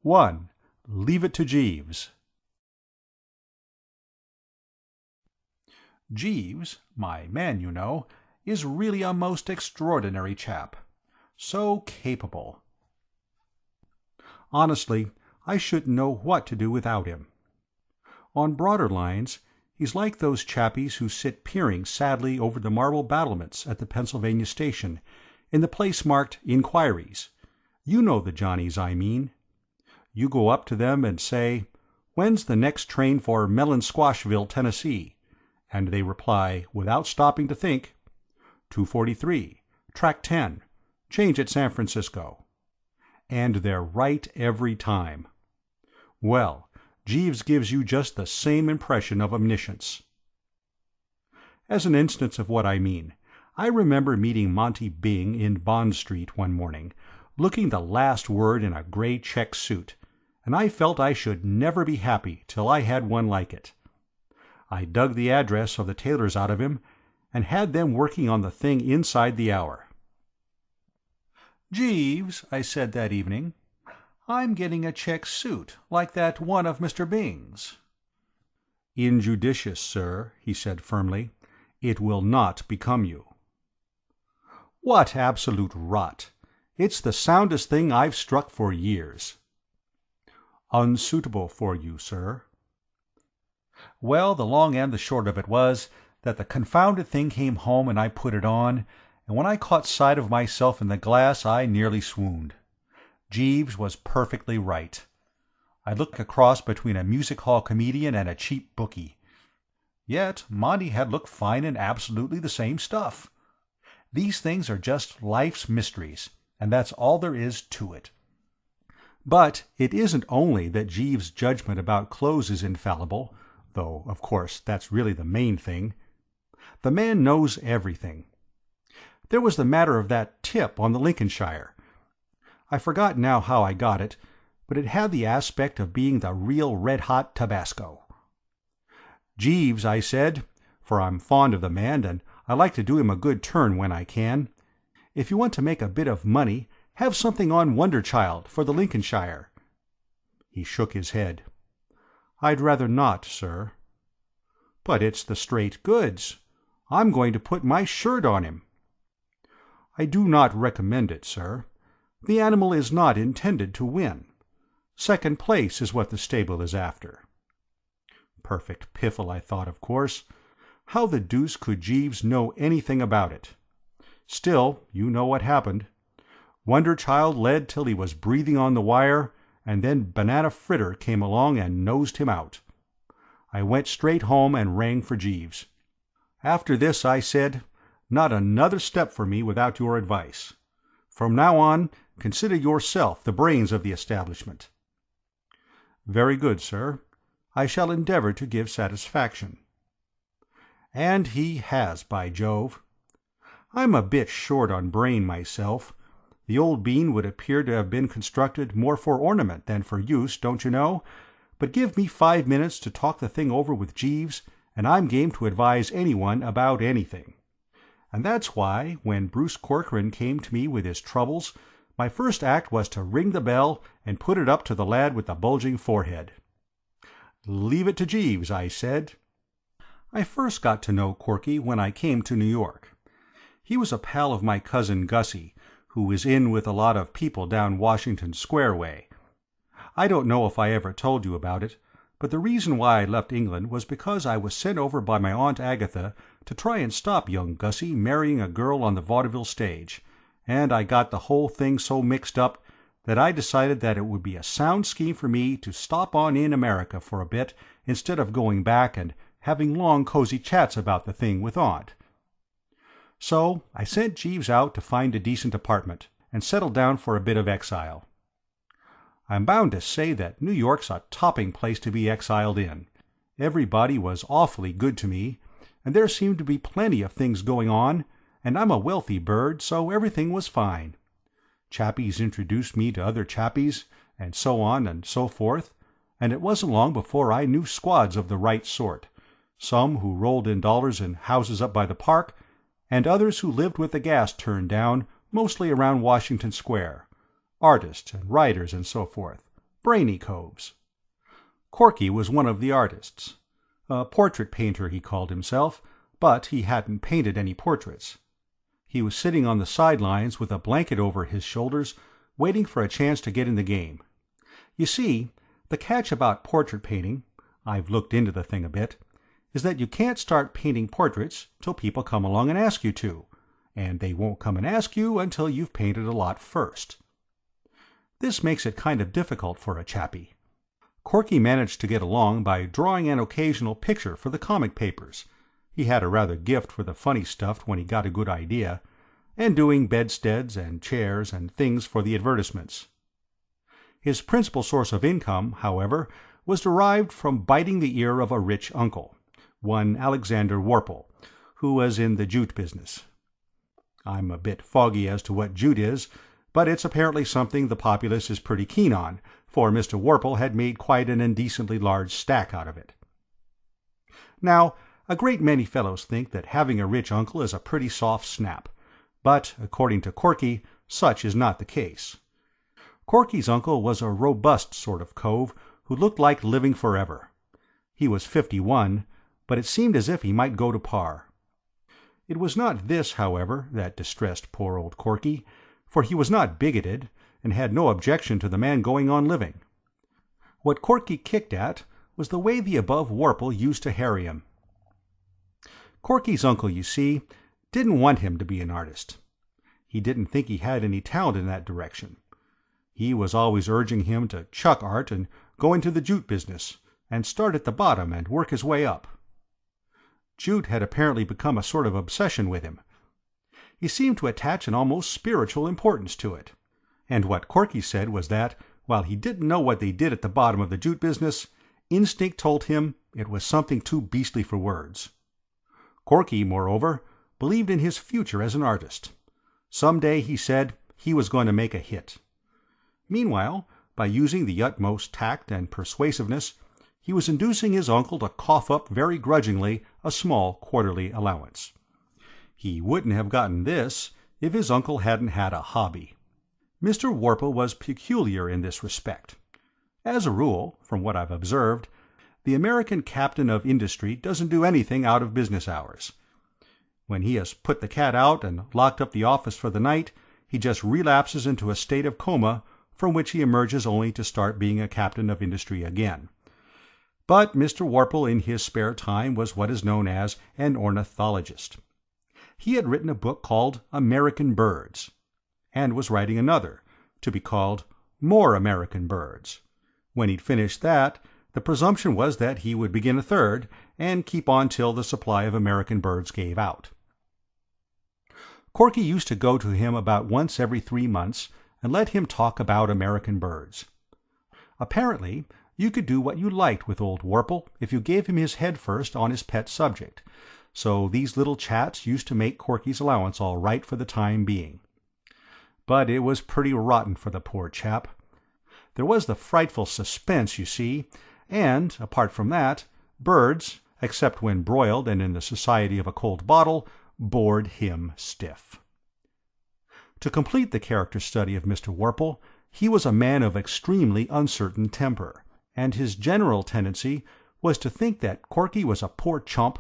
1. Leave it to Jeeves. Jeeves, my man, you know, is really a most extraordinary chap. So capable. Honestly, I shouldn't know what to do without him. On broader lines, he's like those chappies who sit peering sadly over the marble battlements at the Pennsylvania station, in the place marked Inquiries. You know the Johnnies I mean. You go up to them and say, "When's the next train for Melonsquashville, Tennessee?" And they reply, without stopping to think, "2:43, track 10, change at San Francisco." And they're right every time. Well, Jeeves gives you just the same impression of omniscience. As an instance of what I mean, I remember meeting Monty Byng in Bond Street one morning, looking the last word in a grey check suit, and I felt I should never be happy till I had one like it. I dug the address of the tailors out of him, and had them working on the thing inside the hour. "Jeeves," I said that evening, "I'm getting a check suit, like that one of Mr. Byng's." "Injudicious, sir," he said firmly. "It will not become you." What absolute rot! It's the soundest thing I've struck for years. "Unsuitable for you, sir." Well, the long and the short of it was that the confounded thing came home and I put it on, and when I caught sight of myself in the glass I nearly swooned. Jeeves was perfectly right. I looked a cross between a music-hall comedian and a cheap bookie. Yet Monty had looked fine in absolutely the same stuff. These things are just life's mysteries, and that's all there is to it. But it isn't only that Jeeves' judgment about clothes is infallible, though, of course, that's really the main thing. The man knows everything. There was the matter of that tip on the Lincolnshire. I forgot now how I got it, but it had the aspect of being the real red-hot Tabasco. "Jeeves," I said, for I'm fond of the man and I like to do him a good turn when I can, "if you want to make a bit of money, have something on Wonderchild for the Lincolnshire." He shook his head. "I'd rather not, sir." "But it's the straight goods. I'm going to put my shirt on him." "I do not recommend it, sir. The animal is not intended to win. Second place is what the stable is after." Perfect piffle, I thought, of course. How the deuce could Jeeves know anything about it? Still, you know what happened. Wonderchild led till he was breathing on the wire, and then Banana Fritter came along and nosed him out. I went straight home and rang for Jeeves. After this, I said, "Not another step for me without your advice. From now on, consider yourself the brains of the establishment." "Very good, sir. I shall endeavour to give satisfaction." And he has, by Jove. I'm a bit short on brain myself. The old bean would appear to have been constructed more for ornament than for use, don't you know? But give me 5 minutes to talk the thing over with Jeeves, and I'm game to advise anyone about anything. And that's why, when Bruce Corcoran came to me with his troubles, my first act was to ring the bell and put it up to the lad with the bulging forehead. "Leave it to Jeeves," I said. I first got to know Corky when I came to New York. He was a pal of my cousin Gussie, who is in with a lot of people down Washington Square way. I don't know if I ever told you about it, but the reason why I left England was because I was sent over by my Aunt Agatha to try and stop young Gussie marrying a girl on the vaudeville stage, and I got the whole thing so mixed up that I decided that it would be a sound scheme for me to stop on in America for a bit instead of going back and having long cozy chats about the thing with Aunt. So I sent Jeeves out to find a decent apartment, and settled down for a bit of exile. I'm bound to say that New York's a topping place to be exiled in. Everybody was awfully good to me, and there seemed to be plenty of things going on, and I'm a wealthy bird, so everything was fine. Chappies introduced me to other chappies, and so on and so forth, and it wasn't long before I knew squads of the right sort, some who rolled in dollars in houses up by the park, and others who lived with the gas turned down, mostly around Washington Square, artists and writers and so forth, brainy coves. Corky was one of the artists. A portrait painter, he called himself, but he hadn't painted any portraits. He was sitting on the sidelines with a blanket over his shoulders, waiting for a chance to get in the game. You see, the catch about portrait painting, I've looked into the thing a bit, is that you can't start painting portraits till people come along and ask you to, and they won't come and ask you until you've painted a lot first. This makes it kind of difficult for a chappie. Corky managed to get along by drawing an occasional picture for the comic papers. He had a rather gift for the funny stuff when he got a good idea, and doing bedsteads and chairs and things for the advertisements. His principal source of income, however, was derived from biting the ear of a rich uncle, one Alexander Worple, who was in the jute business. I'm a bit foggy as to what jute is, but it's apparently something the populace is pretty keen on, for Mr. Worple had made quite an indecently large stack out of it. Now, a great many fellows think that having a rich uncle is a pretty soft snap, but, according to Corky, such is not the case. Corky's uncle was a robust sort of cove who looked like living forever. He was 51, but it seemed as if he might go to par. It was not this, however, that distressed poor old Corky, for he was not bigoted, and had no objection to the man going on living. What Corky kicked at was the way the above Worple used to harry him. Corky's uncle, you see, didn't want him to be an artist. He didn't think he had any talent in that direction. He was always urging him to chuck art and go into the jute business, and start at the bottom and work his way up. Jute had apparently become a sort of obsession with him. He seemed to attach an almost spiritual importance to it, and what Corky said was that, while he didn't know what they did at the bottom of the jute business, instinct told him it was something too beastly for words. Corky, moreover, believed in his future as an artist. Some day, he said, he was going to make a hit. Meanwhile, by using the utmost tact and persuasiveness, he was inducing his uncle to cough up very grudgingly a small quarterly allowance. He wouldn't have gotten this if his uncle hadn't had a hobby. Mr. Worple was peculiar in this respect. As a rule, from what I've observed, the American captain of industry doesn't do anything out of business hours. When he has put the cat out and locked up the office for the night, he just relapses into a state of coma from which he emerges only to start being a captain of industry again. But Mr. Worple in his spare time was what is known as an ornithologist. He had written a book called American Birds, and was writing another, to be called More American Birds. When he'd finished that, the presumption was that he would begin a third, and keep on till the supply of American birds gave out. Corky used to go to him about once every 3 months, and let him talk about American birds. Apparently, you could do what you liked with old Worple if you gave him his head first on his pet subject, so these little chats used to make Corky's allowance all right for the time being. But it was pretty rotten for the poor chap. There was the frightful suspense, you see, and, apart from that, birds, except when broiled and in the society of a cold bottle, bored him stiff. To complete the character study of Mr. Worple, he was a man of extremely uncertain temper, and his general tendency was to think that Corky was a poor chump,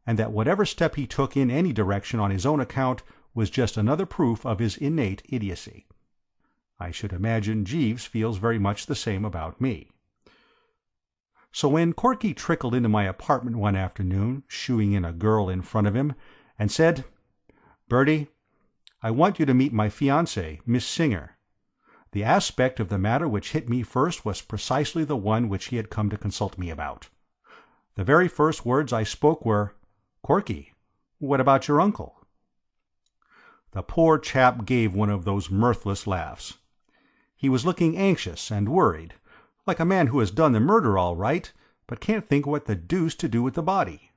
and that whatever step he took in any direction on his own account was just another proof of his innate idiocy. I should imagine Jeeves feels very much the same about me. So when Corky trickled into my apartment one afternoon, shooing in a girl in front of him, and said, "Bertie, I want you to meet my fiancée, Miss Singer," the aspect of the matter which hit me first was precisely the one which he had come to consult me about. The very first words I spoke were, "Corky, what about your uncle?" The poor chap gave one of those mirthless laughs. He was looking anxious and worried, like a man who has done the murder all right, but can't think what the deuce to do with the body.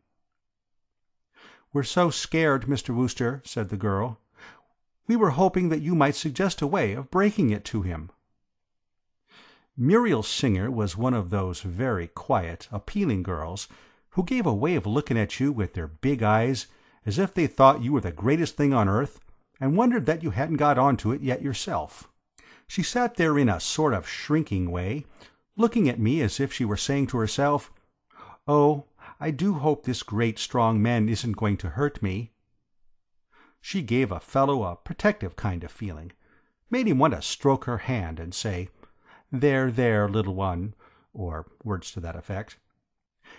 "We're so scared, Mr. Wooster," said the girl. "We were hoping that you might suggest a way of breaking it to him." Muriel Singer was one of those very quiet, appealing girls who gave a way of looking at you with their big eyes as if they thought you were the greatest thing on earth, and wondered that you hadn't got on to it yet yourself. She sat there in a sort of shrinking way, looking at me as if she were saying to herself, "Oh, I do hope this great strong man isn't going to hurt me." She gave a fellow a protective kind of feeling, made him want to stroke her hand and say, "There, there, little one," or words to that effect.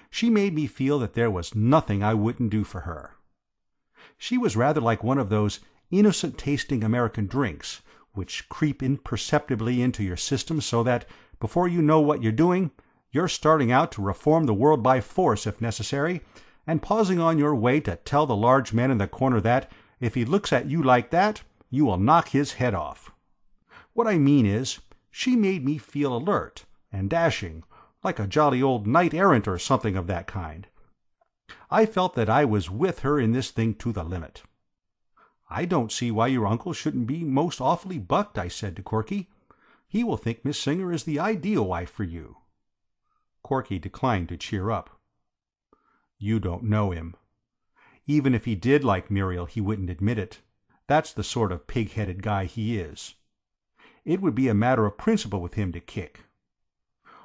She made me feel that there was nothing I wouldn't do for her. She was rather like one of those innocent-tasting American drinks, which creep imperceptibly into your system so that, before you know what you're doing, you're starting out to reform the world by force if necessary, and pausing on your way to tell the large man in the corner that, if he looks at you like that, you will knock his head off. What I mean is, she made me feel alert and dashing, like a jolly old knight-errant or something of that kind. I felt that I was with her in this thing to the limit. "I don't see why your uncle shouldn't be most awfully bucked," I said to Corky. "He will think Miss Singer is the ideal wife for you." Corky declined to cheer up. "You don't know him. Even if he did like Muriel, he wouldn't admit it. That's the sort of pig-headed guy he is. It would be a matter of principle with him to kick.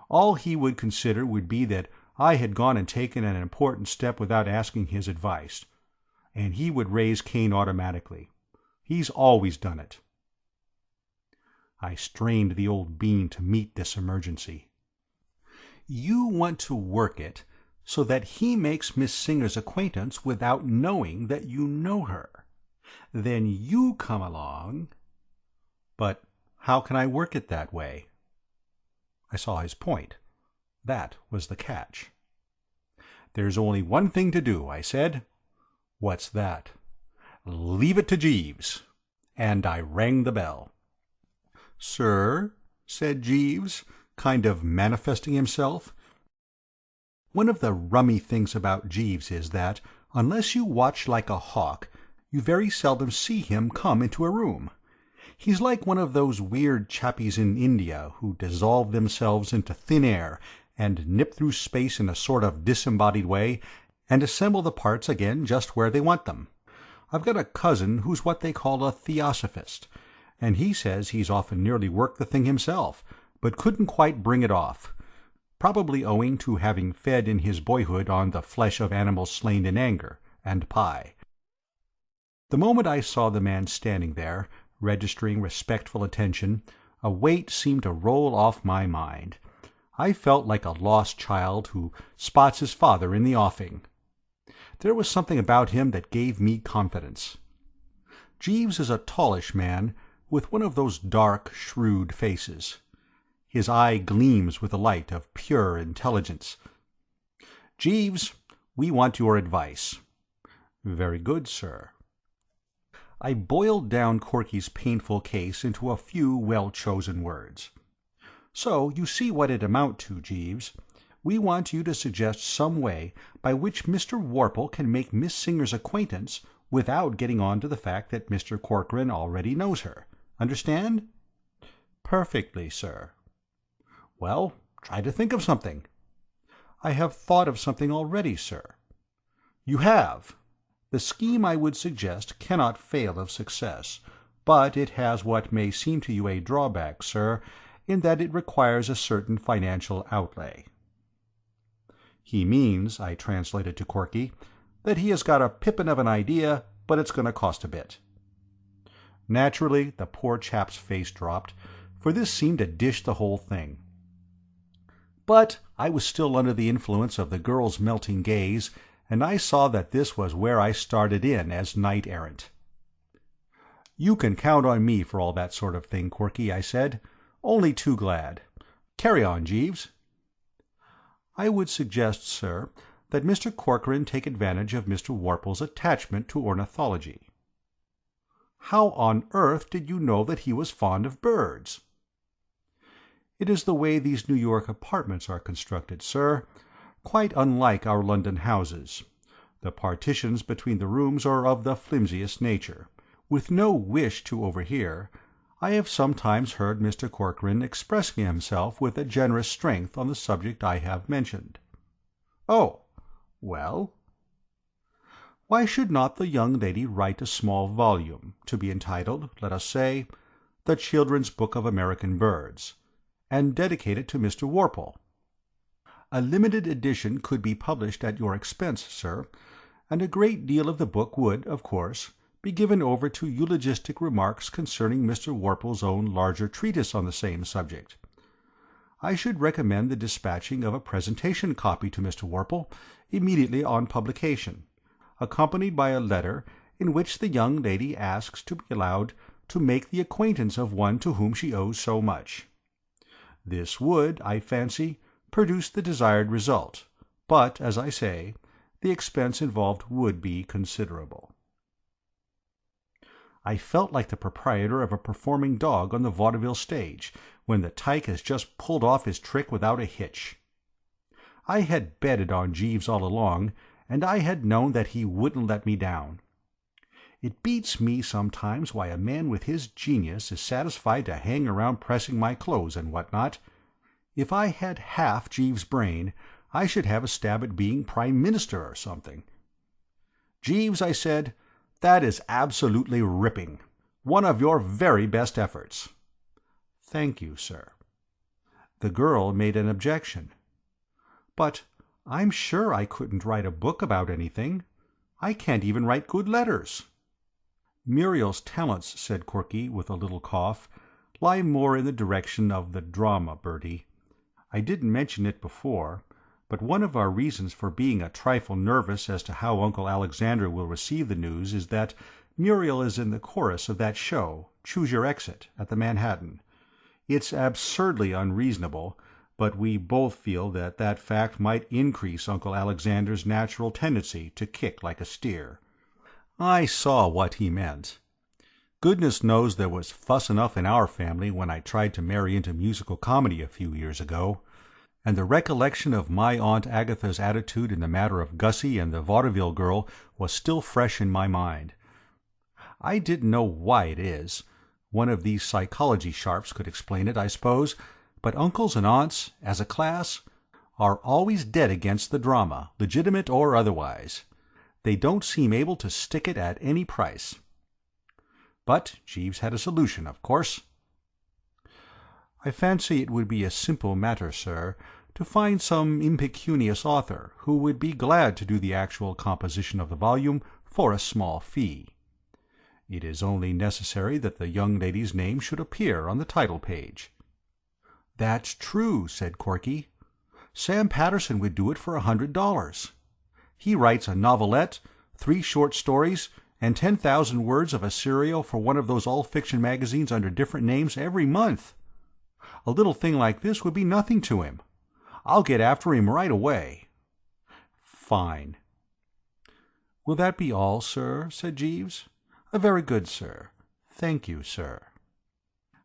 All he would consider would be that I had gone and taken an important step without asking his advice, and he would raise Cain automatically. He's always done it." I strained the old bean to meet this emergency. "You want to work it so that he makes Miss Singer's acquaintance without knowing that you know her. Then you come along—" "But how can I work it that way?" I saw his point. That was the catch. "There's only one thing to do," I said. "What's that?" "Leave it to Jeeves." And I rang the bell. "Sir?" said Jeeves, kind of manifesting himself. One of the rummy things about Jeeves is that, unless you watch like a hawk, you very seldom see him come into a room. He's like one of those weird chappies in India who dissolve themselves into thin air and nip through space in a sort of disembodied way and assemble the parts again just where they want them. I've got a cousin who's what they call a theosophist, and he says he's often nearly worked the thing himself, but couldn't quite bring it off, probably owing to having fed in his boyhood on the flesh of animals slain in anger, and pie. The moment I saw the man standing there, registering respectful attention, a weight seemed to roll off my mind. I felt like a lost child who spots his father in the offing. There was something about him that gave me confidence. Jeeves is a tallish man, with one of those dark, shrewd faces. His eye gleams with the light of pure intelligence. "Jeeves, we want your advice." "Very good, sir." I boiled down Corky's painful case into a few well-chosen words. "So you see what it amounts to, Jeeves. We want you to suggest some way by which Mr. Worple can make Miss Singer's acquaintance without getting on to the fact that Mr. Corcoran already knows her. Understand?" "Perfectly, sir." "Well, try to think of something." "I have thought of something already, sir." "You have? The scheme I would suggest cannot fail of success, but it has what may seem to you a drawback, sir, in that it requires a certain financial outlay." "He means," I translated to Corky, "that he has got a pippin of an idea, but it's going to cost a bit." Naturally, the poor chap's face dropped, for this seemed to dish the whole thing. But I was still under the influence of the girl's melting gaze, and I saw that this was where I started in as knight-errant. "You can count on me for all that sort of thing, Corky," I said. "Only too glad. Carry on, Jeeves." "I would suggest, sir, that Mr. Corcoran take advantage of Mr. Worple's attachment to ornithology." "How on earth did you know that he was fond of birds?" "It is the way these New York apartments are constructed, sir. Quite unlike our London houses. The partitions between the rooms are of the flimsiest nature. With no wish to overhear, I have sometimes heard Mr. Corcoran expressing himself with a generous strength on the subject I have mentioned." "Oh, well?" "Why should not the young lady write a small volume, to be entitled, let us say, 'The Children's Book of American Birds,' and dedicate it to Mr. Worple. A limited edition could be published at your expense, sir, and a great deal of the book would, of course, be given over to eulogistic remarks concerning Mr. Worple's own larger treatise on the same subject. I should recommend the dispatching of a presentation copy to Mr. Worple immediately on publication, accompanied by a letter in which the young lady asks to be allowed to make the acquaintance of one to whom she owes so much. This would, I fancy, produce the desired result, but, as I say, the expense involved would be considerable. I felt like the proprietor of a performing dog on the vaudeville stage, when the tyke has just pulled off his trick without a hitch. I had betted on Jeeves all along, and I had known that he wouldn't let me down. It beats me sometimes why a man with his genius is satisfied to hang around pressing my clothes and what not. If I had half Jeeves' brain, I should have a stab at being Prime Minister or something. "Jeeves," I said, "that is absolutely ripping. One of your very best efforts." "Thank you, sir." The girl made an objection. "But I'm sure I couldn't write a book about anything. I can't even write good letters." "Muriel's talents," said Corky, with a little cough, "lie more in the direction of the drama, Bertie. I didn't mention it before, but one of our reasons for being a trifle nervous as to how Uncle Alexander will receive the news is that Muriel is in the chorus of that show, Choose Your Exit, at the Manhattan. It's absurdly unreasonable, but we both feel that that fact might increase Uncle Alexander's natural tendency to kick like a steer." I saw what he meant. Goodness knows there was fuss enough in our family when I tried to marry into musical comedy a few years ago, and the recollection of my Aunt Agatha's attitude in the matter of Gussie and the vaudeville girl was still fresh in my mind. I didn't know why it is. One of these psychology sharps could explain it, I suppose, but uncles and aunts, as a class, are always dead against the drama, legitimate or otherwise. They don't seem able to stick it at any price. But Jeeves had a solution, of course. "I fancy it would be a simple matter, sir, to find some impecunious author who would be glad to do the actual composition of the volume for a small fee. It is only necessary that the young lady's name should appear on the title page." "That's true," said Corky. "Sam Patterson would do it for $100. He writes a novelette, 3 short stories, and 10,000 words of a serial for one of those all-fiction magazines under different names every month. A little thing like this would be nothing to him. I'll get after him right away." "Fine." "Will that be all, sir?" said Jeeves. "Very good, sir. Thank you, sir."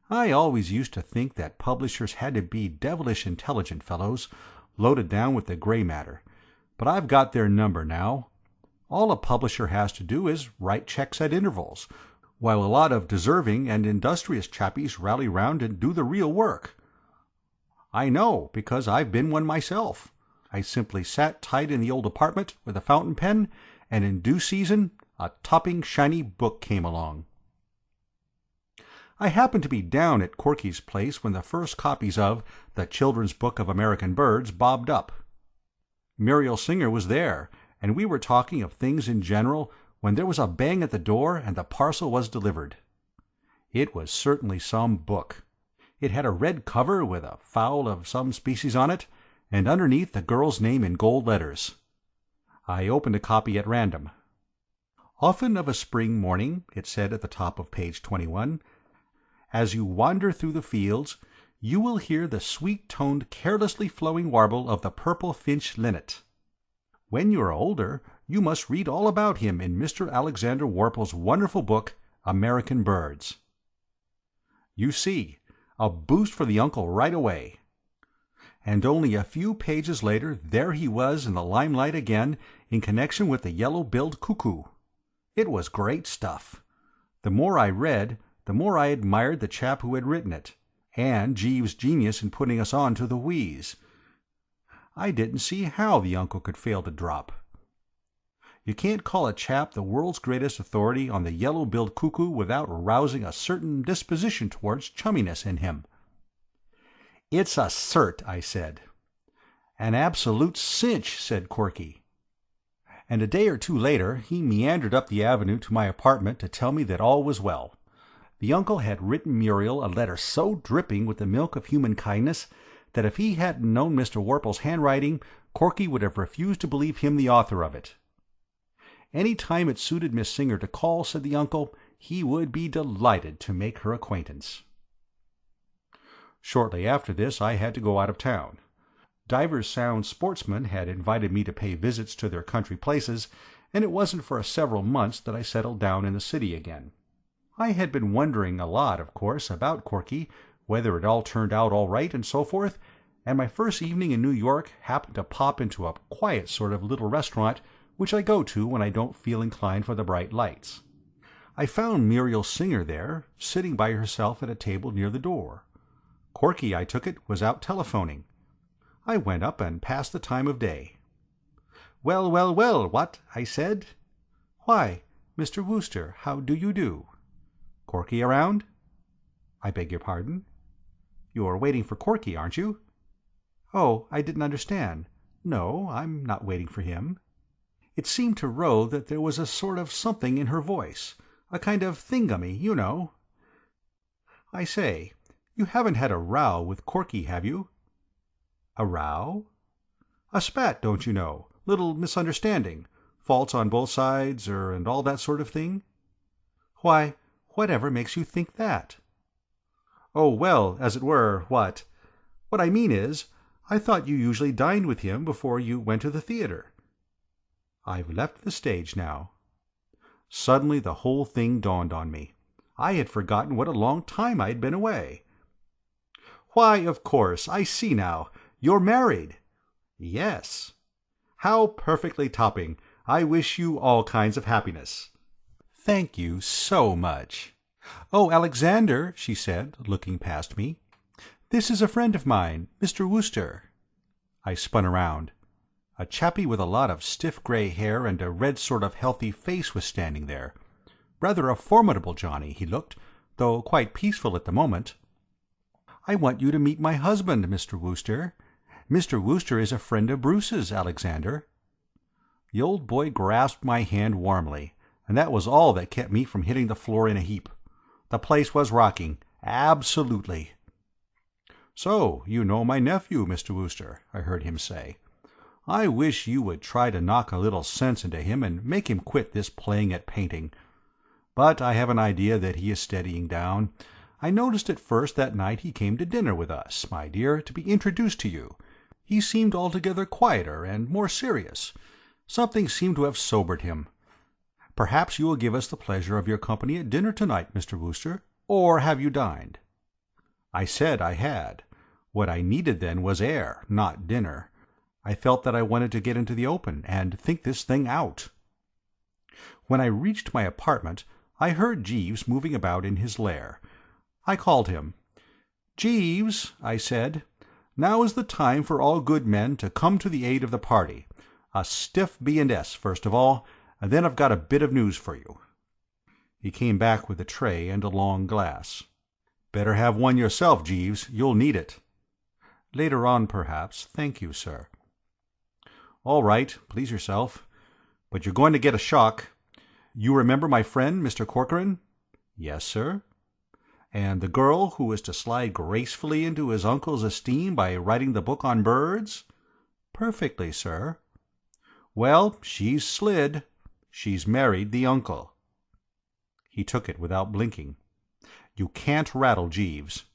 I always used to think that publishers had to be devilish intelligent fellows, loaded down with the grey matter, but I've got their number now. All a publisher has to do is write checks at intervals, while a lot of deserving and industrious chappies rally round and do the real work. I know, because I've been one myself. I simply sat tight in the old apartment with a fountain pen, and in due season a topping shiny book came along. I happened to be down at Corky's place when the first copies of The Children's Book of American Birds bobbed up. Muriel Singer was there, and we were talking of things in general when there was a bang at the door and the parcel was delivered. It was certainly some book. It had a red cover with a fowl of some species on it, and underneath the girl's name in gold letters. I opened a copy at random. "Often of a spring morning," it said at the top of page 21, "as you wander through the fields, you will hear the sweet-toned, carelessly flowing warble of the purple finch linnet. When you are older, you must read all about him in Mr. Alexander Worple's wonderful book, American Birds." You see, a boost for the uncle right away. And only a few pages later there he was in the limelight again in connection with the yellow-billed cuckoo. It was great stuff. The more I read, the more I admired the chap who had written it, and Jeeves' genius in putting us on to the wheeze. I didn't see how the uncle could fail to drop. You can't call a chap the world's greatest authority on the yellow-billed cuckoo without rousing a certain disposition towards chumminess in him. "It's a cert," I said. "An absolute cinch," said Corky. And a day or two later he meandered up the avenue to my apartment to tell me that all was well. The uncle had written Muriel a letter so dripping with the milk of human kindness that if he hadn't known Mr. Worple's handwriting, Corky would have refused to believe him the author of it. Any time it suited Miss Singer to call, said the uncle, he would be delighted to make her acquaintance. Shortly after this I had to go out of town. Divers sound sportsmen had invited me to pay visits to their country places, and it wasn't for several months that I settled down in the city again. I had been wondering a lot, of course, about Corky, whether it all turned out all right and so forth, and my first evening in New York happened to pop into a quiet sort of little restaurant which I go to when I don't feel inclined for the bright lights. I found Muriel Singer there, sitting by herself at a table near the door. Corky, I took it, was out telephoning. I went up and passed the time of day. "Well, well, well, what?" I said. "Why, Mr. Wooster, how do you do? Corky around?" "I beg your pardon?" "You're waiting for Corky, aren't you?" "Oh, I didn't understand. No, I'm not waiting for him." It seemed to Roe that there was a sort of something in her voice, a kind of thingummy, you know. "I say, you haven't had a row with Corky, have you?" "A row?" "A spat, don't you know, little misunderstanding, faults on both sides, and all that sort of thing?" "Why, whatever makes you think that?" "Oh, well, as it were, what I mean is, I thought you usually dined with him before you went to the theatre." "I've left the stage now." Suddenly the whole thing dawned on me. I had forgotten what a long time I had been away. "Why, of course, I see now. You're married." "Yes." "How perfectly topping. I wish you all kinds of happiness." "Thank you so much. Oh, Alexander," she said, looking past me, "this is a friend of mine, Mr. Wooster." I spun around. A chappie with a lot of stiff grey hair and a red sort of healthy face was standing there. Rather a formidable Johnny, he looked, though quite peaceful at the moment. "I want you to meet my husband, Mr. Wooster. Mr. Wooster is a friend of Bruce's, Alexander." The old boy grasped my hand warmly, and that was all that kept me from hitting the floor in a heap. The place was rocking, absolutely. "So you know my nephew, Mr. Wooster," I heard him say. "I wish you would try to knock a little sense into him and make him quit this playing at painting. But I have an idea that he is steadying down. I noticed at first that night he came to dinner with us, my dear, to be introduced to you. He seemed altogether quieter and more serious. Something seemed to have sobered him. Perhaps you will give us the pleasure of your company at dinner tonight, Mr. Wooster, or have you dined?" I said I had. What I needed then was air, not dinner. I felt that I wanted to get into the open and think this thing out. When I reached my apartment, I heard Jeeves moving about in his lair. I called him. "Jeeves," I said, "now is the time for all good men to come to the aid of the party. A stiff B&S first of all, and then I've got a bit of news for you." He came back with a tray and a long glass. "Better have one yourself, Jeeves. You'll need it." "Later on, perhaps. Thank you, sir." "All right, please yourself. But you're going to get a shock. You remember my friend, Mr. Corcoran?" "Yes, sir." "And the girl who is to slide gracefully into his uncle's esteem by writing the book on birds?" "Perfectly, sir." "Well, she's slid. She's married the uncle." He took it without blinking. "You can't rattle Jeeves."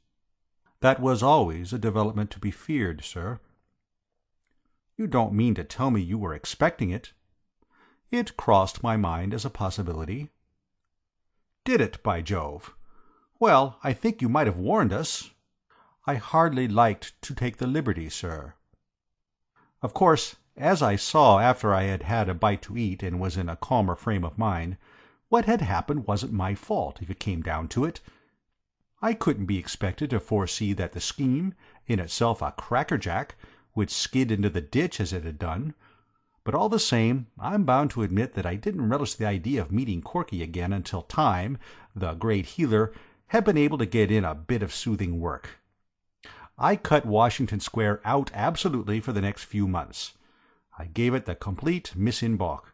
"That was always a development to be feared, sir." "You don't mean to tell me you were expecting it?" "It crossed my mind as a possibility." "Did it, by Jove? Well, I think you might have warned us." "I hardly liked to take the liberty, sir." Of course, as I saw after I had had a bite to eat and was in a calmer frame of mind, what had happened wasn't my fault, if it came down to it. I couldn't be expected to foresee that the scheme, in itself a crackerjack, would skid into the ditch as it had done. But all the same, I'm bound to admit that I didn't relish the idea of meeting Corky again until Time, the great healer, had been able to get in a bit of soothing work. I cut Washington Square out absolutely for the next few months. I gave it the complete mise en bloc.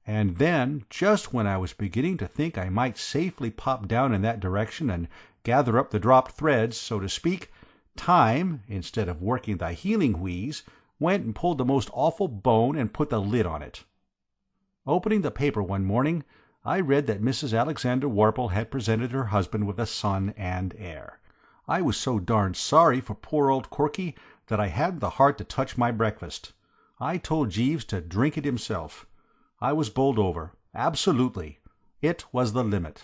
And then, just when I was beginning to think I might safely pop down in that direction and gather up the dropped threads, so to speak, Time, instead of working the healing wheeze, went and pulled the most awful bone and put the lid on it. Opening the paper one morning, I read that Mrs. Alexander Warple had presented her husband with a son and heir. I was so darned sorry for poor old Corky that I hadn't the heart to touch my breakfast. I told Jeeves to drink it himself. I was bowled over. Absolutely. It was the limit.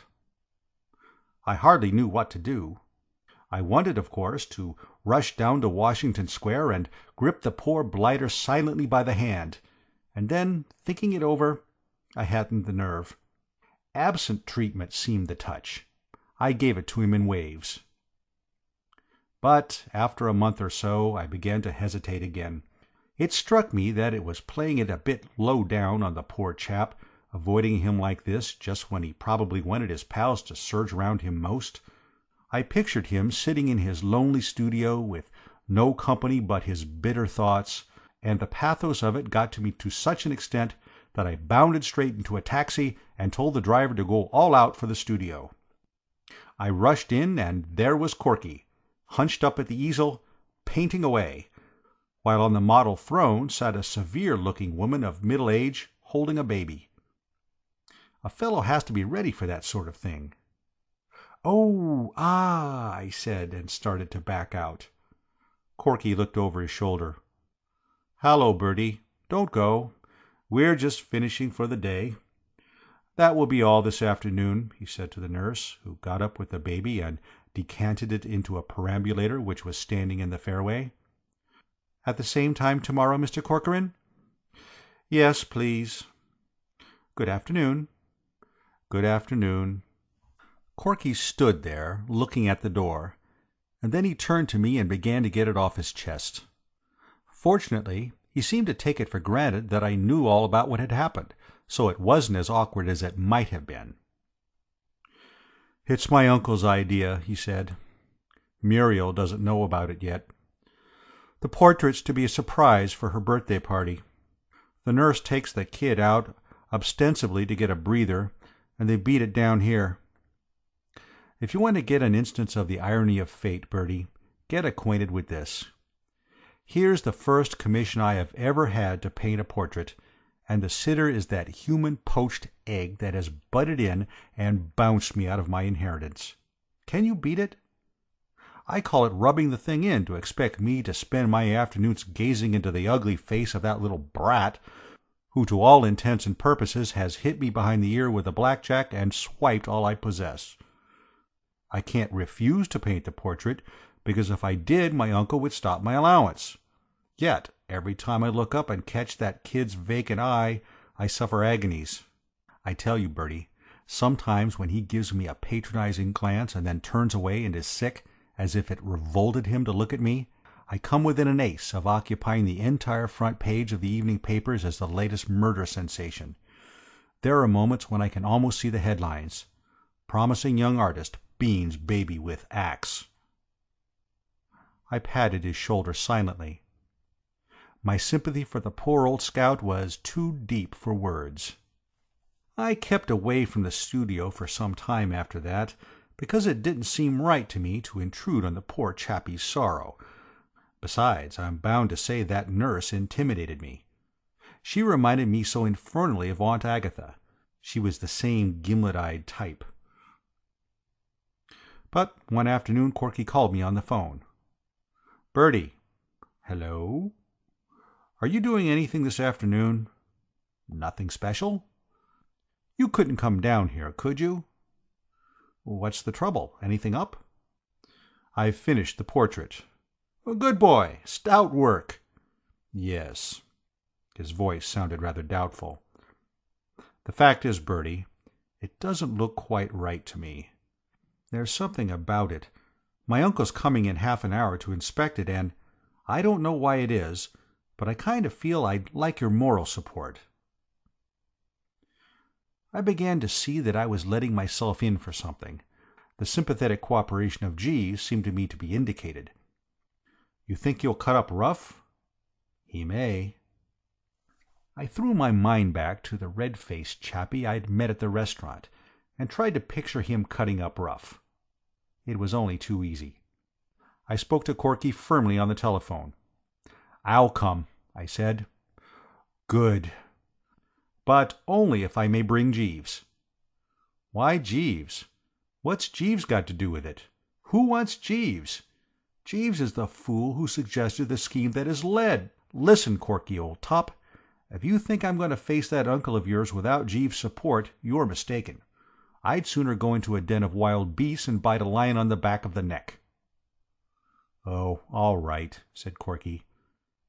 I hardly knew what to do. I wanted, of course, to rush down to Washington Square and grip the poor blighter silently by the hand, and then, thinking it over, I hadn't the nerve. Absent treatment seemed the touch. I gave it to him in waves. But after a month or so I began to hesitate again. It struck me that it was playing it a bit low down on the poor chap, avoiding him like this just when he probably wanted his pals to surge round him most. I pictured him sitting in his lonely studio with no company but his bitter thoughts, and the pathos of it got to me to such an extent that I bounded straight into a taxi and told the driver to go all out for the studio. I rushed in, and there was Corky, hunched up at the easel, painting away, while on the model throne sat a severe-looking woman of middle age holding a baby. A fellow has to be ready for that sort of thing. "Oh, ah," I said, and started to back out. Corky looked over his shoulder. "Hallo, Bertie. Don't go. We're just finishing for the day. That will be all this afternoon," he said to the nurse, who got up with the baby and decanted it into a perambulator which was standing in the fairway. "At the same time tomorrow, Mr. Corcoran?" "Yes, please." "Good afternoon." "Good afternoon." Corky stood there, looking at the door, and then he turned to me and began to get it off his chest. Fortunately, he seemed to take it for granted that I knew all about what had happened, so it wasn't as awkward as it might have been. "It's my uncle's idea," he said. "Muriel doesn't know about it yet. The portrait's to be a surprise for her birthday party. The nurse takes the kid out ostensibly to get a breather, and they beat it down here. If you want to get an instance of the irony of fate, Bertie, get acquainted with this. Here's the first commission I have ever had to paint a portrait, and the sitter is that human poached egg that has butted in and bounced me out of my inheritance. Can you beat it? I call it rubbing the thing in to expect me to spend my afternoons gazing into the ugly face of that little brat, who to all intents and purposes has hit me behind the ear with a blackjack and swiped all I possess. I can't refuse to paint the portrait, because if I did my uncle would stop my allowance. Yet, every time I look up and catch that kid's vacant eye, I suffer agonies. I tell you, Bertie, sometimes when he gives me a patronizing glance and then turns away and is sick, as if it revolted him to look at me, I come within an ace of occupying the entire front page of the evening papers as the latest murder sensation. There are moments when I can almost see the headlines. "Promising young artist beans baby with axe." I patted his shoulder silently. My sympathy for the poor old scout was too deep for words. I kept away from the studio for some time after that, because it didn't seem right to me to intrude on the poor chappie's sorrow. Besides, I'm bound to say that nurse intimidated me. She reminded me so infernally of Aunt Agatha. She was the same gimlet-eyed type. But one afternoon Corky called me on the phone. "Bertie." "Hello?" "Are you doing anything this afternoon?" "Nothing special." "You couldn't come down here, could you?" "What's the trouble? Anything up?" "I've finished the portrait." "Good boy. Stout work." "Yes." His voice sounded rather doubtful. "The fact is, Bertie, it doesn't look quite right to me. There's something about it. My uncle's coming in half an hour to inspect it, and I don't know why it is, but I kind of feel I'd like your moral support." I began to see that I was letting myself in for something. The sympathetic cooperation of Jeeves seemed to me to be indicated. You think he'll cut up rough?" "He may." I threw my mind back to the red-faced chappie I'd met at the restaurant, and tried to picture him cutting up rough. It was only too easy. I spoke to Corky firmly on the telephone. "I'll come," I said. "Good. But only if I may bring Jeeves." "Why Jeeves? What's Jeeves got to do with it? Who wants Jeeves? Jeeves is the fool who suggested the scheme that is led. Listen, Corky, old top. If you think I'm going to face that uncle of yours without Jeeves' support, you're mistaken. I'd sooner go into a den of wild beasts and bite a lion on the back of the neck." "Oh, all right," said Corky.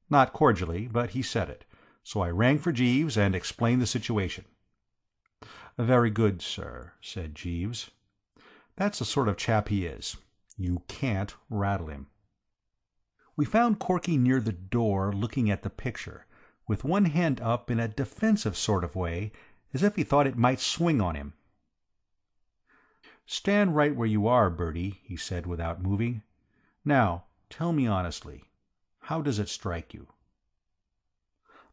Not cordially, but he said it, so I rang for Jeeves and explained the situation. "Very good, sir," said Jeeves. That's the sort of chap he is. You can't rattle him. We found Corky near the door looking at the picture, with one hand up in a defensive sort of way, as if he thought it might swing on him. "Stand right where you are, Bertie," he said without moving. "Now, tell me honestly, how does it strike you?"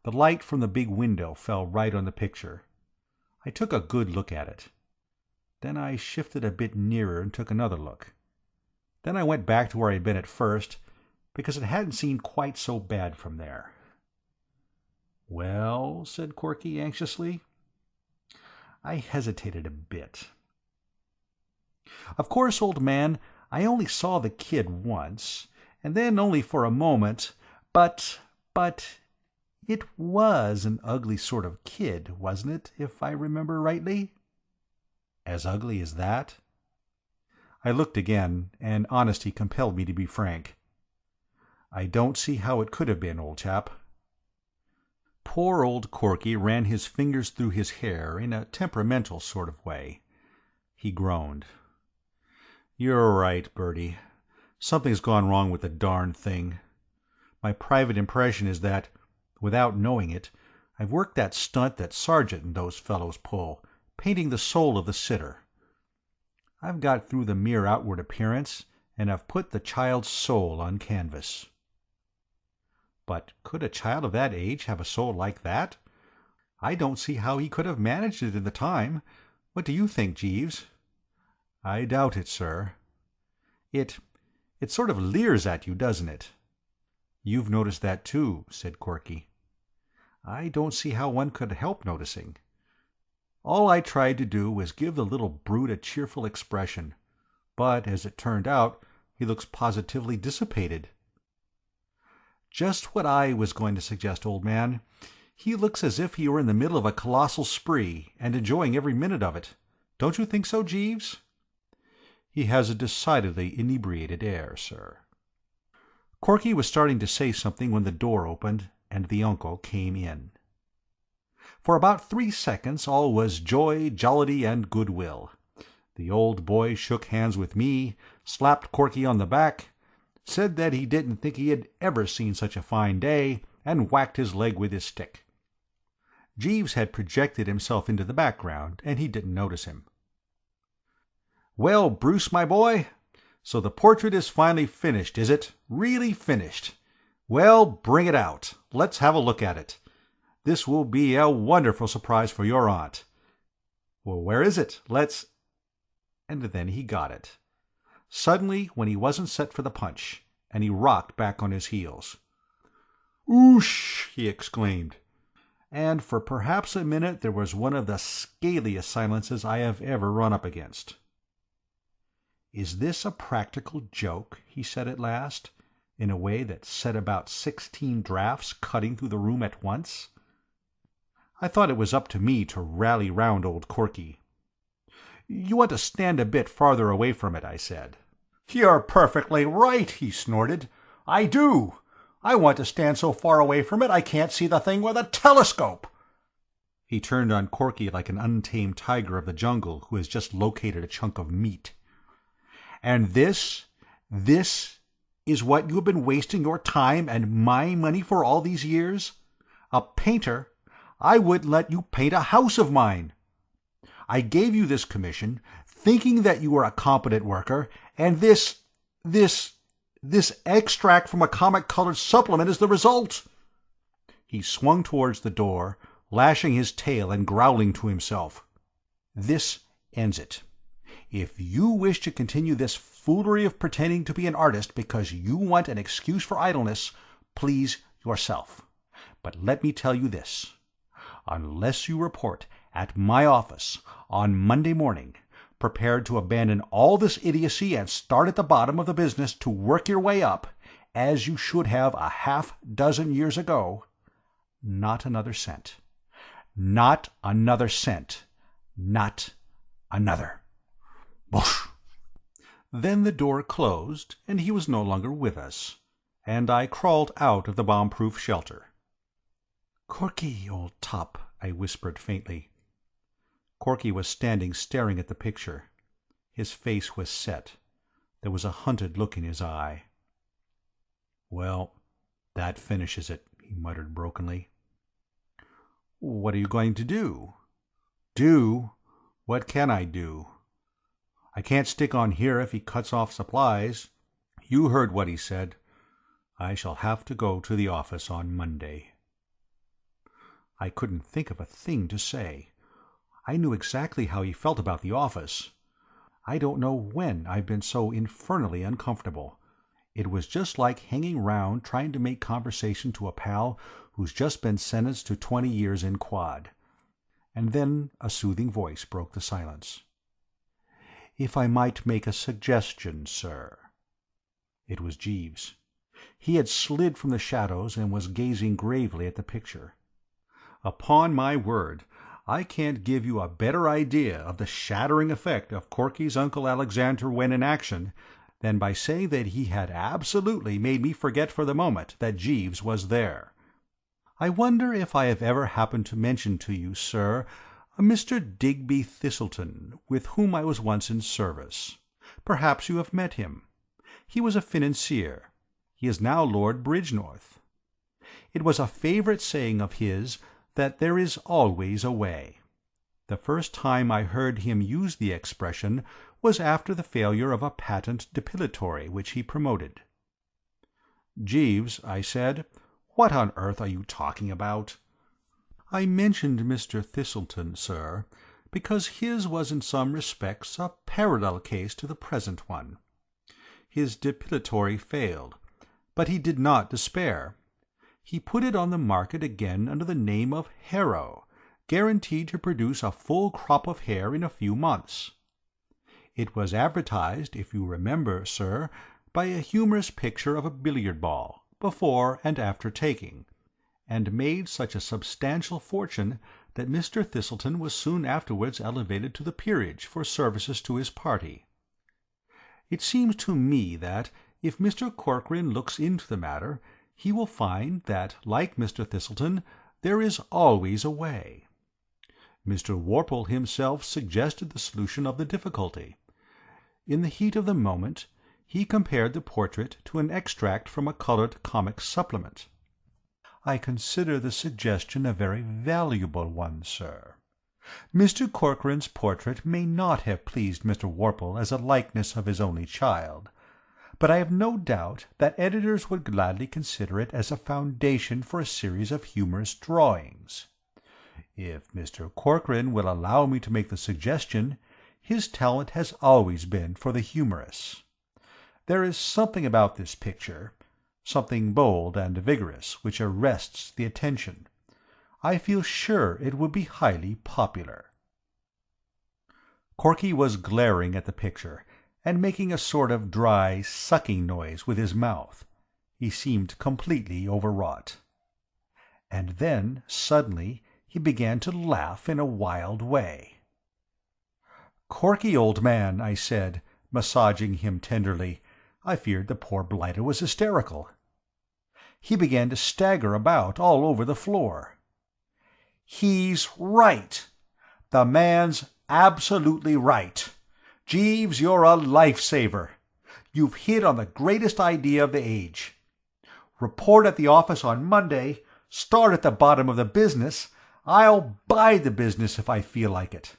The light from the big window fell right on the picture. I took a good look at it. Then I shifted a bit nearer and took another look. Then I went back to where I'd been at first, because it hadn't seemed quite so bad from there. "Well?" said Corky anxiously. I hesitated a bit. "Of course, old man, I only saw the kid once, and then only for a moment, but it was an ugly sort of kid, wasn't it, if I remember rightly?" "As ugly as that?" I looked again, and honesty compelled me to be frank. "I don't see how it could have been, old chap." Poor old Corky ran his fingers through his hair in a temperamental sort of way. He groaned. "You're right, Bertie. Something's gone wrong with the darn thing. My private impression is that, without knowing it, I've worked that stunt that Sargent and those fellows pull, painting the soul of the sitter. I've got through the mere outward appearance, and I've put the child's soul on canvas." "But could a child of that age have a soul like that? I don't see how he could have managed it in the time. What do you think, Jeeves?" "I doubt it, sir." It sort of leers at you, doesn't it?" "You've noticed that too," said Corky. "I don't see how one could help noticing. All I tried to do was give the little brute a cheerful expression, but as it turned out, he looks positively dissipated." "Just what I was going to suggest, old man. He looks as if he were in the middle of a colossal spree, and enjoying every minute of it. Don't you think so, Jeeves?" "He has a decidedly inebriated air, sir." Corky was starting to say something when the door opened, and the uncle came in. For about 3 seconds all was joy, jollity, and goodwill. The old boy shook hands with me, slapped Corky on the back, said that he didn't think he had ever seen such a fine day, and whacked his leg with his stick. Jeeves had projected himself into the background, and he didn't notice him. "Well, Bruce, my boy, so the portrait is finally finished, is it? Really finished? Well, bring it out. Let's have a look at it. This will be a wonderful surprise for your aunt. Well, where is it? Let's—" And then he got it. Suddenly, when he wasn't set for the punch, and he rocked back on his heels. "Oosh!" he exclaimed. And for perhaps a minute there was one of the scaliest silences I have ever run up against. "Is this a practical joke?" he said at last, in a way that set about 16 draughts cutting through the room at once. I thought it was up to me to rally round old Corky. "You want to stand a bit farther away from it," I said. "You're perfectly right," he snorted. "I do. I want to stand so far away from it I can't see the thing with a telescope." He turned on Corky like an untamed tiger of the jungle who has just located a chunk of meat. "And this is what you have been wasting your time and my money for all these years? A painter? I wouldn't let you paint a house of mine. I gave you this commission, thinking that you were a competent worker, and this This extract from a comic-colored supplement is the result." He swung towards the door, lashing his tail and growling to himself. "This ends it. If you wish to continue this foolery of pretending to be an artist because you want an excuse for idleness, please yourself. But let me tell you this. Unless you report at my office on Monday morning, prepared to abandon all this idiocy and start at the bottom of the business to work your way up, as you should have a half-dozen years ago, not another cent. Not another cent. Not another." Whoosh! Then the door closed, and he was no longer with us, and I crawled out of the bomb-proof shelter. "Corky, old top," I whispered faintly. Corky was standing staring at the picture. His face was set. There was a hunted look in his eye. "Well, that finishes it," he muttered brokenly. "What are you going to do?" "Do? What can I do? I can't stick on here if he cuts off supplies. You heard what he said. I shall have to go to the office on Monday." I couldn't think of a thing to say. I knew exactly how he felt about the office. I don't know when I've been so infernally uncomfortable. It was just like hanging round trying to make conversation to a pal who's just been sentenced to 20 years in quad. And then a soothing voice broke the silence. "If I might make a suggestion, sir." It was Jeeves. He had slid from the shadows and was gazing gravely at the picture. Upon my word, I can't give you a better idea of the shattering effect of Corky's Uncle Alexander when in action than by saying that he had absolutely made me forget for the moment that Jeeves was there. "I wonder if I have ever happened to mention to you, sir, a Mr. Digby Thistleton, with whom I was once in service. Perhaps you have met him. He was a financier. He is now Lord Bridgenorth. It was a favourite saying of his that there is always a way. The first time I heard him use the expression was after the failure of a patent depilatory which he promoted." "Jeeves," I said, "what on earth are you talking about?" "I mentioned Mr. Thistleton, sir, because his was in some respects a parallel case to the present one. His depilatory failed, but he did not despair. He put it on the market again under the name of Harrow, guaranteed to produce a full crop of hair in a few months. It was advertised, if you remember, sir, by a humorous picture of a billiard ball, before and after taking, and made such a substantial fortune that Mr. Thistleton was soon afterwards elevated to the peerage for services to his party. It seems to me that, if Mr. Corcoran looks into the matter, he will find that, like Mr. Thistleton, there is always a way. Mr. Worple himself suggested the solution of the difficulty. In the heat of the moment, he compared the portrait to an extract from a coloured comic supplement. I consider the suggestion a very valuable one, sir. Mr. Corcoran's portrait may not have pleased Mr. Worple as a likeness of his only child, but I have no doubt that editors would gladly consider it as a foundation for a series of humorous drawings. If Mr. Corcoran will allow me to make the suggestion, his talent has always been for the humorous. There is something about this picture, something bold and vigorous, which arrests the attention. I feel sure it would be highly popular." Corky was glaring at the picture, and making a sort of dry, sucking noise with his mouth. He seemed completely overwrought. And then, suddenly, he began to laugh in a wild way. "Corky, old man," I said, massaging him tenderly. I feared the poor blighter was hysterical. He began to stagger about all over the floor. "He's right. The man's absolutely right. Jeeves, you're a life-saver. You've hit on the greatest idea of the age. Report at the office on Monday, start at the bottom of the business. I'll buy the business if I feel like it.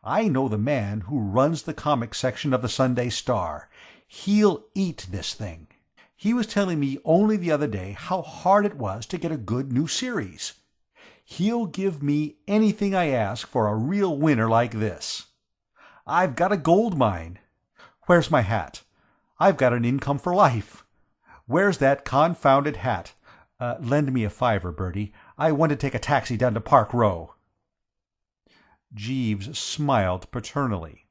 I know the man who runs the comic section of the Sunday Star. He'll eat this thing. He was telling me only the other day how hard it was to get a good new series. He'll give me anything I ask for a real winner like this. I've got a gold mine. Where's my hat? I've got an income for life. Where's that confounded hat? Lend me a $5, Bertie. I want to take a taxi down to Park Row." Jeeves smiled paternally.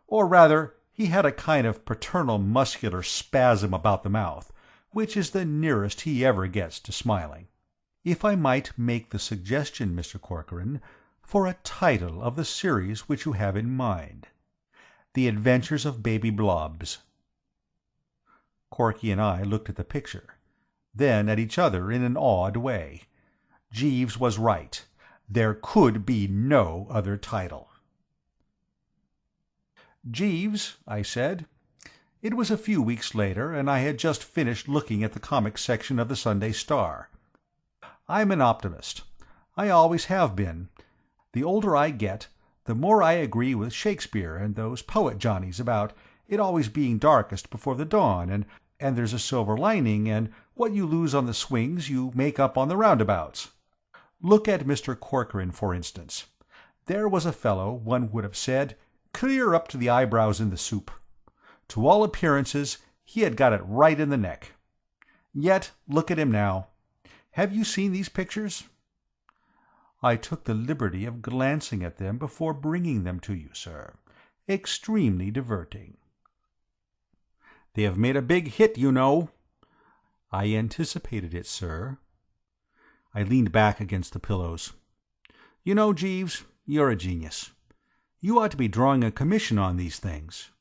Or rather, he had a kind of paternal muscular spasm about the mouth, which is the nearest he ever gets to smiling. "If I might make the suggestion, Mr. Corcoran, for a title of the series which you have in mind. The Adventures of Baby Blobs." Corky and I looked at the picture, then at each other in an awed way. Jeeves was right. There could be no other title. "Jeeves," I said. It was a few weeks later, and I had just finished looking at the comics section of the Sunday Star. I'm an optimist. I always have been. The older I get, the more I agree with Shakespeare and those poet-johnnies about it always being darkest before the dawn, and there's a silver lining, and what you lose on the swings you make up on the roundabouts. Look at Mr. Corcoran, for instance. There was a fellow, one would have said, clear up to the eyebrows in the soup. To all appearances, he had got it right in the neck. Yet look at him now. Have you seen these pictures?" "I took the liberty of glancing at them before bringing them to you, sir. Extremely diverting." "They have made a big hit, you know." "I anticipated it, sir." I leaned back against the pillows. "You know, Jeeves, you're a genius. You ought to be drawing a commission on these things."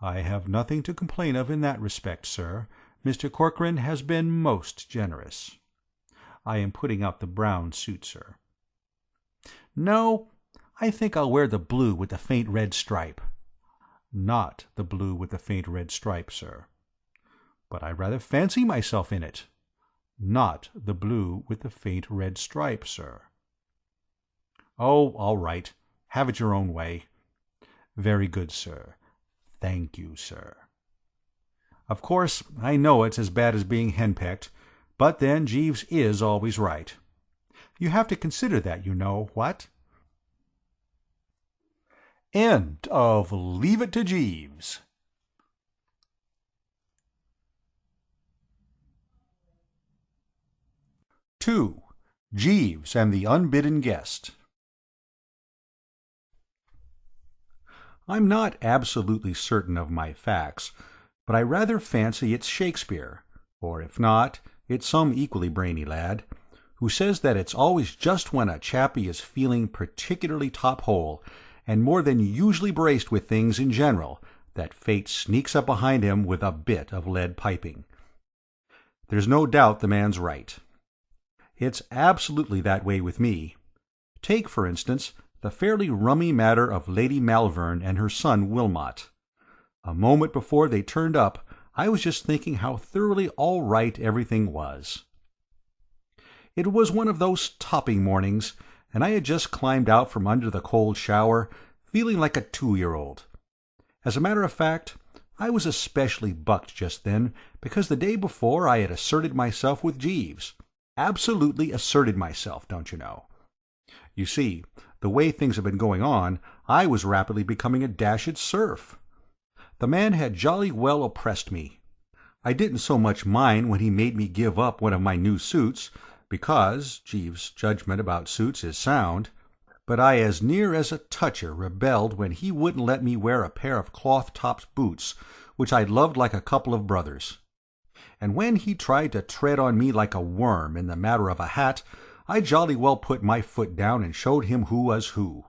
"I have nothing to complain of in that respect, sir. Mr. Corcoran has been most generous. I am putting out the brown suit, sir." "No, I think I'll wear the blue with the faint red stripe." "Not the blue with the faint red stripe, sir." "But I rather fancy myself in it." "Not the blue with the faint red stripe, sir." "Oh, all right. Have it your own way." "Very good, sir. Thank you, sir." Of course, I know it's as bad as being henpecked, but then Jeeves is always right. You have to consider that, you know, what? End of Leave It to Jeeves. (2) Jeeves and the Unbidden Guest. I'm not absolutely certain of my facts, but I rather fancy it's Shakespeare, or if not, it's some equally brainy lad, who says that it's always just when a chappie is feeling particularly top-hole, and more than usually braced with things in general, that fate sneaks up behind him with a bit of lead piping. There's no doubt the man's right. It's absolutely that way with me. Take, for instance, the fairly rummy matter of Lady Malvern and her son Wilmot. A moment before they turned up, I was just thinking how thoroughly all right everything was. It was one of those topping mornings, and I had just climbed out from under the cold shower, feeling like a 2-year-old. As a matter of fact, I was especially bucked just then, because the day before I had asserted myself with Jeeves. Absolutely asserted myself, don't you know. You see, the way things have been going on, I was rapidly becoming a dashed serf. The man had jolly well oppressed me. I didn't so much mind when he made me give up one of my new suits, because Jeeves' judgment about suits is sound, but I as near as a toucher rebelled when he wouldn't let me wear a pair of cloth-topped boots, which I loved like a couple of brothers. And when he tried to tread on me like a worm in the matter of a hat, I jolly well put my foot down and showed him who was who.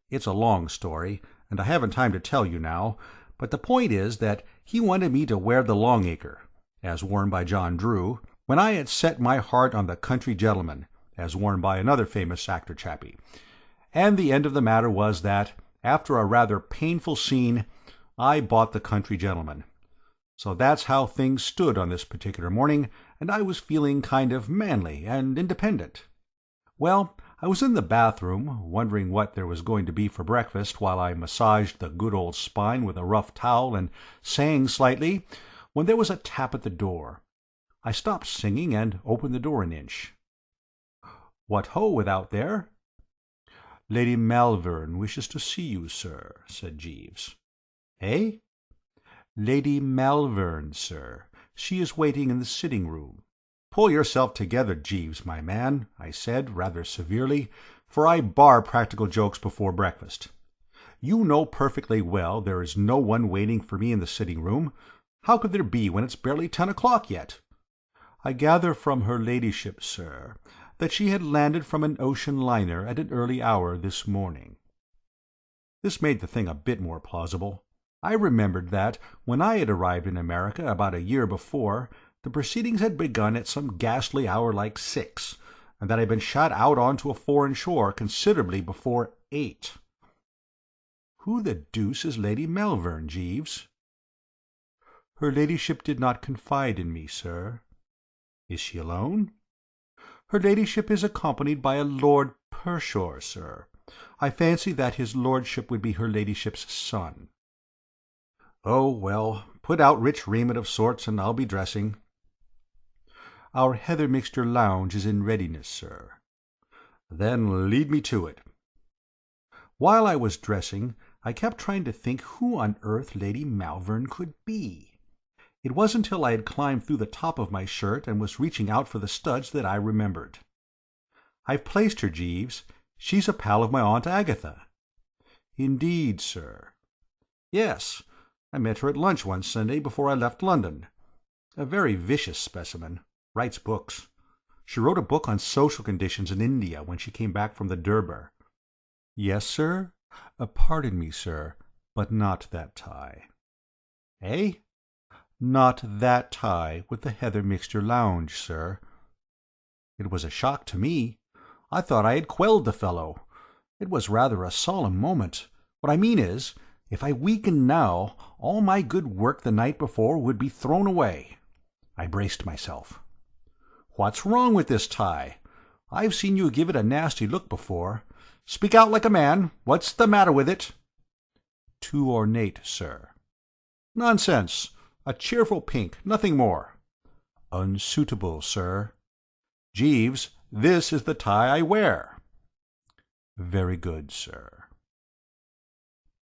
It's a long story, and I haven't time to tell you now, but the point is that he wanted me to wear the long-acre, as worn by John Drew, when I had set my heart on the country gentleman, as worn by another famous actor chappie. And the end of the matter was that, after a rather painful scene, I bought the country gentleman. So that's how things stood on this particular morning, and I was feeling kind of manly and independent. Well, I was in the bathroom, wondering what there was going to be for breakfast while I massaged the good old spine with a rough towel and sang slightly, when there was a tap at the door. I stopped singing and opened the door an inch. "What ho, without there?" "Lady Malvern wishes to see you, sir," said Jeeves. "Eh?" "Lady Malvern, sir. She is waiting in the sitting-room." "Pull yourself together, Jeeves, my man," I said, rather severely, for I bar practical jokes before breakfast. "You know perfectly well there is no one waiting for me in the sitting-room. How could there be when it's barely 10 o'clock yet?" "I gather from her ladyship, sir, that she had landed from an ocean liner at an early hour this morning." This made the thing a bit more plausible. I remembered that, when I had arrived in America about a year before, the proceedings had begun at some ghastly hour like 6, and that I had been shot out on to a foreign shore considerably before 8. "Who the deuce is Lady Malvern, Jeeves?" "Her ladyship did not confide in me, sir." "Is she alone?" "Her ladyship is accompanied by a Lord Pershore, sir. I fancy that his lordship would be her ladyship's son." "Oh, well, put out rich raiment of sorts, and I'll be dressing." "Our heather mixture lounge is in readiness, sir." "Then lead me to it." While I was dressing, I kept trying to think who on earth Lady Malvern could be. It wasn't until I had climbed through the top of my shirt and was reaching out for the studs that I remembered. "I've placed her, Jeeves. She's a pal of my Aunt Agatha." "Indeed, sir?" "Yes. I met her at lunch one Sunday before I left London. A very vicious specimen. Writes books. She wrote a book on social conditions in India when she came back from the Durbar." "Yes, sir? Pardon me, sir, but not that tie." "Eh?" "Not that tie with the heather mixture lounge, sir." It was a shock to me. I thought I had quelled the fellow. It was rather a solemn moment. What I mean is, if I weakened now, all my good work the night before would be thrown away. I braced myself. "What's wrong with this tie? I've seen you give it a nasty look before. Speak out like a man. What's the matter with it?" "Too ornate, sir." "Nonsense. A cheerful pink, nothing more." "Unsuitable, sir." "Jeeves, this is the tie I wear." "Very good, sir."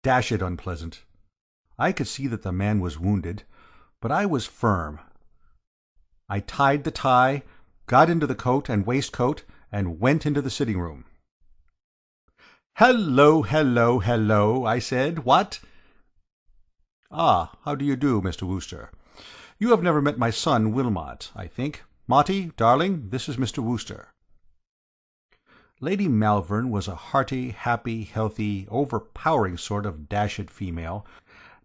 Dash it unpleasant. I could see that the man was wounded, but I was firm. I tied the tie, got into the coat and waistcoat, and went into the sitting-room. "Hello, hello, hello," I said. "What?" "Ah, how do you do, Mr. Wooster? You have never met my son Wilmot, I think. Motty, darling, this is Mr. Wooster." Lady Malvern was a hearty, happy, healthy, overpowering sort of dashed female,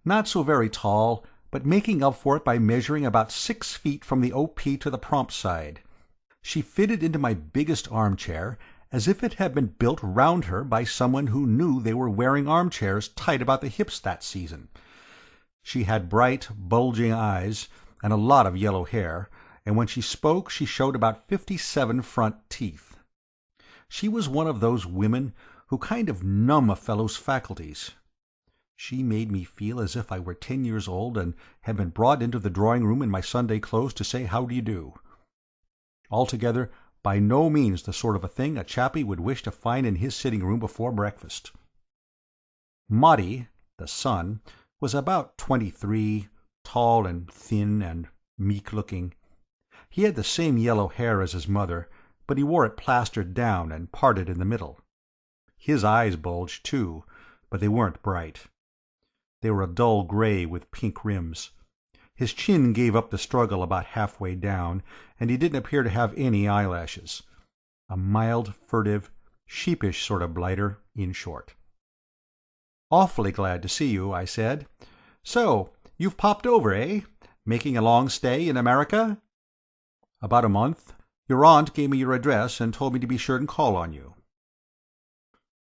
not so very tall, but making up for it by measuring about 6 feet from the O.P. to the prompt side. She fitted into my biggest armchair as if it had been built round her by someone who knew they were wearing armchairs tight about the hips that season. She had bright, bulging eyes and a lot of yellow hair, and when she spoke she showed about 57 front teeth. She was one of those women who kind of numb a fellow's faculties. She made me feel as if I were 10 years old and had been brought into the drawing-room in my Sunday clothes to say how do you do. Altogether, by no means the sort of a thing a chappie would wish to find in his sitting-room before breakfast. Motty, the son, was about 23, tall and thin and meek-looking. He had the same yellow hair as his mother, but he wore it plastered down and parted in the middle. His eyes bulged, too, but they weren't bright. They were a dull gray with pink rims. His chin gave up the struggle about halfway down, and he didn't appear to have any eyelashes. A mild, furtive, sheepish sort of blighter, in short. "Awfully glad to see you," I said. "So, you've popped over, eh? Making a long stay in America?" "About a month. Your aunt gave me your address and told me to be sure and call on you."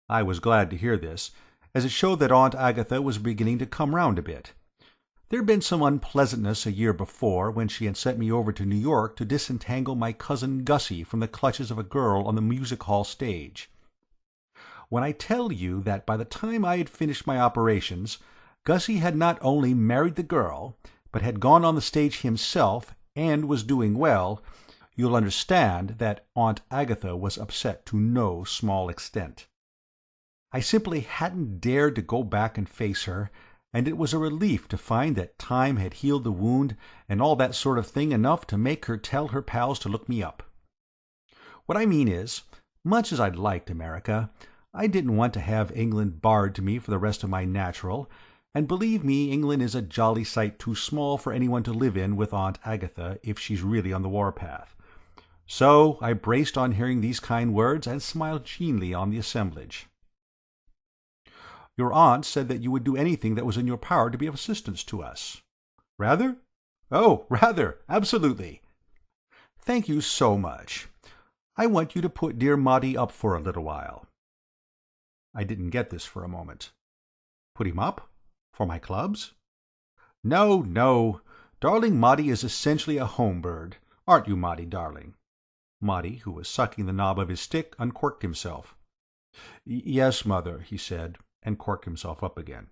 I was glad to hear this, as it showed that Aunt Agatha was beginning to come round a bit. There'd been some unpleasantness a year before when she had sent me over to New York to disentangle my cousin Gussie from the clutches of a girl on the music-hall stage. when I tell you that by the time I had finished my operations, Gussie had not only married the girl, but had gone on the stage himself and was doing well, you'll understand that Aunt Agatha was upset to no small extent. I simply hadn't dared to go back and face her, and it was a relief to find that time had healed the wound and all that sort of thing enough to make her tell her pals to look me up. What I mean is, much as I'd liked America, I didn't want to have England barred to me for the rest of my natural, and believe me, England is a jolly sight too small for anyone to live in with Aunt Agatha if she's really on the warpath. So I braced on hearing these kind words and smiled genially on the assemblage. Your aunt said that you would do anything that was in your power to be of assistance to us. Rather? Oh, rather, absolutely. Thank you so much. I want you to put dear Motty up for a little while. I didn't get this for a moment. Put him up? For my clubs? No, no. Darling Motty is essentially a home bird. Aren't you, Motty, darling? Motty, who was sucking the knob of his stick, uncorked himself. Yes, mother, he said, and corked himself up again.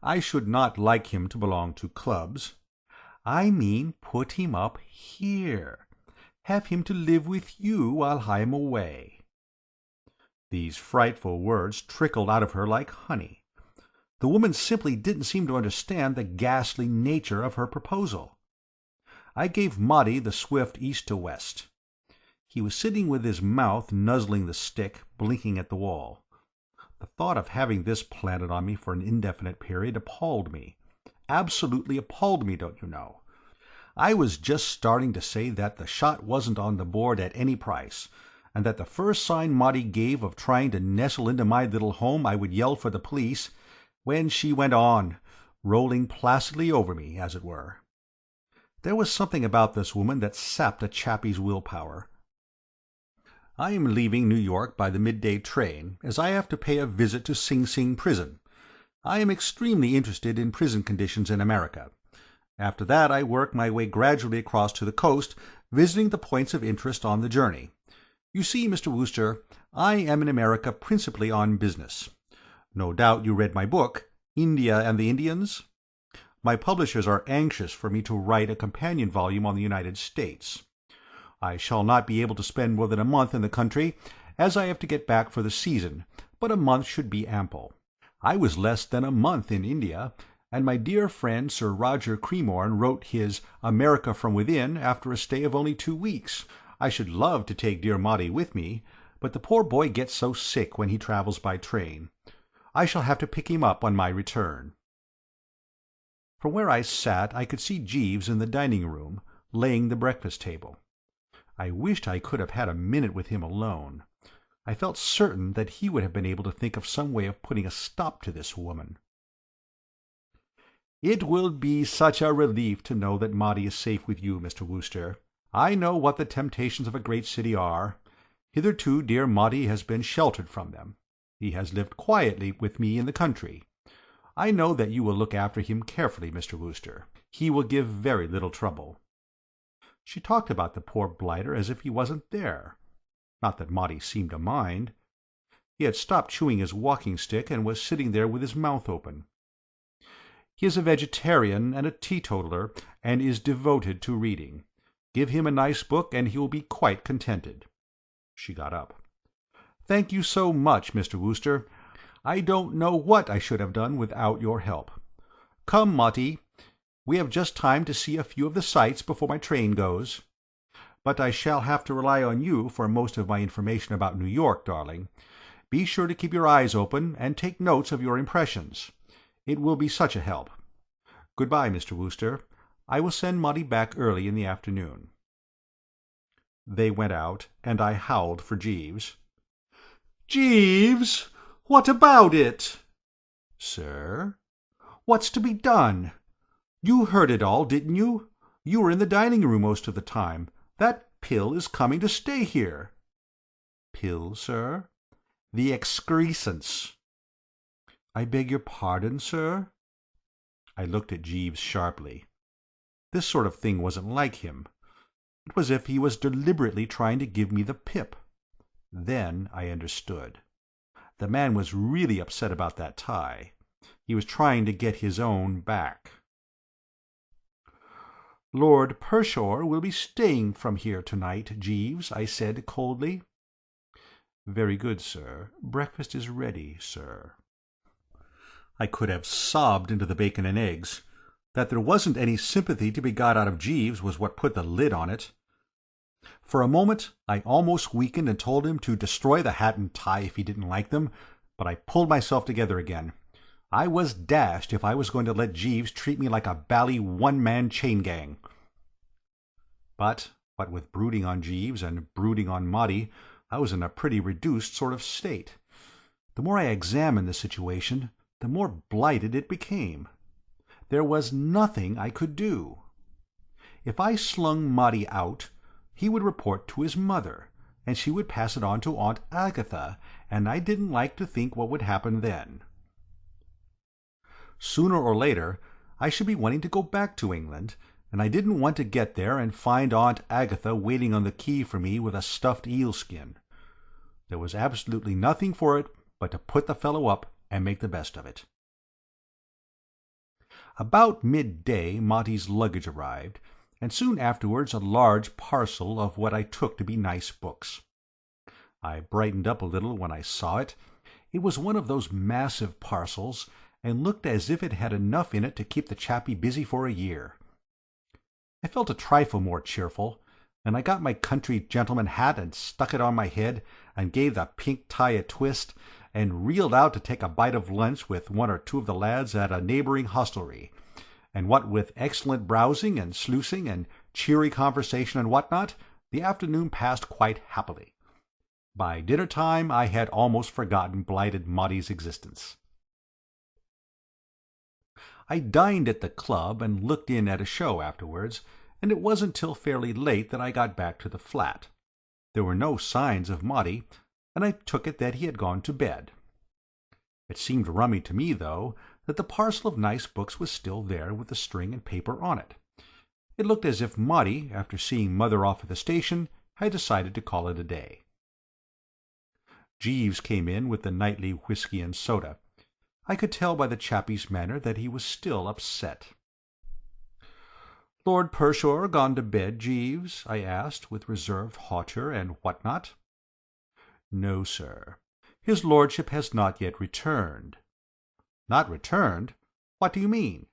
I should not like him to belong to clubs. I mean put him up here. Have him to live with you while I am away. These frightful words trickled out of her like honey. The woman simply didn't seem to understand the ghastly nature of her proposal. I gave Motty the swift east to west. He was sitting with his mouth nuzzling the stick, blinking at the wall. The thought of having this planted on me for an indefinite period appalled me. Absolutely appalled me, don't you know. I was just starting to say that the shot wasn't on the board at any price, and that the first sign Motty gave of trying to nestle into my little home I would yell for the police, when she went on, rolling placidly over me, as it were. There was something about this woman that sapped a chappie's willpower. I am leaving New York by the midday train, as I have to pay a visit to Sing Sing prison. I am extremely interested in prison conditions in America. After that I work my way gradually across to the coast, visiting the points of interest on the journey. You see, Mr. Wooster, I am in America principally on business. No doubt you read my book, India and the Indians? My publishers are anxious for me to write a companion volume on the United States. I shall not be able to spend more than a month in the country, as I have to get back for the season, but a month should be ample. I was less than a month in India, and my dear friend Sir Roger Cremorne wrote his America from Within after a stay of only 2 weeks. I should love to take dear Motty with me, but the poor boy gets so sick when he travels by train. I shall have to pick him up on my return. From where I sat I could see Jeeves in the dining-room, laying the breakfast table. I wished I could have had a minute with him alone. I felt certain that he would have been able to think of some way of putting a stop to this woman. It will be such a relief to know that Motty is safe with you, Mr. Wooster. I know what the temptations of a great city are. Hitherto dear Motty has been sheltered from them. He has lived quietly with me in the country. I know that you will look after him carefully, Mr. Wooster. He will give very little trouble. She talked about the poor blighter as if he wasn't there. Not that Motty seemed to mind. He had stopped chewing his walking-stick and was sitting there with his mouth open. He is a vegetarian and a teetotaler, and is devoted to reading. Give him a nice book, and he will be quite contented. She got up. Thank you so much, Mr. Wooster. I don't know what I should have done without your help. Come, Motty. We have just time to see a few of the sights before my train goes. But I shall have to rely on you for most of my information about New York, darling. Be sure to keep your eyes open and take notes of your impressions. It will be such a help. Good-bye, Mr. Wooster. I will send Motty back early in the afternoon. They went out, and I howled for Jeeves. Jeeves! What about it? Sir? What's to be done? You heard it all, didn't you? You were in the dining-room most of the time. That pill is coming to stay here. Pill, sir? The excrescence. I beg your pardon, sir? I looked at Jeeves sharply. This sort of thing wasn't like him. It was as if he was deliberately trying to give me the pip. Then I understood. The man was really upset about that tie. He was trying to get his own back. "Lord Pershore will be staying from here tonight, Jeeves," I said coldly. "Very good, sir. Breakfast is ready, sir." I could have sobbed into the bacon and eggs. That there wasn't any sympathy to be got out of Jeeves was what put the lid on it. For a moment I almost weakened and told him to destroy the hat and tie if he didn't like them, but I pulled myself together again. I was dashed if I was going to let Jeeves treat me like a bally one-man chain gang. But what with brooding on Jeeves and brooding on Motty, I was in a pretty reduced sort of state. The more I examined the situation, the more blighted it became. There was nothing I could do. If I slung Motty out, he would report to his mother, and she would pass it on to Aunt Agatha, and I didn't like to think what would happen then. Sooner or later I should be wanting to go back to England, and I didn't want to get there and find Aunt Agatha waiting on the quay for me with a stuffed eel-skin. There was absolutely nothing for it but to put the fellow up and make the best of it. About midday Motty's luggage arrived, and soon afterwards a large parcel of what I took to be nice books. I brightened up a little when I saw it. It was one of those massive parcels, and looked as if it had enough in it to keep the chappie busy for a year. I felt a trifle more cheerful, and I got my country gentleman hat and stuck it on my head, and gave the pink tie a twist, and reeled out to take a bite of lunch with one or two of the lads at a neighbouring hostelry, and what with excellent browsing and sluicing and cheery conversation and what-not, the afternoon passed quite happily. By dinner-time I had almost forgotten blighted Motty's existence. I dined at the club and looked in at a show afterwards, and it wasn't till fairly late that I got back to the flat. There were no signs of Motty, and I took it that he had gone to bed. It seemed rummy to me, though, that the parcel of nice books was still there with the string and paper on it. It looked as if Motty, after seeing Mother off at the station, had decided to call it a day. Jeeves came in with the nightly whisky and soda. I could tell by the chappie's manner that he was still upset. "Lord Pershore gone to bed, Jeeves?" I asked, with reserved hauteur and what-not. "No, sir. His lordship has not yet returned." "Not returned? What do you mean?"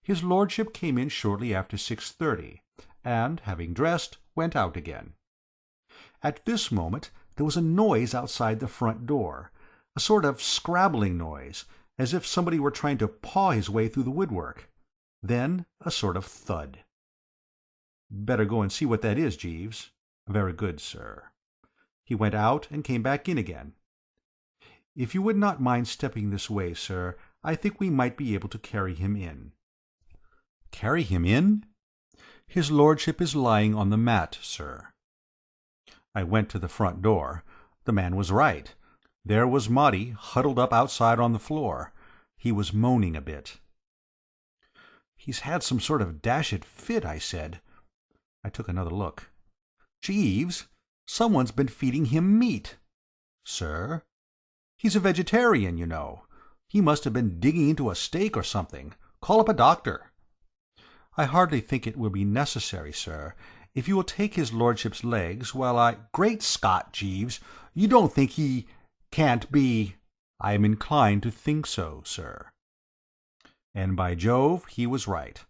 "His lordship came in shortly after 6:30, and, having dressed, went out again." At this moment there was a noise outside the front door, a sort of scrabbling noise, as if somebody were trying to paw his way through the woodwork. Then a sort of thud. "Better go and see what that is, Jeeves." "Very good, sir." He went out and came back in again. "If you would not mind stepping this way, sir, I think we might be able to carry him in." "Carry him in?" "His lordship is lying on the mat, sir." I went to the front door. The man was right. There was Motty, huddled up outside on the floor. He was moaning a bit. "He's had some sort of dashed fit," I said. I took another look. "Jeeves, someone's been feeding him meat." "Sir?" "He's a vegetarian, you know. He must have been digging into a steak or something. Call up a doctor." "I hardly think it will be necessary, sir. If you will take his lordship's legs while I—" "Great Scott, Jeeves! You don't think he can't be—" "I am inclined to think so, sir." And by Jove, he was right.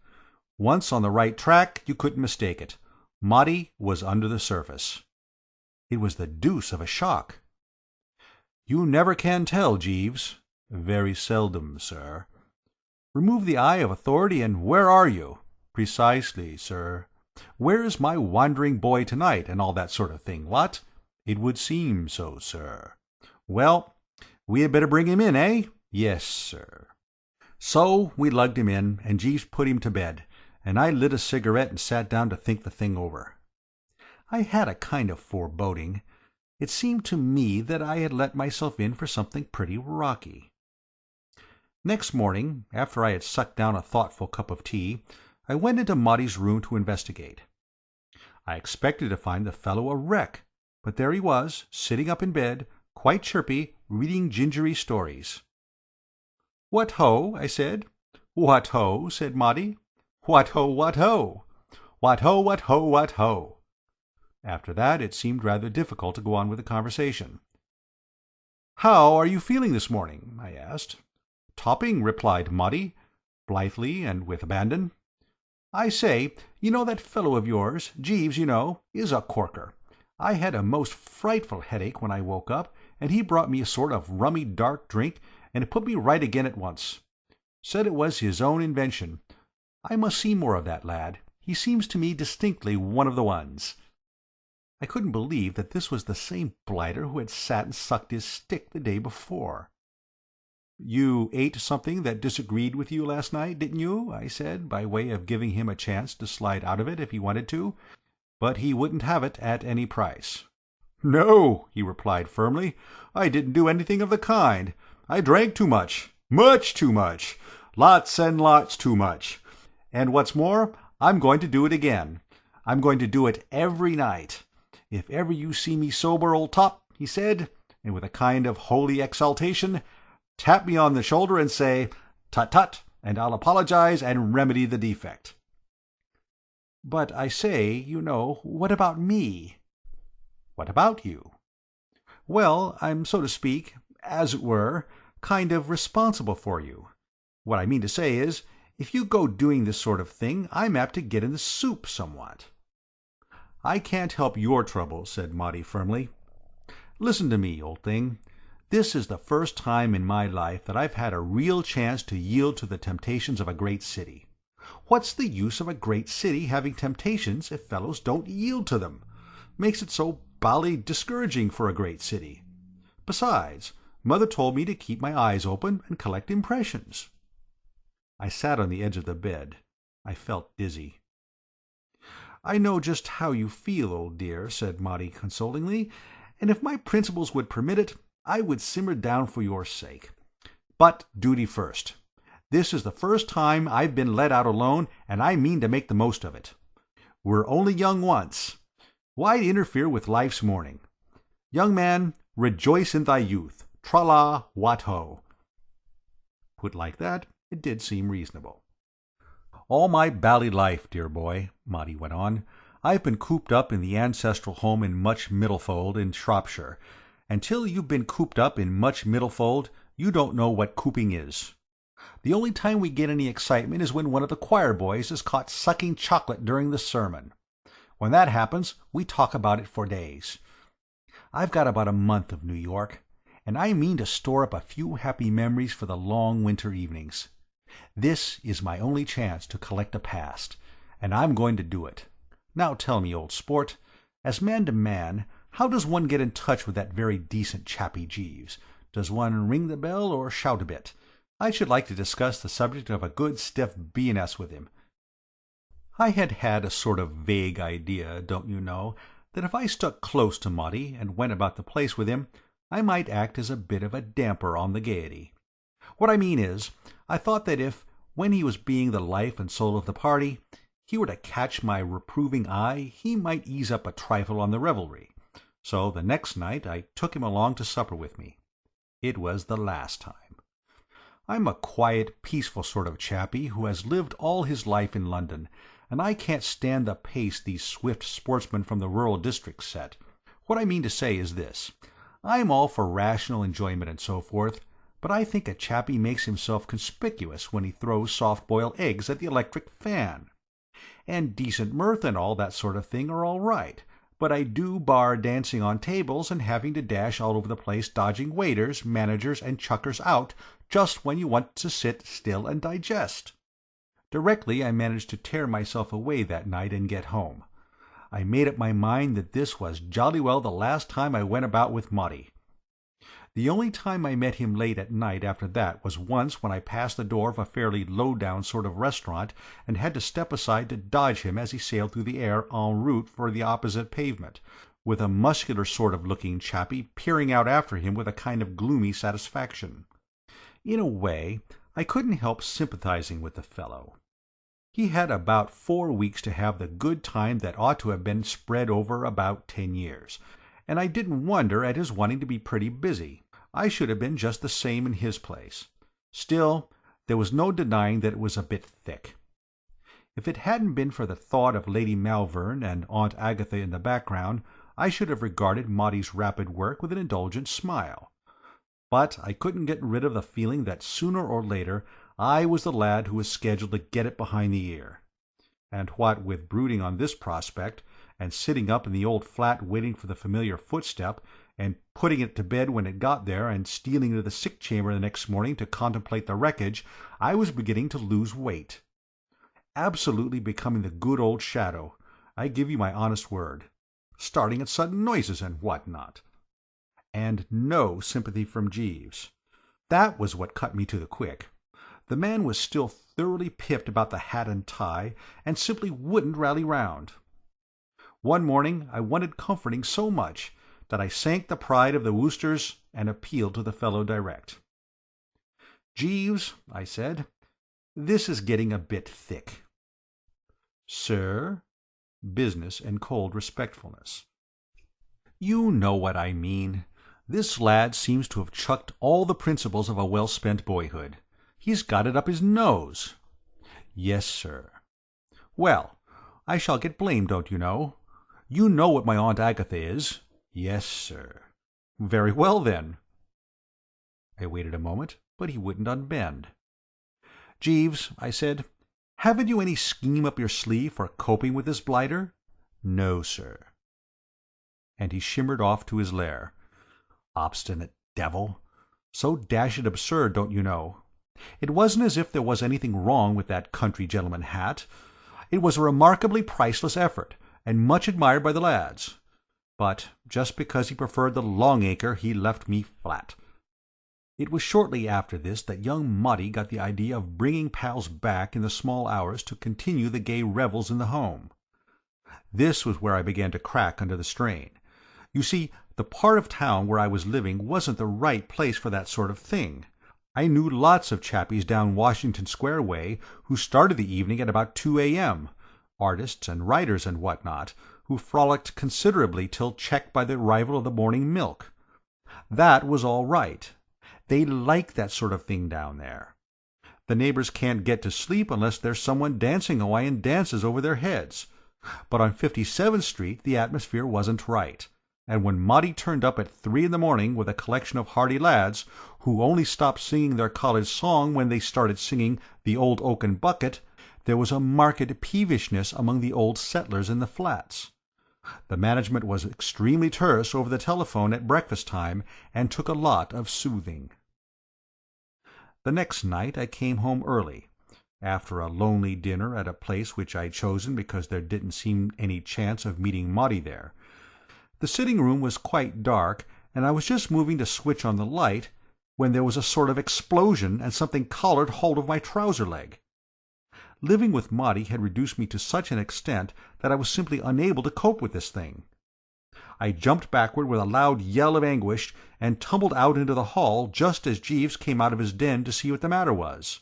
Once on the right track, you couldn't mistake it. Motty was under the surface. It was the deuce of a shock. "You never can tell, Jeeves." "Very seldom, sir." "Remove the eye of authority, and where are you?" "Precisely, sir." "Where is my wandering boy tonight, and all that sort of thing, what?" "It would seem so, sir." "Well, we had better bring him in, eh?" "Yes, sir." So we lugged him in, and Jeeves put him to bed, and I lit a cigarette and sat down to think the thing over. I had a kind of foreboding. It seemed to me that I had let myself in for something pretty rocky. Next morning, after I had sucked down a thoughtful cup of tea, I went into Motty's room to investigate. I expected to find the fellow a wreck, but there he was, sitting up in bed, quite chirpy, reading gingery stories. "What ho?" I said. "What ho?" said Motty. "What ho, what ho? What ho, what ho, what ho?" After that it seemed rather difficult to go on with the conversation. "How are you feeling this morning?" I asked. "Topping," replied Motty, blithely and with abandon. "I say, you know that fellow of yours, Jeeves, you know, is a corker. I had a most frightful headache when I woke up, and he brought me a sort of rummy dark drink, and it put me right again at once. Said it was his own invention. I must see more of that lad. He seems to me distinctly one of the ones." I couldn't believe that this was the same blighter who had sat and sucked his stick the day before. "You ate something that disagreed with you last night, didn't you?" I said, by way of giving him a chance to slide out of it if he wanted to, but he wouldn't have it at any price. "No," he replied firmly, "I didn't do anything of the kind. I drank too much. Much too much. Lots and lots too much. And what's more, I'm going to do it again. I'm going to do it every night. If ever you see me sober, old top," he said, and with a kind of holy exaltation, "tap me on the shoulder and say, 'Tut, tut,' and I'll apologize and remedy the defect." "But I say, you know, what about me?" "What about you?" "Well, I'm, so to speak, as it were, kind of responsible for you. What I mean to say is, if you go doing this sort of thing, I'm apt to get in the soup somewhat." "I can't help your trouble," said Motty firmly. "Listen to me, old thing. This is the first time in my life that I've had a real chance to yield to the temptations of a great city. What's the use of a great city having temptations if fellows don't yield to them? Makes it so bally discouraging for a great city. Besides, Mother told me to keep my eyes open and collect impressions." I sat on the edge of the bed. I felt dizzy. "I know just how you feel, old dear," said Motty consolingly, "and if my principles would permit it, I would simmer down for your sake. But duty first. This is the first time I've been let out alone, and I mean to make the most of it. We're only young once. Why interfere with life's morning? Young man, rejoice in thy youth. Tra-la, what-ho." Put like that, it did seem reasonable. "All my bally life, dear boy," Motty went on, "I've been cooped up in the ancestral home in Much Middlefold in Shropshire, and till you've been cooped up in Much Middlefold you don't know what cooping is. The only time we get any excitement is when one of the choir boys is caught sucking chocolate during the sermon. When that happens we talk about it for days. I've got about a month of New York, and I mean to store up a few happy memories for the long winter evenings. This is my only chance to collect a past, and I'm going to do it. Now tell me, old sport, as man to man, how does one get in touch with that very decent chappie Jeeves? Does one ring the bell or shout a bit? I should like to discuss the subject of a good stiff B&S with him." I had had a sort of vague idea, don't you know, that if I stuck close to Motty and went about the place with him, I might act as a bit of a damper on the gaiety. What I mean is, I thought that if, when he was being the life and soul of the party, he were to catch my reproving eye, he might ease up a trifle on the revelry. So the next night I took him along to supper with me. It was the last time. I'm a quiet, peaceful sort of chappie who has lived all his life in London, and I can't stand the pace these swift sportsmen from the rural districts set. What I mean to say is this. I'm all for rational enjoyment and so forth, but I think a chappie makes himself conspicuous when he throws soft-boiled eggs at the electric fan. And decent mirth and all that sort of thing are all right, but I do bar dancing on tables and having to dash all over the place dodging waiters, managers, and chuckers out just when you want to sit still and digest. Directly I managed to tear myself away that night and get home. I made up my mind that this was jolly well the last time I went about with Motty. The only time I met him late at night after that was once when I passed the door of a fairly low-down sort of restaurant and had to step aside to dodge him as he sailed through the air en route for the opposite pavement, with a muscular sort of looking chappie peering out after him with a kind of gloomy satisfaction. In a way, I couldn't help sympathizing with the fellow. He had about 4 weeks to have the good time that ought to have been spread over about 10 years, and I didn't wonder at his wanting to be pretty busy. I should have been just the same in his place. Still, there was no denying that it was a bit thick. If it hadn't been for the thought of Lady Malvern and Aunt Agatha in the background, I should have regarded Motty's rapid work with an indulgent smile. But I couldn't get rid of the feeling that sooner or later I was the lad who was scheduled to get it behind the ear. And what with brooding on this prospect, and sitting up in the old flat waiting for the familiar footstep, and putting it to bed when it got there, and stealing into the sick chamber the next morning to contemplate the wreckage, I was beginning to lose weight. Absolutely becoming the good old shadow, I give you my honest word. Starting at sudden noises and what not. And no sympathy from Jeeves. That was what cut me to the quick. The man was still thoroughly pipped about the hat and tie, and simply wouldn't rally round. One morning I wanted comforting so much that I sank the pride of the Woosters and appealed to the fellow direct. "Jeeves," I said, "this is getting a bit thick." "Sir?" Business and cold respectfulness. "You know what I mean. This lad seems to have chucked all the principles of a well-spent boyhood. He's got it up his nose." "Yes, sir." "Well, I shall get blamed, don't you know? You know what my Aunt Agatha is." "Yes, sir." "Very well, then." I waited a moment, but he wouldn't unbend. "Jeeves," I said, "haven't you any scheme up your sleeve for coping with this blighter?" "No, sir." And he shimmered off to his lair. Obstinate devil! So dashed absurd, don't you know? It wasn't as if there was anything wrong with that country gentleman hat. It was a remarkably priceless effort, and much admired by the lads. But just because he preferred the Longacre he left me flat. It was shortly after this that young Motty got the idea of bringing pals back in the small hours to continue the gay revels in the home. This was where I began to crack under the strain. You see, the part of town where I was living wasn't the right place for that sort of thing. I knew lots of chappies down Washington Square way who started the evening at about 2 a.m., artists and writers and what not, who frolicked considerably till checked by the arrival of the morning milk. That was all right. They like that sort of thing down there. The neighbors can't get to sleep unless there's someone dancing Hawaiian dances over their heads. But on 57th Street the atmosphere wasn't right, and when Motty turned up at 3 in the morning with a collection of hearty lads, who only stopped singing their college song when they started singing "The Old Oaken Bucket," there was a marked peevishness among the old settlers in the flats. The management was extremely terse over the telephone at breakfast time, and took a lot of soothing. The next night I came home early, after a lonely dinner at a place which I'd chosen because there didn't seem any chance of meeting Motty there. The sitting-room was quite dark, and I was just moving to switch on the light, when there was a sort of explosion and something collared hold of my trouser leg. Living with Motty had reduced me to such an extent that I was simply unable to cope with this thing. I jumped backward with a loud yell of anguish, and tumbled out into the hall just as Jeeves came out of his den to see what the matter was.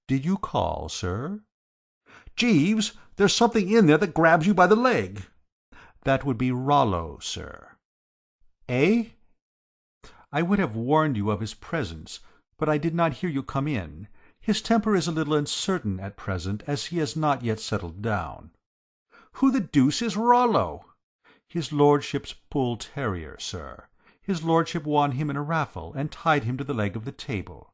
"Did you call, sir?" "Jeeves, there's something in there that grabs you by the leg." "That would be Rollo, sir." "Eh?" "I would have warned you of his presence, but I did not hear you come in. His temper is a little uncertain at present, as he has not yet settled down." "Who the deuce is Rollo?" "His lordship's bull-terrier, sir. His lordship won him in a raffle, and tied him to the leg of the table.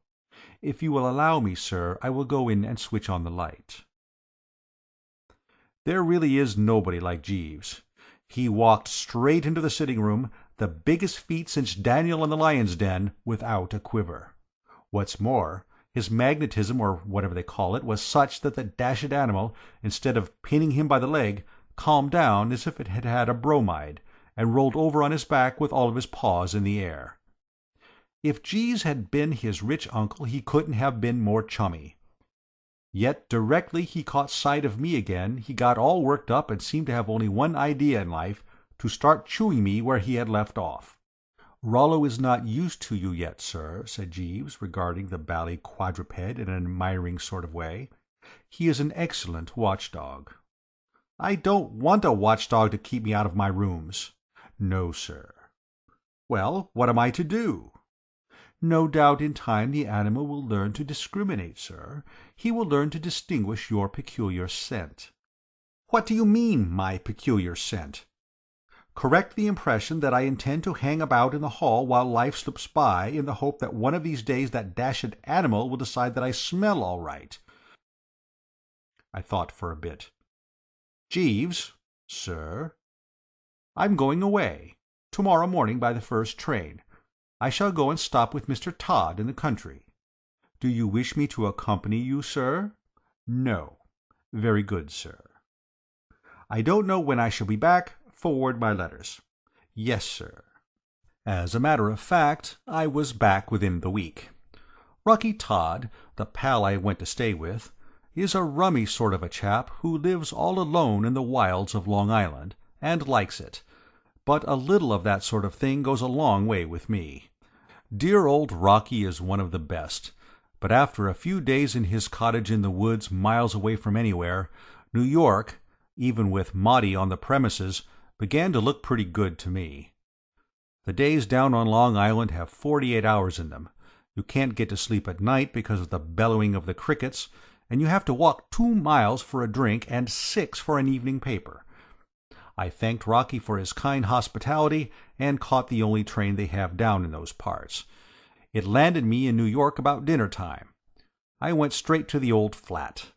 If you will allow me, sir, I will go in and switch on the light." There really is nobody like Jeeves. He walked straight into the sitting-room, the biggest feat since Daniel in the lion's den, without a quiver. What's more, his magnetism, or whatever they call it, was such that the dashed animal, instead of pinning him by the leg, calmed down as if it had had a bromide, and rolled over on his back with all of his paws in the air. If Jeeves had been his rich uncle he couldn't have been more chummy. Yet directly he caught sight of me again he got all worked up and seemed to have only one idea in life, to start chewing me where he had left off. "Rollo is not used to you yet, sir," said Jeeves, regarding the bally quadruped in an admiring sort of way. "He is an excellent watchdog." "I don't want a watchdog to keep me out of my rooms." No, sir. Well, what am I to do? No doubt in time the animal will learn to discriminate, sir. He will learn to distinguish your peculiar scent. What do you mean, my peculiar scent? Correct the impression that I intend to hang about in the hall while life slips by, in the hope that one of these days that dashed animal will decide that I smell all right. I thought for a bit. Jeeves, sir. I'm going away. Tomorrow morning by the first train. I shall go and stop with Mr. Todd in the country. Do you wish me to accompany you, sir? No. Very good, sir. I don't know when I shall be back. Forward my letters. Yes, sir. As a matter of fact, I was back within the week. Rocky Todd, the pal I went to stay with, is a rummy sort of a chap who lives all alone in the wilds of Long Island, and likes it. But a little of that sort of thing goes a long way with me. Dear old Rocky is one of the best, but after a few days in his cottage in the woods miles away from anywhere, New York, even with Motty on the premises, began to look pretty good to me. The days down on Long Island have 48 hours in them. You can't get to sleep at night because of the bellowing of the crickets, and you have to walk 2 miles for a drink and 6 for an evening paper. I thanked Rocky for his kind hospitality and caught the only train they have down in those parts. It landed me in New York about dinner time. I went straight to the old flat.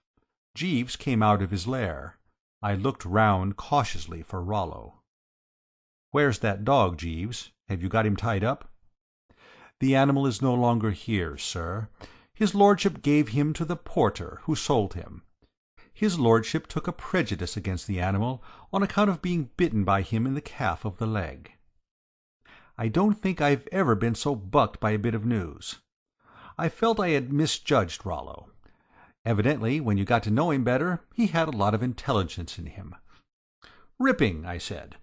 Jeeves came out of his lair. I looked round cautiously for Rollo. "Where's that dog, Jeeves? Have you got him tied up?" "The animal is no longer here, sir. His lordship gave him to the porter, who sold him. His lordship took a prejudice against the animal on account of being bitten by him in the calf of the leg." I don't think I've ever been so bucked by a bit of news. I felt I had misjudged Rollo. Evidently, when you got to know him better, he had a lot of intelligence in him. "Ripping," I said.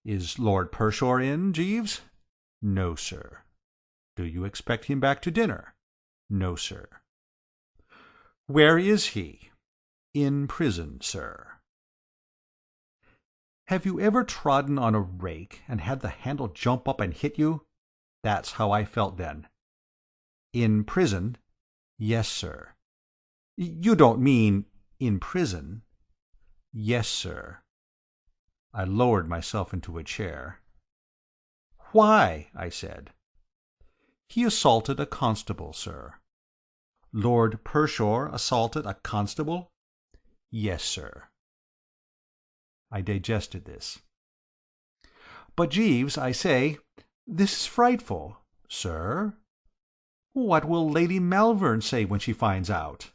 "Is Lord Pershore in, Jeeves?" "No, sir." "Do you expect him back to dinner?" "No, sir." "Where is he?" "In prison, sir." Have you ever trodden on a rake and had the handle jump up and hit you? That's how I felt then. "In prison?" "Yes, sir." "You don't mean in prison?" "Yes, sir." I lowered myself into a chair. "Why?" I said. "He assaulted a constable, sir." "Lord Pershore assaulted a constable?" "Yes, sir." I digested this. "But, Jeeves, I say, this is frightful." "Sir?" "What will Lady Malvern say when she finds out?"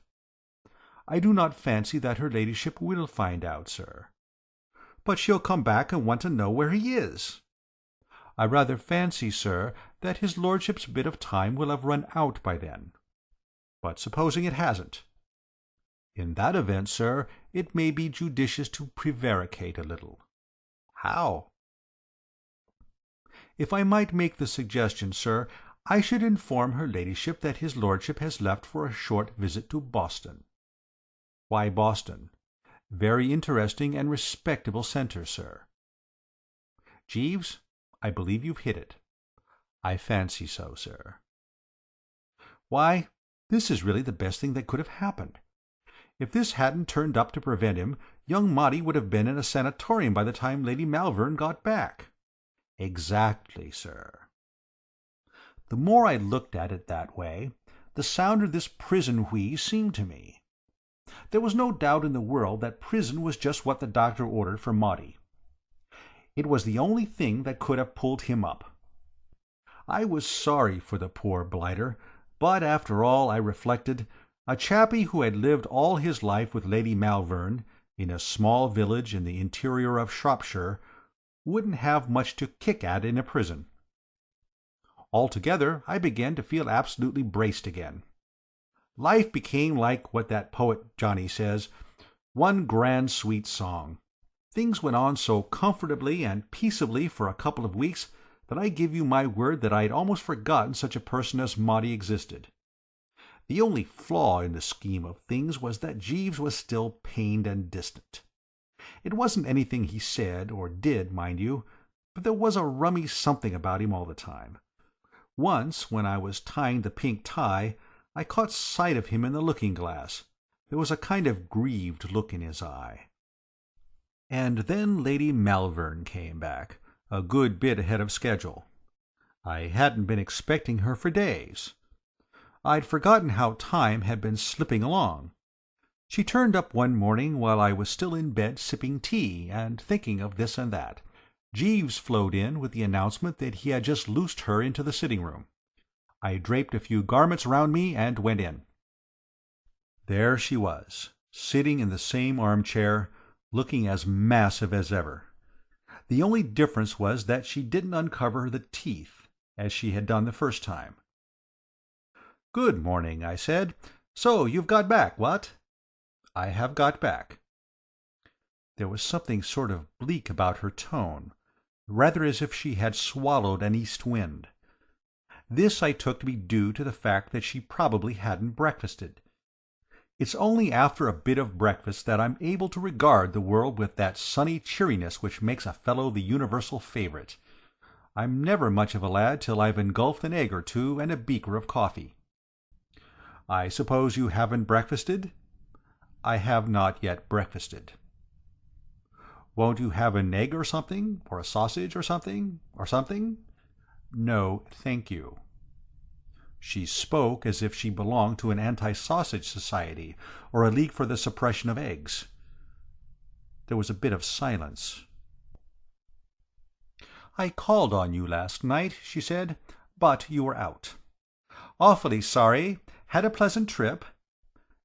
"I do not fancy that her ladyship will find out, sir." "But she'll come back and want to know where he is." "I rather fancy, sir, that his lordship's bit of time will have run out by then." "But supposing it hasn't?" "In that event, sir, it may be judicious to prevaricate a little." "How?" "If I might make the suggestion, sir, I should inform her ladyship that his lordship has left for a short visit to Boston." "Why Boston?" "Very interesting and respectable centre, sir." "Jeeves, I believe you've hit it." "I fancy so, sir." "Why, this is really the best thing that could have happened. If this hadn't turned up to prevent him, young Motty would have been in a sanatorium by the time Lady Malvern got back." "Exactly, sir." The more I looked at it that way, the sounder this prison wheeze seemed to me. There was no doubt in the world that prison was just what the doctor ordered for Motty. It was the only thing that could have pulled him up. I was sorry for the poor blighter, but after all, I reflected, a chappie who had lived all his life with Lady Malvern, in a small village in the interior of Shropshire, wouldn't have much to kick at in a prison. Altogether, I began to feel absolutely braced again. Life became like what that poet Johnny says, one grand sweet song. Things went on so comfortably and peaceably for a couple of weeks that I give you my word that I had almost forgotten such a person as Motty existed. The only flaw in the scheme of things was that Jeeves was still pained and distant. It wasn't anything he said or did, mind you, but there was a rummy something about him all the time. Once, when I was tying the pink tie, I caught sight of him in the looking-glass. There was a kind of grieved look in his eye. And then Lady Malvern came back, a good bit ahead of schedule. I hadn't been expecting her for days. I'd forgotten how time had been slipping along. She turned up one morning while I was still in bed sipping tea and thinking of this and that. Jeeves flowed in with the announcement that he had just loosed her into the sitting-room. I draped a few garments round me and went in. There she was, sitting in the same armchair, looking as massive as ever. The only difference was that she didn't uncover the teeth, as she had done the first time. "Good morning," I said. "So you've got back, what?" "I have got back." There was something sort of bleak about her tone, rather as if she had swallowed an east wind. This I took to be due to the fact that she probably hadn't breakfasted. It's only after a bit of breakfast that I'm able to regard the world with that sunny cheeriness which makes a fellow the universal favourite. I'm never much of a lad till I've engulfed an egg or two and a beaker of coffee. "I suppose you haven't breakfasted?" "I have not yet breakfasted." "Won't you have an egg or something, or a sausage or something, "No, thank you." She spoke as if she belonged to an anti-sausage society, or a league for the suppression of eggs. There was a bit of silence. "I called on you last night," she said, "but you were out." "Awfully sorry. Had a pleasant trip?"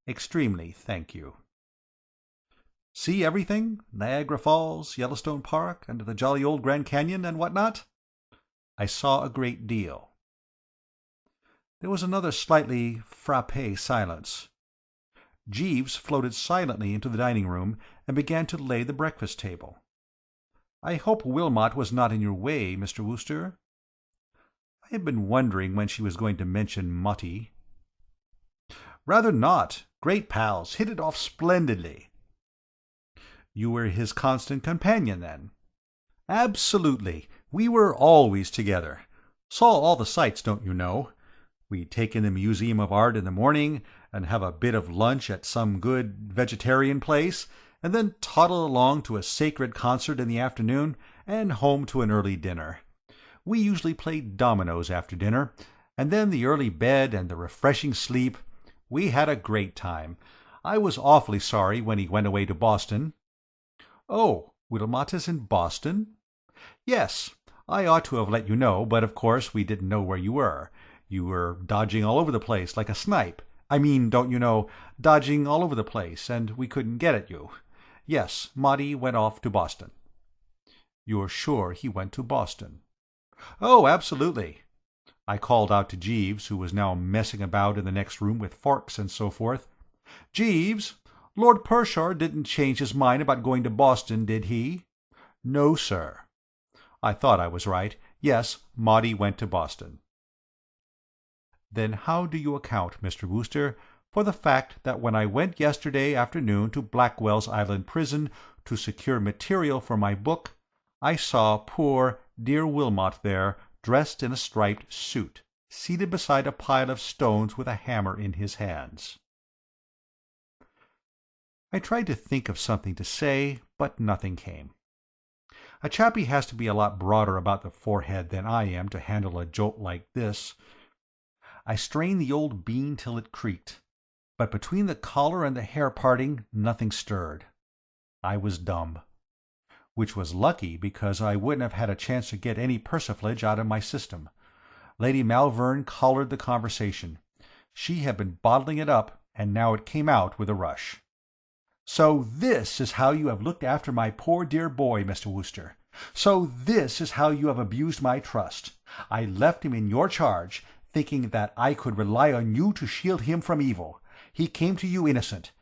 "Extremely, thank you." "See everything? Niagara Falls, Yellowstone Park, and the jolly old Grand Canyon, and what not?" "I saw a great deal." There was another slightly frappé silence. Jeeves floated silently into the dining-room and began to lay the breakfast-table. "I hope Wilmot was not in your way, Mr. Wooster?" I had been wondering when she was going to mention Motty. "Rather not. Great pals. Hit it off splendidly." "You were his constant companion, then?" "Absolutely. We were always together. Saw all the sights, don't you know. We'd take in the Museum of Art in the morning, and have a bit of lunch at some good vegetarian place, and then toddle along to a sacred concert in the afternoon, and home to an early dinner. We usually played dominoes after dinner, and then the early bed and the refreshing sleep. We had a great time. I was awfully sorry when he went away to Boston." "Oh, Wilmot is in Boston?" "Yes. I ought to have let you know, but of course we didn't know where you were. You were dodging all over the place like a snipe. I mean, don't you know, dodging all over the place, and we couldn't get at you. Yes, Motty went off to Boston." "You're sure he went to Boston?" "Oh, absolutely." I called out to Jeeves, who was now messing about in the next room with forks and so forth. "Jeeves, Lord Pershore didn't change his mind about going to Boston, did he?" "No, sir." I thought I was right. Yes, Motty went to Boston. "Then how do you account, Mr. Wooster, for the fact that when I went yesterday afternoon to Blackwell's Island Prison to secure material for my book, I saw poor, dear Wilmot there, dressed in a striped suit, seated beside a pile of stones with a hammer in his hands?" I tried to think of something to say, but nothing came. A chappie has to be a lot broader about the forehead than I am to handle a jolt like this. I strained the old bean till it creaked, but between the collar and the hair parting nothing stirred. I was dumb. Which was lucky, because I wouldn't have had a chance to get any persiflage out of my system. Lady Malvern collared the conversation. She had been bottling it up, and now it came out with a rush. "So this is how you have looked after my poor dear boy, Mr. Wooster. So this is how you have abused my trust. I left him in your charge, thinking that I could rely on you to shield him from evil. He came to you innocent,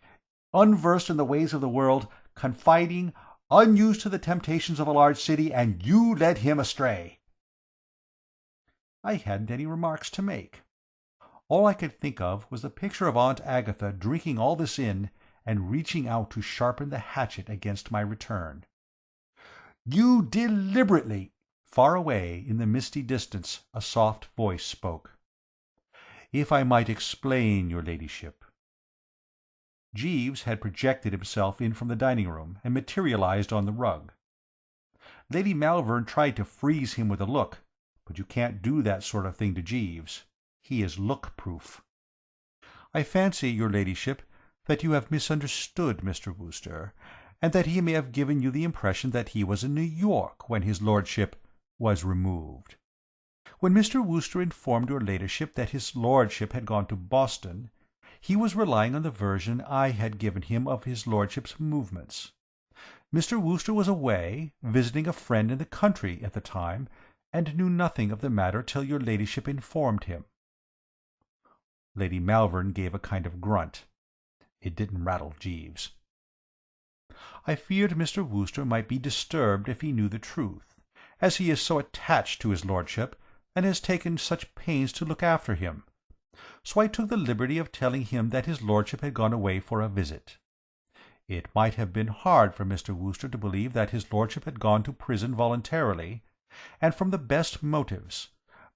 unversed in the ways of the world, confiding, unused to the temptations of a large city, and you led him astray." I hadn't any remarks to make. All I could think of was the picture of Aunt Agatha drinking all this in, and reaching out to sharpen the hatchet against my return. "You deliberately—" Far away in the misty distance a soft voice spoke. "If I might explain, your ladyship." Jeeves had projected himself in from the dining-room, and materialized on the rug. Lady Malvern tried to freeze him with a look, but you can't do that sort of thing to Jeeves. He is look-proof. "I fancy, your ladyship, that you have misunderstood Mr. Wooster, and that he may have given you the impression that he was in New York when his lordship was removed. When Mr. Wooster informed your ladyship that his lordship had gone to Boston, he was relying on the version I had given him of his lordship's movements. Mr. Wooster was away, visiting a friend in the country at the time, and knew nothing of the matter till your ladyship informed him." Lady Malvern gave a kind of grunt. It didn't rattle Jeeves. "I feared Mr. Wooster might be disturbed if he knew the truth, as he is so attached to his lordship, and has taken such pains to look after him. So I took the liberty of telling him that his lordship had gone away for a visit. It might have been hard for Mr. Wooster to believe that his lordship had gone to prison voluntarily, and from the best motives,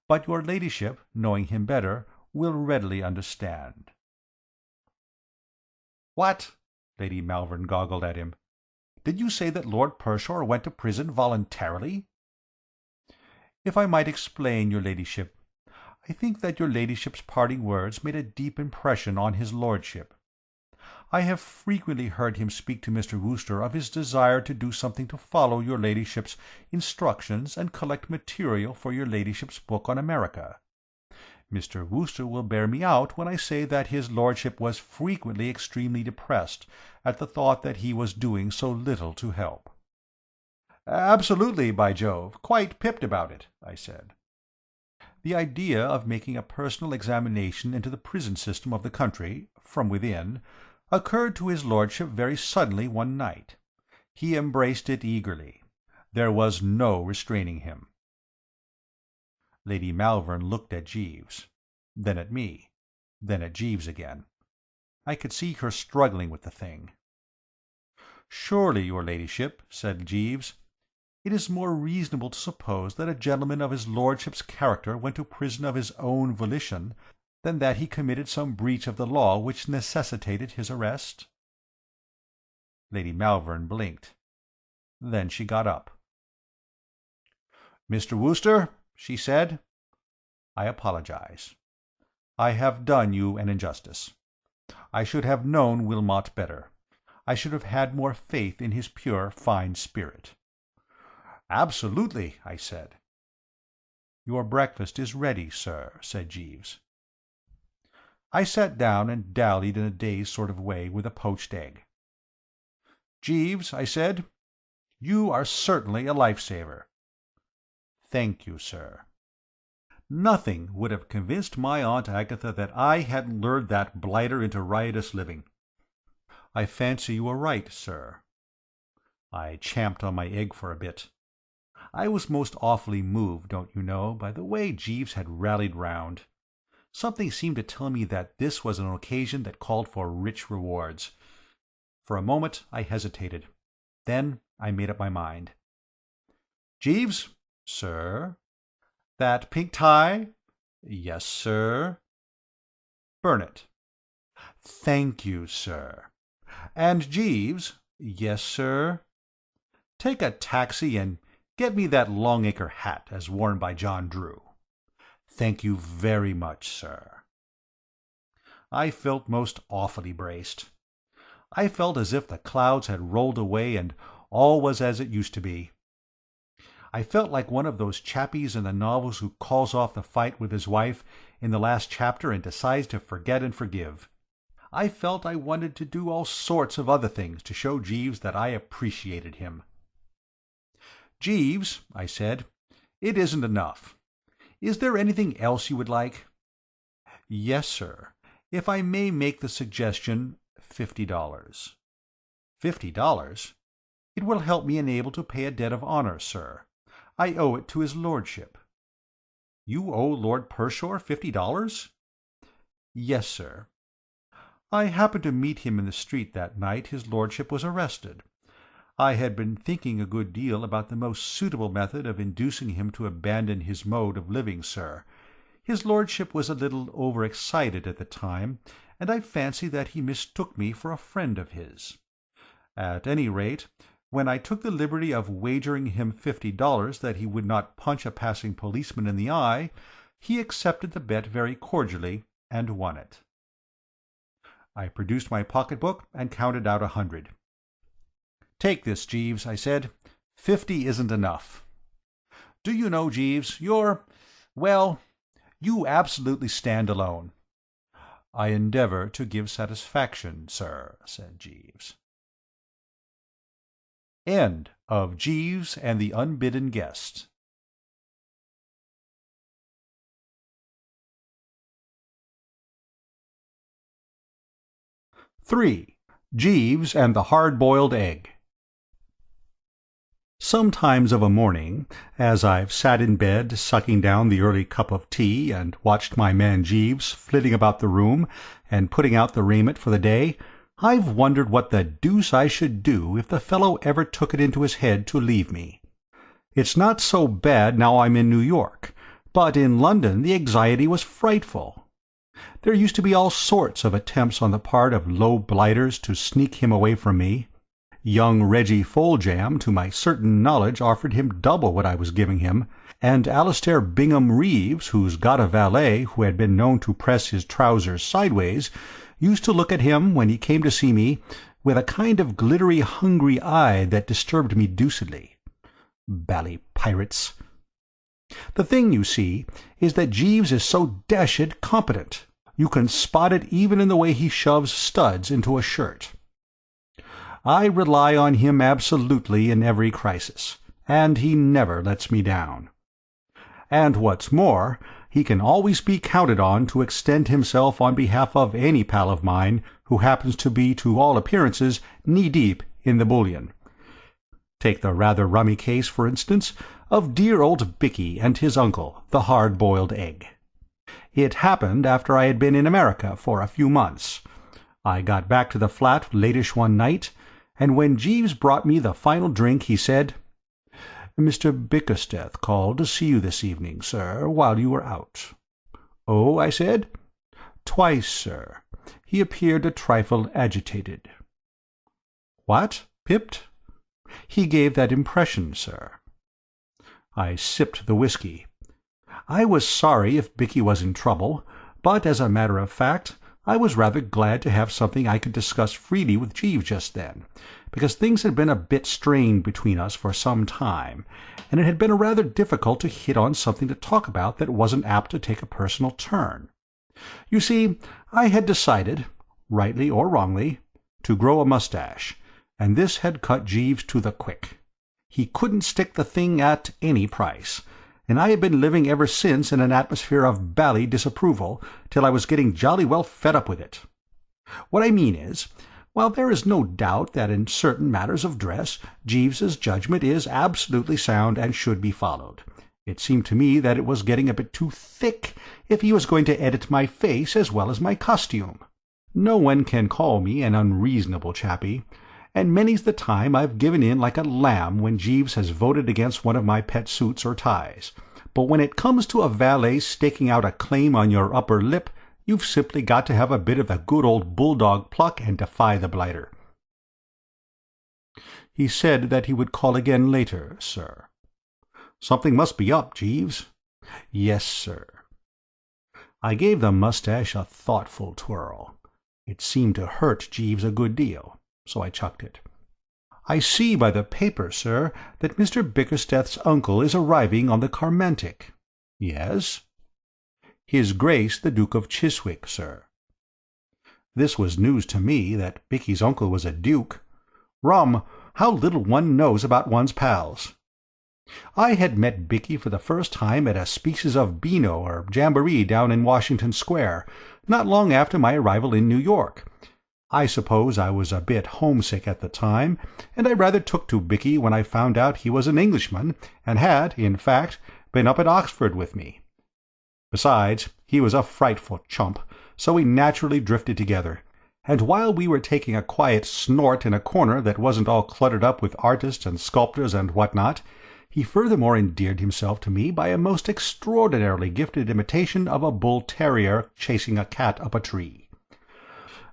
but your ladyship, knowing him better, will readily understand." "What?" Lady Malvern goggled at him. "Did you say that Lord Pershore went to prison voluntarily?" "If I might explain, your ladyship, I think that your ladyship's parting words made a deep impression on his lordship. I have frequently heard him speak to Mr. Wooster of his desire to do something to follow your ladyship's instructions and collect material for your ladyship's book on America. Mr. Wooster will bear me out when I say that his lordship was frequently extremely depressed at the thought that he was doing so little to help." "Absolutely, by Jove, quite pipped about it," I said. "The idea of making a personal examination into the prison system of the country, from within, occurred to his lordship very suddenly one night. He embraced it eagerly. There was no restraining him." Lady Malvern looked at Jeeves, then at me, then at Jeeves again. I could see her struggling with the thing. "Surely, your ladyship," said Jeeves, "it is more reasonable to suppose that a gentleman of his lordship's character went to prison of his own volition than that he committed some breach of the law which necessitated his arrest?" Lady Malvern blinked. Then she got up. "Mr. Wooster," she said, "I apologize. I have done you an injustice. I should have known Wilmot better. I should have had more faith in his pure, fine spirit." "Absolutely," I said. "Your breakfast is ready, sir," said Jeeves. I sat down and dallied in a dazed sort of way with a poached egg. "Jeeves," I said, "you are certainly a life-saver." "Thank you, sir." Nothing would have convinced my Aunt Agatha that I hadn't lured that blighter into riotous living. "I fancy you are right, sir." I champed on my egg for a bit. I was most awfully moved, don't you know, by the way Jeeves had rallied round. Something seemed to tell me that this was an occasion that called for rich rewards. For a moment I hesitated. Then I made up my mind. "Jeeves?" "Sir?" "That pink tie?" "Yes, sir." "Burn it." "Thank you, sir." "And Jeeves?" "Yes, sir." "Take a taxi and get me that Longacre hat as worn by John Drew." "Thank you very much, sir." I felt most awfully braced. I felt as if the clouds had rolled away and all was as it used to be. I felt like one of those chappies in the novels who calls off the fight with his wife in the last chapter and decides to forget and forgive. I felt I wanted to do all sorts of other things to show Jeeves that I appreciated him. "Jeeves," I said, "it isn't enough. Is there anything else you would like?" "Yes, sir. If I may make the suggestion, $50. $50? It will help me enable to pay a debt of honour, sir. I owe it to his lordship." "You owe Lord Pershore $50?" "Yes, sir. I happened to meet him in the street that night his lordship was arrested. I had been thinking a good deal about the most suitable method of inducing him to abandon his mode of living, sir. His lordship was a little over-excited at the time, and I fancy that he mistook me for a friend of his. At any rate, when I took the liberty of wagering him $50 that he would not punch a passing policeman in the eye, he accepted the bet very cordially, and won it. I produced my pocket-book and counted out 100. "Take this, Jeeves," I said. "50 isn't enough. Do you know, Jeeves, well, you absolutely stand alone." "I endeavour to give satisfaction, sir," said Jeeves. End of Jeeves and the Unbidden Guest. (3) Jeeves and the Hard-Boiled Egg. Sometimes of a morning, as I've sat in bed sucking down the early cup of tea and watched my man Jeeves flitting about the room and putting out the raiment for the day, I've wondered what the deuce I should do if the fellow ever took it into his head to leave me. It's not so bad now I'm in New York, but in London the anxiety was frightful. There used to be all sorts of attempts on the part of low blighters to sneak him away from me. Young Reggie Foljam, to my certain knowledge, offered him double what I was giving him, and Alastair Bingham Reeves, who's got a valet who had been known to press his trousers sideways, used to look at him, when he came to see me, with a kind of glittery hungry eye that disturbed me deucedly. Bally pirates! The thing, you see, is that Jeeves is so dashed competent. You can spot it even in the way he shoves studs into a shirt. I rely on him absolutely in every crisis, and he never lets me down. And what's more, he can always be counted on to extend himself on behalf of any pal of mine who happens to be to all appearances knee-deep in the bullion. Take the rather rummy case, for instance, of dear old Bicky and his uncle, the hard-boiled egg. It happened after I had been in America for a few months. I got back to the flat latish one night, and when Jeeves brought me the final drink he said, "Mr. Bickersteth called to see you this evening, sir, while you were out." "Oh?" I said. "Twice, sir. He appeared a trifle agitated." "What? Pipped?" "He gave that impression, sir." I sipped the whisky. I was sorry if Bicky was in trouble, but as a matter of fact I was rather glad to have something I could discuss freely with Jeeves just then, because things had been a bit strained between us for some time, and it had been rather difficult to hit on something to talk about that wasn't apt to take a personal turn. You see, I had decided, rightly or wrongly, to grow a moustache, and this had cut Jeeves to the quick. He couldn't stick the thing at any price, and I had been living ever since in an atmosphere of bally disapproval, till I was getting jolly well fed up with it. What I mean is, while there is no doubt that in certain matters of dress Jeeves's judgment is absolutely sound and should be followed, it seemed to me that it was getting a bit too thick if he was going to edit my face as well as my costume. No one can call me an unreasonable chappie, and many's the time I've given in like a lamb when Jeeves has voted against one of my pet suits or ties. But when it comes to a valet staking out a claim on your upper lip, you've simply got to have a bit of the good old bulldog pluck and defy the blighter. He said that he would call again later, sir. Something must be up, Jeeves. Yes, sir. I gave the moustache a thoughtful twirl. It seemed to hurt Jeeves a good deal, so I chucked it. "I see by the paper, sir, that Mr. Bickersteth's uncle is arriving on the Carmantic." "Yes?" "His Grace the Duke of Chiswick, sir." This was news to me, that Bicky's uncle was a duke. Rum, how little one knows about one's pals. I had met Bicky for the first time at a species of Beano or jamboree down in Washington Square, not long after my arrival in New York. I suppose I was a bit homesick at the time, and I rather took to Bicky when I found out he was an Englishman, and had, in fact, been up at Oxford with me. Besides, he was a frightful chump, so we naturally drifted together, and while we were taking a quiet snort in a corner that wasn't all cluttered up with artists and sculptors and what-not, he furthermore endeared himself to me by a most extraordinarily gifted imitation of a bull-terrier chasing a cat up a tree.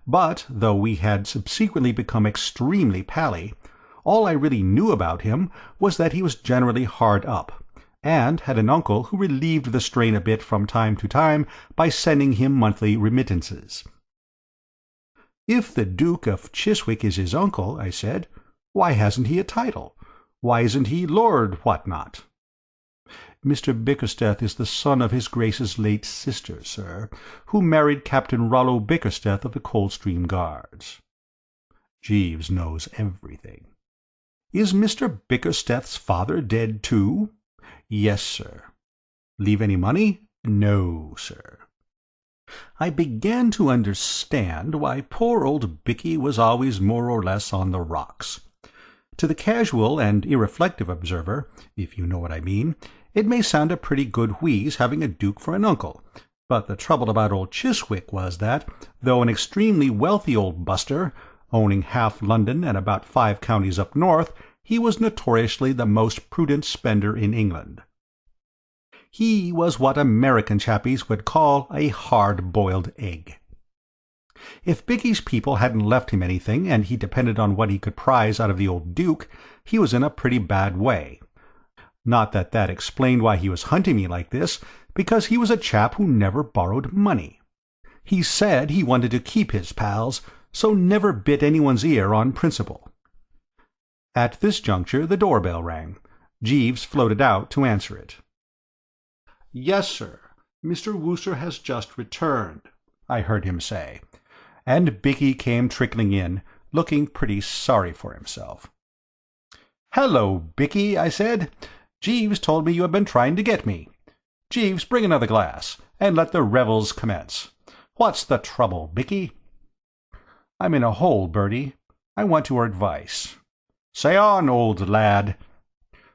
But, though we had subsequently become extremely pally, all I really knew about him was that he was generally hard up, and had an uncle who relieved the strain a bit from time to time by sending him monthly remittances. "If the Duke of Chiswick is his uncle," I said, "why hasn't he a title? Why isn't he Lord What-not?" "Mr. Bickersteth is the son of his Grace's late sister, sir, who married Captain Rollo Bickersteth of the Coldstream Guards." Jeeves knows everything. "Is Mr. Bickersteth's father dead too?" "Yes, sir." "Leave any money?" "No, sir." I began to understand why poor old Bicky was always more or less on the rocks. To the casual and irreflective observer, if you know what I mean, it may sound a pretty good wheeze having a duke for an uncle, but the trouble about old Chiswick was that, though an extremely wealthy old buster, owning half London and about 5 counties up north, he was notoriously the most prudent spender in England. He was what American chappies would call a hard-boiled egg. If Bicky's people hadn't left him anything, and he depended on what he could prize out of the old duke, he was in a pretty bad way. Not that that explained why he was hunting me like this, because he was a chap who never borrowed money. He said he wanted to keep his pals, so never bit anyone's ear on principle. At this juncture the doorbell rang. Jeeves floated out to answer it. "Yes, sir, Mr. Wooster has just returned," I heard him say, and Bicky came trickling in, looking pretty sorry for himself. "Hello, Bicky," I said. "Jeeves told me you had been trying to get me. Jeeves, bring another glass, and let the revels commence. What's the trouble, Bicky?" "I'm in a hole, Bertie. I want your advice." "Say on, old lad."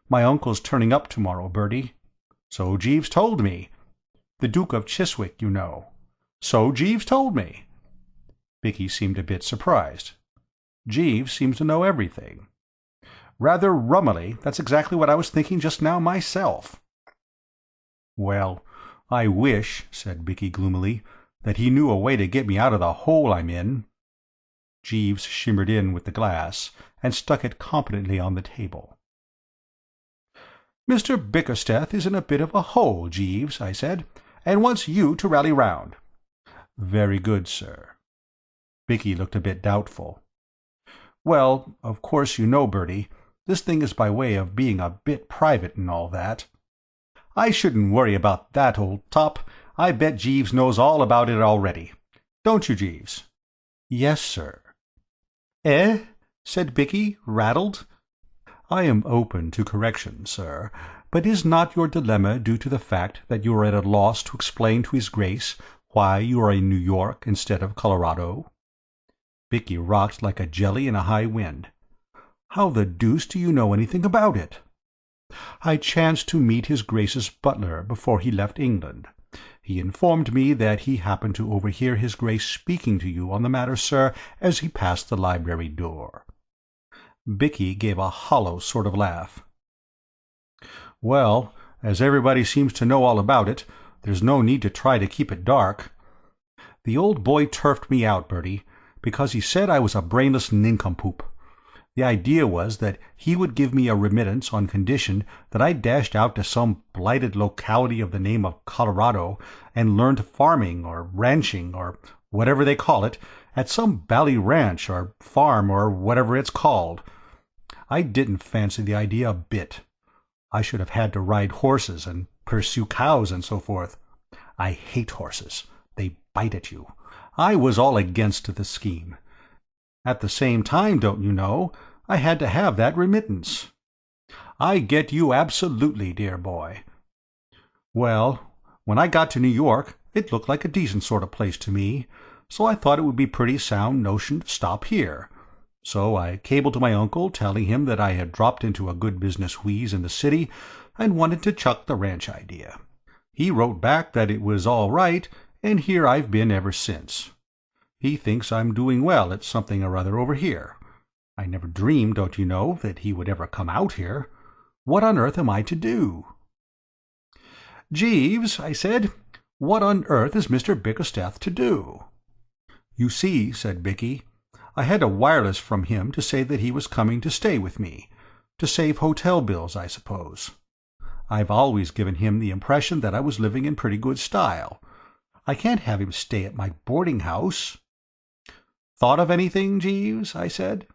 "My uncle's turning up tomorrow, Bertie." "So Jeeves told me." "The Duke of Chiswick, you know." "So Jeeves told me." Bicky seemed a bit surprised. Jeeves seems to know everything. "Rather rummily, that's exactly what I was thinking just now myself." "Well, I wish," said Bicky gloomily, "that he knew a way to get me out of the hole I'm in." Jeeves shimmered in with the glass, and stuck it competently on the table. "Mr. Bickersteth is in a bit of a hole, Jeeves," I said, "and wants you to rally round." "Very good, sir." Bicky looked a bit doubtful. "Well, of course you know, Bertie, this thing is by way of being a bit private and all that." "I shouldn't worry about that, old top. I bet Jeeves knows all about it already. Don't you, Jeeves?" "Yes, sir." "Eh?" said Bicky, rattled. "I am open to correction, sir, but is not your dilemma due to the fact that you are at a loss to explain to his Grace why you are in New York instead of Colorado?" Bicky rocked like a jelly in a high wind. "How the deuce do you know anything about it?" "I chanced to meet his Grace's butler before he left England. He informed me that he happened to overhear his Grace speaking to you on the matter, sir, as he passed the library door." Bicky gave a hollow sort of laugh. "Well, as everybody seems to know all about it, there's no need to try to keep it dark. The old boy turfed me out, Bertie, because he said I was a brainless nincompoop. The idea was that he would give me a remittance on condition that I dashed out to some blighted locality of the name of Colorado and learned farming or ranching or whatever they call it at some bally ranch or farm or whatever it's called. I didn't fancy the idea a bit. I should have had to ride horses and pursue cows and so forth. I hate horses. They bite at you. I was all against the scheme. At the same time, don't you know, I had to have that remittance. I get you absolutely, dear boy. Well, when I got to New York, it looked like a decent sort of place to me, so I thought it would be pretty sound notion to stop here. So I cabled to my uncle telling him that I had dropped into a good business wheeze in the city and wanted to chuck the ranch idea. He wrote back that it was all right, and here I've been ever since. He thinks I'm doing well at something or other over here. I never dreamed, don't you know, that he would ever come out here. What on earth am I to do?" "Jeeves," I said, "what on earth is Mr. Bickersteth to do?" "You see," said Bicky, "I had a wireless from him to say that he was coming to stay with me. To save hotel bills, I suppose. I've always given him the impression that I was living in pretty good style. I can't have him stay at my boarding-house." "Thought of anything, Jeeves?" I said.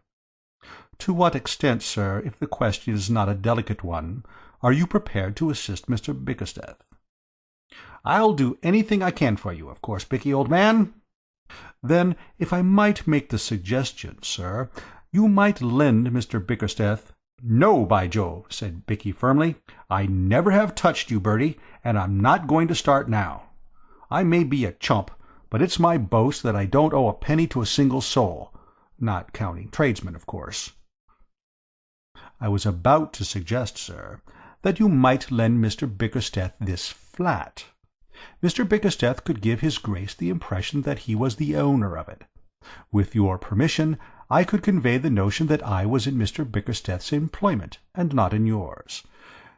"To what extent, sir, if the question is not a delicate one, are you prepared to assist Mr. Bickersteth?" "I'll do anything I can for you, of course, Bicky, old man." "Then, if I might make the suggestion, sir, you might lend Mr. Bickersteth—" "No, by Jove," said Bicky firmly. "I never have touched you, Bertie, and I'm not going to start now. I may be a chump, but it's my boast that I don't owe a penny to a single soul, not counting tradesmen, of course." "I was about to suggest, sir, that you might lend Mr. Bickersteth this flat. Mr. Bickersteth could give his Grace the impression that he was the owner of it. With your permission, I could convey the notion that I was in Mr. Bickersteth's employment, and not in yours.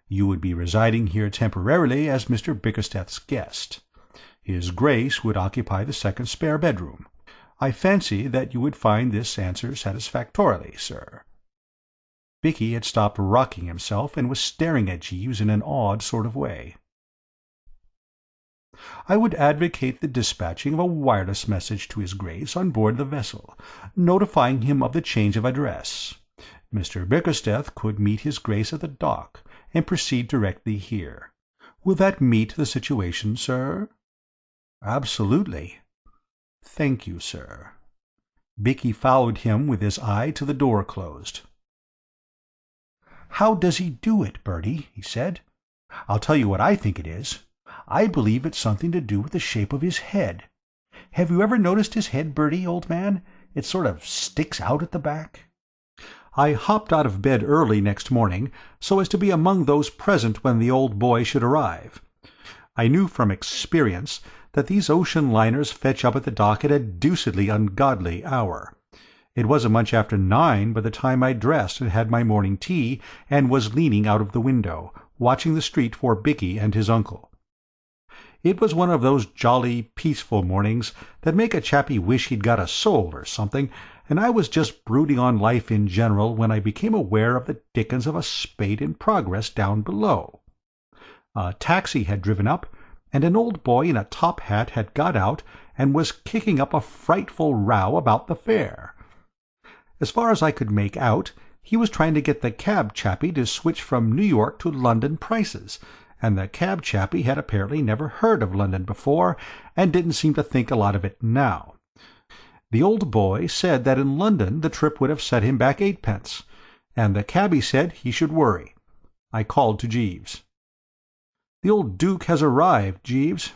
You would be residing here temporarily as Mr. Bickersteth's guest. His Grace would occupy the second spare bedroom. I fancy that you would find this answer satisfactorily, sir." Bicky had stopped rocking himself and was staring at Jeeves in an odd sort of way. "I would advocate the dispatching of a wireless message to his Grace on board the vessel, notifying him of the change of address. Mr. Bickersteth could meet his Grace at the dock, and proceed directly here. Will that meet the situation, sir?" "Absolutely." "Thank you, sir." Bicky followed him with his eye till the door closed. "How does he do it, Bertie?" he said. "I'll tell you what I think it is. I believe it's something to do with the shape of his head. Have you ever noticed his head, Bertie, old man? It sort of sticks out at the back." I hopped out of bed early next morning, so as to be among those present when the old boy should arrive. I knew from experience that these ocean liners fetch up at the dock at a deucedly ungodly hour. It wasn't much after 9 by the time I dressed and had my morning tea, and was leaning out of the window, watching the street for Bicky and his uncle. It was one of those jolly, peaceful mornings that make a chappie wish he'd got a soul or something, and I was just brooding on life in general when I became aware of the dickens of a spate in progress down below. A taxi had driven up, and an old boy in a top hat had got out and was kicking up a frightful row about the fare. As far as I could make out, he was trying to get the cab chappie to switch from New York to London prices, and the cab chappie had apparently never heard of London before, and didn't seem to think a lot of it now. The old boy said that in London the trip would have set him back 8d, and the cabby said he should worry. I called to Jeeves. "The old Duke has arrived, Jeeves."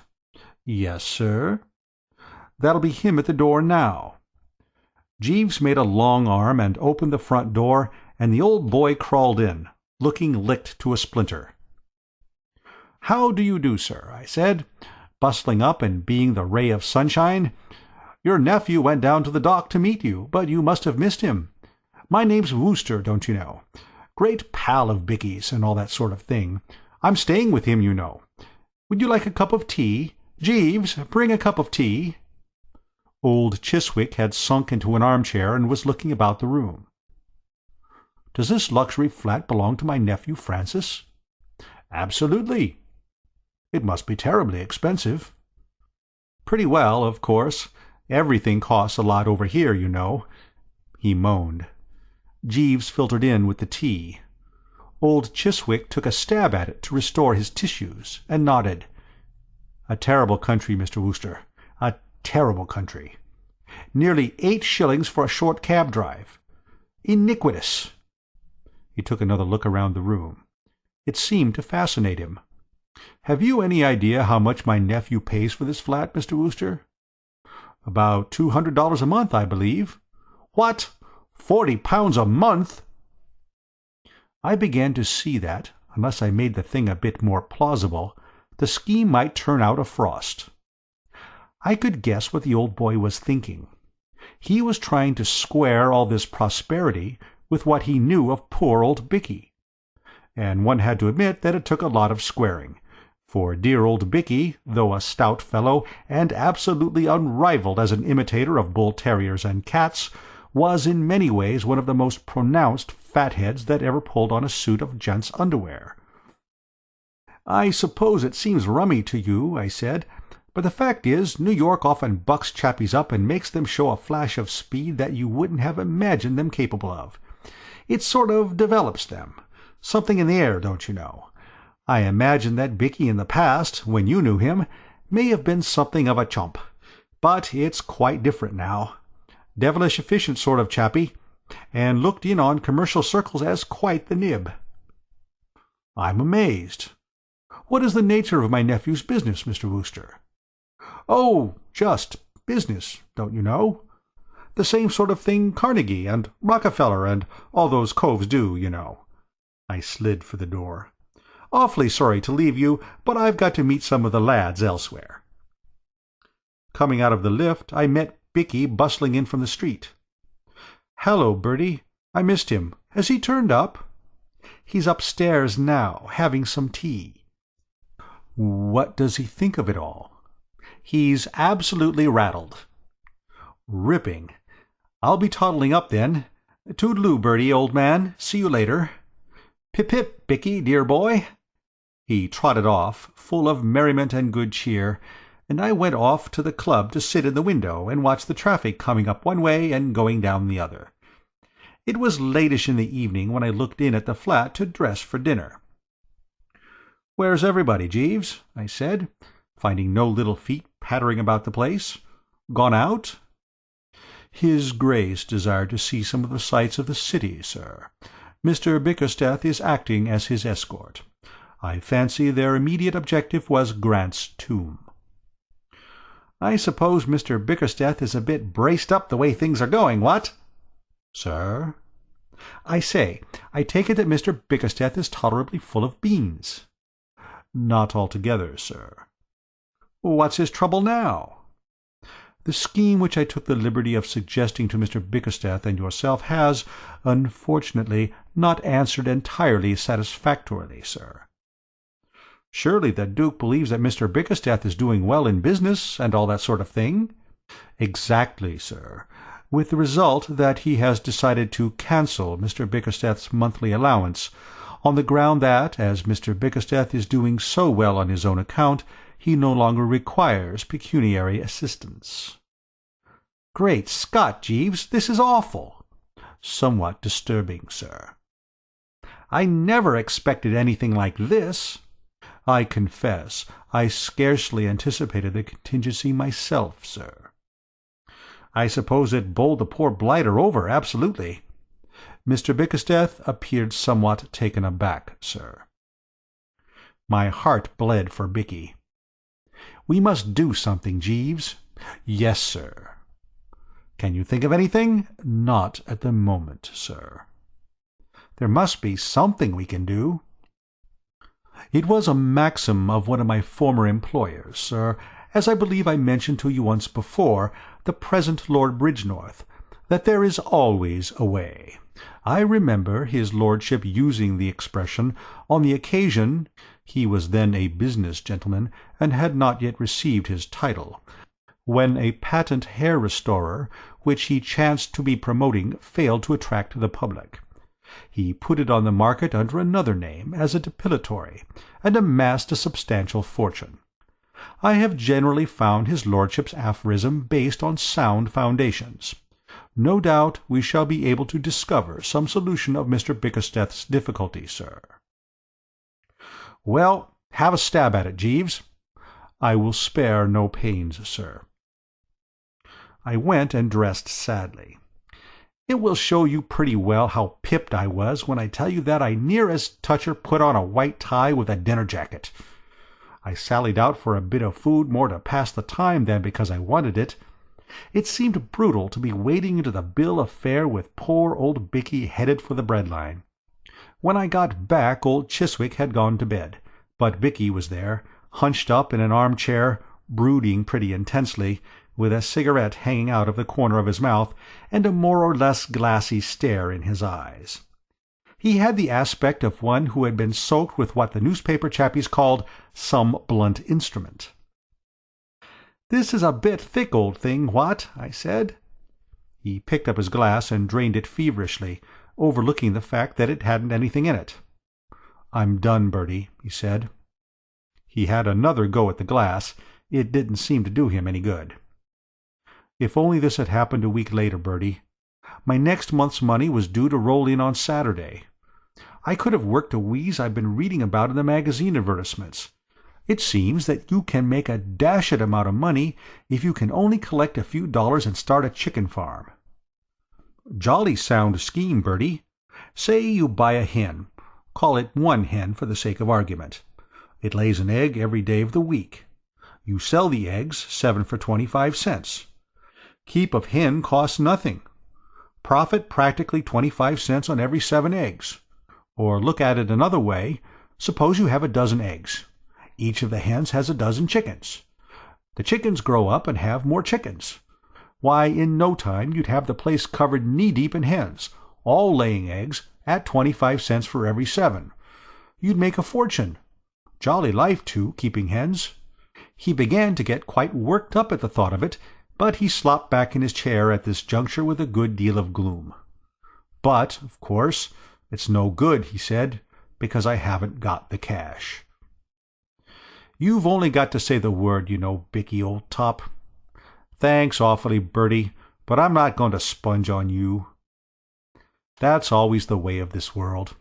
"Yes, sir." "That'll be him at the door now." Jeeves made a long arm and opened the front door, and the old boy crawled in, looking licked to a splinter. "How do you do, sir?" I said, bustling up and being the ray of sunshine. "Your nephew went down to the dock to meet you, but you must have missed him. My name's Wooster, don't you know. Great pal of Bicky's and all that sort of thing. I'm staying with him, you know. Would you like a cup of tea? Jeeves, bring a cup of tea." Old Chiswick had sunk into an armchair and was looking about the room. "Does this luxury flat belong to my nephew Francis?" "Absolutely." "It must be terribly expensive." "Pretty well, of course. Everything costs a lot over here, you know." He moaned. Jeeves filtered in with the tea. Old Chiswick took a stab at it to restore his tissues, and nodded. "A terrible country, Mr. Wooster. A terrible country. Nearly 8 shillings for a short cab drive. Iniquitous." He took another look around the room. It seemed to fascinate him. "Have you any idea how much my nephew pays for this flat, Mr. Wooster?" "About $200 a month, I believe." "What? £40 a month?" I began to see that, unless I made the thing a bit more plausible, the scheme might turn out a frost. I could guess what the old boy was thinking. He was trying to square all this prosperity with what he knew of poor old Bicky. And one had to admit that it took a lot of squaring, for dear old Bicky, though a stout fellow and absolutely unrivalled as an imitator of bull-terriers and cats, was in many ways one of the most pronounced fatheads that ever pulled on a suit of gents' underwear. "I suppose it seems rummy to you," I said, "but the fact is, New York often bucks chappies up and makes them show a flash of speed that you wouldn't have imagined them capable of. It sort of develops them. Something in the air, don't you know? I imagine that Bicky in the past, when you knew him, may have been something of a chump. But it's quite different now. Devilish efficient sort of chappie, and looked in on commercial circles as quite the nib." "I'm amazed. What is the nature of my nephew's business, Mr. Wooster?" "Oh, just business, don't you know? The same sort of thing Carnegie and Rockefeller and all those coves do, you know." I slid for the door. "Awfully sorry to leave you, but I've got to meet some of the lads elsewhere." Coming out of the lift, I met Bicky bustling in from the street. "Hello, Bertie. I missed him. Has he turned up?" "He's upstairs now, having some tea." "What does he think of it all?" "He's absolutely rattled." "Ripping. I'll be toddling up then. Toodaloo, Bertie, old man. See you later. Pip-pip, Bicky, dear boy." He trotted off, full of merriment and good cheer, and I went off to the club to sit in the window and watch the traffic coming up one way and going down the other. It was latish in the evening when I looked in at the flat to dress for dinner. "Where's everybody, Jeeves?" I said, finding no little feet pattering about the place. "Gone out?" "His Grace desired to see some of the sights of the city, sir. Mr. Bickersteth is acting as his escort. I fancy their immediate objective was Grant's tomb." "I suppose Mr. Bickersteth is a bit braced up the way things are going, what?" "Sir?" "I say, I take it that Mr. Bickersteth is tolerably full of beans." "Not altogether, sir." "What's his trouble now?" "The scheme which I took the liberty of suggesting to Mr. Bickersteth and yourself has, unfortunately, not answered entirely satisfactorily, sir." "Surely the Duke believes that Mr. Bickersteth is doing well in business, and all that sort of thing?" "Exactly, sir, with the result that he has decided to cancel Mr. Bickersteth's monthly allowance, on the ground that, as Mr. Bickersteth is doing so well on his own account, he no longer requires pecuniary assistance." "Great Scott, Jeeves, this is awful." "Somewhat disturbing, sir." "I never expected anything like this." "I confess I scarcely anticipated the contingency myself, sir." "I suppose it bowled the poor blighter over absolutely." Mr. Bickersteth appeared somewhat taken aback, sir. My heart bled for Bicky. "We must do something, Jeeves." "Yes, sir." "Can you think of anything?" "Not at the moment, sir." "There must be something we can do." "It was a maxim of one of my former employers, sir, as I believe I mentioned to you once before, the present Lord Bridgenorth, that there is always a way. I remember his lordship using the expression on the occasion (he was then a business gentleman, and had not yet received his title) when a patent hair-restorer, which he chanced to be promoting, failed to attract the public. He put it on the market under another name, as a depilatory, and amassed a substantial fortune. I have generally found his lordship's aphorism based on sound foundations. No doubt we shall be able to discover some solution of Mr. Bickersteth's difficulty, sir." "Well, have a stab at it, Jeeves." "I will spare no pains, sir." I went and dressed sadly. It will show you pretty well how pipped I was when I tell you that I near as toucher put on a white tie with a dinner jacket. I sallied out for a bit of food more to pass the time than because I wanted it. It seemed brutal to be wading into the bill of fare with poor old Bicky headed for the breadline. When I got back old Chiswick had gone to bed, but Bicky was there, hunched up in an armchair, brooding pretty intensely, with a cigarette hanging out of the corner of his mouth and a more or less glassy stare in his eyes. He had the aspect of one who had been soaked with what the newspaper chappies called some blunt instrument. "This is a bit thick, old thing, what?" I said. He picked up his glass and drained it feverishly, overlooking the fact that it hadn't anything in it. "I'm done, Bertie," he said. He had another go at the glass. It didn't seem to do him any good. "If only this had happened a week later, Bertie. My next month's money was due to roll in on Saturday. I could have worked a wheeze I've been reading about in the magazine advertisements. It seems that you can make a dashed amount of money if you can only collect a few dollars and start a chicken farm." "Jolly sound scheme, Bertie. Say you buy a hen. Call it one hen for the sake of argument. It lays an egg every day of the week. You sell the eggs, 7 for 25 cents. Keep of hen costs nothing. Profit practically 25 cents on every 7 eggs. Or look at it another way. Suppose you have a dozen eggs. Each of the hens has a dozen chickens. The chickens grow up and have more chickens. Why, in no time you'd have the place covered knee-deep in hens, all laying eggs, at 25 cents for every 7. You'd make a fortune. Jolly life, too, keeping hens." He began to get quite worked up at the thought of it, but he slopped back in his chair at this juncture with a good deal of gloom. "But, of course, it's no good," he said, "because I haven't got the cash." "You've only got to say the word, you know, Bicky, old top." "Thanks awfully, Bertie, but I'm not going to sponge on you." That's always the way of this world.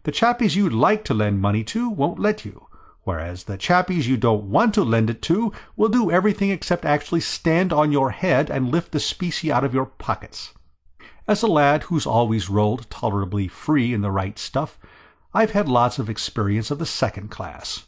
The chappies you'd like to lend money to won't let you, whereas the chappies you don't want to lend it to will do everything except actually stand on your head and lift the specie out of your pockets. As a lad who's always rolled tolerably free in the right stuff, I've had lots of experience of the second class.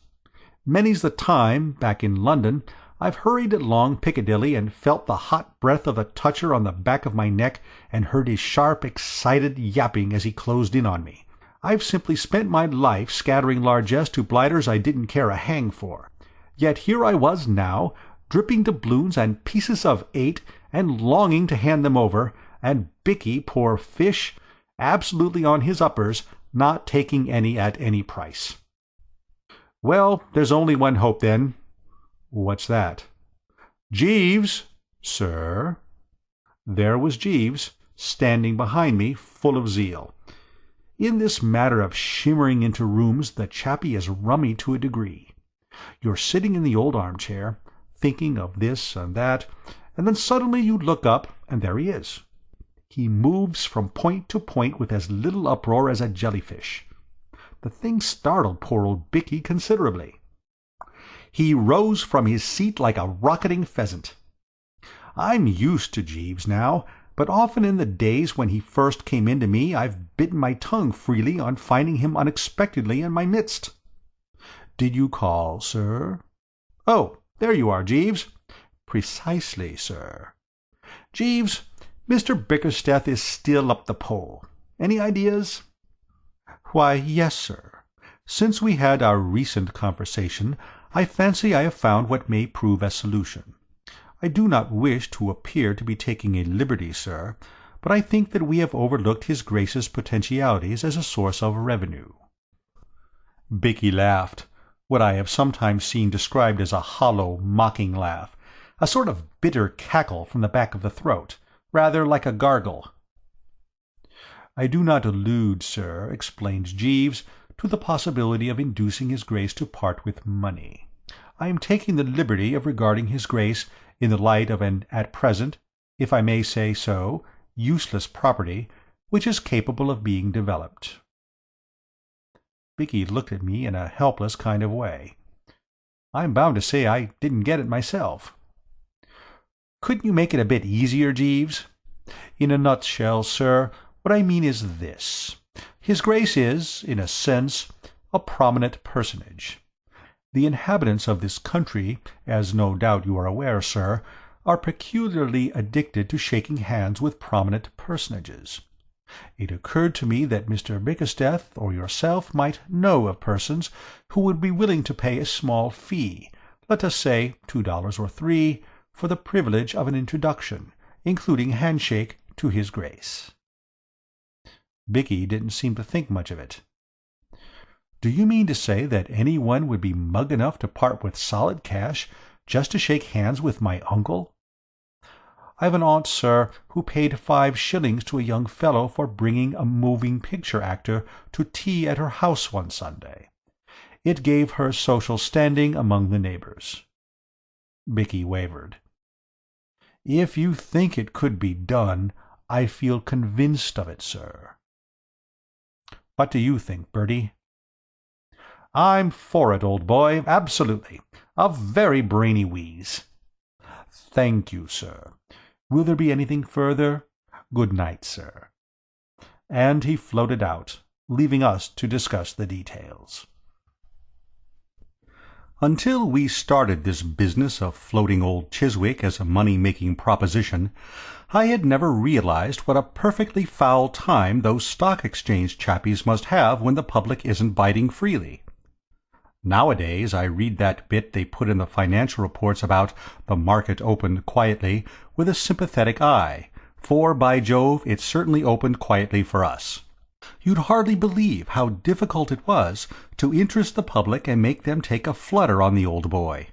Many's the time, back in London, I've hurried along Piccadilly and felt the hot breath of a toucher on the back of my neck and heard his sharp, excited yapping as he closed in on me. I've simply spent my life scattering largesse to blighters I didn't care a hang for. Yet here I was now, dripping doubloons and pieces of 8, and longing to hand them over, and Bicky, poor fish, absolutely on his uppers, not taking any at any price. Well, there's only one hope, then. What's that? "Jeeves, sir." There was Jeeves, standing behind me, full of zeal. In this matter of shimmering into rooms the chappie is rummy to a degree. You're sitting in the old armchair, thinking of this and that, and then suddenly you look up, and there he is. He moves from point to point with as little uproar as a jellyfish. The thing startled poor old Bicky considerably. He rose from his seat like a rocketing pheasant. I'm used to Jeeves now, but often in the days when he first came in to me I've bitten my tongue freely on finding him unexpectedly in my midst. "Did you call, sir?" "Oh, there you are, Jeeves." "Precisely, sir." "Jeeves, Mr. Bickersteth is still up the pole. Any ideas?" "Why, yes, sir. Since we had our recent conversation, I fancy I have found what may prove a solution. I do not wish to appear to be taking a liberty, sir, but I think that we have overlooked his Grace's potentialities as a source of revenue." Bicky laughed, what I have sometimes seen described as a hollow, mocking laugh, a sort of bitter cackle from the back of the throat, rather like a gargle. "I do not allude, sir," explained Jeeves, "to the possibility of inducing his Grace to part with money. I am taking the liberty of regarding his Grace in the light of an at present, if I may say so, useless property, which is capable of being developed." Bicky looked at me in a helpless kind of way. I'm bound to say I didn't get it myself. "Couldn't you make it a bit easier, Jeeves? In a nutshell, sir, what I mean is this. His Grace is, in a sense, a prominent personage. The inhabitants of this country, as no doubt you are aware, sir, are peculiarly addicted to shaking hands with prominent personages. It occurred to me that Mr. Bickersteth or yourself might know of persons who would be willing to pay a small fee, let us say $2 or $3, for the privilege of an introduction, including handshake, to his Grace." Bicky didn't seem to think much of it. "Do you mean to say that anyone would be mug enough to part with solid cash just to shake hands with my uncle?" "I've an aunt, sir, who paid 5 shillings to a young fellow for bringing a moving picture actor to tea at her house one Sunday. It gave her social standing among the neighbours." Bicky wavered. "If you think it could be done, I feel convinced of it, sir." "What do you think, Bertie?" "I'm for it, old boy, absolutely. A very brainy wheeze." "Thank you, sir. Will there be anything further? Good night, sir." And he floated out, leaving us to discuss the details. Until we started this business of floating old Chiswick as a money-making proposition, I had never realized what a perfectly foul time those stock exchange chappies must have when the public isn't biting freely. Nowadays I read that bit they put in the financial reports about "the market opened quietly" with a sympathetic eye, for, by Jove, it certainly opened quietly for us. You'd hardly believe how difficult it was to interest the public and make them take a flutter on the old boy.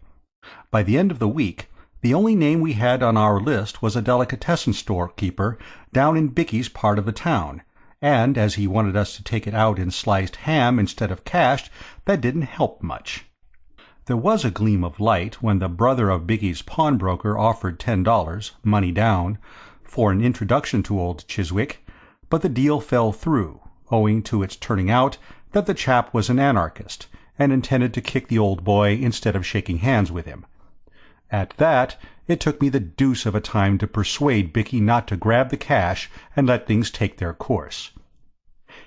By the end of the week, the only name we had on our list was a delicatessen store keeper down in Bicky's part of the town, and as he wanted us to take it out in sliced ham instead of cash, that didn't help much. There was a gleam of light when the brother of Bicky's pawnbroker offered $10, money down, for an introduction to old Chiswick, but the deal fell through, owing to its turning out that the chap was an anarchist, and intended to kick the old boy instead of shaking hands with him. At that, it took me the deuce of a time to persuade Bicky not to grab the cash and let things take their course.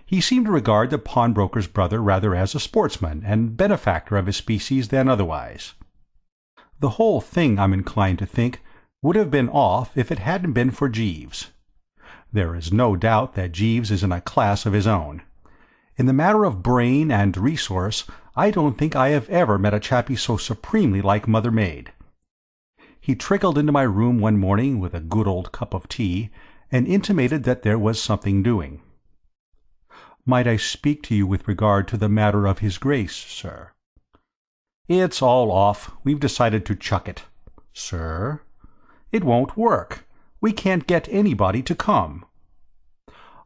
He seemed to regard the pawnbroker's brother rather as a sportsman and benefactor of his species than otherwise. The whole thing, I'm inclined to think, would have been off if it hadn't been for Jeeves. There is no doubt that Jeeves is in a class of his own. In the matter of brain and resource, I don't think I have ever met a chappie so supremely like Mother Maid. He trickled into my room one morning with a good old cup of tea, and intimated that there was something doing. "Might I speak to you with regard to the matter of his Grace, sir?" "It's all off. We've decided to chuck it." "Sir?" "It won't work. We can't get anybody to come."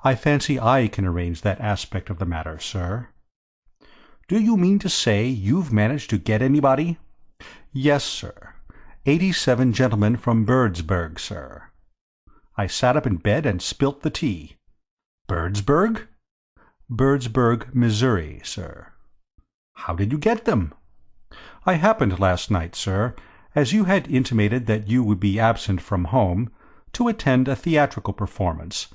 "I fancy I can arrange that aspect of the matter, sir." "Do you mean to say you've managed to get anybody?" "Yes, sir. 87 gentlemen from Birdsburg, sir." I sat up in bed and spilt the tea. "Birdsburg?" "Birdsburg, Missouri, sir." "How did you get them?" "I happened last night, sir, as you had intimated that you would be absent from home, to attend a theatrical performance,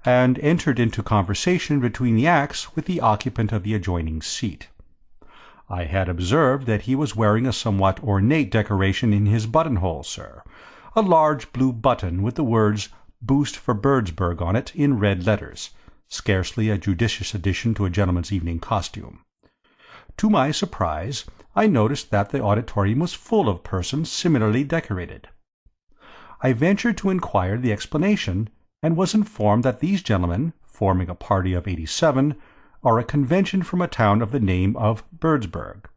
and entered into conversation between the acts with the occupant of the adjoining seat. I had observed that he was wearing a somewhat ornate decoration in his buttonhole, sir, a large blue button with the words "Boost for Birdsburg" on it in red letters, scarcely a judicious addition to a gentleman's evening costume. To my surprise, I noticed that the auditorium was full of persons similarly decorated. I ventured to inquire the explanation, and was informed that these gentlemen, forming a party of 87, are a convention from a town of the name of Birdsburg.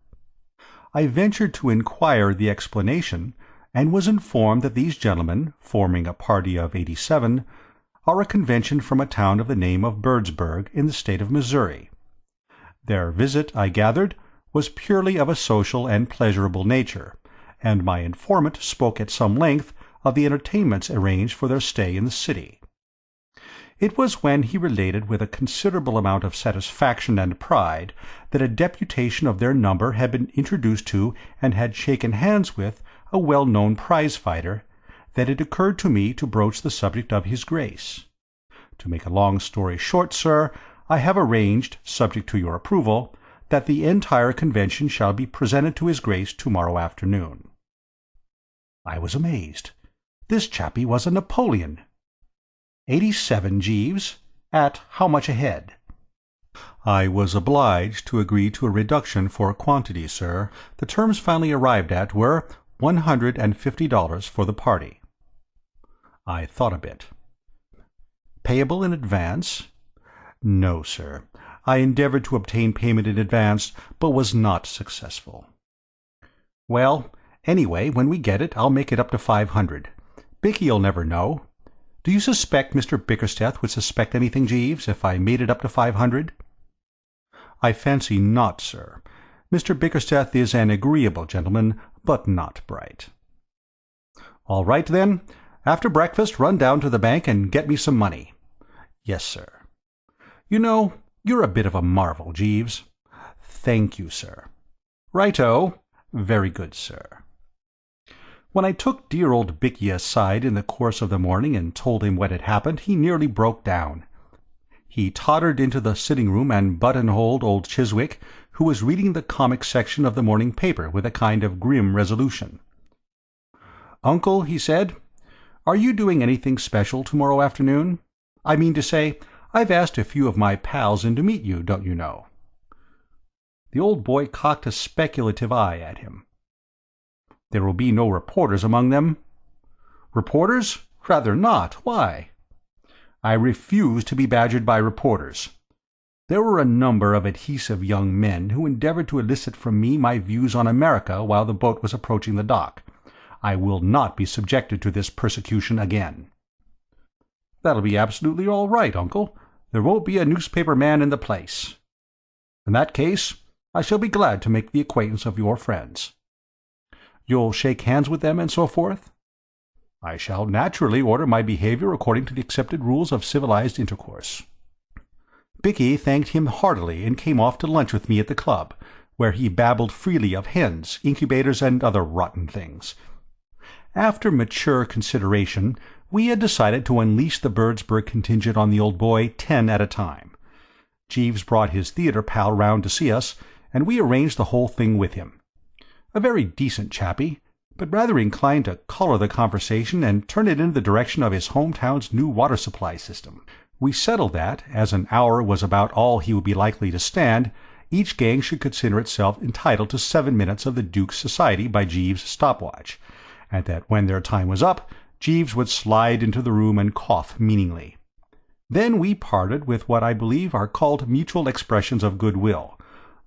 I ventured to inquire the explanation, and was informed that these gentlemen, forming a party of 87, are a convention from a town of the name of Birdsburg in the state of Missouri. Their visit, I gathered, was purely of a social and pleasurable nature, and my informant spoke at some length of the entertainments arranged for their stay in the city. It was when he related with a considerable amount of satisfaction and pride that a deputation of their number had been introduced to and had shaken hands with a well-known prize-fighter, that it occurred to me to broach the subject of his Grace. To make a long story short, sir, I have arranged, subject to your approval, that the entire convention shall be presented to his Grace tomorrow afternoon. I was amazed. This chappie was a Napoleon. 87, Jeeves? At how much a head? I was obliged to agree to a reduction for quantity, sir. The terms finally arrived at were $150 for the party. I thought a bit. Payable in advance? No, sir. I endeavored to obtain payment in advance, but was not successful. Well, anyway, when we get it, I'll make it up to 500. Bicky'll never know. Do you suspect Mr. Bickersteth would suspect anything, Jeeves, if I made it up to 500? I fancy not, sir. Mr. Bickersteth is an agreeable gentleman, but not bright. All right, then. After breakfast, run down to the bank and get me some money. Yes, sir. You know, you're a bit of a marvel, Jeeves. Thank you, sir. Righto. Very good, sir. When I took dear old Bicky aside in the course of the morning and told him what had happened, he nearly broke down. He tottered into the sitting-room and buttonholed old Chiswick, who was reading the comic section of the morning paper with a kind of grim resolution. "Uncle," he said, "are you doing anything special tomorrow afternoon? I mean to say, I've asked a few of my pals in to meet you, don't you know?" The old boy cocked a speculative eye at him. "There will be no reporters among them?" "Reporters? Rather not. Why?" "I refuse to be badgered by reporters. There were a number of adhesive young men who endeavored to elicit from me my views on America while the boat was approaching the dock. I will not be subjected to this persecution again." "That'll be absolutely all right, Uncle. There won't be a newspaper man in the place. In that case, I shall be glad to make the acquaintance of your friends." "You'll shake hands with them and so forth?" "I shall naturally order my behavior according to the accepted rules of civilized intercourse." Bicky thanked him heartily and came off to lunch with me at the club, where he babbled freely of hens, incubators, and other rotten things. After mature consideration, we had decided to unleash the Birdsburg contingent on the old boy 10 at a time. Jeeves brought his theatre pal round to see us, and we arranged the whole thing with him. A very decent chappie, but rather inclined to colour the conversation and turn it in the direction of his hometown's new water supply system. We settled that, as an hour was about all he would be likely to stand, each gang should consider itself entitled to 7 minutes of the Duke's society by Jeeves' stopwatch, and that when their time was up, Jeeves would slide into the room and cough meaningly. Then we parted with what I believe are called mutual expressions of goodwill,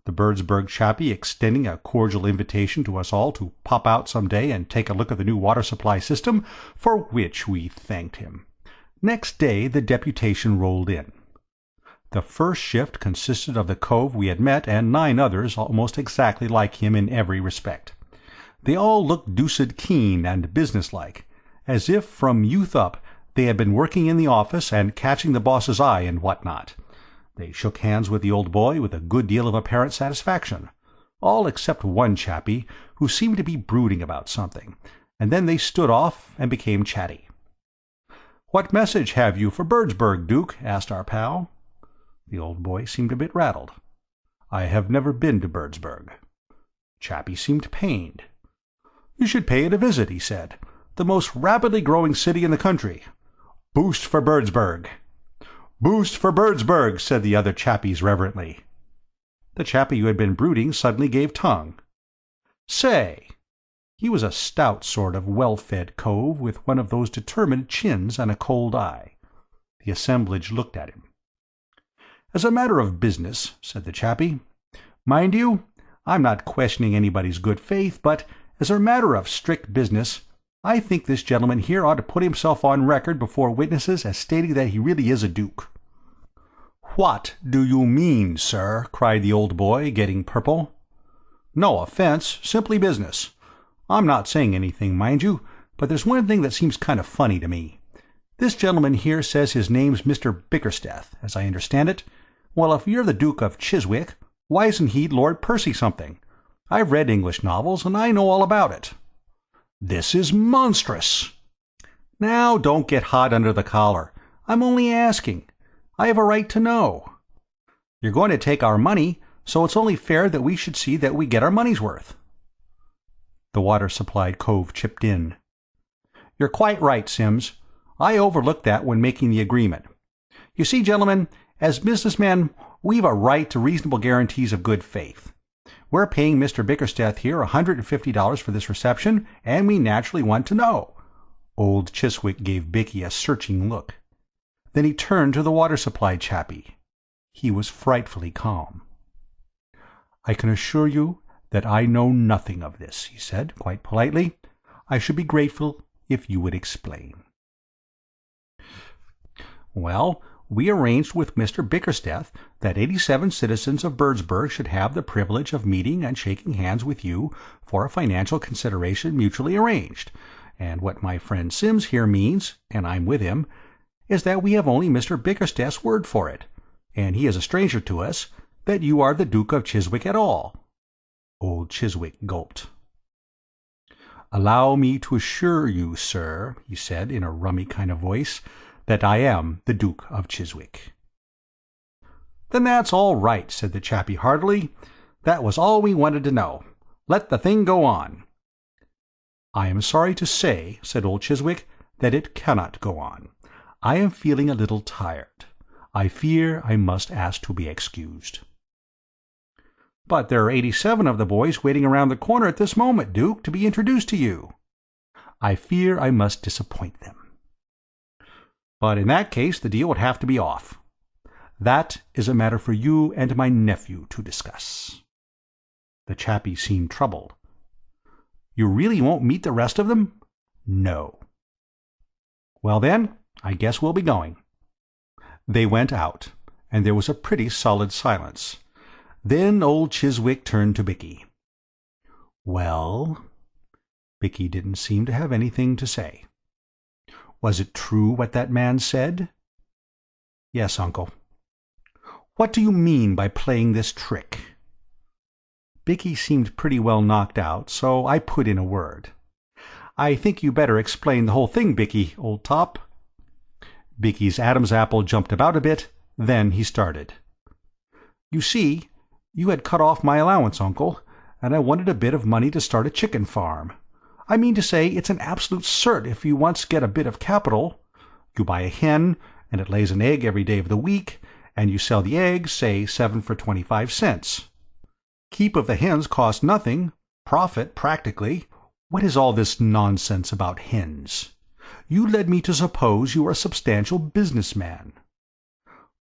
the Birdsburg chappie extending a cordial invitation to us all to pop out some day and take a look at the new water supply system, for which we thanked him. Next day the deputation rolled in. The first shift consisted of the cove we had met and 9 others almost exactly like him in every respect. They all looked deuced keen and businesslike, as if from youth up they had been working in the office and catching the boss's eye and what not. They shook hands with the old boy with a good deal of apparent satisfaction, all except one chappie who seemed to be brooding about something, and then they stood off and became chatty. "What message have you for Birdsburg, Duke?" asked our pal. The old boy seemed a bit rattled. "I have never been to Birdsburg." Chappie seemed pained. "You should pay it a visit," he said. "The most rapidly growing city in the country. Boost for Birdsburg." "Boost for Birdsburg," said the other chappies reverently. The chappie who had been brooding suddenly gave tongue. "Say!" He was a stout sort of well-fed cove with one of those determined chins and a cold eye. The assemblage looked at him. "As a matter of business," said the chappie. "Mind you, I'm not questioning anybody's good faith, but as a matter of strict business, I think this gentleman here ought to put himself on record before witnesses as stating that he really is a duke." "What do you mean, sir?" cried the old boy, getting purple. "No offence, simply business. I'm not saying anything, mind you, but there's one thing that seems kind of funny to me. This gentleman here says his name's Mr. Bickersteth, as I understand it. Well, if you're the Duke of Chiswick, why isn't he Lord Percy something? I've read English novels, and I know all about it." "This is monstrous." "Now, don't get hot under the collar. I'm only asking. I have a right to know. You're going to take our money, so it's only fair that we should see that we get our money's worth." The water-supplied cove chipped in. "You're quite right, Sims. I overlooked that when making the agreement. You see, gentlemen, as businessmen, we've a right to reasonable guarantees of good faith. We're paying Mr. Bickersteth here $150 for this reception, and we naturally want to know." Old Chiswick gave Bicky a searching look. Then he turned to the water supply chappie. He was frightfully calm. "I can assure you that I know nothing of this," he said, quite politely. "I should be grateful if you would explain." "Well, we arranged with Mr. Bickersteth that 87 citizens of Birdsburg should have the privilege of meeting and shaking hands with you for a financial consideration mutually arranged, and what my friend Sims here means, and I'm with him, is that we have only Mr. Bickersteth's word for it, and he is a stranger to us, that you are the Duke of Chiswick at all." Old Chiswick gulped. "Allow me to assure you, sir," he said in a rummy kind of voice, "that I am the Duke of Chiswick." "Then that's all right," said the chappie heartily. "That was all we wanted to know. Let the thing go on." "I am sorry to say," said old Chiswick, "that it cannot go on. I am feeling a little tired. I fear I must ask to be excused." "But there are 87 of the boys waiting around the corner at this moment, Duke, to be introduced to you." "I fear I must disappoint them." "But in that case the deal would have to be off." "That is a matter for you and my nephew to discuss." The chappie seemed troubled. "You really won't meet the rest of them?" "No." "Well then, I guess we'll be going." They went out, and there was a pretty solid silence. Then old Chiswick turned to Bicky. "Well?" Bicky didn't seem to have anything to say. "Was it true what that man said?" "Yes, uncle." "What do you mean by playing this trick?" Bicky seemed pretty well knocked out, so I put in a word. "I think you better explain the whole thing, Bicky, old top." Bicky's Adam's apple jumped about a bit, then he started. "You see, you had cut off my allowance, uncle, and I wanted a bit of money to start a chicken farm. I mean to say, it's an absolute cert if you once get a bit of capital. You buy a hen, and it lays an egg every day of the week, and you sell the eggs, say 7 for 25 cents. Keep of the hens costs nothing, profit practically. What is all this nonsense about hens? You led me to suppose you were a substantial businessman."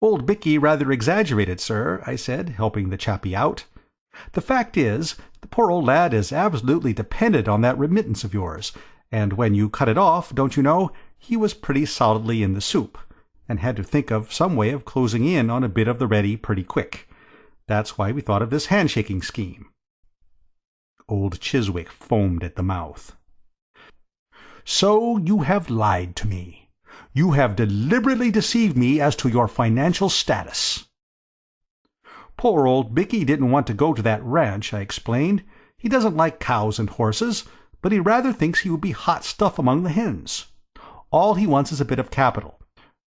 "Old Bicky rather exaggerated, sir," I said, helping the chappie out. "The fact is, the poor old lad is absolutely dependent on that remittance of yours, and when you cut it off, don't you know, he was pretty solidly in the soup, and had to think of some way of closing in on a bit of the ready pretty quick. That's why we thought of this handshaking scheme." Old Chiswick foamed at the mouth. "So you have lied to me. You have deliberately deceived me as to your financial status." "Poor old Bicky didn't want to go to that ranch," I explained. "He doesn't like cows and horses, but he rather thinks he would be hot stuff among the hens. All he wants is a bit of capital.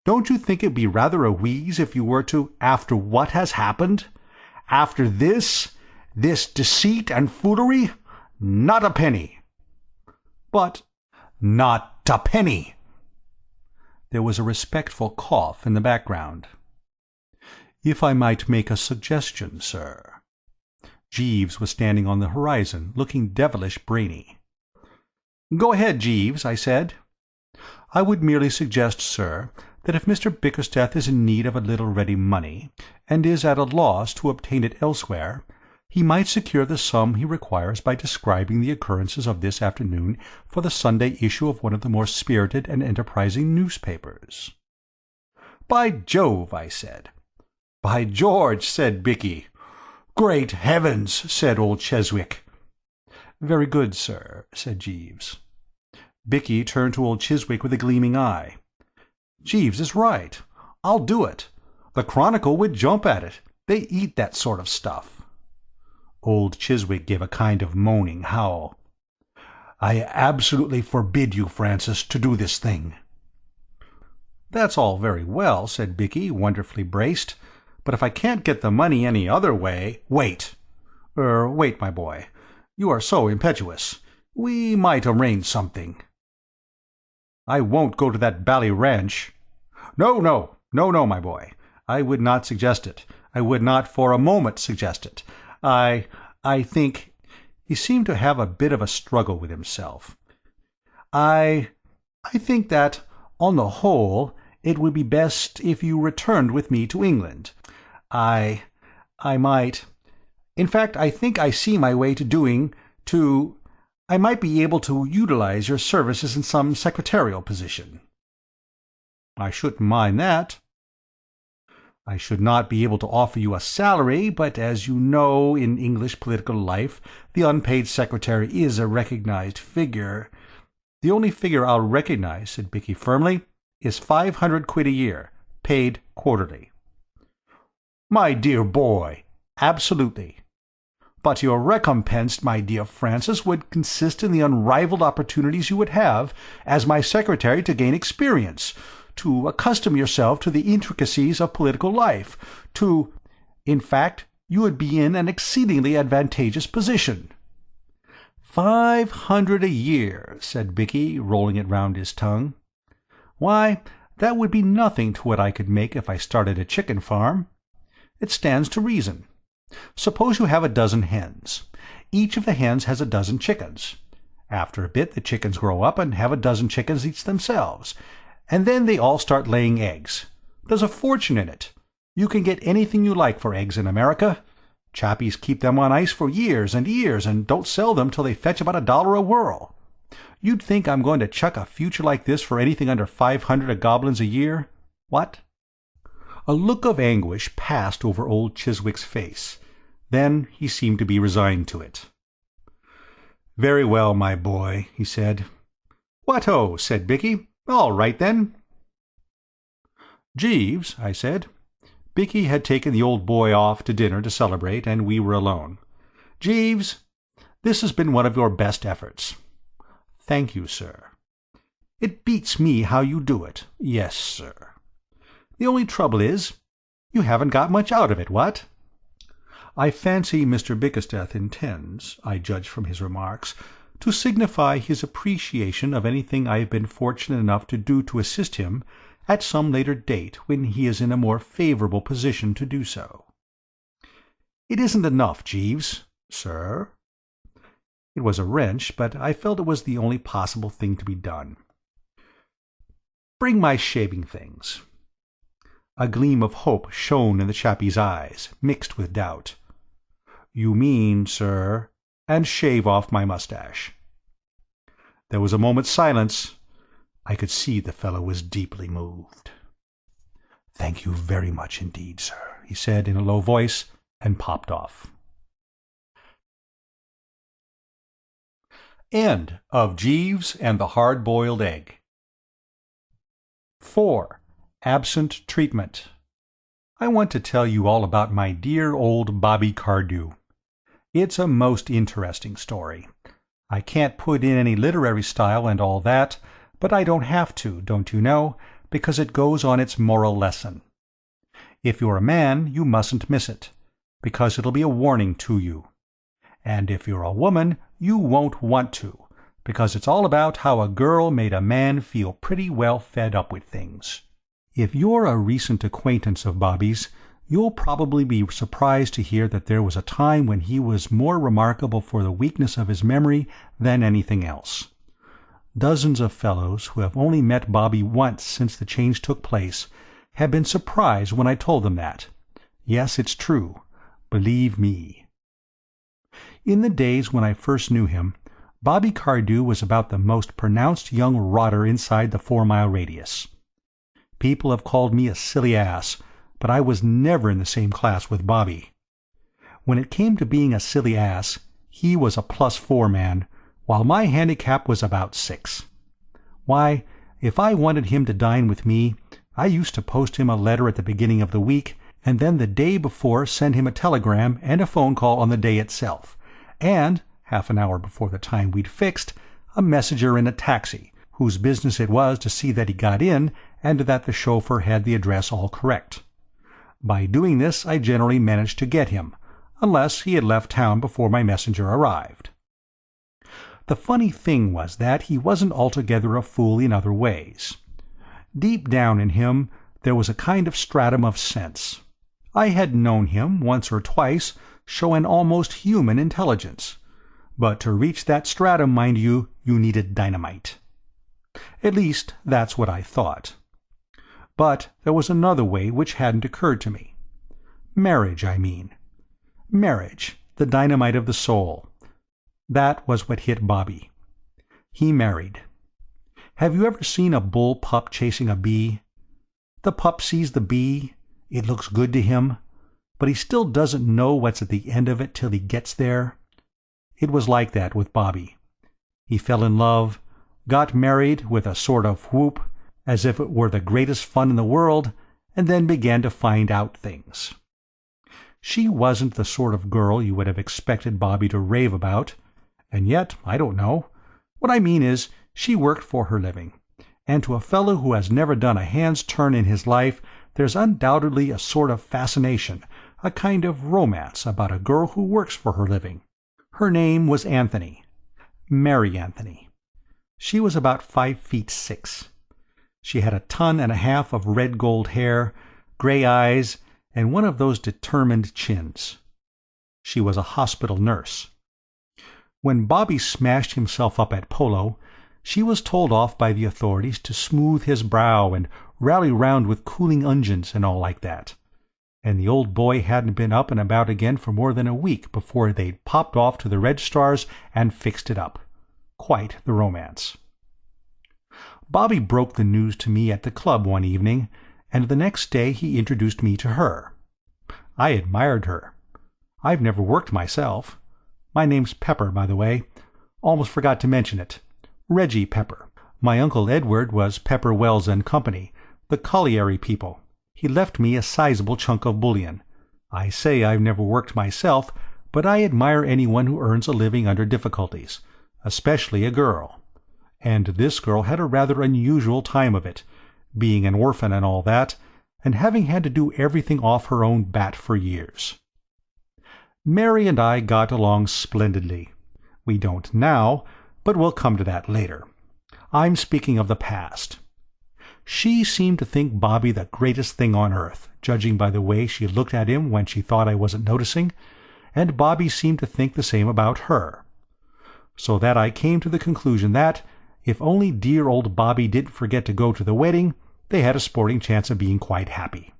Don't you think it would be rather a wheeze if you were to, after what has happened? After this deceit and foolery? Not a penny." "But—" "Not a penny!" There was a respectful cough in the background. "If I might make a suggestion, sir." Jeeves was standing on the horizon, looking devilish brainy. "Go ahead, Jeeves," I said. "I would merely suggest, sir, that if Mr. Bickersteth is in need of a little ready money, and is at a loss to obtain it elsewhere, he might secure the sum he requires by describing the occurrences of this afternoon for the Sunday issue of one of the more spirited and enterprising newspapers." "By Jove!" I said. "By George!" said Bicky. "Great heavens!" said old Chiswick. "Very good, sir," said Jeeves. Bicky turned to old Chiswick with a gleaming eye. "Jeeves is right. I'll do it. The Chronicle would jump at it. They eat that sort of stuff." Old Chiswick gave a kind of moaning howl. "I absolutely forbid you, Francis, to do this thing." "That's all very well," said Bicky, wonderfully braced, "but if I can't get the money any other way—" "Wait! Wait, my boy. You are so impetuous. We might arrange something." "I won't go to that bally ranch." No, my boy. I would not suggest it. I would not for a moment suggest it. I think he seemed to have a bit of a struggle with himself. I think that, on the whole, it would be best if you returned with me to England. I might. In fact, I think I see my way I might be able to utilize your services in some secretarial position." "I shouldn't mind that." "I should not be able to offer you a salary, but as you know, in English political life, the unpaid secretary is a recognized figure." "The only figure I'll recognize," said Bicky firmly, "is 500 quid a year, paid quarterly." "My dear boy, absolutely. But your recompense, my dear Francis, would consist in the unrivalled opportunities you would have, as my secretary, to gain experience, to accustom yourself to the intricacies of political life, in fact, you would be in an exceedingly advantageous position." "500 a year," said Bicky, rolling it round his tongue. "Why, that would be nothing to what I could make if I started a chicken farm. It stands to reason. Suppose you have a dozen hens. Each of the hens has a dozen chickens. After a bit the chickens grow up and have a dozen chickens each themselves, and then they all start laying eggs. There's a fortune in it. You can get anything you like for eggs in America. Chappies keep them on ice for years and years and don't sell them till they fetch about $1 a whirl. You'd think I'm going to chuck a future like this for anything under 500 goblins a year? What?" A look of anguish passed over old Chiswick's face. Then he seemed to be resigned to it. "Very well, my boy," he said. "What-ho!" said Bicky. "All right, then." "Jeeves," I said. Bicky had taken the old boy off to dinner to celebrate, and we were alone. "Jeeves, this has been one of your best efforts." "Thank you, sir." "It beats me how you do it." "Yes, sir." "The only trouble is, you haven't got much out of it, what?" I fancy Mr. Bickersteth intends, I judge from his remarks, to signify his appreciation of anything I have been fortunate enough to do to assist him at some later date when he is in a more favourable position to do so. "It isn't enough, Jeeves." "Sir?" It was a wrench, but I felt it was the only possible thing to be done. "Bring my shaving things." A gleam of hope shone in the chappie's eyes, mixed with doubt. "You mean, sir, and shave off my moustache." There was a moment's silence. I could see the fellow was deeply moved. "Thank you very much indeed, sir," he said in a low voice, and popped off. End of Jeeves and the Hard-Boiled Egg. 4. Absent Treatment. I want to tell you all about my dear old Bobby Cardew. It's a most interesting story. I can't put in any literary style and all that, but I don't have to, don't you know, because it goes on its moral lesson. If you're a man, you mustn't miss it, because it'll be a warning to you. And if you're a woman, you won't want to, because it's all about how a girl made a man feel pretty well fed up with things. If you're a recent acquaintance of Bobby's, you'll probably be surprised to hear that there was a time when he was more remarkable for the weakness of his memory than anything else. Dozens of fellows who have only met Bobby once since the change took place have been surprised when I told them that. Yes, it's true. Believe me. In the days when I first knew him, Bobby Cardew was about the most pronounced young rotter inside the 4-mile radius. People have called me a silly ass, but I was never in the same class with Bobby. When it came to being a silly ass, he was a +4 man, while my handicap was about 6. Why, if I wanted him to dine with me, I used to post him a letter at the beginning of the week, and then the day before send him a telegram and a phone call on the day itself, and, half an hour before the time we'd fixed, a messenger in a taxi, whose business it was to see that he got in and that the chauffeur had the address all correct. By doing this I generally managed to get him, unless he had left town before my messenger arrived. The funny thing was that he wasn't altogether a fool in other ways. Deep down in him there was a kind of stratum of sense. I had known him once or twice, show an almost human intelligence. But to reach that stratum, mind you, you needed dynamite. At least, that's what I thought. But there was another way which hadn't occurred to me. Marriage, I mean. Marriage, the dynamite of the soul. That was what hit Bobby. He married. Have you ever seen a bull pup chasing a bee? The pup sees the bee, it looks good to him, but he still doesn't know what's at the end of it till he gets there. It was like that with Bobby. He fell in love, got married with a sort of whoop, as if it were the greatest fun in the world, and then began to find out things. She wasn't the sort of girl you would have expected Bobby to rave about, and yet, I don't know. What I mean is, she worked for her living, and to a fellow who has never done a hand's turn in his life, there's undoubtedly a sort of fascination, a kind of romance about a girl who works for her living. Her name was Anthony. Mary Anthony. She was about 5'6". She had 1.5 tons of red gold hair, gray eyes, and one of those determined chins. She was a hospital nurse. When Bobby smashed himself up at polo, she was told off by the authorities to smooth his brow and rally round with cooling unguents and all like that. And the old boy hadn't been up and about again for more than a week before they'd popped off to the registrars and fixed it up. Quite the romance. Bobby broke the news to me at the club one evening, and the next day he introduced me to her. I admired her. I've never worked myself. My name's Pepper, by the way. Almost forgot to mention it. Reggie Pepper. My Uncle Edward was Pepper, Wells and Company, the colliery people. He left me a sizable chunk of bullion. I say I've never worked myself, but I admire anyone who earns a living under difficulties, especially a girl. And this girl had a rather unusual time of it, being an orphan and all that, and having had to do everything off her own bat for years. Mary and I got along splendidly. We don't now, but we'll come to that later. I'm speaking of the past. She seemed to think Bobby the greatest thing on earth, judging by the way she looked at him when she thought I wasn't noticing, and Bobby seemed to think the same about her. So that I came to the conclusion that, if only dear old Bobby didn't forget to go to the wedding, they had a sporting chance of being quite happy.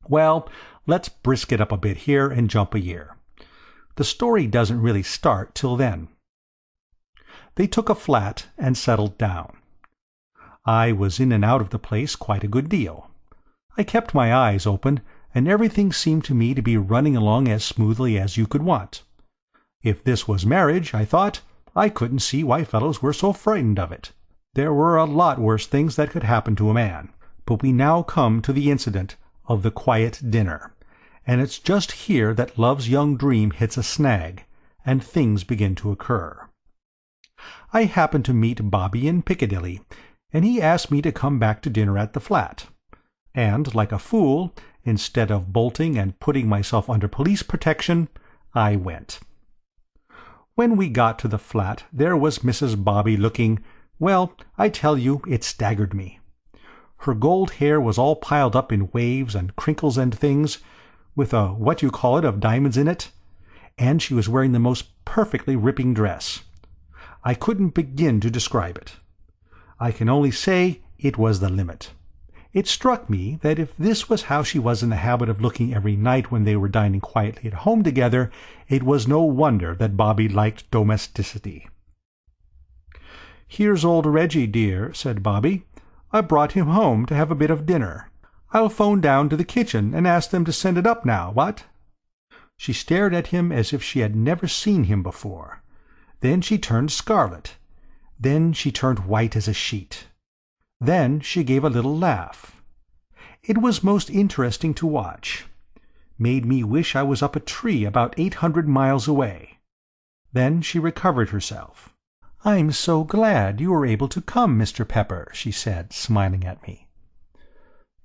Well, let's brisk it up a bit here and jump a year. The story doesn't really start till then. They took a flat and settled down. I was in and out of the place quite a good deal. I kept my eyes open, and everything seemed to me to be running along as smoothly as you could want. If this was marriage, I thought, I couldn't see why fellows were so frightened of it. There were a lot worse things that could happen to a man. But we now come to the incident of the quiet dinner, and it's just here that love's young dream hits a snag, and things begin to occur. I happened to meet Bobby in Piccadilly, and he asked me to come back to dinner at the flat. And, like a fool, instead of bolting and putting myself under police protection, I went. When we got to the flat, there was Mrs. Bobby looking, well, I tell you, it staggered me. Her gold hair was all piled up in waves and crinkles and things, with a what-you-call-it of diamonds in it, and she was wearing the most perfectly ripping dress. I couldn't begin to describe it. I can only say it was the limit. It struck me that if this was how she was in the habit of looking every night when they were dining quietly at home together, it was no wonder that Bobby liked domesticity. "Here's old Reggie, dear," said Bobby. "I brought him home to have a bit of dinner. I'll phone down to the kitchen and ask them to send it up now, what?" She stared at him as if she had never seen him before. Then she turned scarlet. Then she turned white as a sheet. Then she gave a little laugh. It was most interesting to watch. Made me wish I was up a tree about 800 miles away. Then she recovered herself. "I'm so glad you were able to come, Mr. Pepper," she said, smiling at me.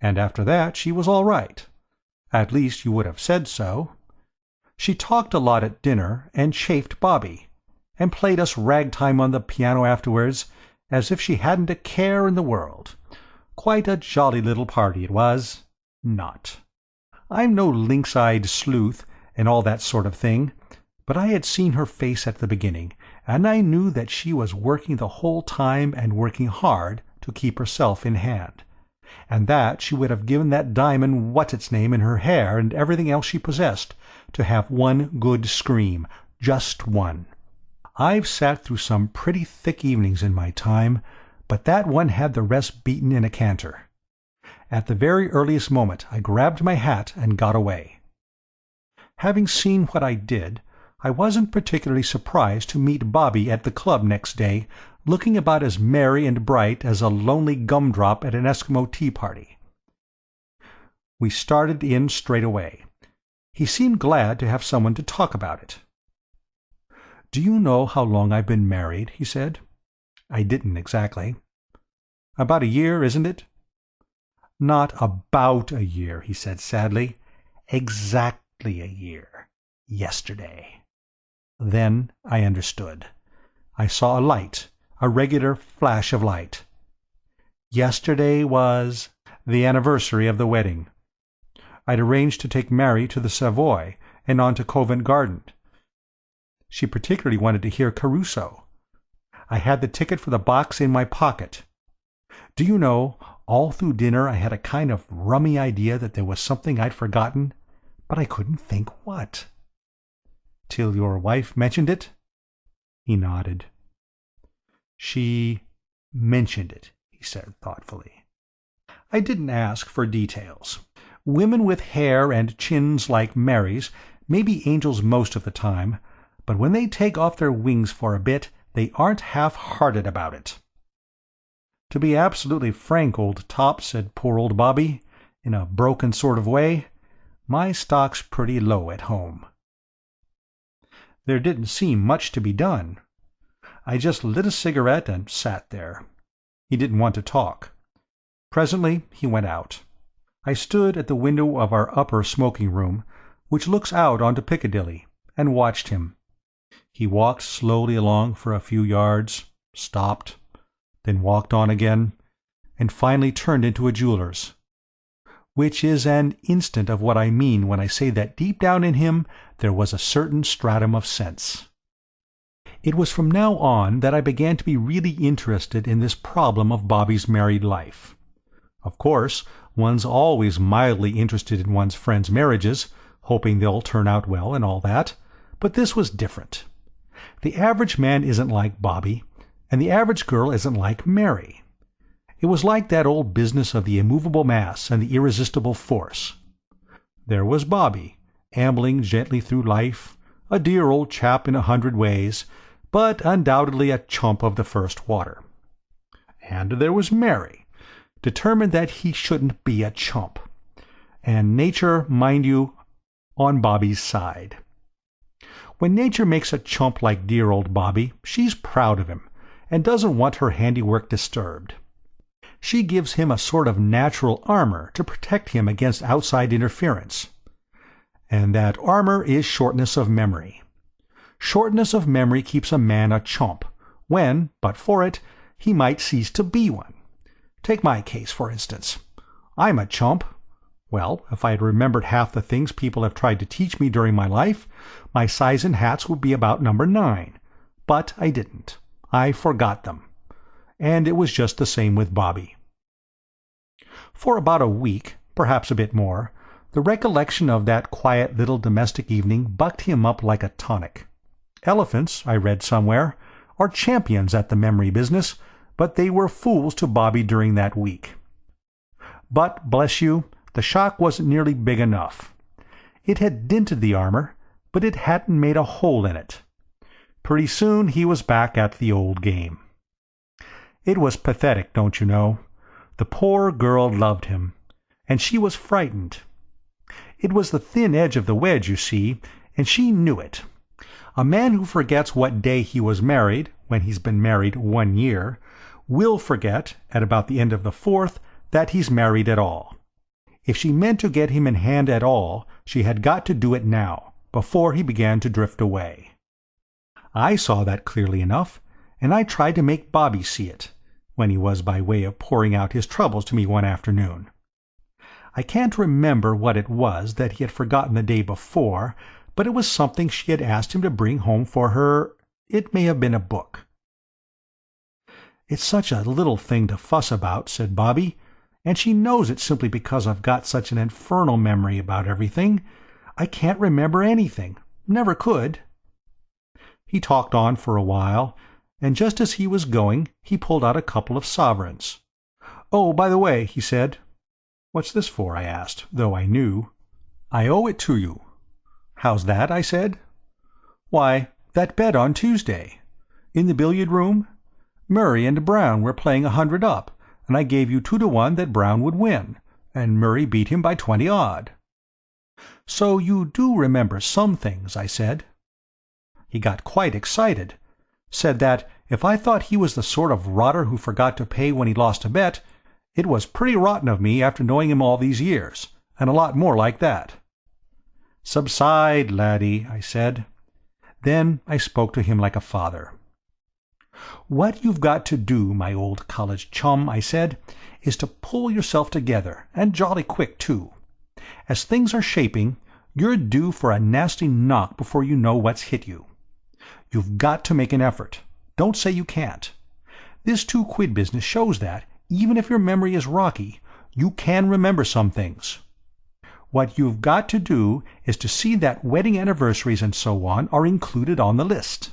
And after that she was all right. At least you would have said so. She talked a lot at dinner and chaffed Bobby, and played us ragtime on the piano afterwards, as if she hadn't a care in the world. Quite a jolly little party it was. Not. I'm no lynx-eyed sleuth, and all that sort of thing, but I had seen her face at the beginning, and I knew that she was working the whole time and working hard to keep herself in hand, and that she would have given that diamond what's-its-name in her hair and everything else she possessed to have one good scream, just one. I've sat through some pretty thick evenings in my time, but that one had the rest beaten in a canter. At the very earliest moment I grabbed my hat and got away. Having seen what I did, I wasn't particularly surprised to meet Bobby at the club next day, looking about as merry and bright as a lonely gumdrop at an Eskimo tea party. We started in straight away. He seemed glad to have someone to talk about it. "Do you know how long I've been married?" he said. I didn't exactly. "About a year, isn't it?" "Not about a year," he said sadly. "Exactly a year. Yesterday." Then I understood. I saw a light, a regular flash of light. Yesterday was the anniversary of the wedding. I'd arranged to take Mary to the Savoy and on to Covent Garden. She particularly wanted to hear Caruso. I had the ticket for the box in my pocket. Do you know, all through dinner I had a kind of rummy idea that there was something I'd forgotten, but I couldn't think what. "Till your wife mentioned it?" He nodded. "She mentioned it," he said thoughtfully. I didn't ask for details. Women with hair and chins like Mary's may be angels most of the time, but when they take off their wings for a bit, they aren't half-hearted about it. "To be absolutely frank, old top," said poor old Bobby, in a broken sort of way, "my stock's pretty low at home." There didn't seem much to be done. I just lit a cigarette and sat there. He didn't want to talk. Presently he went out. I stood at the window of our upper smoking room, which looks out onto Piccadilly, and watched him. He walked slowly along for a few yards, stopped, then walked on again, and finally turned into a jeweller's. Which is an instant of what I mean when I say that deep down in him there was a certain stratum of sense. It was from now on that I began to be really interested in this problem of Bobby's married life. Of course, one's always mildly interested in one's friends' marriages, hoping they'll turn out well and all that, but this was different. The average man isn't like Bobby, and the average girl isn't like Mary. It was like that old business of the immovable mass and the irresistible force. There was Bobby, ambling gently through life, a dear old chap in 100 ways, but undoubtedly a chump of the first water. And there was Mary, determined that he shouldn't be a chump. And nature, mind you, on Bobby's side. When nature makes a chump like dear old Bobby, she's proud of him, and doesn't want her handiwork disturbed. She gives him a sort of natural armor to protect him against outside interference. And that armor is shortness of memory. Shortness of memory keeps a man a chump, when, but for it, he might cease to be one. Take my case, for instance. I'm a chump. Well, if I had remembered half the things people have tried to teach me during my life, my size in hats would be about number 9. But I didn't. I forgot them. And it was just the same with Bobby. For about a week, perhaps a bit more, the recollection of that quiet little domestic evening bucked him up like a tonic. Elephants, I read somewhere, are champions at the memory business, but they were fools to Bobby during that week. But, bless you, the shock wasn't nearly big enough. It had dinted the armor, but it hadn't made a hole in it. Pretty soon he was back at the old game. It was pathetic, don't you know? The poor girl loved him, and she was frightened. It was the thin edge of the wedge, you see, and she knew it. A man who forgets what day he was married, when he's been married 1 year, will forget, at about the end of the 4th, that he's married at all. If she meant to get him in hand at all, she had got to do it now, before he began to drift away. I saw that clearly enough, and I tried to make Bobby see it, when he was by way of pouring out his troubles to me one afternoon. I can't remember what it was that he had forgotten the day before, but it was something she had asked him to bring home for her. It may have been a book. "It's such a little thing to fuss about," said Bobby, "and she knows it simply because I've got such an infernal memory about everything. I can't remember anything. Never could." He talked on for a while, and just as he was going he pulled out a couple of sovereigns. "Oh, by the way," he said. "What's this for?" I asked, though I knew. "I owe it to you." "How's that?" I said. "Why, that bet on Tuesday. In the billiard room. Murray and Brown were playing 100 up, and I gave you 2-to-1 that Brown would win, and Murray beat him by 20 odd. "So you do remember some things," I said. He got quite excited. Said that if I thought he was the sort of rotter who forgot to pay when he lost a bet, it was pretty rotten of me after knowing him all these years, and a lot more like that. "Subside, laddie," I said. Then I spoke to him like a father. "What you've got to do, my old college chum," I said, "is to pull yourself together, and jolly quick, too. As things are shaping, you're due for a nasty knock before you know what's hit you. You've got to make an effort. Don't say you can't. This 2 quid business shows that, even if your memory is rocky, you can remember some things. What you've got to do is to see that wedding anniversaries and so on are included on the list.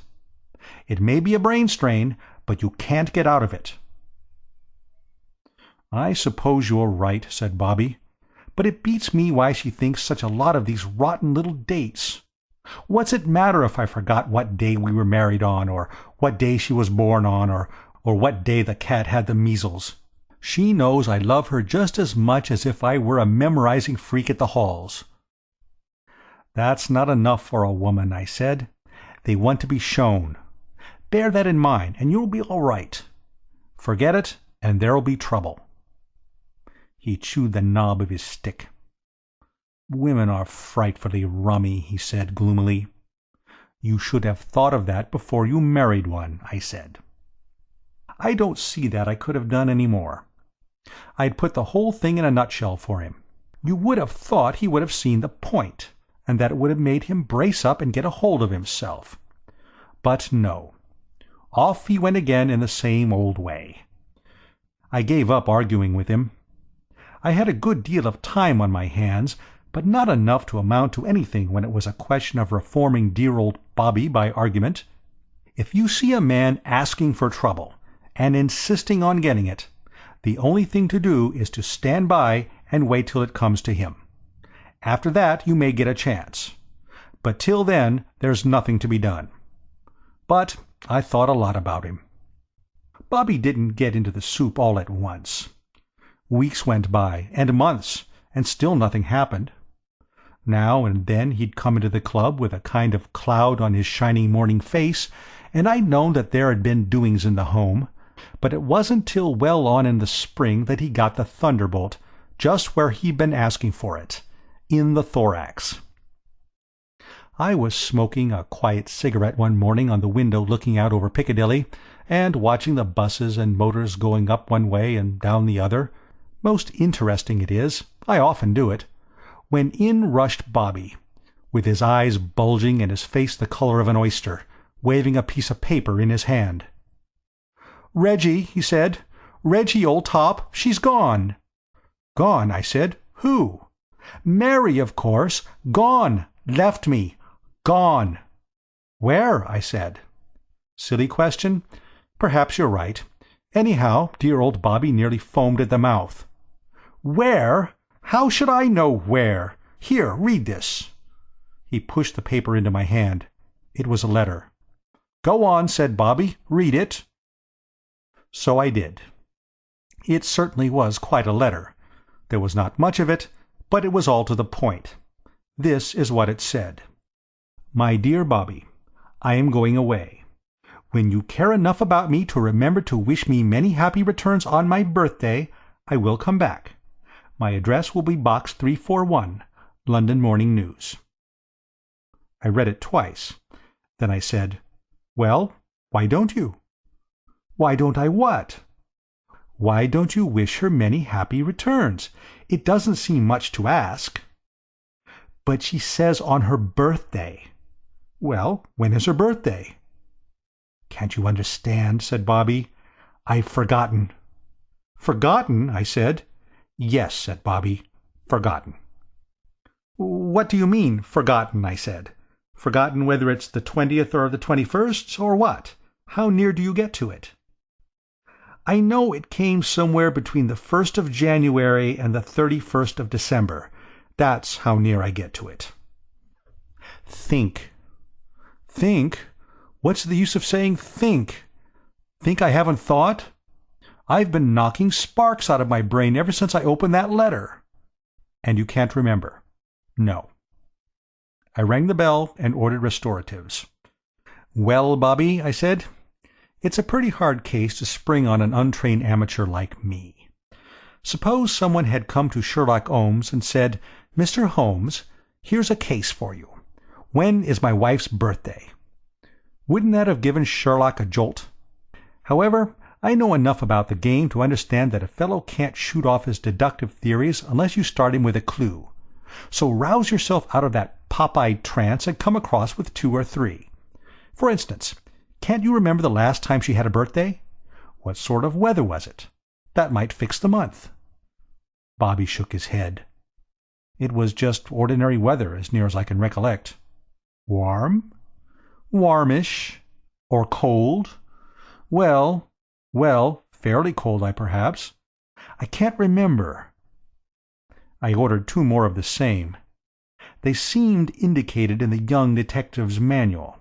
It may be a brain strain, but you can't get out of it." "I suppose you're right," said Bobby, "but it beats me why she thinks such a lot of these rotten little dates. What's it matter if I forgot what day we were married on, or what day she was born on, or what day the cat had the measles? She knows I love her just as much as if I were a memorizing freak at the halls." "That's not enough for a woman," I said. "They want to be shown. Bear that in mind, and you'll be all right. Forget it, and there'll be trouble." He chewed the knob of his stick. "Women are frightfully rummy," he said gloomily. "You should have thought of that before you married one," I said. I don't see that I could have done any more. I'd put the whole thing in a nutshell for him. You would have thought he would have seen the point, and that it would have made him brace up and get a hold of himself. But no. Off he went again in the same old way. I gave up arguing with him. I had a good deal of time on my hands, but not enough to amount to anything when it was a question of reforming dear old Bobby by argument. If you see a man asking for trouble, and insisting on getting it, the only thing to do is to stand by and wait till it comes to him. After that you may get a chance. But till then there's nothing to be done. But I thought a lot about him. Bobby didn't get into the soup all at once. Weeks went by, and months, and still nothing happened. Now and then he'd come into the club with a kind of cloud on his shining morning face, and I'd known that there had been doings in the home, but it wasn't till well on in the spring that he got the thunderbolt, just where he'd been asking for it, in the thorax. I was smoking a quiet cigarette one morning on the window looking out over Piccadilly, and watching the buses and motors going up one way and down the other. Most interesting it is, I often do it, when in rushed Bobby, with his eyes bulging and his face the color of an oyster, waving a piece of paper in his hand. "Reggie," he said, "Reggie, old top, she's gone." "Gone?" I said. "Who?" "Mary, of course. Gone. Left me. Gone." "Where?" I said. Silly question? Perhaps you're right. Anyhow, dear old Bobby nearly foamed at the mouth. "Where? How should I know where? Here, read this." He pushed the paper into my hand. It was a letter. "Go on," said Bobby. "Read it." So I did. It certainly was quite a letter. There was not much of it, but it was all to the point. This is what it said. "My dear Bobby, I am going away. When you care enough about me to remember to wish me many happy returns on my birthday, I will come back. My address will be Box 341, London Morning News." I read it twice. Then I said, "Well, why don't you?" "Why don't I what?" "Why don't you wish her many happy returns? It doesn't seem much to ask." But she says on her birthday. Well, when is her birthday? Can't you understand? Said Bobby. I've forgotten. Forgotten? I said. Yes, said Bobby. Forgotten. What do you mean, forgotten? I said. Forgotten whether it's the 20th or the 21st, or what? How near do you get to it? I know it came somewhere between the 1st of January and the 31st of December. That's how near I get to it. Think. Think? What's the use of saying think? Think I haven't thought? I've been knocking sparks out of my brain ever since I opened that letter. And you can't remember? No. I rang the bell and ordered restoratives. Well, Bobby, I said, it's a pretty hard case to spring on an untrained amateur like me. Suppose someone had come to Sherlock Holmes and said, Mr. Holmes, here's a case for you. When is my wife's birthday? Wouldn't that have given Sherlock a jolt? However, I know enough about the game to understand that a fellow can't shoot off his deductive theories unless you start him with a clue. So rouse yourself out of that pop-eyed trance and come across with 2 or 3. For instance, can't you remember the last time she had a birthday? What sort of weather was it? That might fix the month. Bobby shook his head. It was just ordinary weather, as near as I can recollect. Warm? Warmish. Or cold? Well, fairly cold, perhaps. I can't remember. I ordered 2 more of the same. They seemed indicated in the young detective's manual.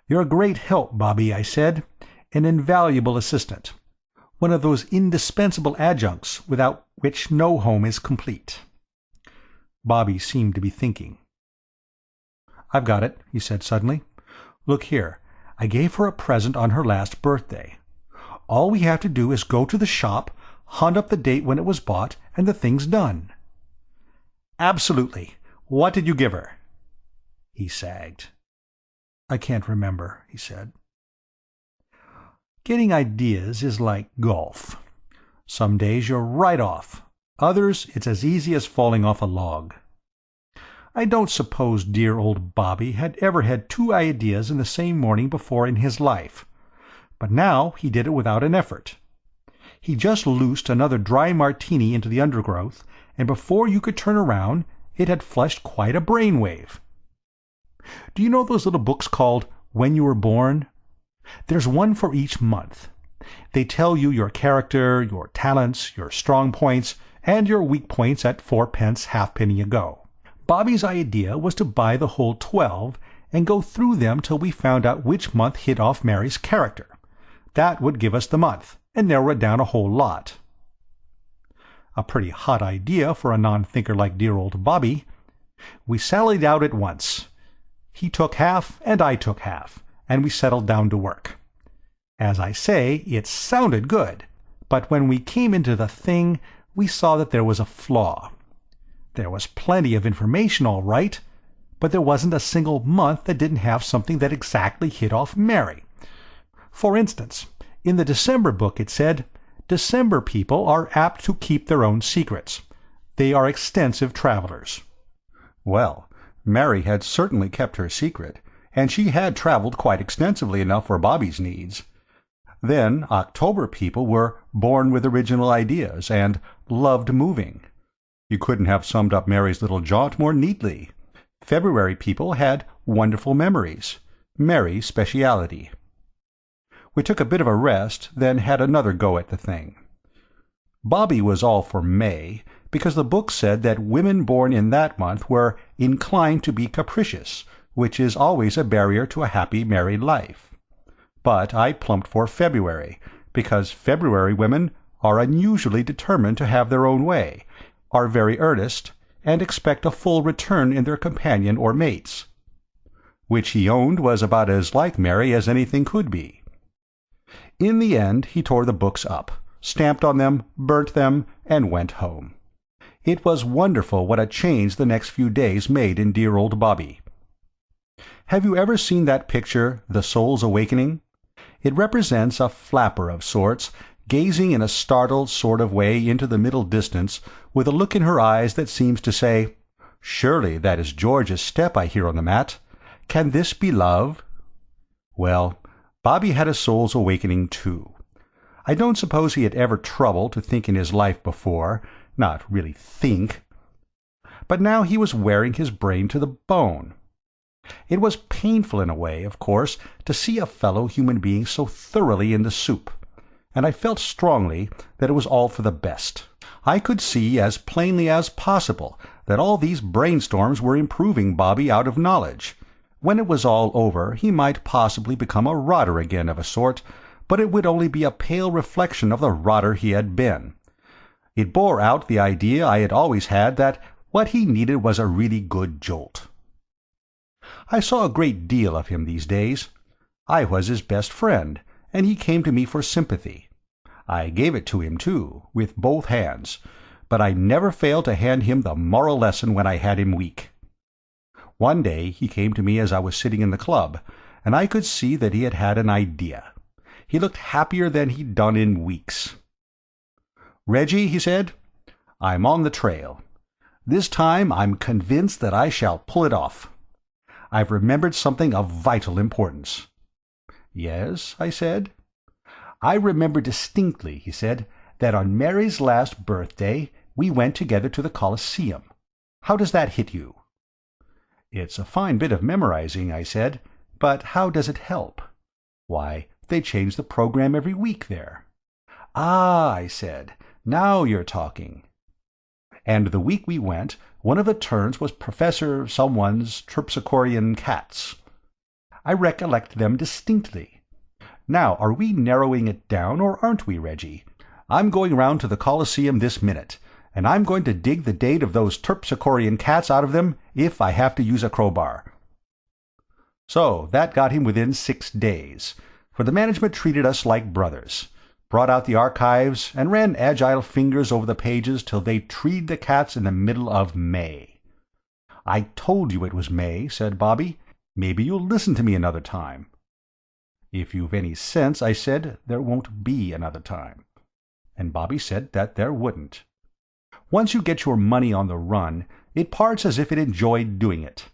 You're a great help, Bobby, I said. An invaluable assistant. One of those indispensable adjuncts without which no home is complete. Bobby seemed to be thinking. I've got it, he said suddenly. Look here, I gave her a present on her last birthday. All we have to do is go to the shop, hunt up the date when it was bought, and the thing's done. Absolutely. What did you give her? He sagged. I can't remember, he said. Getting ideas is like golf. Some days you're right off. Others it's as easy as falling off a log. I don't suppose dear old Bobby had ever had 2 ideas in the same morning before in his life. But now he did it without an effort. He just loosed another dry martini into the undergrowth, and before you could turn around, it had flushed quite a brainwave. Do you know those little books called When You Were Born? There's one for each month. They tell you your character, your talents, your strong points, and your weak points at 4p halfpenny a go. Bobby's idea was to buy the whole 12 and go through them till we found out which month hit off Mary's character. That would give us the month, and narrow it down a whole lot. A pretty hot idea for a non-thinker like dear old Bobby. We sallied out at once. He took half, and I took half, and we settled down to work. As I say, it sounded good, but when we came into the thing, we saw that there was a flaw. There was plenty of information, all right, but there wasn't a single month that didn't have something that exactly hit off Mary. For instance, in the December book it said, December people are apt to keep their own secrets. They are extensive travelers. Well, Mary had certainly kept her secret, and she had traveled quite extensively enough for Bobby's needs. Then October people were born with original ideas and loved moving. You couldn't have summed up Mary's little jaunt more neatly. February people had wonderful memories. Mary's speciality. We took a bit of a rest, then had another go at the thing. Bobby was all for May, because the book said that women born in that month were inclined to be capricious, which is always a barrier to a happy married life. But I plumped for February, because February women are unusually determined to have their own way, are very earnest, and expect a full return in their companion or mates. Which he owned was about as like Mary as anything could be. In the end he tore the books up, stamped on them, burnt them, and went home. It was wonderful what a change the next few days made in dear old Bobby. Have you ever seen that picture, The Soul's Awakening? It represents a flapper of sorts, gazing in a startled sort of way into the middle distance, with a look in her eyes that seems to say, Surely that is George's step I hear on the mat. Can this be love? Well, Bobby had a soul's awakening too. I don't suppose he had ever troubled to think in his life before, not really think. But now he was wearing his brain to the bone. It was painful in a way, of course, to see a fellow human being so thoroughly in the soup, and I felt strongly that it was all for the best. I could see as plainly as possible that all these brainstorms were improving Bobby out of knowledge. When it was all over he might possibly become a rotter again of a sort, but it would only be a pale reflection of the rotter he had been. It bore out the idea I had always had that what he needed was a really good jolt. I saw a great deal of him these days. I was his best friend, and he came to me for sympathy. I gave it to him, too, with both hands, but I never failed to hand him the moral lesson when I had him weak. One day he came to me as I was sitting in the club, and I could see that he had had an idea. He looked happier than he'd done in weeks. "Reggie," he said, "I'm on the trail. This time I'm convinced that I shall pull it off. I've remembered something of vital importance." "Yes?" I said. "I remember distinctly," he said, "that on Mary's last birthday we went together to the Colosseum. How does that hit you?" "It's a fine bit of memorizing," I said, "but how does it help?" "Why, they change the program every week there." "Ah," I said, "now you're talking." "And the week we went, one of the turns was Professor Someone's Terpsichorean cats. I recollect them distinctly. Now, are we narrowing it down, or aren't we, Reggie? I'm going round to the Colosseum this minute, and I'm going to dig the date of those Terpsichorean cats out of them if I have to use a crowbar." So that got him within 6 days, for the management treated us like brothers, brought out the archives, and ran agile fingers over the pages till they treed the cats in the middle of May. "I told you it was May," said Bobby. "Maybe you'll listen to me another time." "If you've any sense," I said, "there won't be another time." And Bobby said that there wouldn't. Once you get your money on the run, it parts as if it enjoyed doing it.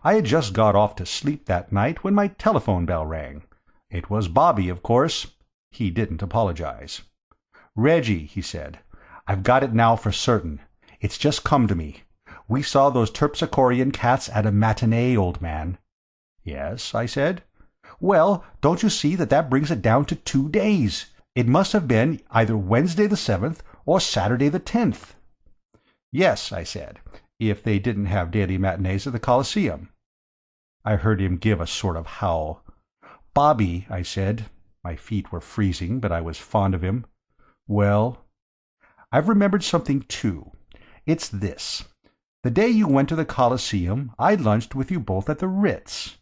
I had just got off to sleep that night when my telephone bell rang. It was Bobby, of course. He didn't apologize. "Reggie," he said, "I've got it now for certain. It's just come to me. We saw those Terpsichorean cats at a matinee, old man." "Yes?" I said. "Well, don't you see that brings it down to 2 days? It must have been either Wednesday the 7th or Saturday the 10th. "Yes," I said, "if they didn't have daily matinees at the Colosseum." I heard him give a sort of howl. "Bobby," I said. My feet were freezing, but I was fond of him. "Well?" "I've remembered something, too. It's this. The day you went to the Colosseum, I lunched with you both at the Ritz.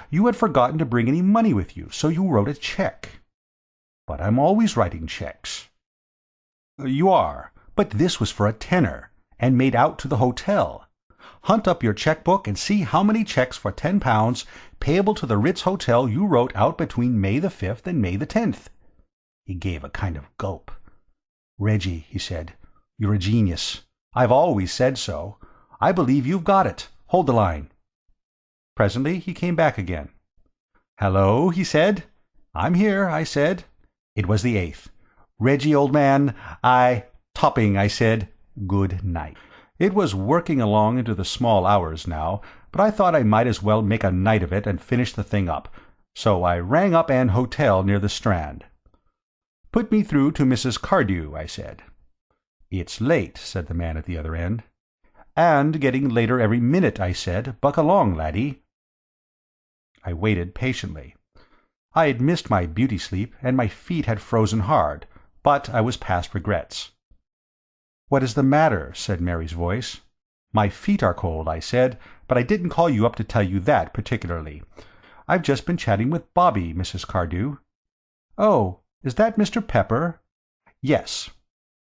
You had forgotten to bring any money with you, so you wrote a check." "But I'm always writing checks." "You are, but this was for a tenner, and made out to the hotel. Hunt up your checkbook and see how many checks for £10 payable to the Ritz Hotel you wrote out between May the 5th and May the 10th. He gave a kind of gulp. "Reggie," he said, "you're a genius. I've always said so. I believe you've got it. Hold the line." Presently he came back again. "Hello," he said. "I'm here," I said. It was the 8th. "Reggie, old man, topping," I said. "Good night." It was working along into the small hours now, but I thought I might as well make a night of it and finish the thing up, so I rang up an hotel near the Strand. "Put me through to Mrs. Cardew," I said. "It's late," said the man at the other end. "And getting later every minute," I said. "Buck along, laddie." I waited patiently. I had missed my beauty sleep, and my feet had frozen hard, but I was past regrets. "What is the matter?" said Mary's voice. "My feet are cold," I said, "but I didn't call you up to tell you that particularly. I've just been chatting with Bobby, Mrs. Cardew." "Oh, is that Mr. Pepper?" "Yes.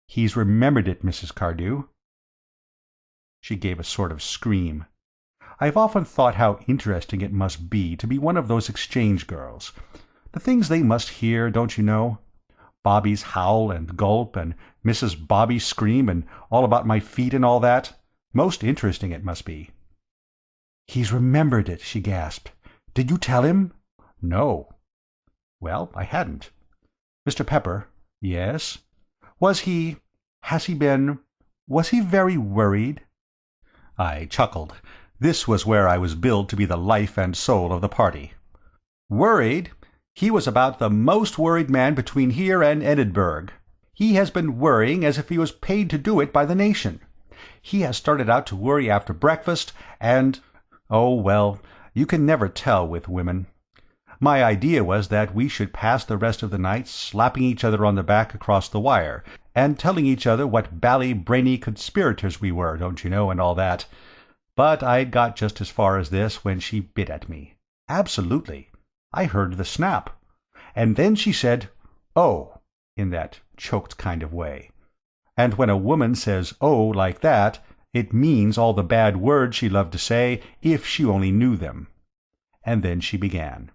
He's remembered it, Mrs. Cardew." She gave a sort of scream. I've often thought how interesting it must be to be one of those exchange girls. The things they must hear, don't you know? Bobby's howl and gulp, and Mrs. Bobby's scream, and all about my feet and all that. Most interesting it must be." "He's remembered it," she gasped. "Did you tell him?" "No." Well, I hadn't. "Mr. Pepper." "Yes?" Was he very worried?" I chuckled. This was where I was billed to be the life and soul of the party. "Worried? He was about the most worried man between here and Edinburgh. He has been worrying as if he was paid to do it by the nation. He has started out to worry after breakfast, and— oh, well, you can never tell with women. My idea was that we should pass the rest of the night slapping each other on the back across the wire, and telling each other what bally brainy conspirators we were, don't you know, and all that. But I'd got just as far as this when she bit at me. Absolutely. I heard the snap. And then she said, 'Oh,' in that choked kind of way. And when a woman says 'oh' like that, it means all the bad words she loved to say if she only knew them. And then she began.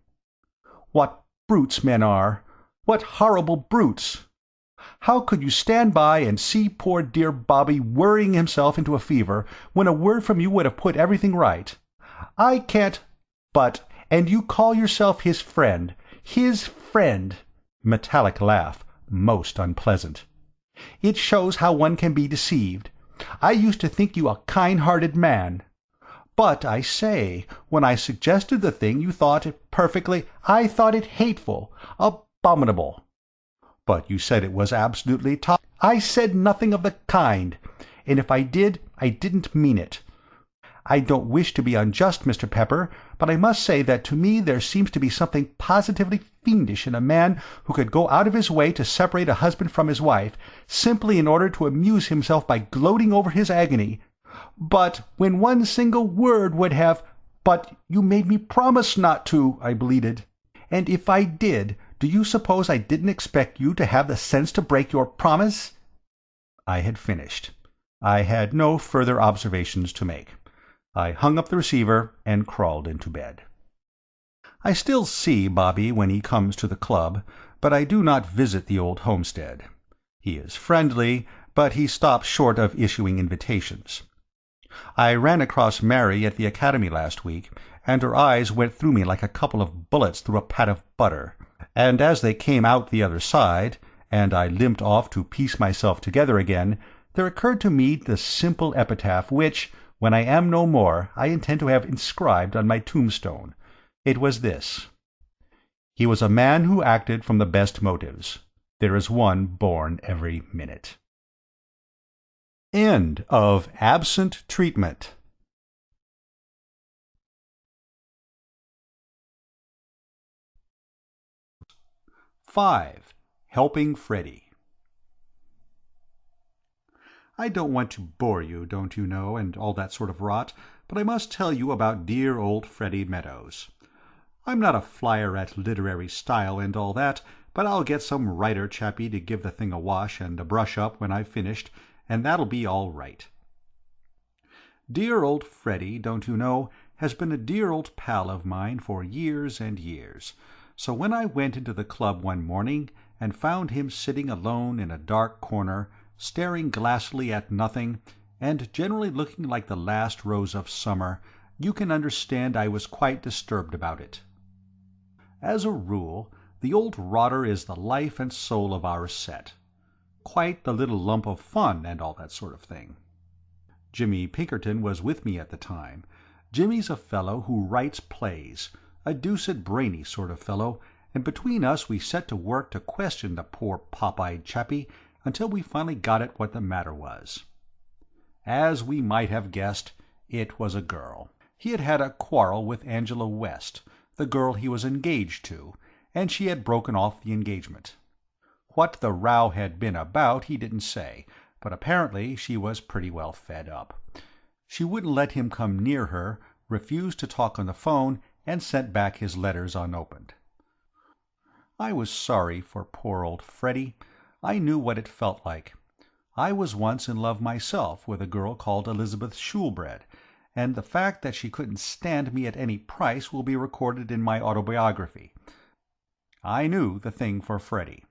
What brutes men are! What horrible brutes! How could you stand by and see poor dear Bobby worrying himself into a fever, when a word from you would have put everything right? I can't— But, and you call yourself his friend. His friend! Metallic laugh, most unpleasant. It shows how one can be deceived. I used to think you a kind-hearted man. But, I say, when I suggested the thing you thought it perfectly— I thought it hateful, abominable. But you said it was absolutely top— I said nothing of the kind, and if I did, I didn't mean it. I don't wish to be unjust, Mr. Pepper, but I must say that to me there seems to be something positively fiendish in a man who could go out of his way to separate a husband from his wife, simply in order to amuse himself by gloating over his agony. But when one single word would have— But you made me promise not to, I bleated. And if I did, do you suppose I didn't expect you to have the sense to break your promise? I had finished. I had no further observations to make. I hung up the receiver and crawled into bed. I still see Bobby when he comes to the club, but I do not visit the old homestead. He is friendly, but he stops short of issuing invitations. I ran across Mary at the academy last week, and her eyes went through me like a couple of bullets through a pat of butter, and as they came out the other side, and I limped off to piece myself together again, there occurred to me the simple epitaph which, when I am no more, I intend to have inscribed on my tombstone. It was this: "He was a man who acted from the best motives. There is one born every minute." End of Absent Treatment. (5) Helping Freddy. I don't want to bore you, don't you know, and all that sort of rot, but I must tell you about dear old Freddy Meadows. I'm not a flyer at literary style and all that, but I'll get some writer chappie to give the thing a wash and a brush up when I've finished, and that'll be all right. Dear old Freddy, don't you know, has been a dear old pal of mine for years and years, so when I went into the club one morning and found him sitting alone in a dark corner, staring glassily at nothing, and generally looking like the last rose of summer, you can understand I was quite disturbed about it. As a rule, the old rotter is the life and soul of our set. Quite the little lump of fun and all that sort of thing. Jimmy Pinkerton was with me at the time. Jimmy's a fellow who writes plays, a deuced brainy sort of fellow, and between us we set to work to question the poor pop-eyed chappie until we finally got at what the matter was. As we might have guessed, it was a girl. He had had a quarrel with Angela West, the girl he was engaged to, and she had broken off the engagement. What the row had been about he didn't say, but apparently she was pretty well fed up. She wouldn't let him come near her, refused to talk on the phone, and sent back his letters unopened. I was sorry for poor old Freddy. I knew what it felt like. I was once in love myself with a girl called Elizabeth Shoolbred, and the fact that she couldn't stand me at any price will be recorded in my autobiography. I knew the thing for Freddy.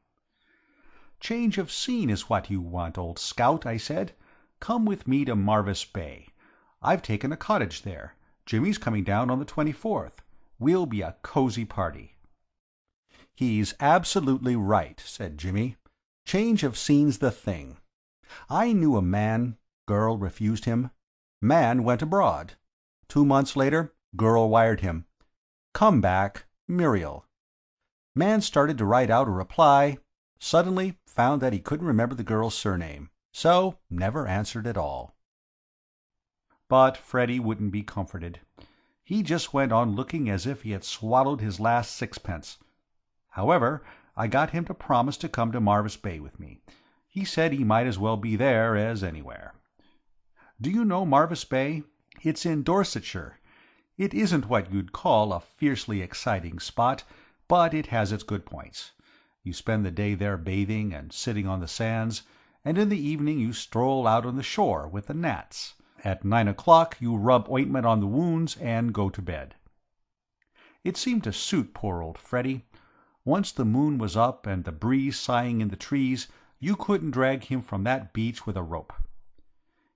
"Change of scene is what you want, old scout," I said. "Come with me to Marvis Bay. I've taken a cottage there. Jimmy's coming down on the 24th. We'll be a cozy party." "He's absolutely right," said Jimmy. "Change of scene's the thing. I knew a man. Girl refused him. Man went abroad. 2 months later, girl wired him. Come back, Muriel. Man started to write out a reply. Suddenly found that he couldn't remember the girl's surname. So never answered at all." But Freddy wouldn't be comforted. He just went on looking as if he had swallowed his last sixpence. However, I got him to promise to come to Marvis Bay with me. He said he might as well be there as anywhere. Do you know Marvis Bay? It's in Dorsetshire. It isn't what you'd call a fiercely exciting spot, but it has its good points. You spend the day there bathing and sitting on the sands, and in the evening you stroll out on the shore with the gnats. At 9 o'clock you rub ointment on the wounds and go to bed. It seemed to suit poor old Freddy. Once the moon was up and the breeze sighing in the trees, you couldn't drag him from that beach with a rope.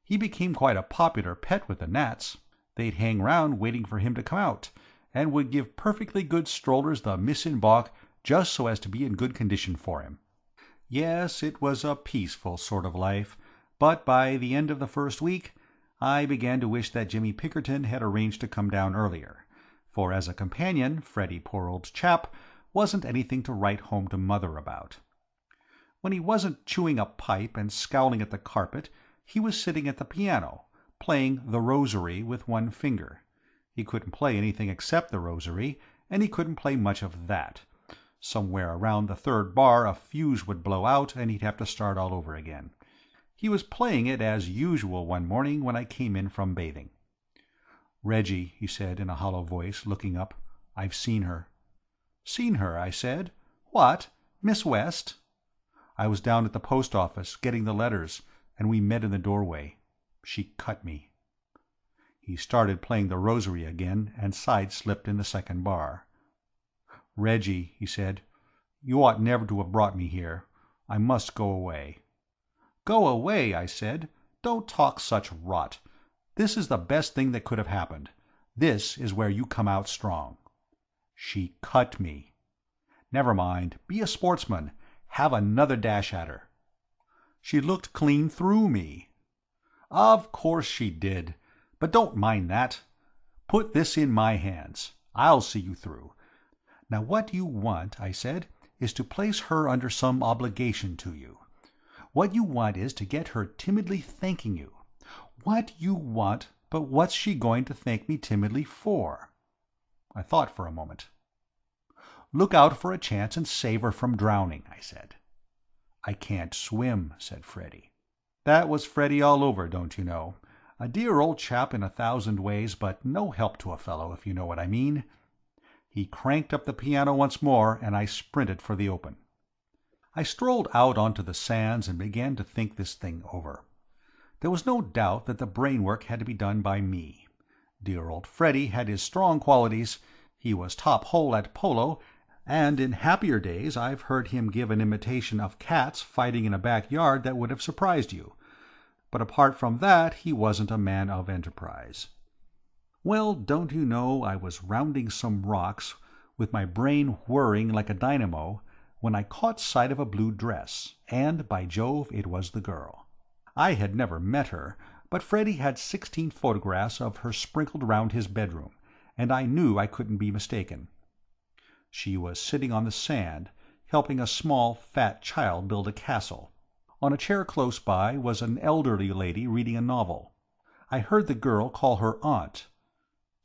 He became quite a popular pet with the gnats. They'd hang round waiting for him to come out, and would give perfectly good strollers the miss in baulk just so as to be in good condition for him. Yes, it was a peaceful sort of life, but by the end of the first week I began to wish that Jimmy Pinkerton had arranged to come down earlier, for as a companion, Freddy, poor old chap, wasn't anything to write home to Mother about. When he wasn't chewing a pipe and scowling at the carpet, he was sitting at the piano, playing The Rosary with one finger. He couldn't play anything except The Rosary, and he couldn't play much of that. Somewhere around the third bar a fuse would blow out and he'd have to start all over again. He was playing it as usual one morning when I came in from bathing. "Reggie," he said in a hollow voice, looking up, "I've seen her." "Seen her?" I said. "What? Miss West?" "I was down at the post office, getting the letters, and we met in the doorway. She cut me." He started playing The Rosary again, and side-slipped in the second bar. "Reggie," he said, "you ought never to have brought me here. I must go away." "Go away?" I said. "Don't talk such rot. This is the best thing that could have happened. This is where you come out strong." "She cut me." "Never mind. Be a sportsman. Have another dash at her." "She looked clean through me." "Of course she did. But don't mind that. Put this in my hands. I'll see you through. Now what you want," I said, "is to place her under some obligation to you. What you want is to get her timidly thanking you. What you want, but what's she going to thank me timidly for?" I thought for a moment. "Look out for a chance and save her from drowning," I said. "I can't swim," said Freddy. That was Freddy all over, don't you know. A dear old chap in 1,000 ways, but no help to a fellow, if you know what I mean. He cranked up the piano once more, and I sprinted for the open. I strolled out onto the sands and began to think this thing over. There was no doubt that the brain work had to be done by me. Dear old Freddy had his strong qualities. He was top hole at polo, and in happier days I've heard him give an imitation of cats fighting in a backyard that would have surprised you. But apart from that, he wasn't a man of enterprise. Well, don't you know, I was rounding some rocks, with my brain whirring like a dynamo, when I caught sight of a blue dress, and, by Jove, it was the girl. I had never met her, but Freddy had 16 photographs of her sprinkled round his bedroom, and I knew I couldn't be mistaken. She was sitting on the sand, helping a small, fat child build a castle. On a chair close by was an elderly lady reading a novel. I heard the girl call her aunt.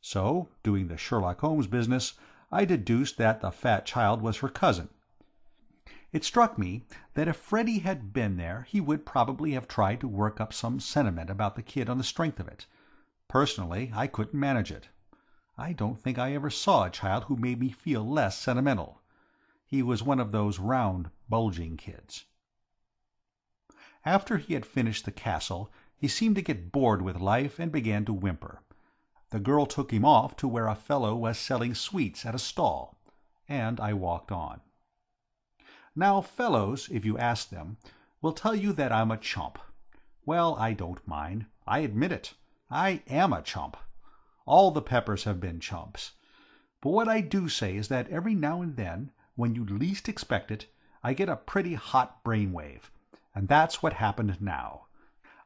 So, doing the Sherlock Holmes business, I deduced that the fat child was her cousin. It struck me that if Freddy had been there he would probably have tried to work up some sentiment about the kid on the strength of it. Personally, I couldn't manage it. I don't think I ever saw a child who made me feel less sentimental. He was one of those round, bulging kids. After he had finished the castle, he seemed to get bored with life and began to whimper. The girl took him off to where a fellow was selling sweets at a stall, and I walked on. Now fellows, if you ask them, will tell you that I'm a chump. Well, I don't mind. I admit it. I am a chump. All the Peppers have been chumps. But what I do say is that every now and then, when you least expect it, I get a pretty hot brainwave, and that's what happened now.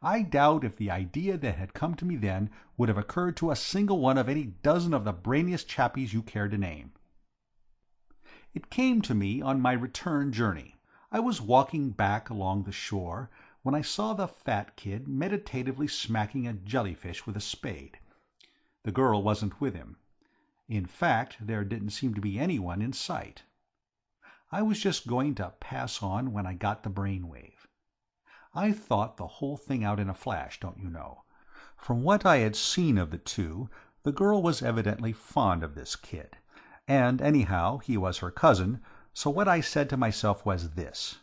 I doubt if the idea that had come to me then would have occurred to a single one of any dozen of the brainiest chappies you care to name. It came to me on my return journey. I was walking back along the shore when I saw the fat kid meditatively smacking a jellyfish with a spade. The girl wasn't with him. In fact, there didn't seem to be anyone in sight. I was just going to pass on when I got the brainwave. I thought the whole thing out in a flash, don't you know. From what I had seen of the two, the girl was evidently fond of this kid, and anyhow he was her cousin, so what I said to myself was this: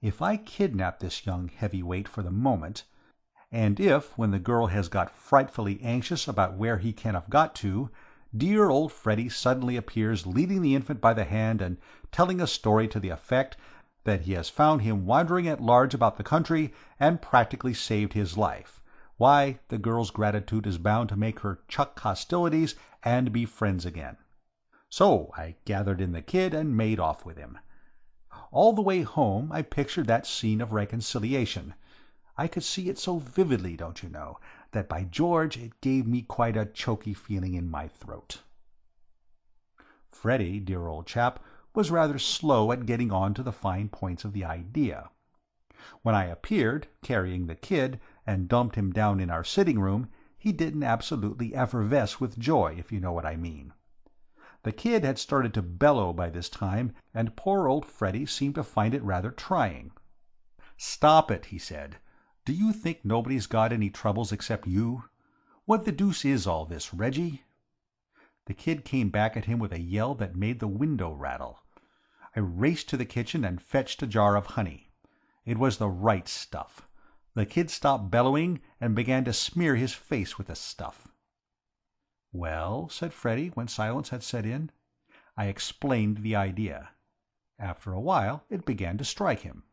if I kidnap this young heavyweight for the moment, and if, when the girl has got frightfully anxious about where he can have got to, dear old Freddy suddenly appears leading the infant by the hand and telling a story to the effect that he has found him wandering at large about the country and practically saved his life, why, the girl's gratitude is bound to make her chuck hostilities and be friends again. So I gathered in the kid and made off with him. All the way home I pictured that scene of reconciliation. I could see it so vividly, don't you know, that by George it gave me quite a choky feeling in my throat. Freddy, dear old chap, was rather slow at getting on to the fine points of the idea. When I appeared, carrying the kid, and dumped him down in our sitting-room, he didn't absolutely effervesce with joy, if you know what I mean. The kid had started to bellow by this time, and poor old Freddy seemed to find it rather trying. "Stop it," he said. "Do you think nobody's got any troubles except you? What the deuce is all this, Reggie?" The kid came back at him with a yell that made the window rattle. I raced to the kitchen and fetched a jar of honey. It was the right stuff. The kid stopped bellowing and began to smear his face with the stuff. "Well," said Freddy, when silence had set in. I explained the idea. After a while it began to strike him.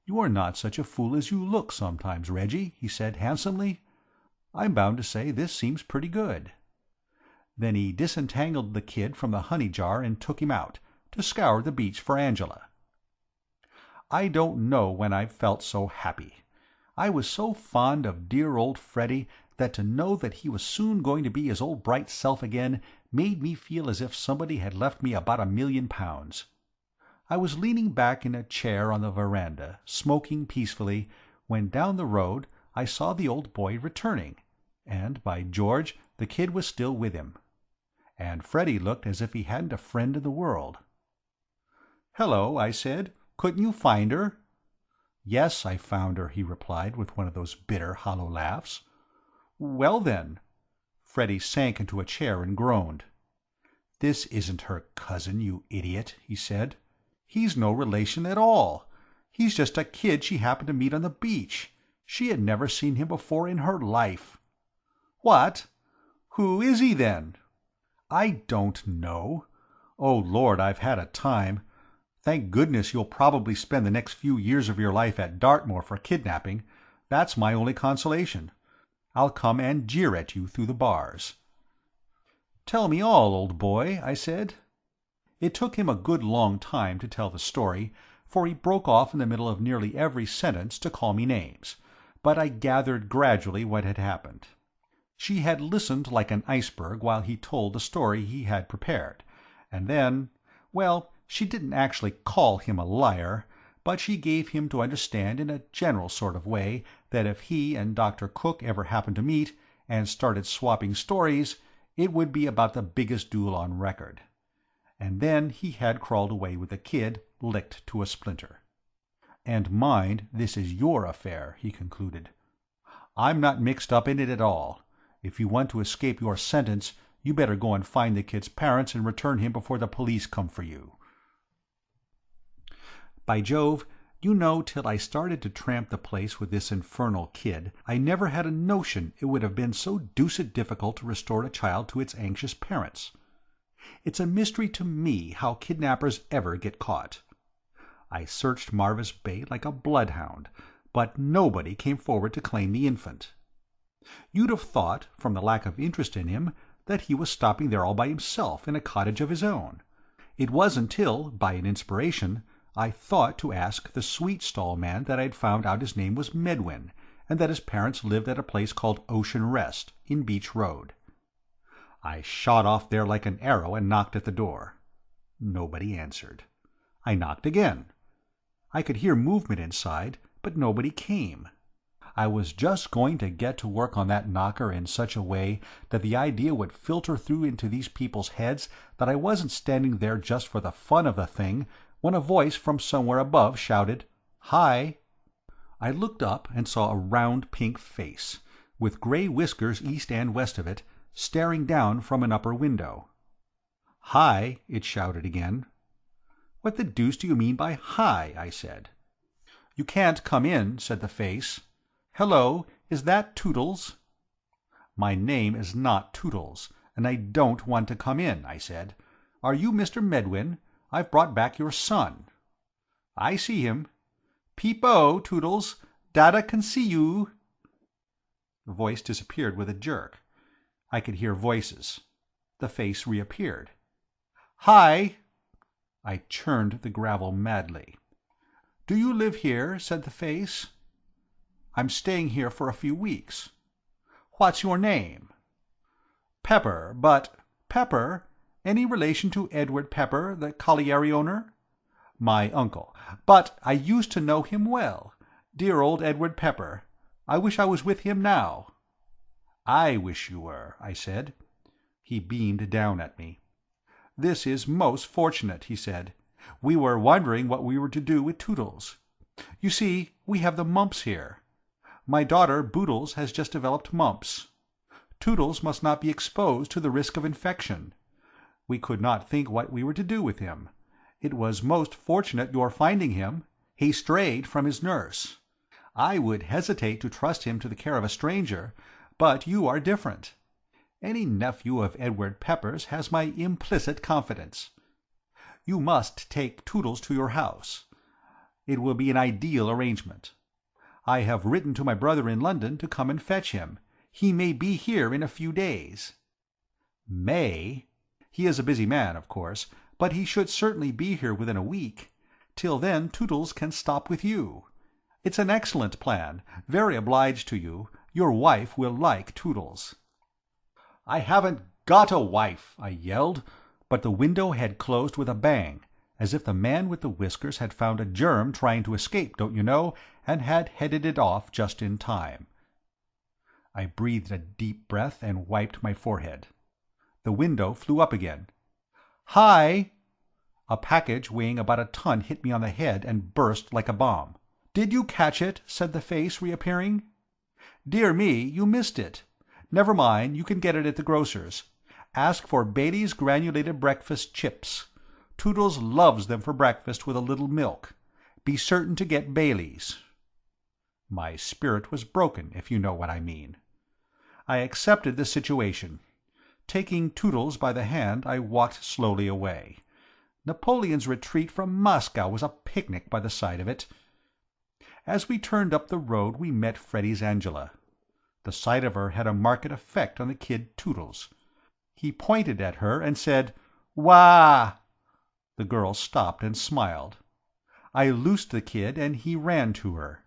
"You are not such a fool as you look sometimes, Reggie," he said handsomely. "I'm bound to say this seems pretty good." Then he disentangled the kid from the honey jar and took him out, to scour the beach for Angela. I don't know when I've felt so happy. I was so fond of dear old Freddy that to know that he was soon going to be his old bright self again made me feel as if somebody had left me about £1,000,000. I was leaning back in a chair on the veranda, smoking peacefully, when down the road I saw the old boy returning, and, by George, the kid was still with him. And Freddy looked as if he hadn't a friend in the world. "Hello," I said. "Couldn't you find her?" "Yes, I found her," he replied, with one of those bitter, hollow laughs. "Well, then—" Freddy sank into a chair and groaned. "This isn't her cousin, you idiot," he said. "He's no relation at all. He's just a kid she happened to meet on the beach. She had never seen him before in her life." "What? Who is he, then?" "I don't know. Oh, Lord, I've had a time. Thank goodness you'll probably spend the next few years of your life at Dartmoor for kidnapping. That's my only consolation. I'll come and jeer at you through the bars." "Tell me all, old boy," I said. It took him a good long time to tell the story, for he broke off in the middle of nearly every sentence to call me names, but I gathered gradually what had happened. She had listened like an iceberg while he told the story he had prepared, and then, well, she didn't actually call him a liar, but she gave him to understand in a general sort of way that if he and Dr. Cook ever happened to meet and started swapping stories, it would be about the biggest duel on record. And then he had crawled away with the kid, licked to a splinter. "And mind, this is your affair," he concluded. "I'm not mixed up in it at all. If you want to escape your sentence, you better go and find the kid's parents and return him before the police come for you." By Jove, you know, till I started to tramp the place with this infernal kid, I never had a notion it would have been so deuced difficult to restore a child to its anxious parents. It's a mystery to me how kidnappers ever get caught. I searched Marvis Bay like a bloodhound, but nobody came forward to claim the infant. You'd have thought, from the lack of interest in him, that he was stopping there all by himself in a cottage of his own. It was until, by an inspiration, I thought to ask the sweet-stall man that I had found out his name was Medwin, and that his parents lived at a place called Ocean Rest, in Beach Road. I shot off there like an arrow and knocked at the door. Nobody answered. I knocked again. I could hear movement inside, but nobody came. I was just going to get to work on that knocker in such a way that the idea would filter through into these people's heads that I wasn't standing there just for the fun of the thing, when a voice from somewhere above shouted, "Hi!" I looked up and saw a round pink face, with grey whiskers east and west of it, staring down from an upper window. "Hi!" it shouted again. "What the deuce do you mean by hi?" I said. "You can't come in," said the face. "Hello, is that Toodles?" "My name is not Toodles, and I don't want to come in," I said. "Are you Mr. Medwin? I've brought back your son." "I see him." "Peep-o, Toodles, Dada can see you." The voice disappeared with a jerk. I could hear voices. The face reappeared. "Hi!" I churned the gravel madly. "Do you live here?" said the face. "I'm staying here for a few weeks." "What's your name?" "Pepper, but—" "Pepper? Any relation to Edward Pepper, the colliery owner?" "My uncle. But I used to know him well. Dear old Edward Pepper. I wish I was with him now." "I wish you were," I said. He beamed down at me. "This is most fortunate," he said. "We were wondering what we were to do with Toodles. You see, we have the mumps here. My daughter Boodles has just developed mumps. Toodles must not be exposed to the risk of infection. We could not think what we were to do with him. It was most fortunate your finding him. He strayed from his nurse. I would hesitate to trust him to the care of a stranger, but you are different. Any nephew of Edward Pepper's has my implicit confidence. You must take Toodles to your house. It will be an ideal arrangement. I have written to my brother in London to come and fetch him. He may be here in a few days." "May?" "He is a busy man, of course, but he should certainly be here within a week. Till then Toodles can stop with you. It's an excellent plan. Very obliged to you. Your wife will like Toodles." "I haven't got a wife!" I yelled, but the window had closed with a bang, as if the man with the whiskers had found a germ trying to escape, don't you know, and had headed it off just in time. I breathed a deep breath and wiped my forehead. The window flew up again. "Hi!" A package weighing about a ton hit me on the head and burst like a bomb. "Did you catch it?" said the face, reappearing. "Dear me, you missed it. Never mind, you can get it at the grocer's. Ask for Bailey's granulated breakfast chips. Toodles loves them for breakfast with a little milk. Be certain to get Bailey's." My spirit was broken, if you know what I mean. I accepted the situation. Taking Toodles by the hand, I walked slowly away. Napoleon's retreat from Moscow was a picnic by the side of it. As we turned up the road we met Freddy's Angela. The sight of her had a marked effect on the kid Toodles. He pointed at her and said, "Wah!" The girl stopped and smiled. I loosed the kid and he ran to her.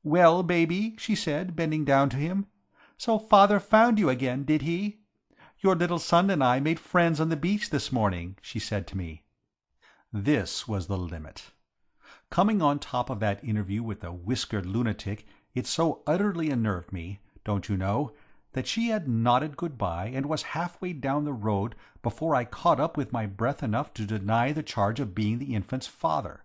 "Well, baby," she said, bending down to him, "so father found you again, did he? Your little son and I made friends on the beach this morning," she said to me. This was the limit. Coming on top of that interview with the whiskered lunatic, it so utterly unnerved me, don't you know, that she had nodded good-bye and was halfway down the road before I caught up with my breath enough to deny the charge of being the infant's father.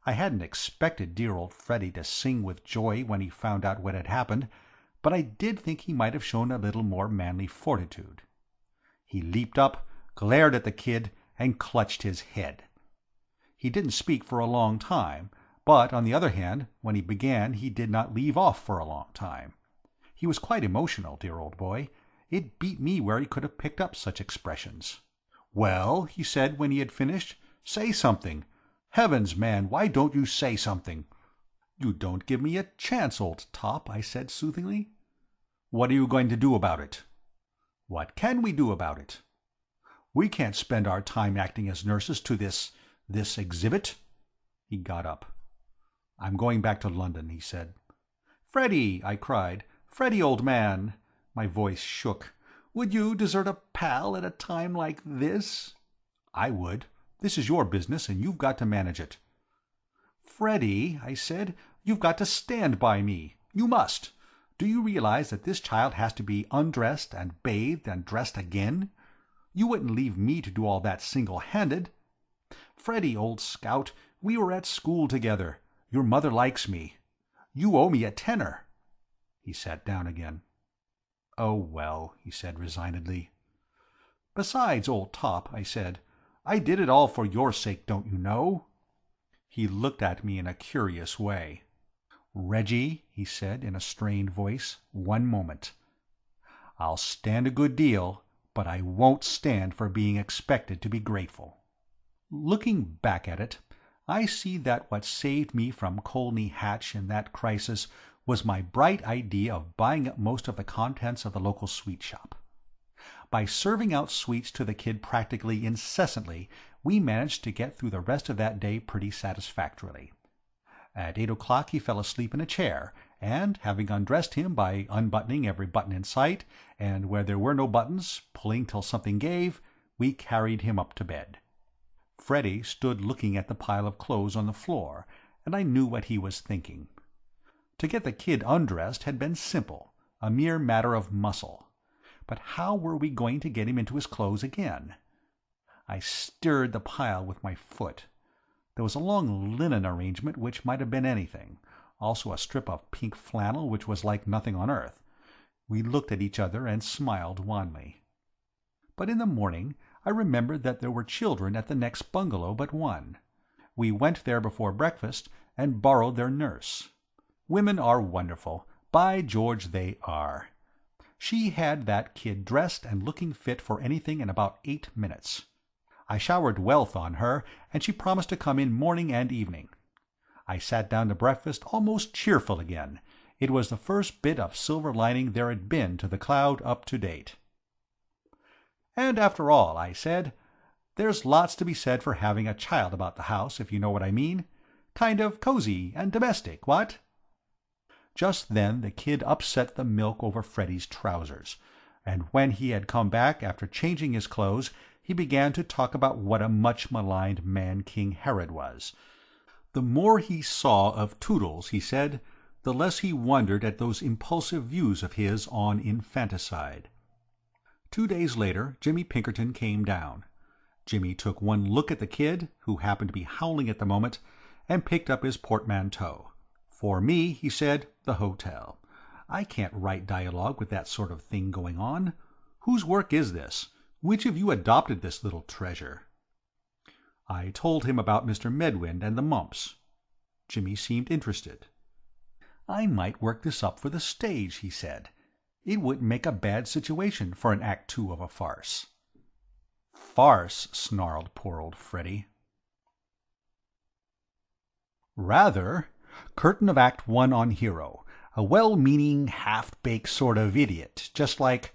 I hadn't expected dear old Freddy to sing with joy when he found out what had happened, but I did think he might have shown a little more manly fortitude. He leaped up, glared at the kid, and clutched his head. He didn't speak for a long time, but on the other hand, when he began he did not leave off for a long time. He was quite emotional, dear old boy. It beat me where he could have picked up such expressions. "Well," he said when he had finished, "say something. Heavens, man, why don't you say something?" "You don't give me a chance, old top," I said soothingly. "What are you going to do about it?" "What can we do about it?" "We can't spend our time acting as nurses to this exhibit." He got up. "I'm going back to London," he said. "Freddy!" I cried. "Freddy, old man!" My voice shook. "Would you desert a pal at a time like this?" "I would. This is your business, and you've got to manage it." "Freddy," I said, "you've got to stand by me. You must. Do you realize that this child has to be undressed and bathed and dressed again? You wouldn't leave me to do all that single-handed. Freddy, old scout, we were at school together. Your mother likes me. You owe me a tenner." He sat down again. "Oh, well," he said resignedly. "Besides, old top," I said, "I did it all for your sake, don't you know?" He looked at me in a curious way. "Reggie," he said in a strained voice, "one moment. I'll stand a good deal, but I won't stand for being expected to be grateful." Looking back at it, I see that what saved me from Colney Hatch in that crisis was my bright idea of buying up most of the contents of the local sweet shop. By serving out sweets to the kid practically incessantly, we managed to get through the rest of that day pretty satisfactorily. At 8 o'clock he fell asleep in a chair, and, having undressed him by unbuttoning every button in sight, and where there were no buttons, pulling till something gave, we carried him up to bed. Freddy stood looking at the pile of clothes on the floor, and I knew what he was thinking. To get the kid undressed had been simple, a mere matter of muscle. But how were we going to get him into his clothes again? I stirred the pile with my foot. There was a long linen arrangement which might have been anything, also a strip of pink flannel which was like nothing on earth. We looked at each other and smiled wanly. But in the morning I remembered that there were children at the next bungalow but one. We went there before breakfast and borrowed their nurse. Women are wonderful. By George, they are. She had that kid dressed and looking fit for anything in about 8 minutes. I showered wealth on her, and she promised to come in morning and evening. I sat down to breakfast almost cheerful again. It was the first bit of silver lining there had been to the cloud up to date. "And after all," I said, "there's lots to be said for having a child about the house, if you know what I mean. Kind of cozy and domestic, what?" Just then the kid upset the milk over Freddy's trousers, and when he had come back after changing his clothes, he began to talk about what a much-maligned man King Herod was. The more he saw of Toodles, he said, the less he wondered at those impulsive views of his on infanticide. 2 days later Jimmy Pinkerton came down. Jimmy took one look at the kid, who happened to be howling at the moment, and picked up his portmanteau. "For me," he said, "the hotel. I can't write dialogue with that sort of thing going on. Whose work is this? Which of you adopted this little treasure?" I told him about Mr. Medwind and the mumps. Jimmy seemed interested. "I might work this up for the stage," he said. "It wouldn't make a bad situation for an Act 2 of a farce." "Farce," snarled poor old Freddy. "Rather. Curtain of Act 1 on hero. A well-meaning, half-baked sort of idiot, just like...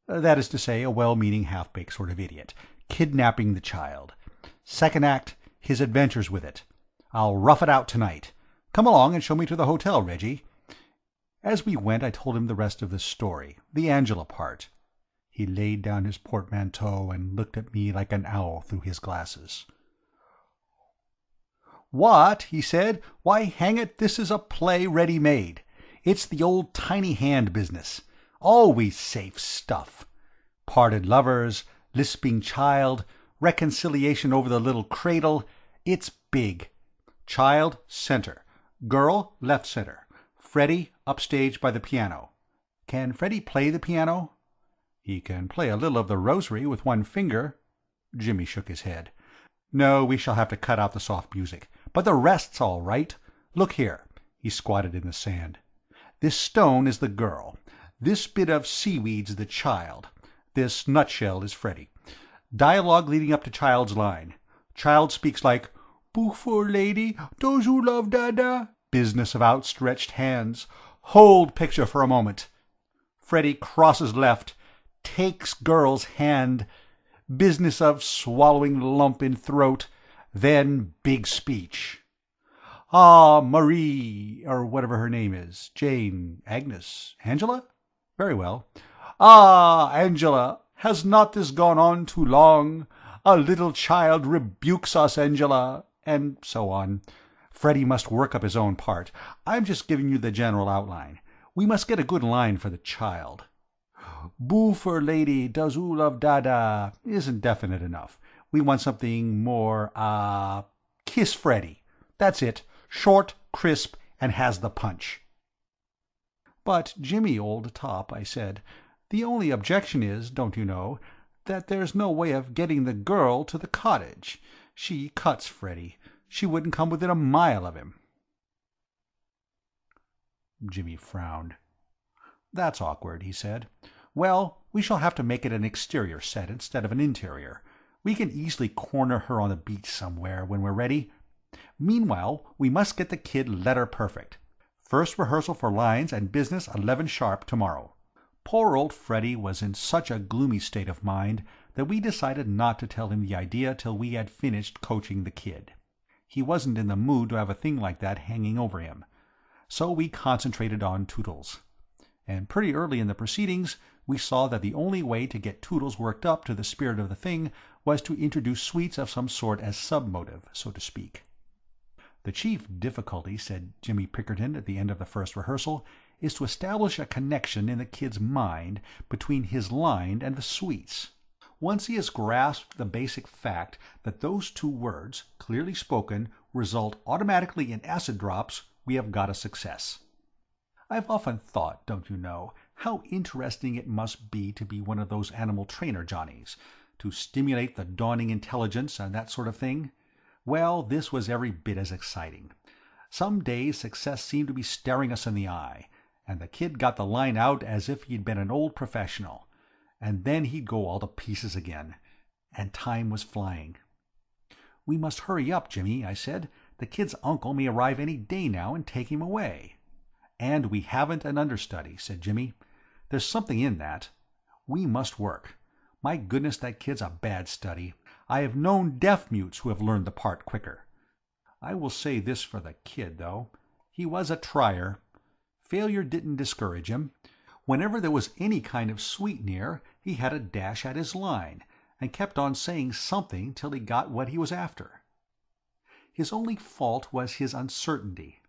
that is to say, a well-meaning, half-baked sort of idiot, kidnapping the child. Second act, his adventures with it. I'll rough it out tonight. Come along and show me to the hotel, Reggie." As we went I told him the rest of the story, the Angela part. He laid down his portmanteau and looked at me like an owl through his glasses. "What?" he said. "Why, hang it, this is a play ready-made. It's the old tiny hand business. Always safe stuff. Parted lovers, lisping child, reconciliation over the little cradle. It's big. Child, center. Girl, left center. Freddy, upstage by the piano. Can Freddy play the piano?" "He can play a little of the rosary with one finger." Jimmy shook his head. "No, we shall have to cut out the soft music. But the rest's all right. Look here." He squatted in the sand. "This stone is the girl. This bit of seaweed's the child. This nutshell is Freddy. Dialogue leading up to child's line. Child speaks like, 'Book for lady, does you love Dada?' Business of outstretched hands. Hold picture for a moment. Freddy crosses left. Takes girl's hand. Business of swallowing lump in throat. Then big speech. Ah, Marie, or whatever her name is. Jane, Agnes, Angela? Very well. Ah, Angela, has not this gone on too long? A little child rebukes us, Angela, and so on. Freddy must work up his own part. I'm just giving you the general outline. We must get a good line for the child. Boofer lady, does oo love dada isn't definite enough. We want something more, kiss Freddy. That's it. Short, crisp, and has the punch. But Jimmy, old top, I said, the only objection is, don't you know, that there's no way of getting the girl to the cottage. She cuts Freddy. She wouldn't come within a mile of him. Jimmy frowned. That's awkward, he said. Well, we shall have to make it an exterior set instead of an interior. We can easily corner her on the beach somewhere when we're ready. Meanwhile, we must get the kid letter perfect. First rehearsal for lines and business 11 sharp tomorrow. Poor old Freddy was in such a gloomy state of mind that we decided not to tell him the idea till we had finished coaching the kid. He wasn't in the mood to have a thing like that hanging over him. So we concentrated on Toodles. And pretty early in the proceedings, we saw that the only way to get Toodles worked up to the spirit of the thing was to introduce sweets of some sort as sub-motive, so to speak. The chief difficulty, said Jimmy Pickerton at the end of the first rehearsal, is to establish a connection in the kid's mind between his line and the sweets. Once he has grasped the basic fact that those two words, clearly spoken, result automatically in acid drops, we have got a success. I've often thought, don't you know, how interesting it must be to be one of those animal trainer Johnnies, to stimulate the dawning intelligence and that sort of thing. Well, this was every bit as exciting. Some days success seemed to be staring us in the eye, and the kid got the line out as if he'd been an old professional, and then he'd go all to pieces again, and time was flying. We must hurry up, Jimmy, I said. The kid's uncle may arrive any day now and take him away. And we haven't an understudy, said Jimmy. There's something in that. We must work. My goodness, that kid's a bad study. I have known deaf-mutes who have learned the part quicker. I will say this for the kid, though. He was a trier. Failure didn't discourage him. Whenever there was any kind of sweet near, he had a dash at his line, and kept on saying something till he got what he was after. His only fault was his uncertainty.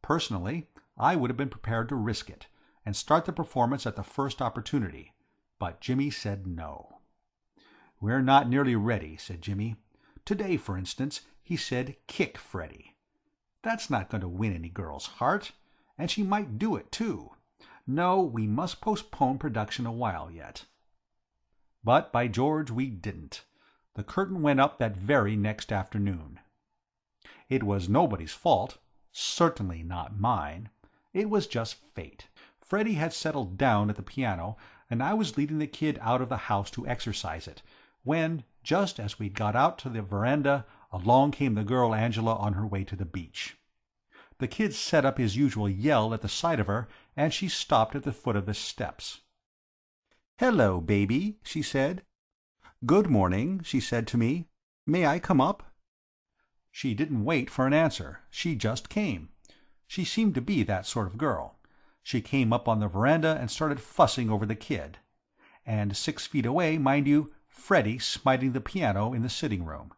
Personally, I would have been prepared to risk it, and start the performance at the first opportunity, but Jimmy said no. We're not nearly ready, said Jimmy. Today, for instance, he said kick Freddy. That's not going to win any girl's heart, and she might do it, too. No, we must postpone production a while yet. But, by George, we didn't. The curtain went up that very next afternoon. It was nobody's fault, certainly not mine. It was just fate. Freddy had settled down at the piano, and I was leading the kid out of the house to exercise it, when, just as we got out to the veranda, along came the girl Angela on her way to the beach. The kid set up his usual yell at the sight of her, and she stopped at the foot of the steps. "Hello, baby," she said. "Good morning," she said to me. "May I come up?" She didn't wait for an answer. She just came. She seemed to be that sort of girl. She came up on the veranda and started fussing over the kid. And 6 feet away, mind you, Freddy smiting the piano in the sitting-room.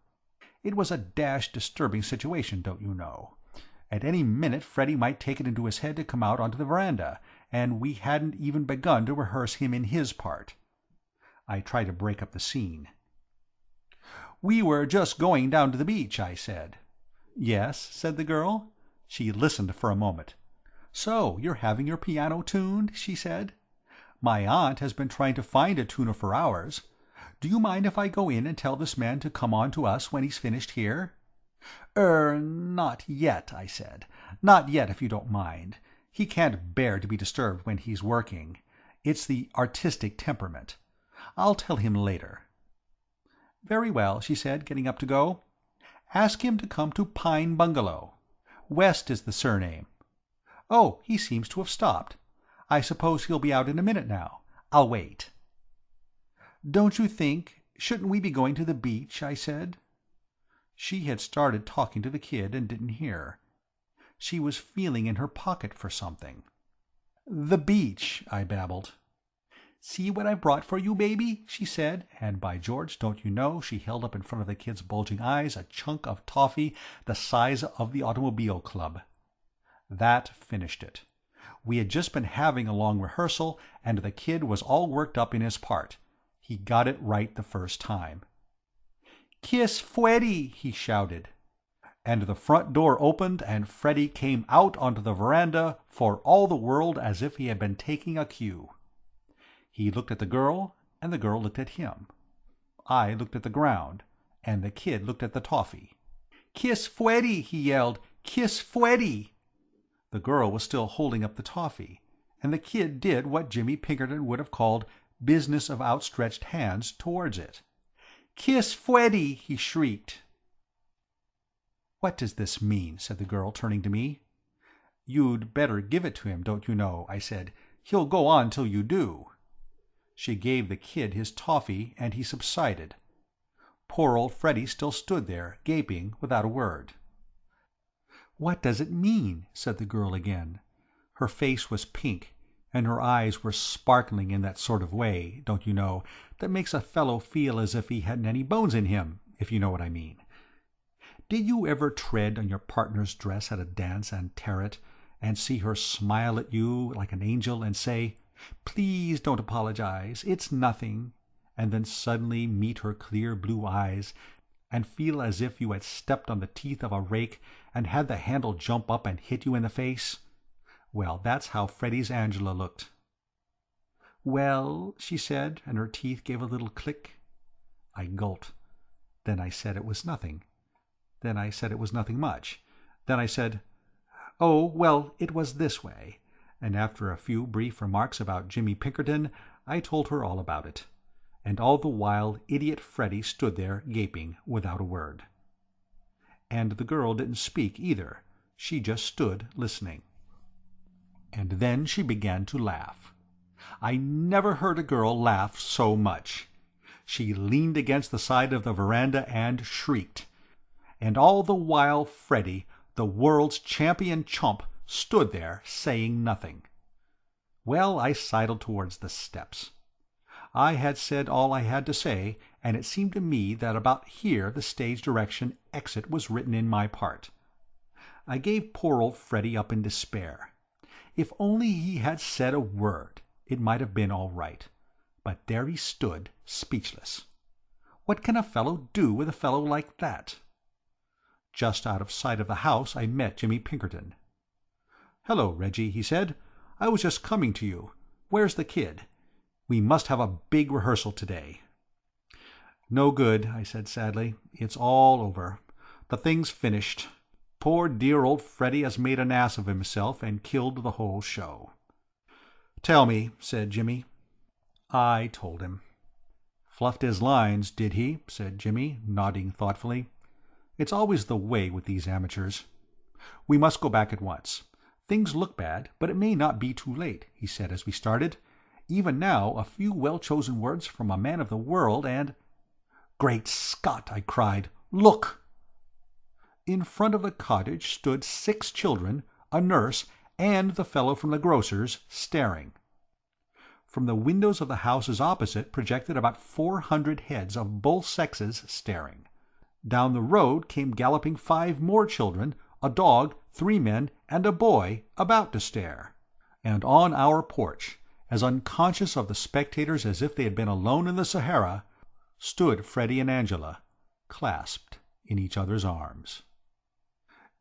It was a dashed disturbing situation, don't you know. At any minute Freddy might take it into his head to come out onto the veranda, and we hadn't even begun to rehearse him in his part. I tried to break up the scene. "We were just going down to the beach," I said. "Yes," said the girl. She listened for a moment. "So you're having your piano tuned?" she said. "My aunt has been trying to find a tuner for ours. Do you mind if I go in and tell this man to come on to us when he's finished here?" Not yet," I said. "Not yet, if you don't mind. He can't bear to be disturbed when he's working. It's the artistic temperament. I'll tell him later." "Very well," she said, getting up to go. "Ask him to come to Pine Bungalow. West is the surname. Oh, he seems to have stopped. I suppose he'll be out in a minute now. I'll wait." "Don't you think—shouldn't we be going to the beach?" I said. She had started talking to the kid and didn't hear. She was feeling in her pocket for something. "The beach," I babbled. "See what I've brought for you, baby?" she said, and by George, don't you know, she held up in front of the kid's bulging eyes a chunk of toffee the size of the automobile club. That finished it. We had just been having a long rehearsal, and the kid was all worked up in his part. He got it right the first time. "Kiss Freddy!" he shouted. And the front door opened, and Freddy came out onto the veranda for all the world as if he had been taking a cue. He looked at the girl, and the girl looked at him. I looked at the ground, and the kid looked at the toffee. "Kiss Freddy!" he yelled. "Kiss Freddy!" The girl was still holding up the toffee, and the kid did what Jimmy Pinkerton would have called business of outstretched hands towards it. "Kiss Freddy!" he shrieked. "What does this mean?" said the girl, turning to me. "You'd better give it to him, don't you know," I said. "He'll go on till you do." She gave the kid his toffee, and he subsided. Poor old Freddy still stood there, gaping, without a word. "What does it mean?" said the girl again. Her face was pink, and her eyes were sparkling in that sort of way, don't you know, that makes a fellow feel as if he hadn't any bones in him, if you know what I mean. Did you ever tread on your partner's dress at a dance and tear it, and see her smile at you like an angel and say, "Please don't apologize, it's nothing," and then suddenly meet her clear blue eyes, and feel as if you had stepped on the teeth of a rake and had the handle jump up and hit you in the face? Well, that's how Freddy's Angela looked. "Well," she said, and her teeth gave a little click. I gulped. Then I said it was nothing. Then I said it was nothing much. Then I said, "Oh, well, it was this way," and after a few brief remarks about Jimmy Pinkerton, I told her all about it. And all the while idiot Freddy stood there gaping without a word. And the girl didn't speak either. She just stood listening. And then she began to laugh. I never heard a girl laugh so much. She leaned against the side of the veranda and shrieked. And all the while Freddy, the world's champion chump, stood there saying nothing. Well, I sidled towards the steps. I had said all I had to say, and it seemed to me that about here the stage direction exit was written in my part. I gave poor old Freddy up in despair. If only he had said a word, it might have been all right. But there he stood, speechless. What can a fellow do with a fellow like that? Just out of sight of the house I met Jimmy Pinkerton. "Hello, Reggie," he said. "I was just coming to you. Where's the kid? We must have a big rehearsal today." "No good," I said sadly. "It's all over. The thing's finished. Poor dear old Freddy has made an ass of himself and killed the whole show." "Tell me," said Jimmy. I told him. "Fluffed his lines, did he?" said Jimmy, nodding thoughtfully. "It's always the way with these amateurs. We must go back at once. Things look bad, but it may not be too late," he said as we started. "Even now a few well-chosen words from a man of the world and—" "Great Scott!" I cried. "Look!" In front of the cottage stood 6 children, a nurse, and the fellow from the grocer's, staring. From the windows of the houses opposite projected about 400 heads of both sexes staring. Down the road came galloping 5 more children, a dog, 3 men, and a boy, about to stare. And on our porch, as unconscious of the spectators as if they had been alone in the Sahara, stood Freddy and Angela, clasped in each other's arms.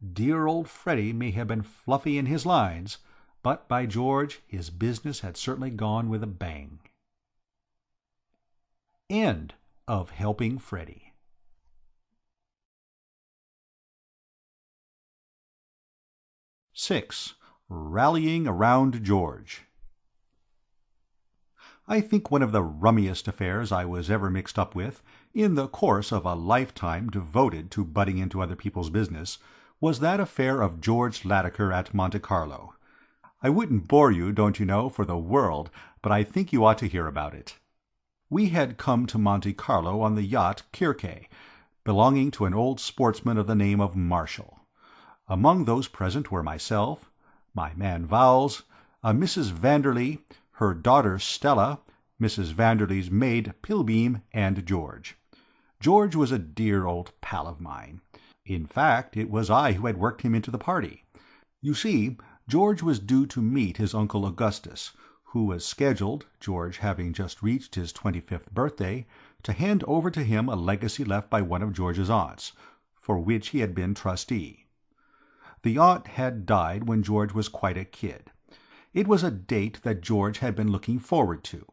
Dear old Freddy may have been fluffy in his lines, but by George, his business had certainly gone with a bang. End of Helping Freddy. (6) Rallying Around George. I think one of the rummiest affairs I was ever mixed up with, in the course of a lifetime devoted to butting into other people's business, was that affair of George Latimer at Monte Carlo. I wouldn't bore you, don't you know, for the world, but I think you ought to hear about it. We had come to Monte Carlo on the yacht Kirke, belonging to an old sportsman of the name of Marshall. Among those present were myself, my man Vowles, a Mrs. Vanderley, her daughter Stella, Mrs. Vanderley's maid Pilbeam, and George. George was a dear old pal of mine. In fact, it was I who had worked him into the party. You see, George was due to meet his Uncle Augustus, who was scheduled, George having just reached his 25th birthday, to hand over to him a legacy left by one of George's aunts, for which he had been trustee. The aunt had died when George was quite a kid. It was a date that George had been looking forward to,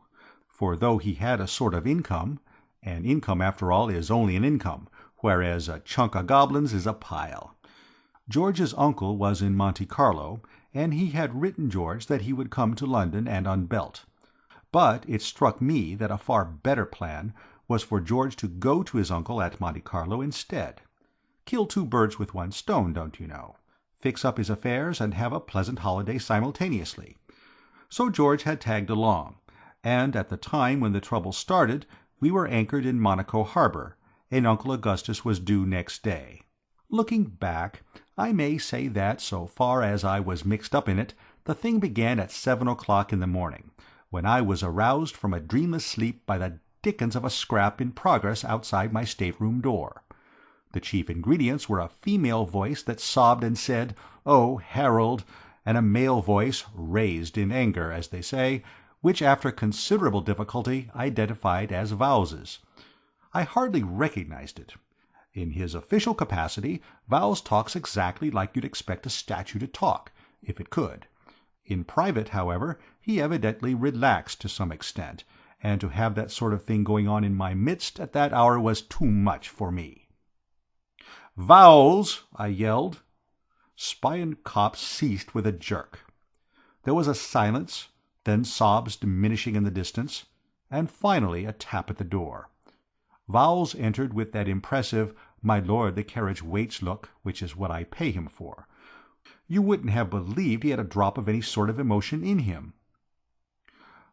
for though he had a sort of income, an income after all is only an income, whereas a chunk of goblins is a pile. George's uncle was in Monte Carlo, and he had written George that he would come to London and unbelt. But it struck me that a far better plan was for George to go to his uncle at Monte Carlo instead. Kill two birds with one stone, don't you know? Fix up his affairs and have a pleasant holiday simultaneously. So George had tagged along, and at the time when the trouble started we were anchored in Monaco harbour, and Uncle Augustus was due next day. Looking back, I may say that, so far as I was mixed up in it, the thing began at 7 o'clock in the morning, when I was aroused from a dreamless sleep by the dickens of a scrap in progress outside my stateroom door. The chief ingredients were a female voice that sobbed and said, "Oh, Harold," and a male voice, raised in anger, as they say, which after considerable difficulty I identified as Vowles's. I hardly recognized it. In his official capacity, Vowles talks exactly like you'd expect a statue to talk, if it could. In private, however, he evidently relaxed to some extent, and to have that sort of thing going on in my midst at that hour was too much for me. "Vowles!" I yelled. Spion Kop ceased with a jerk. There was a silence, then sobs diminishing in the distance, and finally a tap at the door. Vowles entered with that impressive "My lord, the carriage waits" look, which is what I pay him for. You wouldn't have believed he had a drop of any sort of emotion in him.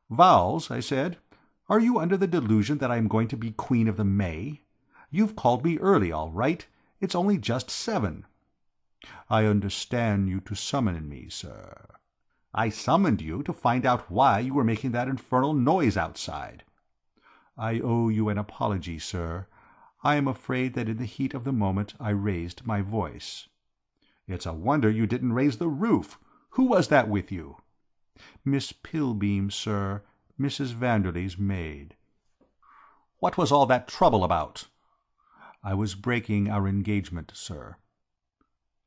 "Vowles," I said, "are you under the delusion that I am going to be Queen of the May? You've called me early, all right. It's only just 7. "I understand you to summon me, sir." "I summoned you to find out why you were making that infernal noise outside." "I owe you an apology, sir. I am afraid that in the heat of the moment I raised my voice." "It's a wonder you didn't raise the roof. Who was that with you?" "Miss Pilbeam, sir, Mrs. Vanderley's maid." "What was all that trouble about?" "I was breaking our engagement, sir."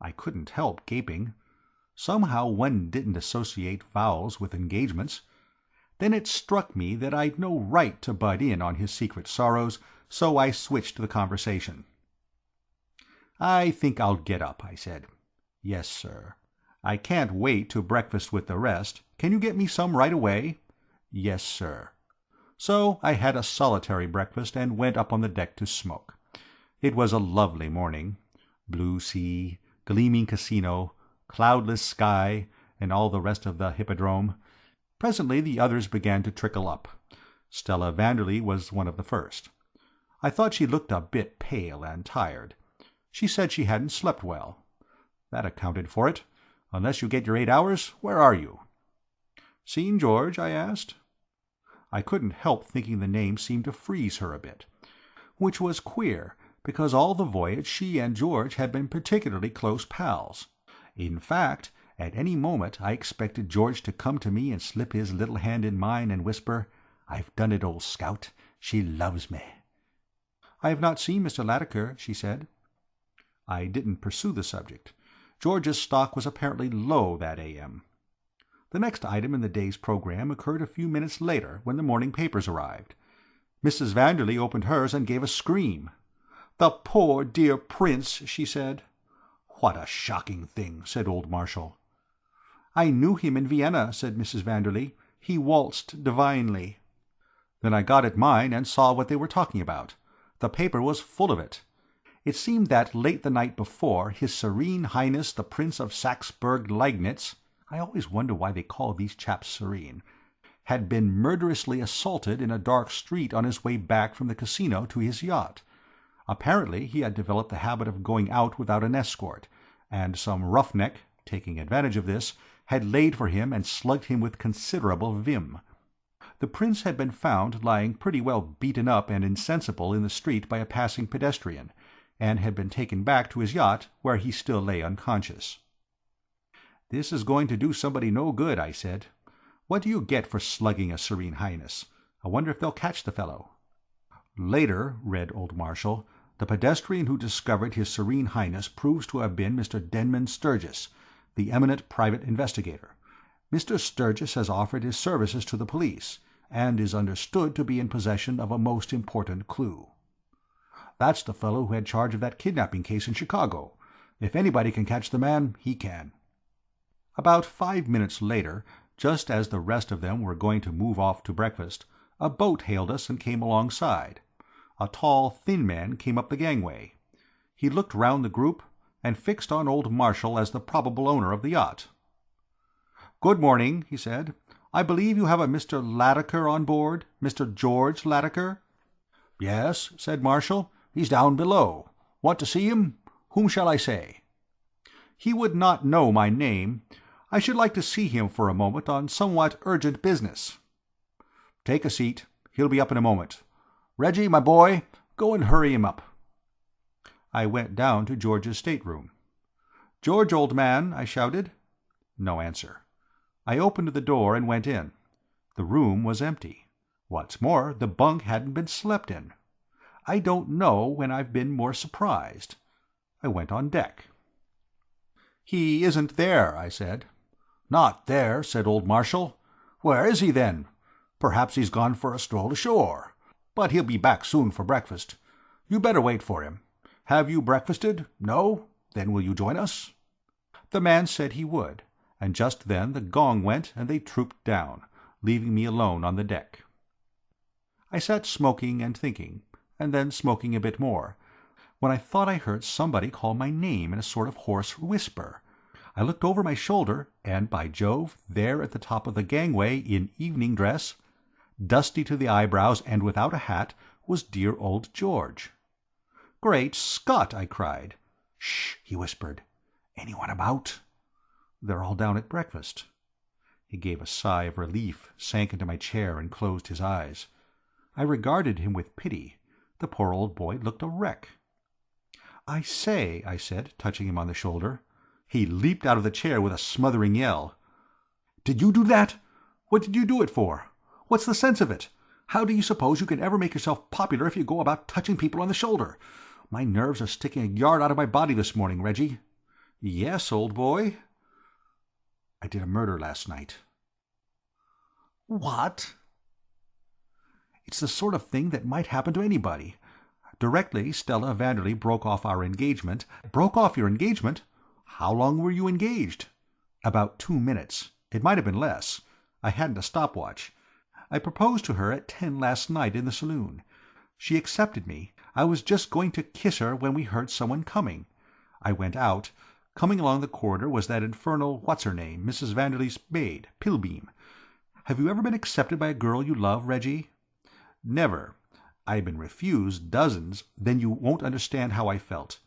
I couldn't help gaping. Somehow one didn't associate Vowles with engagements. Then it struck me that I'd no right to butt in on his secret sorrows, so I switched the conversation. "I think I'll get up," I said. "Yes, sir." "I can't wait to breakfast with the rest. Can you get me some right away?" "Yes, sir." So I had a solitary breakfast and went up on the deck to smoke. It was a lovely morning. Blue sea, gleaming casino, cloudless sky, and all the rest of the hippodrome. Presently the others began to trickle up. Stella Vanderley was one of the first. I thought she looked a bit pale and tired. She said she hadn't slept well. That accounted for it. Unless you get your 8 hours, where are you? "Seen George?" I asked. I couldn't help thinking the name seemed to freeze her a bit. Which was queer, because all the voyage she and George had been particularly close pals. In fact, at any moment I expected George to come to me and slip his little hand in mine and whisper, "I've done it, old scout. She loves me." "I have not seen Mr. Latimer," she said. I didn't pursue the subject. George's stock was apparently low that a.m. The next item in the day's programme occurred a few minutes later, when the morning papers arrived. Mrs. Vanderley opened hers and gave a scream. "The poor dear prince," she said. "What a shocking thing," said old Marshall. "I knew him in Vienna," said Mrs. Vanderley. "He waltzed divinely." Then I got at mine and saw what they were talking about. The paper was full of it. It seemed that late the night before, His Serene Highness the Prince of Saxe-Burg-Liegnitz, I always wonder why they call these chaps serene, had been murderously assaulted in a dark street on his way back from the casino to his yacht. Apparently he had developed the habit of going out without an escort, and some roughneck, taking advantage of this, had laid for him and slugged him with considerable vim. The prince had been found lying pretty well beaten up and insensible in the street by a passing pedestrian, and had been taken back to his yacht, where he still lay unconscious. "This is going to do somebody no good," I said. "What do you get for slugging a Serene Highness? I wonder if they'll catch the fellow." "Later," read old Marshall, "the pedestrian who discovered His Serene Highness proves to have been Mr. Denman Sturgis, the eminent private investigator. Mr. Sturgis has offered his services to the police, and is understood to be in possession of a most important clue. That's the fellow who had charge of that kidnapping case in Chicago. If anybody can catch the man, he can." About 5 minutes later, just as the rest of them were going to move off to breakfast, a boat hailed us and came alongside. A tall, thin man came up the gangway. He looked round the group, and fixed on old Marshall as the probable owner of the yacht. "Good morning," he said. "I believe you have a Mr. Latiker on board, Mr. George Latiker?" "Yes," said Marshall. "He's down below. Want to see him? Whom shall I say?" "He would not know my name. I should like to see him for a moment on somewhat urgent business." "Take a seat. He'll be up in a moment. Reggie, my boy, go and hurry him up." I went down to George's stateroom. "George, old man," I shouted. No answer. I opened the door and went in. The room was empty. What's more, the bunk hadn't been slept in. I don't know when I've been more surprised. I went on deck. "He isn't there," I said. "Not there," said old Marshall. "Where is he, then? Perhaps he's gone for a stroll ashore. But he'll be back soon for breakfast. You better wait for him. Have you breakfasted? No? Then will you join us?" The man said he would, and just then the gong went and they trooped down, leaving me alone on the deck. I sat smoking and thinking, and then smoking a bit more, when I thought I heard somebody call my name in a sort of hoarse whisper. I looked over my shoulder, and, by Jove, there at the top of the gangway, in evening dress, dusty to the eyebrows and without a hat, was dear old George. "Great Scott!" I cried. "Shh!" he whispered. "Anyone about?" "They're all down at breakfast." He gave a sigh of relief, sank into my chair, and closed his eyes. I regarded him with pity. The poor old boy looked a wreck. "I say," I said, touching him on the shoulder. He leaped out of the chair with a smothering yell. "Did you do that? What did you do it for? What's the sense of it? How do you suppose you can ever make yourself popular if you go about touching people on the shoulder? My nerves are sticking a yard out of my body this morning, Reggie." "Yes, old boy." "I did a murder last night." "What?" "It's the sort of thing that might happen to anybody. Directly Stella Vanderley broke off our engagement—" "Broke off your engagement? How long were you engaged?" "About 2 minutes. It might have been less. I hadn't a stopwatch. I proposed to her at 10 last night in the saloon. She accepted me. I was just going to kiss her when we heard someone coming. I went out. Coming along the corridor was that infernal what's-her-name, Mrs. Vanderley's maid, Pilbeam. Have you ever been accepted by a girl you love, Reggie?" "Never. I've been refused dozens. Then you won't understand how I felt.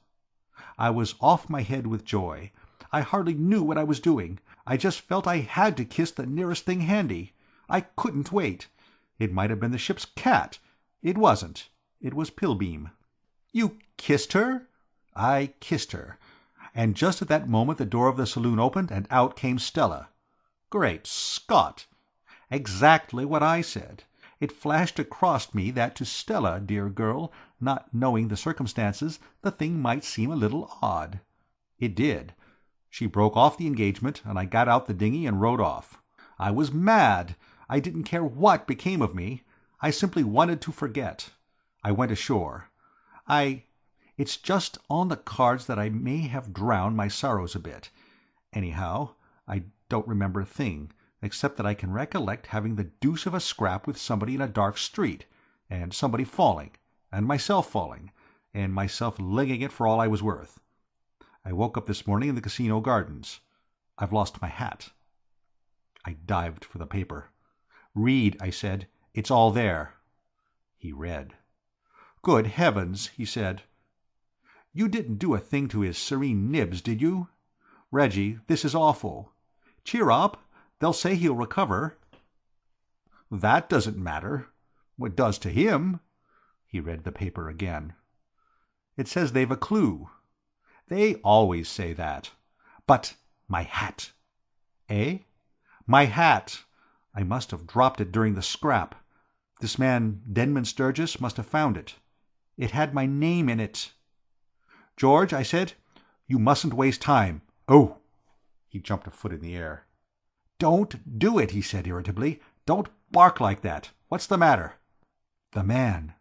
I was off my head with joy. I hardly knew what I was doing. I just felt I had to kiss the nearest thing handy. I couldn't wait. It might have been the ship's cat. It wasn't. It was Pilbeam." "You kissed her?" "I kissed her. And just at that moment the door of the saloon opened, and out came Stella." "Great Scott!" "Exactly what I said. It flashed across me that to Stella, dear girl, not knowing the circumstances, the thing might seem a little odd. It did. She broke off the engagement, and I got out the dinghy and rowed off. I was mad. I didn't care what became of me. I simply wanted to forget. I went ashore. It's just on the cards that I may have drowned my sorrows a bit. Anyhow, I don't remember a thing, except that I can recollect having the deuce of a scrap with somebody in a dark street, and somebody falling, and myself falling, and myself licking it for all I was worth. I woke up this morning in the casino gardens. I've lost my hat. I dived for the paper. "Read," I said. "It's all there." He read. "Good heavens," he said. "You didn't do a thing to his serene nibs, did you? Reggie, this is awful. Cheer up. They'll say he'll recover." "That doesn't matter. What does to him?" He read the paper again. "It says they've a clue." "They always say that." "But my hat." "Eh?" "My hat. I must have dropped it during the scrap. This man Denman Sturgis must have found it. It had my name in it." "George," I said, "you mustn't waste time. Oh!" He jumped a foot in the air. "Don't do it," he said irritably. "Don't bark like that. What's the matter?" "The man."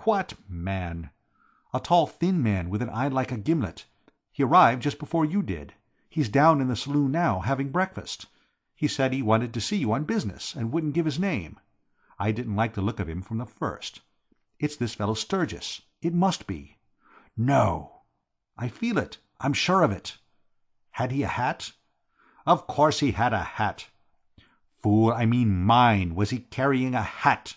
"What man?" "A tall, thin man with an eye like a gimlet. He arrived just before you did. He's down in the saloon now, having breakfast. He said he wanted to see you on business, and wouldn't give his name. I didn't like the look of him from the first. It's this fellow Sturgis. It must be." "No." "I feel it. I'm sure of it." "Had he a hat?" "Of course he had a hat." "Fool, I mean mine. Was he carrying a hat?"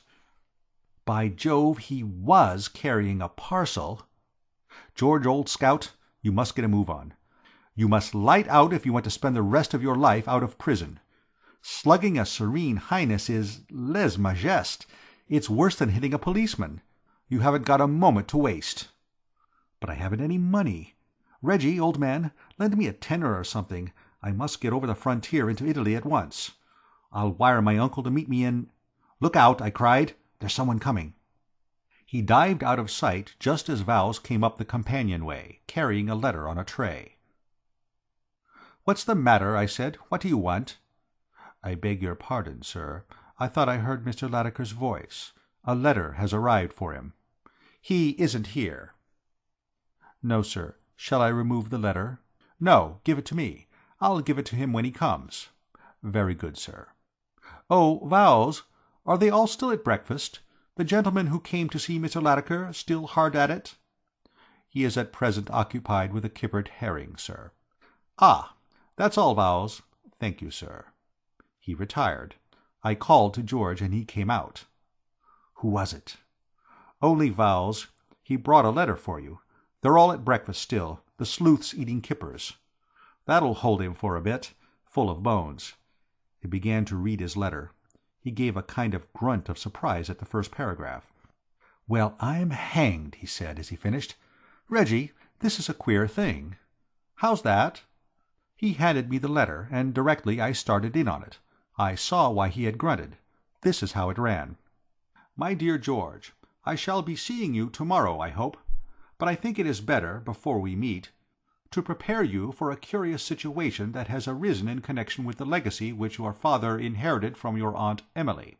"By Jove, he was carrying a parcel." "George, old scout, you must get a move on. You must light out if you want to spend the rest of your life out of prison. Slugging a Serene Highness is lèse majesté. It's worse than hitting a policeman. You haven't got a moment to waste." "But I haven't any money. Reggie, old man, lend me a tenner or something. I must get over the frontier into Italy at once. I'll wire my uncle to meet me in—" "Look out!" I cried. "There's someone coming." He dived out of sight just as Vowles came up the companionway, carrying a letter on a tray. "What's the matter?" I said. "What do you want?" "I beg your pardon, sir. I thought I heard Mr. Latimer's voice. A letter has arrived for him." "He isn't here." "No, sir. Shall I remove the letter?" "No, give it to me. I'll give it to him when he comes." "Very good, sir." "Oh, Vowles, are they all still at breakfast? The gentleman who came to see Mr. Latimer still hard at it?" "He is at present occupied with a kippered herring, sir." "Ah, that's all, Vowles. Thank you, sir." He retired. I called to George, and he came out. "Who was it?" "Only Vowles. He brought a letter for you. They're all at breakfast still, the sleuths eating kippers. That'll hold him for a bit, full of bones." He began to read his letter. He gave a kind of grunt of surprise at the first paragraph. "Well, I'm hanged," he said as he finished. "Reggie, this is a queer thing." "How's that?" He handed me the letter, and directly I started in on it. I saw why he had grunted. This is how it ran. "My dear George, I shall be seeing you tomorrow, I hope. But I think it is better, before we meet, to prepare you for a curious situation that has arisen in connection with the legacy which your father inherited from your Aunt Emily,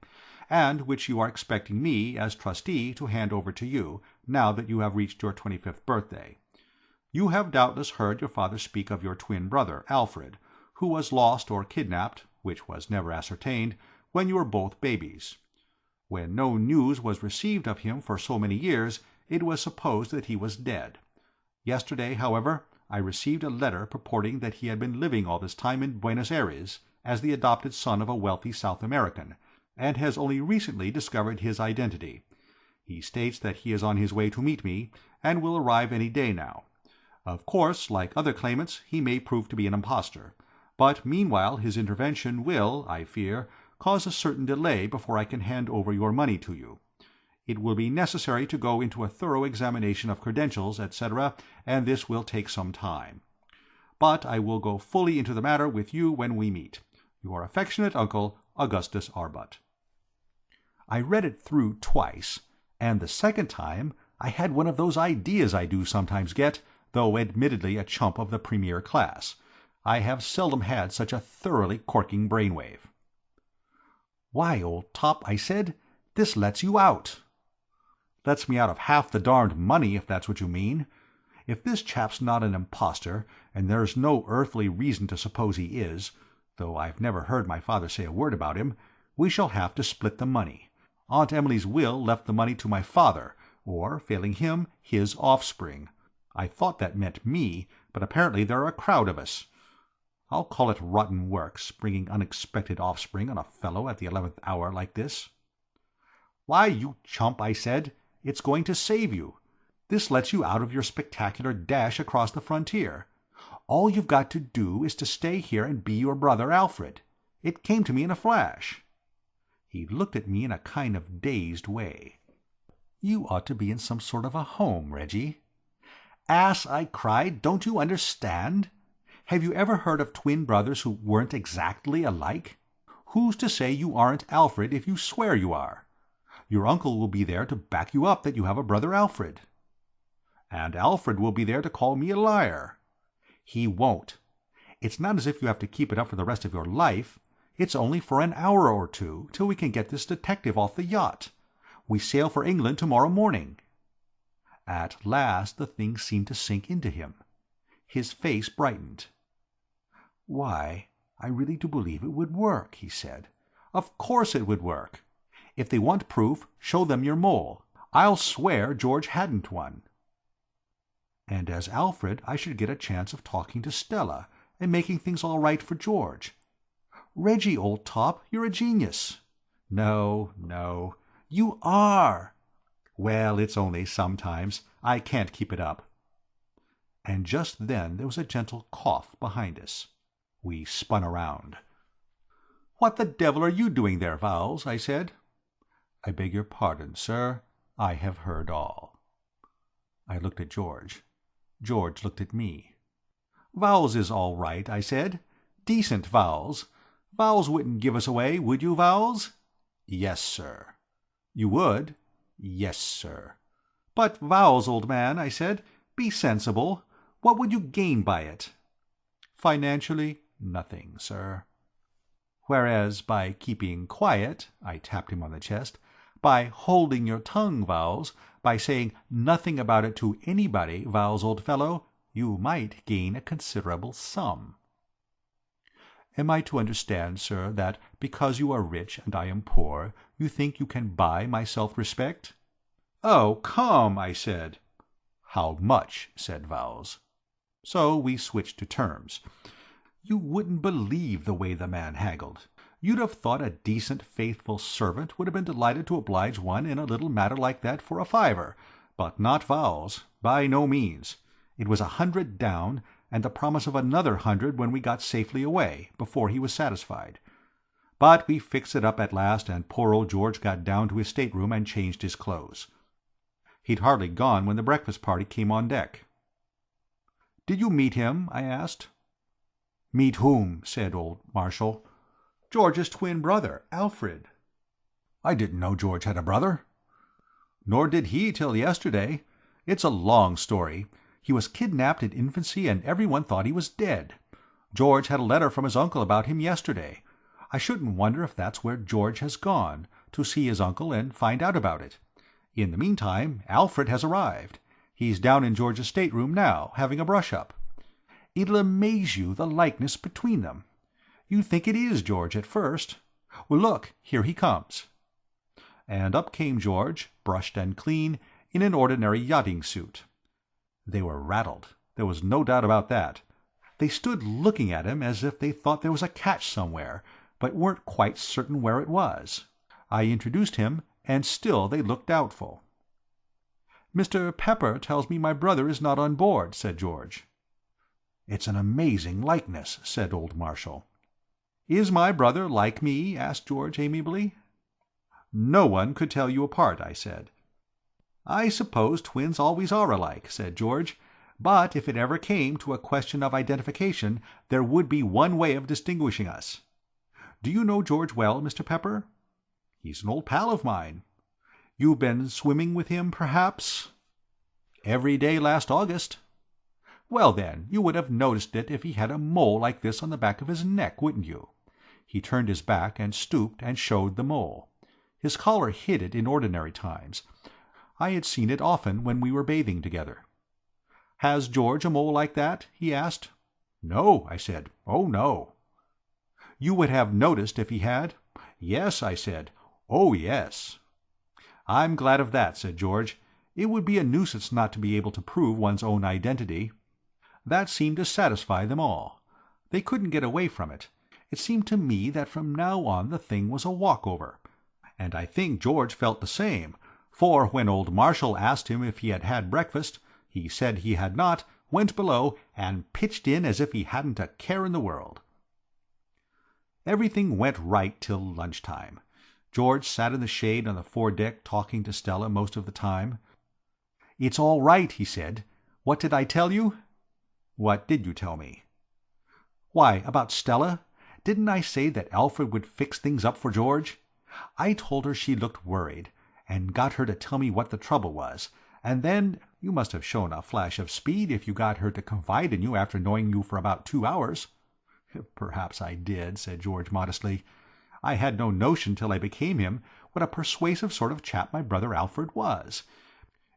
and which you are expecting me, as trustee, to hand over to you, now that you have reached your 25th birthday. You have doubtless heard your father speak of your twin brother, Alfred, who was lost or kidnapped, which was never ascertained, when you were both babies. When no news was received of him for so many years, it was supposed that he was dead. Yesterday, however, I received a letter purporting that he had been living all this time in Buenos Aires as the adopted son of a wealthy South American, and has only recently discovered his identity. He states that he is on his way to meet me, and will arrive any day now. Of course, like other claimants, he may prove to be an impostor, but meanwhile his intervention will, I fear, cause a certain delay before I can hand over your money to you. It will be necessary to go into a thorough examination of credentials, etc., and this will take some time. But I will go fully into the matter with you when we meet. Your affectionate uncle, Augustus Arbut. I read it through twice, and the second time I had one of those ideas I do sometimes get, though admittedly a chump of the premier class. I have seldom had such a thoroughly corking brainwave. "Why, old top," I said, "this lets you out." "Lets me out of half the darned money, if that's what you mean. If this chap's not an impostor, and there's no earthly reason to suppose he is, though I've never heard my father say a word about him, we shall have to split the money. Aunt Emily's will left the money to my father, or, failing him, his offspring. I thought that meant me, but apparently there are a crowd of us. I'll call it rotten work, springing unexpected offspring on a fellow at the 11th hour like this. "Why, you chump," I said, "it's going to save you. This lets you out of your spectacular dash across the frontier. All you've got to do is to stay here and be your brother Alfred. It came to me in a flash." He looked at me in a kind of dazed way. "You ought to be in some sort of a home, Reggie." "Ass," I cried, "don't you understand? Have you ever heard of twin brothers who weren't exactly alike? Who's to say you aren't Alfred if you swear you are? Your uncle will be there to back you up that you have a brother Alfred. And Alfred will be there to call me a liar. He won't. It's not as if you have to keep it up for the rest of your life. It's only for an hour or two, till we can get this detective off the yacht. We sail for England tomorrow morning." At last the thing seemed to sink into him. His face brightened. "Why, I really do believe it would work," he said. "Of course it would work. If they want proof, show them your mole. I'll swear George hadn't one. And as Alfred, I should get a chance of talking to Stella and making things all right for George. Reggie, old top, you're a genius." "No, no." "You are." "Well, it's only sometimes. I can't keep it up." And just then there was a gentle cough behind us. We spun around. "What the devil are you doing there, Vowles?" I said. "I beg your pardon, sir. I have heard all." I looked at George. George looked at me. "Vowles is all right," I said. "Decent Vowles. Vowles wouldn't give us away, would you, Vowles?" "Yes, sir." "You would?" "Yes, sir." "But Vowles, old man," I said, "be sensible. What would you gain by it?" "Financially, nothing, sir." "Whereas by keeping quiet," I tapped him on the chest, "by holding your tongue, Vowles, by saying nothing about it to anybody, Vowles, old fellow, you might gain a considerable sum." "Am I to understand, sir, that because you are rich and I am poor, you think you can buy my self-respect?" "Oh, come," I said. "How much?" said Vowles. So we switched to terms. You wouldn't believe the way the man haggled. You'd have thought a decent, faithful servant would have been delighted to oblige one in a little matter like that for a fiver, but not Vowles, by no means. It was 100 down, and the promise of another 100 when we got safely away, before he was satisfied. But we fixed it up at last, and poor old George got down to his stateroom and changed his clothes. He'd hardly gone when the breakfast party came on deck. "Did you meet him?" I asked. "Meet whom?" said old Marshall. "George's twin brother, Alfred." "I didn't know George had a brother." "Nor did he till yesterday. It's a long story. He was kidnapped in infancy and everyone thought he was dead. George had a letter from his uncle about him yesterday. I shouldn't wonder if that's where George has gone, to see his uncle and find out about it. In the meantime, Alfred has arrived. He's down in George's stateroom now, having a brush-up. It'll amaze you, the likeness between them. You'd think it is George at first. Well, look, here he comes." And up came George, brushed and clean, in an ordinary yachting suit. They were rattled. There was no doubt about that. They stood looking at him as if they thought there was a catch somewhere, but weren't quite certain where it was. I introduced him, and still they looked doubtful. "Mr. Pepper tells me my brother is not on board," said George. "It's an amazing likeness," said old Marshall. "Is my brother like me?" asked George amiably. "No one could tell you apart," I said. "I suppose twins always are alike," said George, "but if it ever came to a question of identification, there would be one way of distinguishing us. Do you know George well, Mr. Pepper?" "He's an old pal of mine." "You've been swimming with him, perhaps?" "Every day last August." "Well, then, you would have noticed it if he had a mole like this on the back of his neck, wouldn't you?" He turned his back and stooped and showed the mole. His collar hid it in ordinary times. I had seen it often when we were bathing together. "Has George a mole like that?" he asked. "No," I said. "Oh, no." "You would have noticed if he had?" "Yes," I said. "Oh, yes." "I'm glad of that," said George. It would be a nuisance not to be able to prove one's own identity. That seemed to satisfy them all. They couldn't get away from it. It seemed to me that from now on the thing was a walkover. And I think George felt the same, for when old Marshall asked him if he had had breakfast, he said he had not, went below, and pitched in as if he hadn't a care in the world. Everything went right till lunch-time. George sat in the shade on the foredeck talking to Stella most of the time. "It's all right," he said. "What did I tell you?" "What did you tell me?" "Why, about Stella. Didn't I say that Alfred would fix things up for George? I told her she looked worried, and got her to tell me what the trouble was, and then you must have shown a flash of speed if you got her to confide in you after knowing you for about 2 hours. "Perhaps I did," said George modestly. "I had no notion till I became him what a persuasive sort of chap my brother Alfred was.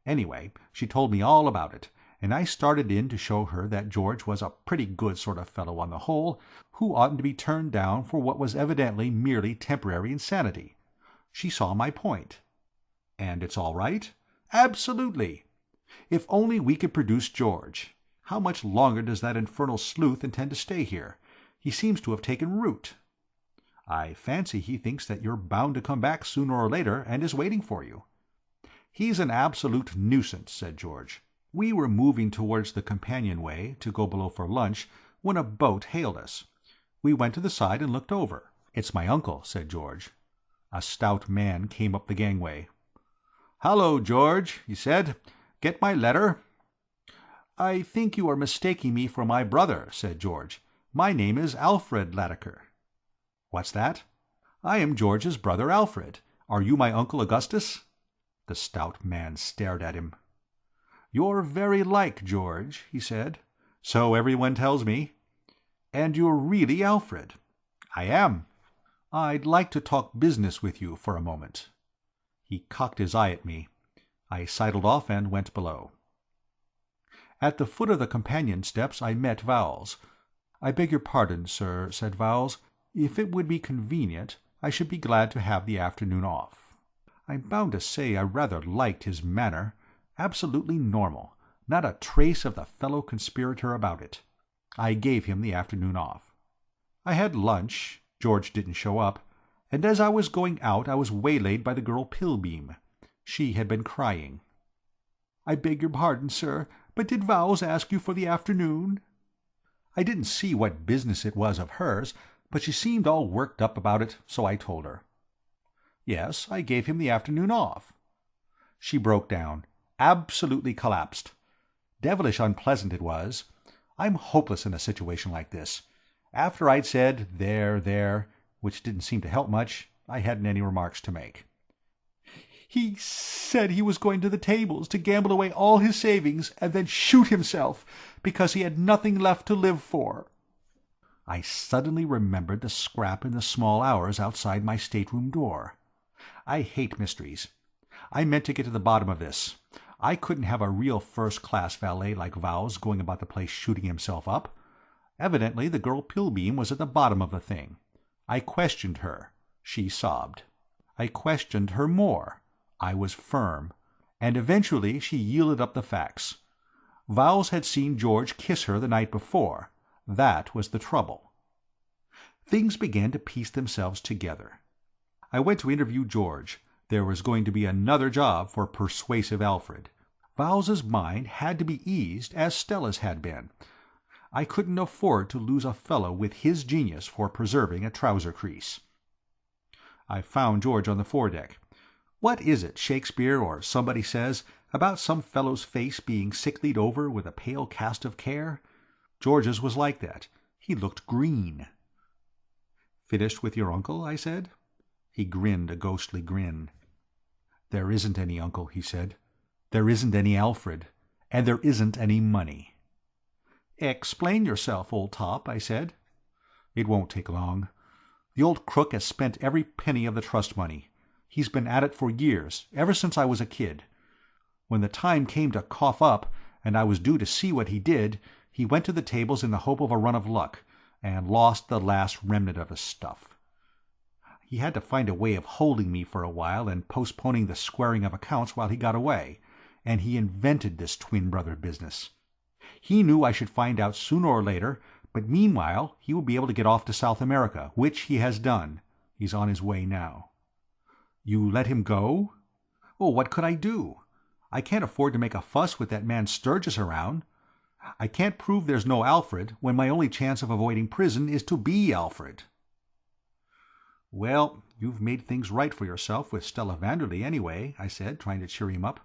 Anyway, she told me all about it, and I started in to show her that George was a pretty good sort of fellow on the whole, who oughtn't to be turned down for what was evidently merely temporary insanity. She saw my point." "And it's all right?" "Absolutely. If only we could produce George. How much longer does that infernal sleuth intend to stay here? He seems to have taken root." "I fancy he thinks that you're bound to come back sooner or later, and is waiting for you." "He's an absolute nuisance," said George. We were moving towards the companionway to go below for lunch when a boat hailed us. We went to the side and looked over. "It's my uncle," said George. A stout man came up the gangway. "Hallo, George," he said. "Get my letter?" "I think you are mistaking me for my brother," said George. "My name is Alfred Latimer." "What's that?" "I am George's brother Alfred. Are you my Uncle Augustus?" The stout man stared at him. "You're very like George," he said. "So everyone tells me." "And you're really Alfred?" "I am." "I'd like to talk business with you for a moment." He cocked his eye at me. I sidled off and went below. At the foot of the companion steps I met Vowles. "I beg your pardon, sir," said Vowles. "If it would be convenient, I should be glad to have the afternoon off." I'm bound to say I rather liked his manner. Absolutely normal, not a trace of the fellow conspirator about it. I gave him the afternoon off. I had lunch. George didn't show up, and as I was going out I was waylaid by the girl Pilbeam. She had been crying. "I beg your pardon, sir, but did Vowles ask you for the afternoon?" I didn't see what business it was of hers, but she seemed all worked up about it, so I told her. Yes, I gave him the afternoon off. She broke down, absolutely collapsed. Devilish unpleasant it was. I'm hopeless in a situation like this. After I'd said, there, which didn't seem to help much, I hadn't any remarks to make. "He said he was going to the tables to gamble away all his savings and then shoot himself, because he had nothing left to live for." I suddenly remembered the scrap in the small hours outside my stateroom door. I hate mysteries. I meant to get to the bottom of this. I couldn't have a real first-class valet like Vowles going about the place shooting himself up. Evidently the girl Pilbeam was at the bottom of the thing. I questioned her. She sobbed. I questioned her more. I was firm. And eventually she yielded up the facts. Vowles had seen George kiss her the night before. That was the trouble. Things began to piece themselves together. I went to interview George. There was going to be another job for persuasive Alfred. Vowles's mind had to be eased as Stella's had been. I couldn't afford to lose a fellow with his genius for preserving a trouser crease. I found George on the foredeck. What is it Shakespeare or somebody says about some fellow's face being sicklied over with a pale cast of care? George's was like that. He looked green. "Finished with your uncle?" I said. He grinned a ghostly grin. "There isn't any uncle," he said. "There isn't any Alfred. And there isn't any money." "Explain yourself, old top," I said. "It won't take long. The old crook has spent every penny of the trust money. He's been at it for years, ever since I was a kid. When the time came to cough up, and I was due to see what he did, he went to the tables in the hope of a run of luck, and lost the last remnant of his stuff. He had to find a way of holding me for a while and postponing the squaring of accounts while he got away, and he invented this twin brother business. He knew I should find out sooner or later, but meanwhile he would be able to get off to South America, which he has done. He's on his way now." "You let him go?" "Oh, what could I do? I can't afford to make a fuss with that man Sturgis around. I can't prove there's no Alfred, when my only chance of avoiding prison is to be Alfred." "Well, you've made things right for yourself with Stella Vanderley, anyway," I said, trying to cheer him up.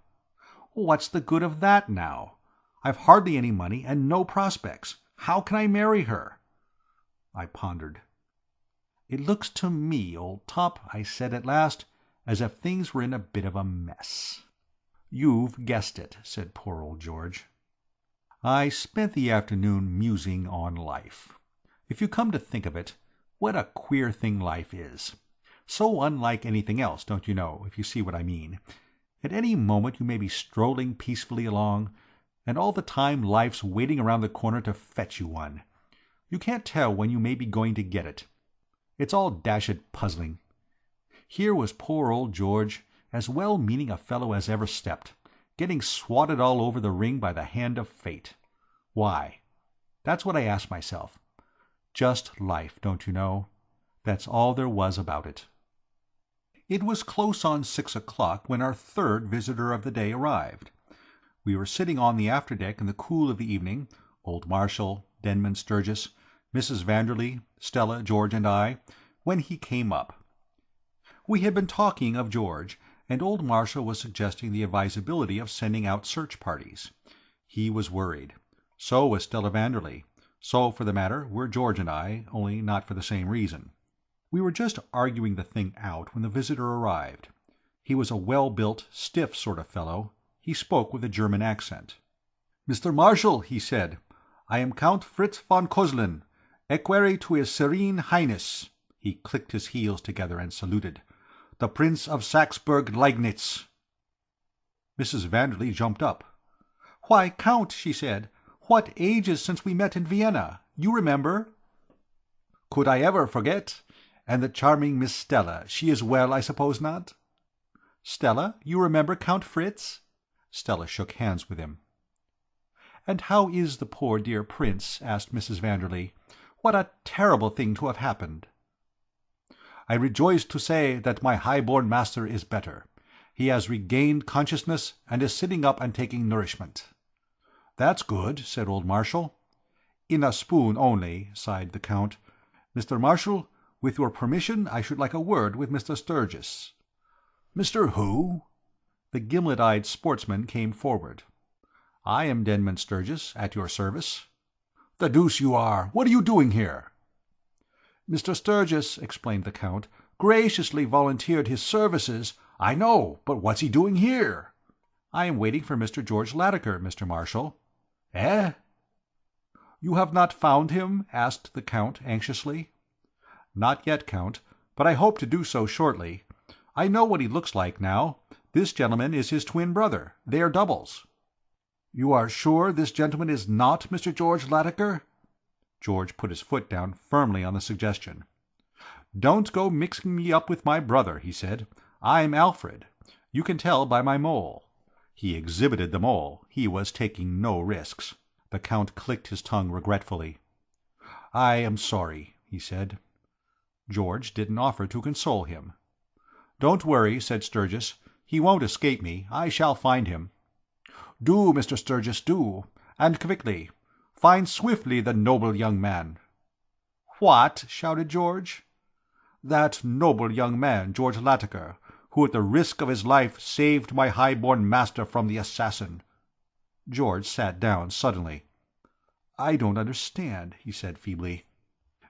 "What's the good of that, now? I've hardly any money and no prospects. How can I marry her?" I pondered. "It looks to me, old top," I said at last, "as if things were in a bit of a mess." "You've guessed it," said poor old George. I spent the afternoon musing on life. If you come to think of it, what a queer thing life is. So unlike anything else, don't you know, if you see what I mean. At any moment you may be strolling peacefully along, and all the time life's waiting around the corner to fetch you one. You can't tell when you may be going to get it. It's all dashed puzzling. Here was poor old George, as well-meaning a fellow as ever stepped, getting swatted all over the ring by the hand of fate. Why? That's what I asked myself. Just life, don't you know? That's all there was about it. It was close on 6 o'clock when our third visitor of the day arrived. We were sitting on the afterdeck in the cool of the evening, old Marshall, Denman Sturgis, Mrs. Vanderley, Stella, George, and I, when he came up. We had been talking of George, and old Marshall was suggesting the advisability of sending out search parties. He was worried. So was Stella Vanderley. So, for the matter, were George and I, only not for the same reason. We were just arguing the thing out when the visitor arrived. He was a well-built, stiff sort of fellow. He spoke with a German accent. "Mr. Marshall," he said, "I am Count Fritz von Kozlin, equerry to his Serene Highness." He clicked his heels together and saluted. "The Prince of Saxburg-Leignitz." Mrs. Vanderley jumped up. "Why, Count," she said, "what ages since we met in Vienna! You remember?" "Could I ever forget? And the charming Miss Stella, she is well, I suppose not?" "Stella, you remember Count Fritz?" Stella shook hands with him. "And how is the poor dear Prince?" asked Mrs. Vanderley. "What a terrible thing to have happened!" "I rejoice to say that my high-born master is better. He has regained consciousness and is sitting up and taking nourishment." "That's good," said old Marshall. "In a spoon only," sighed the Count. "Mr. Marshall, with your permission I should like a word with Mr. Sturgis." "Mr. who?" The gimlet-eyed sportsman came forward. "I am Denman Sturgis, at your service." "The deuce you are! What are you doing here?" "Mr. Sturgis," explained the Count, "graciously volunteered his services—" "I know, but what's he doing here?" "I am waiting for Mr. George Latimer, Mr. Marshall." "Eh?" "You have not found him?" asked the Count anxiously. "Not yet, Count, but I hope to do so shortly. I know what he looks like now. This gentleman is his twin brother. They are doubles." "You are sure this gentleman is not Mr. George Latimer?" George put his foot down firmly on the suggestion. "Don't go mixing me up with my brother," he said. "I'm Alfred. You can tell by my mole." He exhibited the mole. He was taking no risks. The Count clicked his tongue regretfully. "I am sorry," he said. George didn't offer to console him. "Don't worry," said Sturgis. "He won't escape me. I shall find him." "Do, Mr. Sturgis, do. And quickly. Find swiftly the noble young man." "What?" shouted George. "That noble young man, George Latimer, who at the risk of his life saved my high-born master from the assassin." George sat down suddenly. "I don't understand," he said feebly.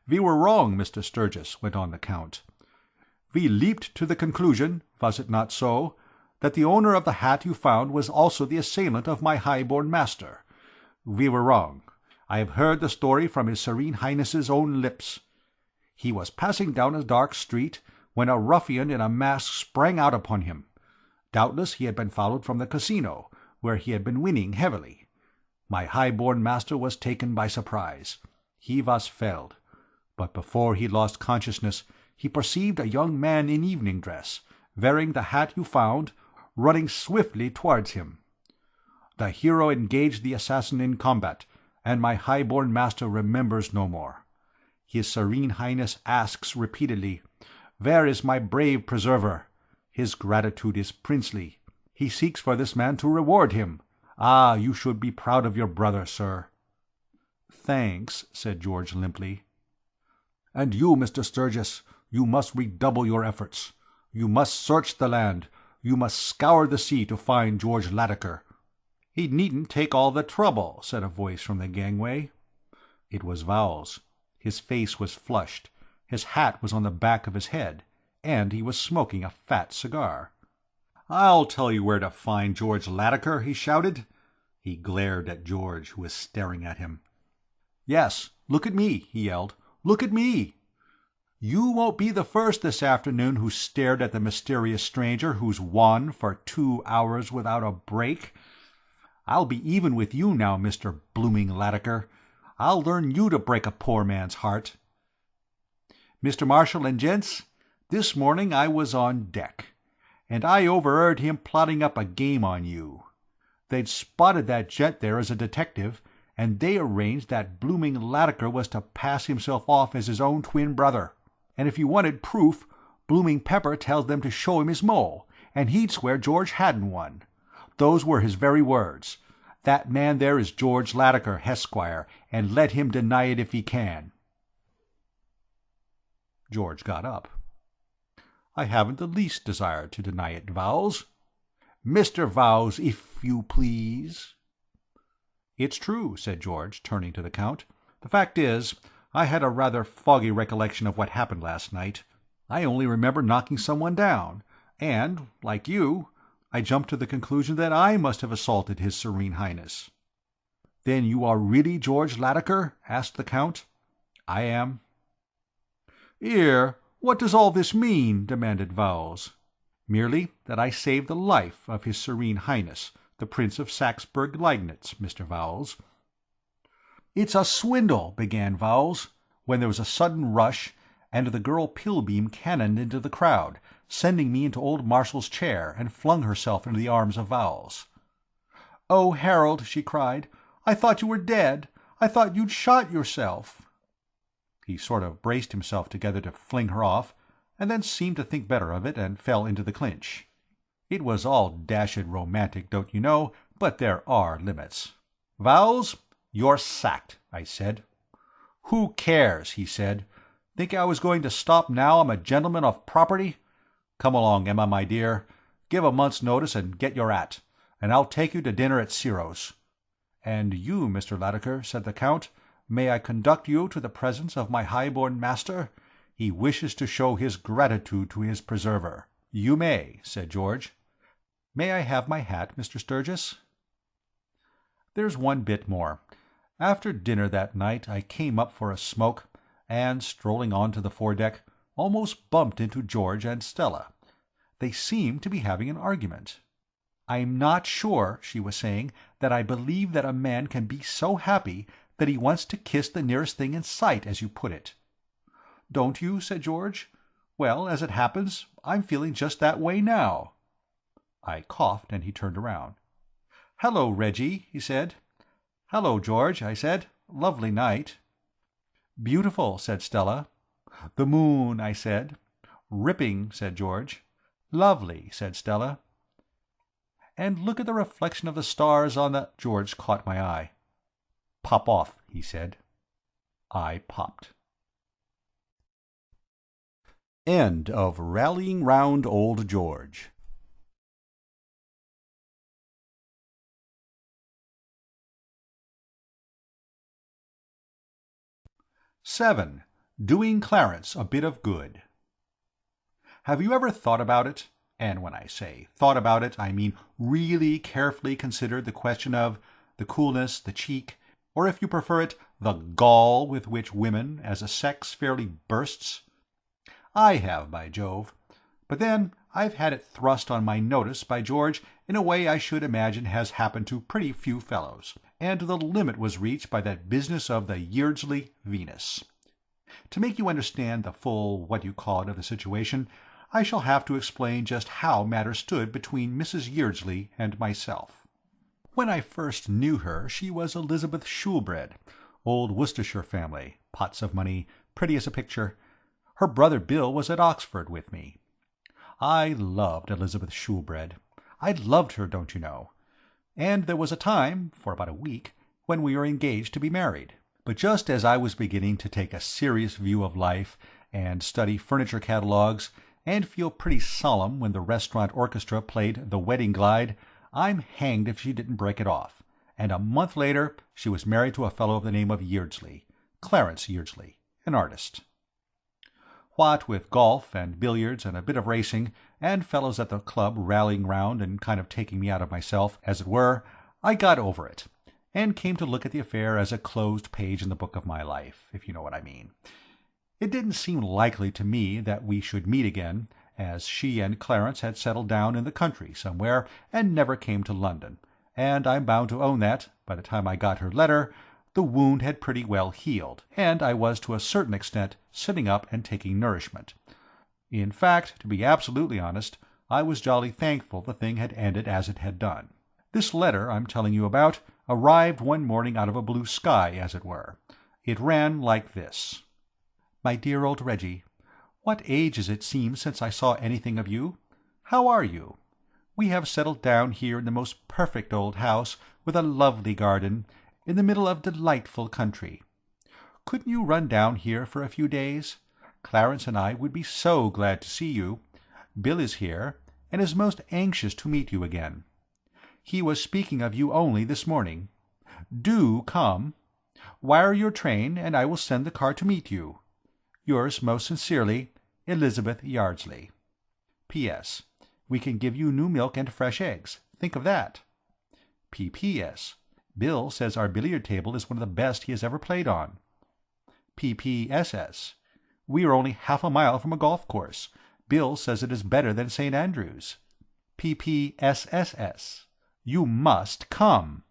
"We were wrong, Mr. Sturgis," went on the Count. "We leaped to the conclusion, was it not so, that the owner of the hat you found was also the assailant of my high-born master. We were wrong. I have heard the story from his Serene Highness's own lips. He was passing down a dark street when a ruffian in a mask sprang out upon him. Doubtless he had been followed from the casino, where he had been winning heavily. My high-born master was taken by surprise. He was felled. But before he lost consciousness, he perceived a young man in evening dress, wearing the hat you found, running swiftly towards him. The hero engaged the assassin in combat, and my high-born master remembers no more. His Serene Highness asks repeatedly, 'Where is my brave preserver?' His gratitude is princely. He seeks for this man to reward him. Ah, you should be proud of your brother, sir." "Thanks," said George limply. "And you, Mr. Sturgis, you must redouble your efforts. You must search the land. You must scour the sea to find George Latimer." "He needn't take all the trouble," said a voice from the gangway. It was Vowles. His face was flushed, his hat was on the back of his head, and he was smoking a fat cigar. "I'll tell you where to find George Latimer," he shouted. He glared at George, who was staring at him. "Yes, look at me," he yelled. "Look at me! You won't be the first this afternoon who stared at the mysterious stranger who's won for 2 hours without a break. I'll be even with you now, Mr. Blooming Latimer. I'll learn you to break a poor man's heart. Mr. Marshal and gents, this morning I was on deck, and I overheard him plotting up a game on you. They'd spotted that gent there as a detective, and they arranged that Blooming Latimer was to pass himself off as his own twin brother. And if you wanted proof, Blooming Pepper tells them to show him his mole, and he'd swear George hadn't one. Those were his very words. 'That man there is George Latimer, Hesquire, and let him deny it if he can.'" George got up. "I haven't the least desire to deny it, Vowles." "Mr. Vowles, if you please." "It's true," said George, turning to the Count. "The fact is, I had a rather foggy recollection of what happened last night. I only remember knocking someone down, and, like you, I jumped to the conclusion that I must have assaulted His Serene Highness." "Then you are really George Latimer?" asked the Count. "I am." "'Ere, what does all this mean?" demanded Vowles. "Merely that I saved the life of His Serene Highness, the Prince of Saxburg-Liegnitz, Mr. Vowles." "It's a swindle," began Vowles, when there was a sudden rush, and the girl Pilbeam cannoned into the crowd, sending me into old Marshall's chair, and flung herself into the arms of Vowles. "Oh, Harold," she cried, "I thought you were dead. I thought you'd shot yourself." He sort of braced himself together to fling her off, and then seemed to think better of it, and fell into the clinch. It was all dashed romantic, don't you know, but there are limits. "Vowles, you're sacked," I said. "Who cares?" he said. "Think I was going to stop now I'm a gentleman of property? Come along, Emma, my dear. Give a month's notice and get your 'at, and I'll take you to dinner at Ciro's." "And you, Mr. Latimer," said the Count, "may I conduct you to the presence of my high-born master? He wishes to show his gratitude to his preserver." "You may," said George. "May I have my hat, Mr. Sturgis?" There's one bit more. After dinner that night I came up for a smoke, and, strolling on to the foredeck, almost bumped into George and Stella. They seemed to be having an argument. "I'm not sure," she was saying, "that I believe that a man can be so happy that he wants to kiss the nearest thing in sight, as you put it." "Don't you?" said George. "Well, as it happens, I'm feeling just that way now." I coughed, and he turned around. "Hello, Reggie," he said. "Hello, George," I said. "Lovely night." "Beautiful," said Stella. "The moon," I said. "Ripping," said George. "Lovely," said Stella. "And look at the reflection of the stars on the—" George caught my eye. "Pop off," he said. I popped. End of Rallying Round Old George. (7) Doing Clarence a Bit of Good. Have you ever thought about it? And when I say thought about it, I mean really carefully considered the question of the coolness, the cheek, or if you prefer it, the gall with which women, as a sex, fairly bursts? I have, by Jove. But then I've had it thrust on my notice by George in a way I should imagine has happened to pretty few fellows, and the limit was reached by that business of the Yeardsley Venus. To make you understand the full what-you-call-it of the situation, I shall have to explain just how matters stood between Mrs. Yeardsley and myself. When I first knew her she was Elizabeth Shoolbred, old Worcestershire family, pots of money, pretty as a picture. Her brother Bill was at Oxford with me. I loved Elizabeth Shoolbred. I loved her, don't you know. And there was a time, for about a week, when we were engaged to be married. But just as I was beginning to take a serious view of life, and study furniture catalogues, and feel pretty solemn when the restaurant orchestra played The Wedding Glide, I'm hanged if she didn't break it off, and a month later she was married to a fellow of the name of Yeardsley, Clarence Yeardsley, an artist. What with golf and billiards and a bit of racing, and fellows at the club rallying round and kind of taking me out of myself, as it were, I got over it, and came to look at the affair as a closed page in the book of my life, if you know what I mean. It didn't seem likely to me that we should meet again, as she and Clarence had settled down in the country somewhere and never came to London, and I'm bound to own that, by the time I got her letter, the wound had pretty well healed, and I was to a certain extent sitting up and taking nourishment. In fact, to be absolutely honest, I was jolly thankful the thing had ended as it had done. This letter I'm telling you about arrived one morning out of a blue sky, as it were. It ran like this. My dear old Reggie, what ages it seems since I saw anything of you. How are you? We have settled down here in the most perfect old house, with a lovely garden, in the middle of delightful country. Couldn't you run down here for a few days? Clarence and I would be so glad to see you. Bill is here, and is most anxious to meet you again. He was speaking of you only this morning. Do come. Wire your train, and I will send the car to meet you. Yours most sincerely, Elizabeth Yeardsley. P.S. We can give you new milk and fresh eggs. Think of that. P.P.S. Bill says our billiard table is one of the best he has ever played on. P.P.S.S. We are only half a mile from a golf course. Bill says it is better than St. Andrews. P.P.S.S.S. You must come.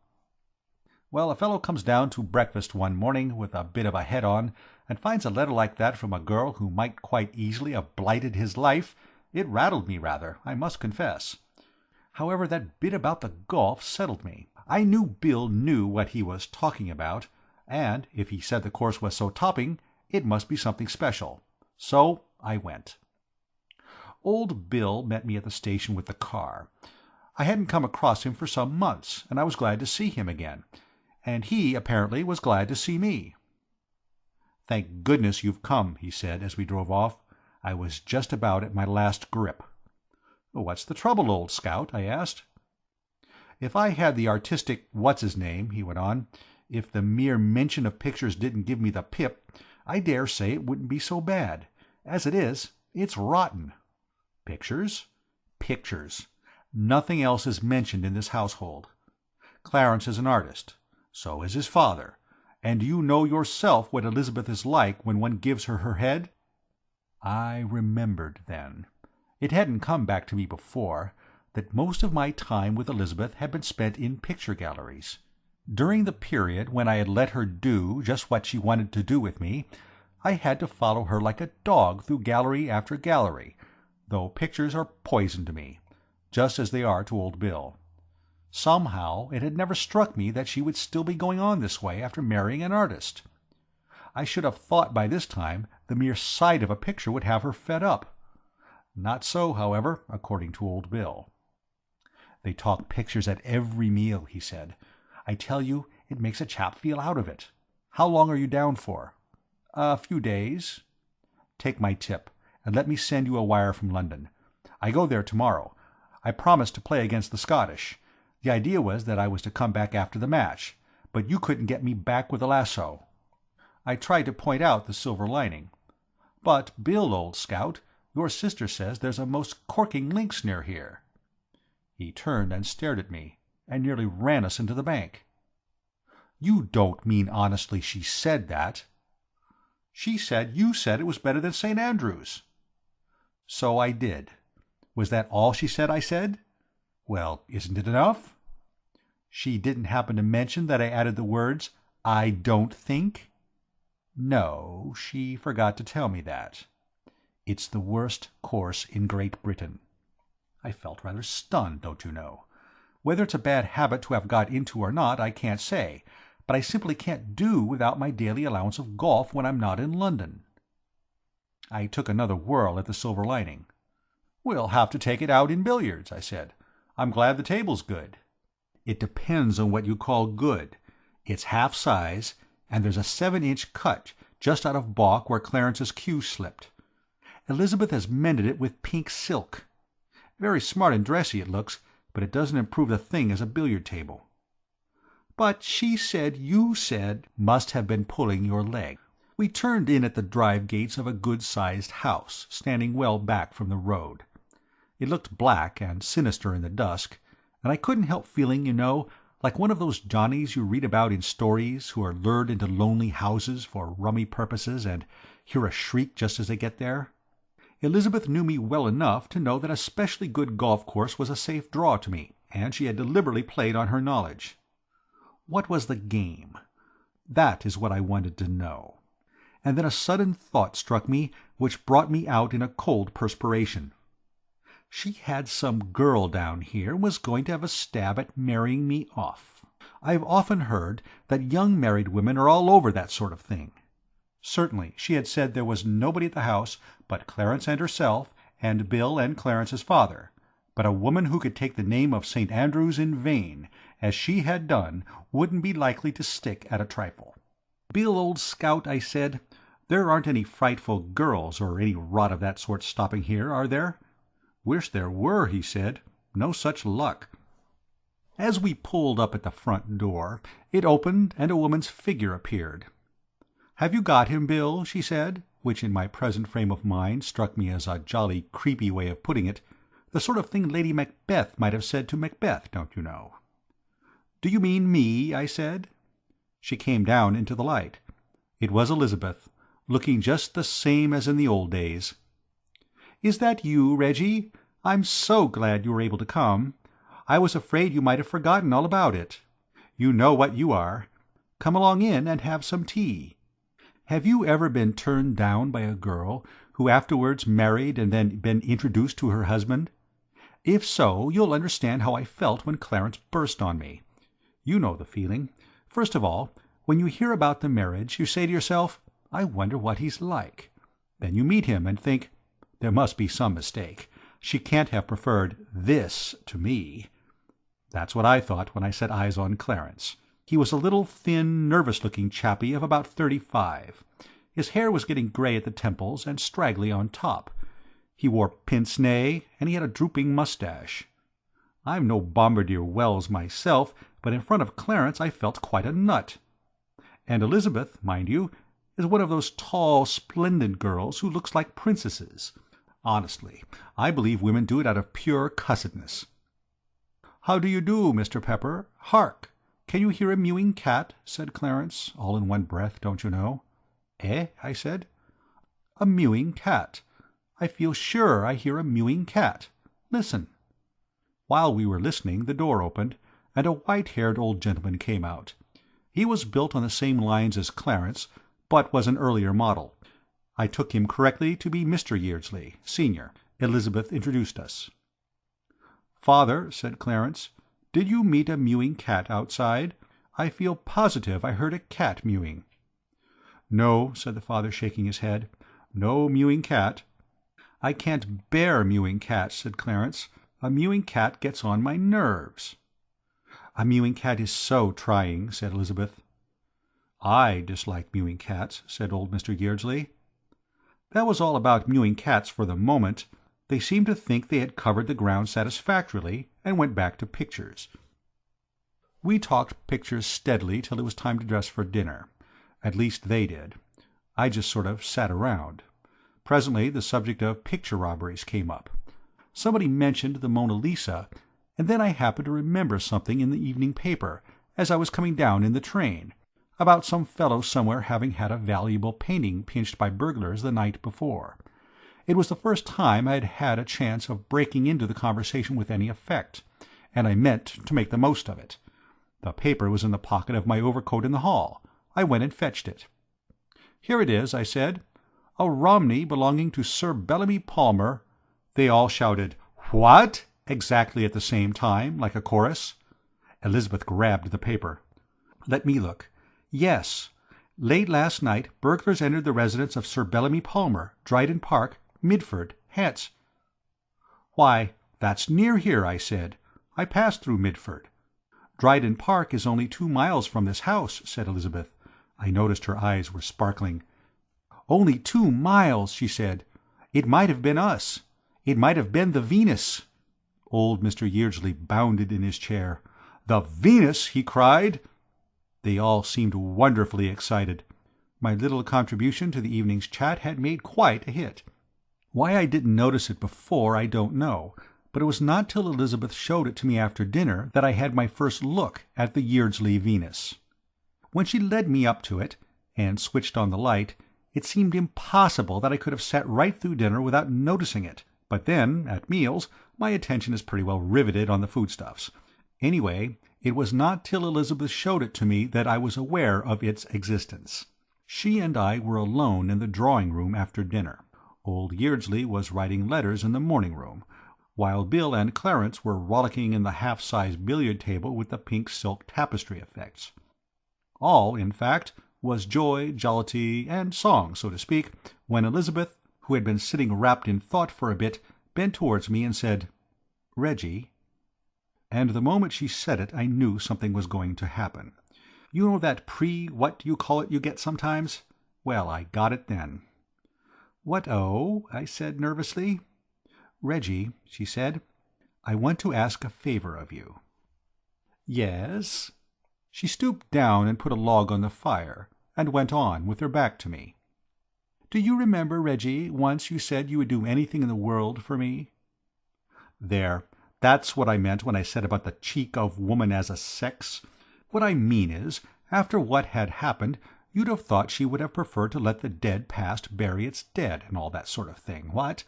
Well, a fellow comes down to breakfast one morning with a bit of a head on, and finds a letter like that from a girl who might quite easily have blighted his life. It rattled me rather, I must confess. However, that bit about the golf settled me. I knew Bill knew what he was talking about, and if he said the course was so topping, it must be something special. So I went. Old Bill met me at the station with the car. I hadn't come across him for some months, and I was glad to see him again, and he apparently was glad to see me. "Thank goodness you've come," he said as we drove off. "I was just about at my last grip." "What's the trouble, old scout?" I asked. "If I had the artistic what's-his-name," he went on, "if the mere mention of pictures didn't give me the pip, I dare say it wouldn't be so bad. As it is, it's rotten." "Pictures?" "Pictures. Nothing else is mentioned in this household. Clarence is an artist. So is his father. And you know yourself what Elizabeth is like when one gives her her head?" I remembered then. It hadn't come back to me before that most of my time with Elizabeth had been spent in picture galleries. During the period when I had let her do just what she wanted to do with me, I had to follow her like a dog through gallery after gallery, though pictures are poison to me, just as they are to old Bill. Somehow it had never struck me that she would still be going on this way after marrying an artist. I should have thought by this time the mere sight of a picture would have her fed up. Not so, however, according to old Bill. "They talk pictures at every meal," he said. "I tell you, it makes a chap feel out of it. How long are you down for?" "A few days." "Take my tip, and let me send you a wire from London. I go there tomorrow. I promised to play against the Scottish. The idea was that I was to come back after the match, but you couldn't get me back with a lasso." I tried to point out the silver lining. "But, Bill, old scout, your sister says there's a most corking links near here." He turned and stared at me, and nearly ran us into the bank. "You don't mean honestly she said that?" "She said you said it was better than St. Andrews." "So I did. Was that all she said I said? Well, isn't it enough?" "She didn't happen to mention that I added the words, 'I don't think'?" "No, she forgot to tell me that. It's the worst course in Great Britain." I felt rather stunned, don't you know. Whether it's a bad habit to have got into or not, I can't say, but I simply can't do without my daily allowance of golf when I'm not in London." I took another whirl at the silver lining. "We'll have to take it out in billiards," I said. "I'm glad the table's good." "It depends on what you call good. It's half size, and there's a 7-inch cut just out of baulk where Clarence's cue slipped. Elizabeth has mended it with pink silk. Very smart and dressy it looks, but it doesn't improve the thing as a billiard table." "But she said you said must have been pulling your leg." We turned in at the drive gates of a good-sized house, standing well back from the road. It looked black and sinister in the dusk, and I couldn't help feeling, you know, like one of those Johnnies you read about in stories who are lured into lonely houses for rummy purposes and hear a shriek just as they get there. Elizabeth knew me well enough to know that a specially good golf course was a safe draw to me, and she had deliberately played on her knowledge. What was the game? That is what I wanted to know. And then a sudden thought struck me which brought me out in a cold perspiration. She had some girl down here and was going to have a stab at marrying me off. I've often heard that young married women are all over that sort of thing. Certainly she had said there was nobody at the house but Clarence and herself, and Bill and Clarence's father, but a woman who could take the name of St. Andrews in vain, as she had done, wouldn't be likely to stick at a trifle. "Bill, old scout," I said, "there aren't any frightful girls or any rot of that sort stopping here, are there?" "Wish there were," he said. "No such luck." As we pulled up at the front door, it opened and a woman's figure appeared. "Have you got him, Bill?" she said, which in my present frame of mind struck me as a jolly creepy way of putting it, the sort of thing Lady Macbeth might have said to Macbeth, don't you know. "Do you mean me?" I said. She came down into the light. It was Elizabeth, looking just the same as in the old days. "Is that you, Reggie? I'm so glad you were able to come. I was afraid you might have forgotten all about it. You know what you are. Come along in and have some tea. Have you ever been turned down by a girl who afterwards married and then been introduced to her husband? If so, you'll understand how I felt when Clarence burst on me. You know the feeling. First of all, when you hear about the marriage, you say to yourself, 'I wonder what he's like.' Then you meet him and think, 'There must be some mistake. She can't have preferred this to me.' That's what I thought when I set eyes on Clarence. He was a little thin, nervous-looking chappie of about 35. His hair was getting grey at the temples and straggly on top. He wore pince-nez, and he had a drooping moustache. I'm no Bombardier Wells myself, but in front of Clarence I felt quite a nut. And Elizabeth, mind you, is one of those tall, splendid girls who looks like princesses. Honestly, I believe women do it out of pure cussedness. "How do you do, Mr. Pepper? Hark! Can you hear a mewing cat?" said Clarence, all in one breath, don't you know. "Eh?" I said. "A mewing cat. I feel sure I hear a mewing cat. Listen." While we were listening, the door opened, and a white-haired old gentleman came out. He was built on the same lines as Clarence, but was an earlier model. I took him correctly to be Mr. Yeardsley, Senior. Elizabeth introduced us. "Father," said Clarence, "did you meet a mewing cat outside? I feel positive I heard a cat mewing." "No," said the father, shaking his head. "No mewing cat." "I can't bear mewing cats," said Clarence. "A mewing cat gets on my nerves." "A mewing cat is so trying," said Elizabeth. "I dislike mewing cats," said old Mr. Yeardsley. That was all about mewing cats for the moment. They seemed to think they had covered the ground satisfactorily, and went back to pictures. We talked pictures steadily till it was time to dress for dinner. At least they did. I just sort of sat around. Presently the subject of picture robberies came up. Somebody mentioned the Mona Lisa, and then I happened to remember something in the evening paper, as I was coming down in the train, about some fellow somewhere having had a valuable painting pinched by burglars the night before. It was the first time I had had a chance of breaking into the conversation with any effect, and I meant to make the most of it. The paper was in the pocket of my overcoat in the hall. I went and fetched it. "Here it is," I said. "A Romney belonging to Sir Bellamy Palmer." They all shouted, "What?" Exactly at the same time, like a chorus? Elizabeth grabbed the paper. Let me look. Yes. Late last night, burglars entered the residence of Sir Bellamy Palmer, Dryden Park, Midford, Hants. Why, that's near here, I said. I passed through Midford. Dryden Park is only 2 miles from this house, said Elizabeth. I noticed her eyes were sparkling. Only 2 miles, she said. It might have been us. It might have been the Venus. Old Mr. Yeardsley bounded in his chair. The Venus! He cried. They all seemed wonderfully excited. My little contribution to the evening's chat had made quite a hit. Why I didn't notice it before I don't know, but it was not till Elizabeth showed it to me after dinner that I had my first look at the Yeardsley Venus. When she led me up to it, and switched on the light, it seemed impossible that I could have sat right through dinner without noticing it. But then, at meals, my attention is pretty well riveted on the foodstuffs. Anyway, it was not till Elizabeth showed it to me that I was aware of its existence. She and I were alone in the drawing-room after dinner. Old Yeardsley was writing letters in the morning-room, while Bill and Clarence were rollicking in the half-size billiard table with the pink silk tapestry effects. All, in fact, was joy, jollity, and song, so to speak, when Elizabeth, who had been sitting wrapped in thought for a bit, bent towards me and said, "Reggie." And the moment she said it I knew something was going to happen. You know that pre-what-do-you-call-it you get sometimes? Well, I got it then. "What-oh?" I said nervously. "Reggie," she said, "I want to ask a favor of you." "Yes?" She stooped down and put a log on the fire, and went on with her back to me. "Do you remember, Reggie, once you said you would do anything in the world for me?" There, that's what I meant when I said about the cheek of woman as a sex. What I mean is, after what had happened, you'd have thought she would have preferred to let the dead past bury its dead, and all that sort of thing, what?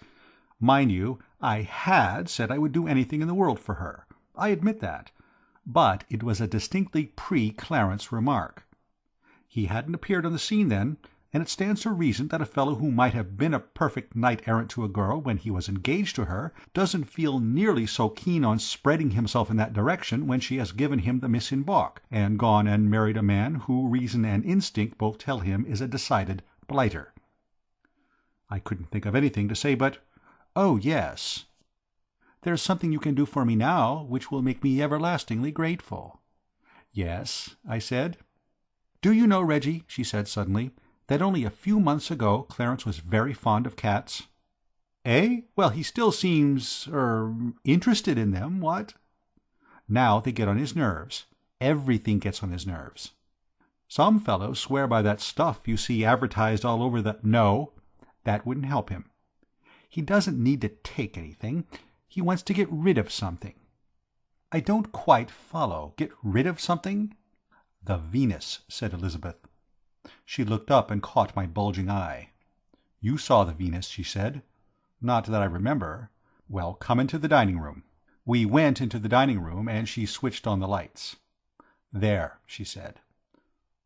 Mind you, I had said I would do anything in the world for her. I admit that. But it was a distinctly pre-Clarence remark. He hadn't appeared on the scene then, and it stands to reason that a fellow who might have been a perfect knight-errant to a girl when he was engaged to her doesn't feel nearly so keen on spreading himself in that direction when she has given him the miss in baulk, and gone and married a man who reason and instinct both tell him is a decided blighter. I couldn't think of anything to say but, "Oh, yes. There's something you can do for me now which will make me everlastingly grateful." "Yes," I said. "Do you know, Reggie," she said suddenly, "that only a few months ago Clarence was very fond of cats?" "Eh? Well, he still seems interested in them, what?" "Now they get on his nerves. Everything gets on his nerves. Some fellows swear by that stuff you see advertised all over the— No, that wouldn't help him. He doesn't need to take anything. He wants to get rid of something." "I don't quite follow. Get rid of something?" "The Venus," said Elizabeth. She looked up and caught my bulging eye. "You saw the Venus," she said. "Not that I remember. Well, come into the dining-room." We went into the dining-room, and she switched on the lights. "There," she said.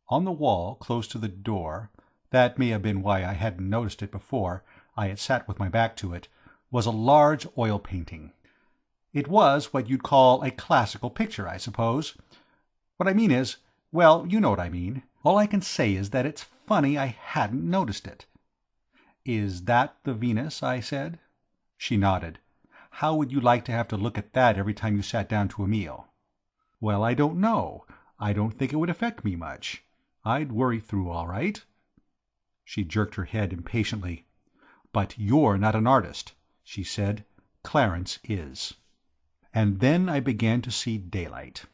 On the wall, close to the door, that may have been why I hadn't noticed it before, I had sat with my back to it, was a large oil painting. It was what you'd call a classical picture, I suppose. What I mean is, well, you know what I mean. All I can say is that it's funny I hadn't noticed it. "Is that the Venus?" I said. She nodded. "How would you like to have to look at that every time you sat down to a meal?" "Well, I don't know. I don't think it would affect me much. I'd worry through all right." She jerked her head impatiently. "But you're not an artist," she said. "Clarence is." And then I began to see daylight.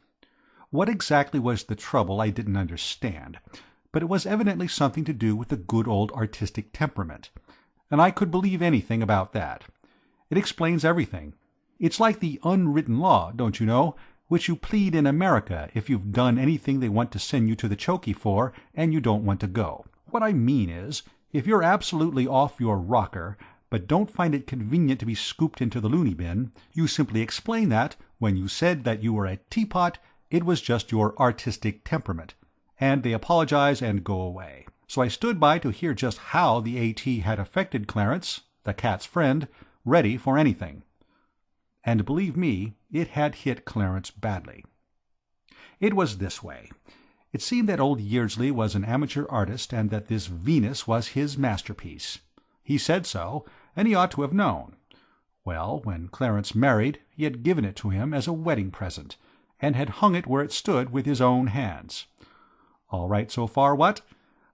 What exactly was the trouble I didn't understand, but it was evidently something to do with the good old artistic temperament, and I could believe anything about that. It explains everything. It's like the unwritten law, don't you know, which you plead in America if you've done anything they want to send you to the chokey for and you don't want to go. What I mean is, if you're absolutely off your rocker, but don't find it convenient to be scooped into the loony bin, you simply explain that, when you said that you were a teapot, it was just your artistic temperament, and they apologize and go away. So I stood by to hear just how the A.T. had affected Clarence, the cat's friend, ready for anything. And believe me, it had hit Clarence badly. It was this way. It seemed that old Yeardsley was an amateur artist, and that this Venus was his masterpiece. He said so, and he ought to have known. Well, when Clarence married, he had given it to him as a wedding present, and had hung it where it stood with his own hands. All right so far, what?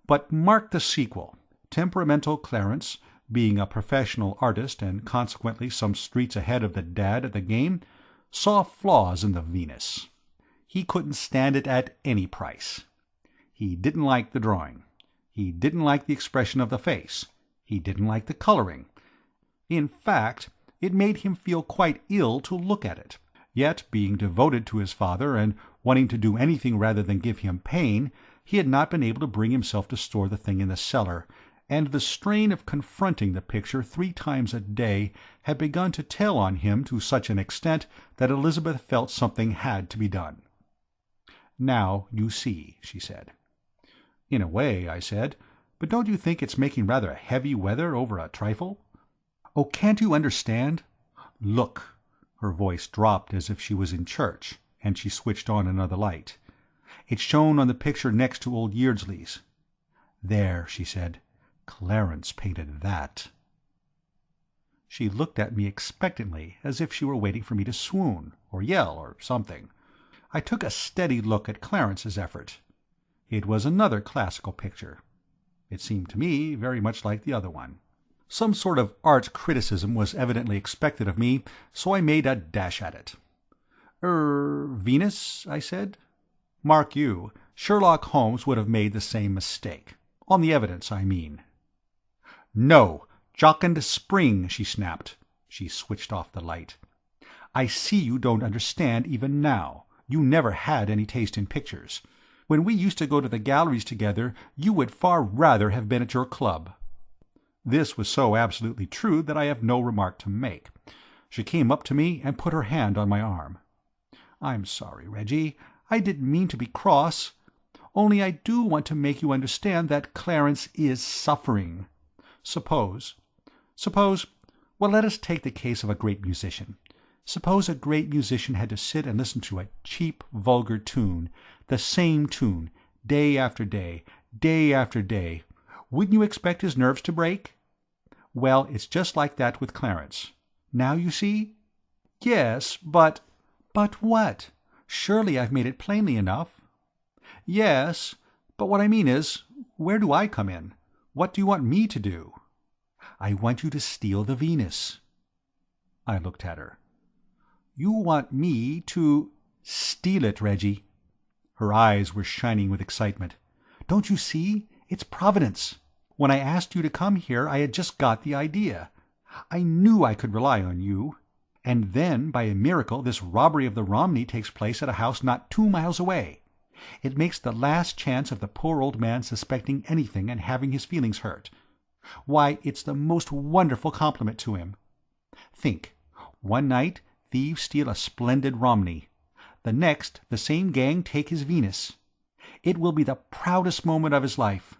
But mark the sequel. Temperamental Clarence, being a professional artist and consequently some streets ahead of the dad at the game, saw flaws in the Venus. He couldn't stand it at any price. He didn't like the drawing. He didn't like the expression of the face. He didn't like the coloring. In fact, it made him feel quite ill to look at it. Yet, being devoted to his father and wanting to do anything rather than give him pain, he had not been able to bring himself to store the thing in the cellar, and the strain of confronting the picture 3 times a day had begun to tell on him to such an extent that Elizabeth felt something had to be done. "Now you see," she said. "In a way," I said, "but don't you think it's making rather heavy weather over a trifle?" "Oh, can't you understand? Look." Her voice dropped as if she was in church, and she switched on another light. "It shone on the picture next to old Yeardsley's. There," she said, "Clarence painted that." She looked at me expectantly, as if she were waiting for me to swoon, or yell, or something. I took a steady look at Clarence's effort. It was another classical picture. It seemed to me very much like the other one. Some sort of art criticism was evidently expected of me, so I made a dash at it. Venus?" I said. "Mark you, Sherlock Holmes would have made the same mistake. On the evidence, I mean." "No! Jocund Spring!" she snapped. She switched off the light. "I see you don't understand even now. You never had any taste in pictures. When we used to go to the galleries together, you would far rather have been at your club." This was so absolutely true that I have no remark to make. She came up to me and put her hand on my arm. "I'm sorry, Reggie. I didn't mean to be cross. Only I do want to make you understand that Clarence is suffering. Suppose, well, let us take the case of a great musician. Suppose a great musician had to sit and listen to a cheap, vulgar tune, the same tune, day after day, day after day. Wouldn't you expect his nerves to break? Well, it's just like that with Clarence. Now you see?" "Yes, but—" "But what? Surely I've made it plainly enough." "Yes, but what I mean is, where do I come in? What do you want me to do?" "I want you to steal the Venus." I looked at her. "You want me to—" "Steal it, Reggie." Her eyes were shining with excitement. "Don't you see? It's Providence. When I asked you to come here, I had just got the idea. I knew I could rely on you. And then, by a miracle, this robbery of the Romney takes place at a house not 2 miles away. It makes the last chance of the poor old man suspecting anything and having his feelings hurt. Why, it's the most wonderful compliment to him. Think, one night thieves steal a splendid Romney. The next, the same gang take his Venus. It will be the proudest moment of his life.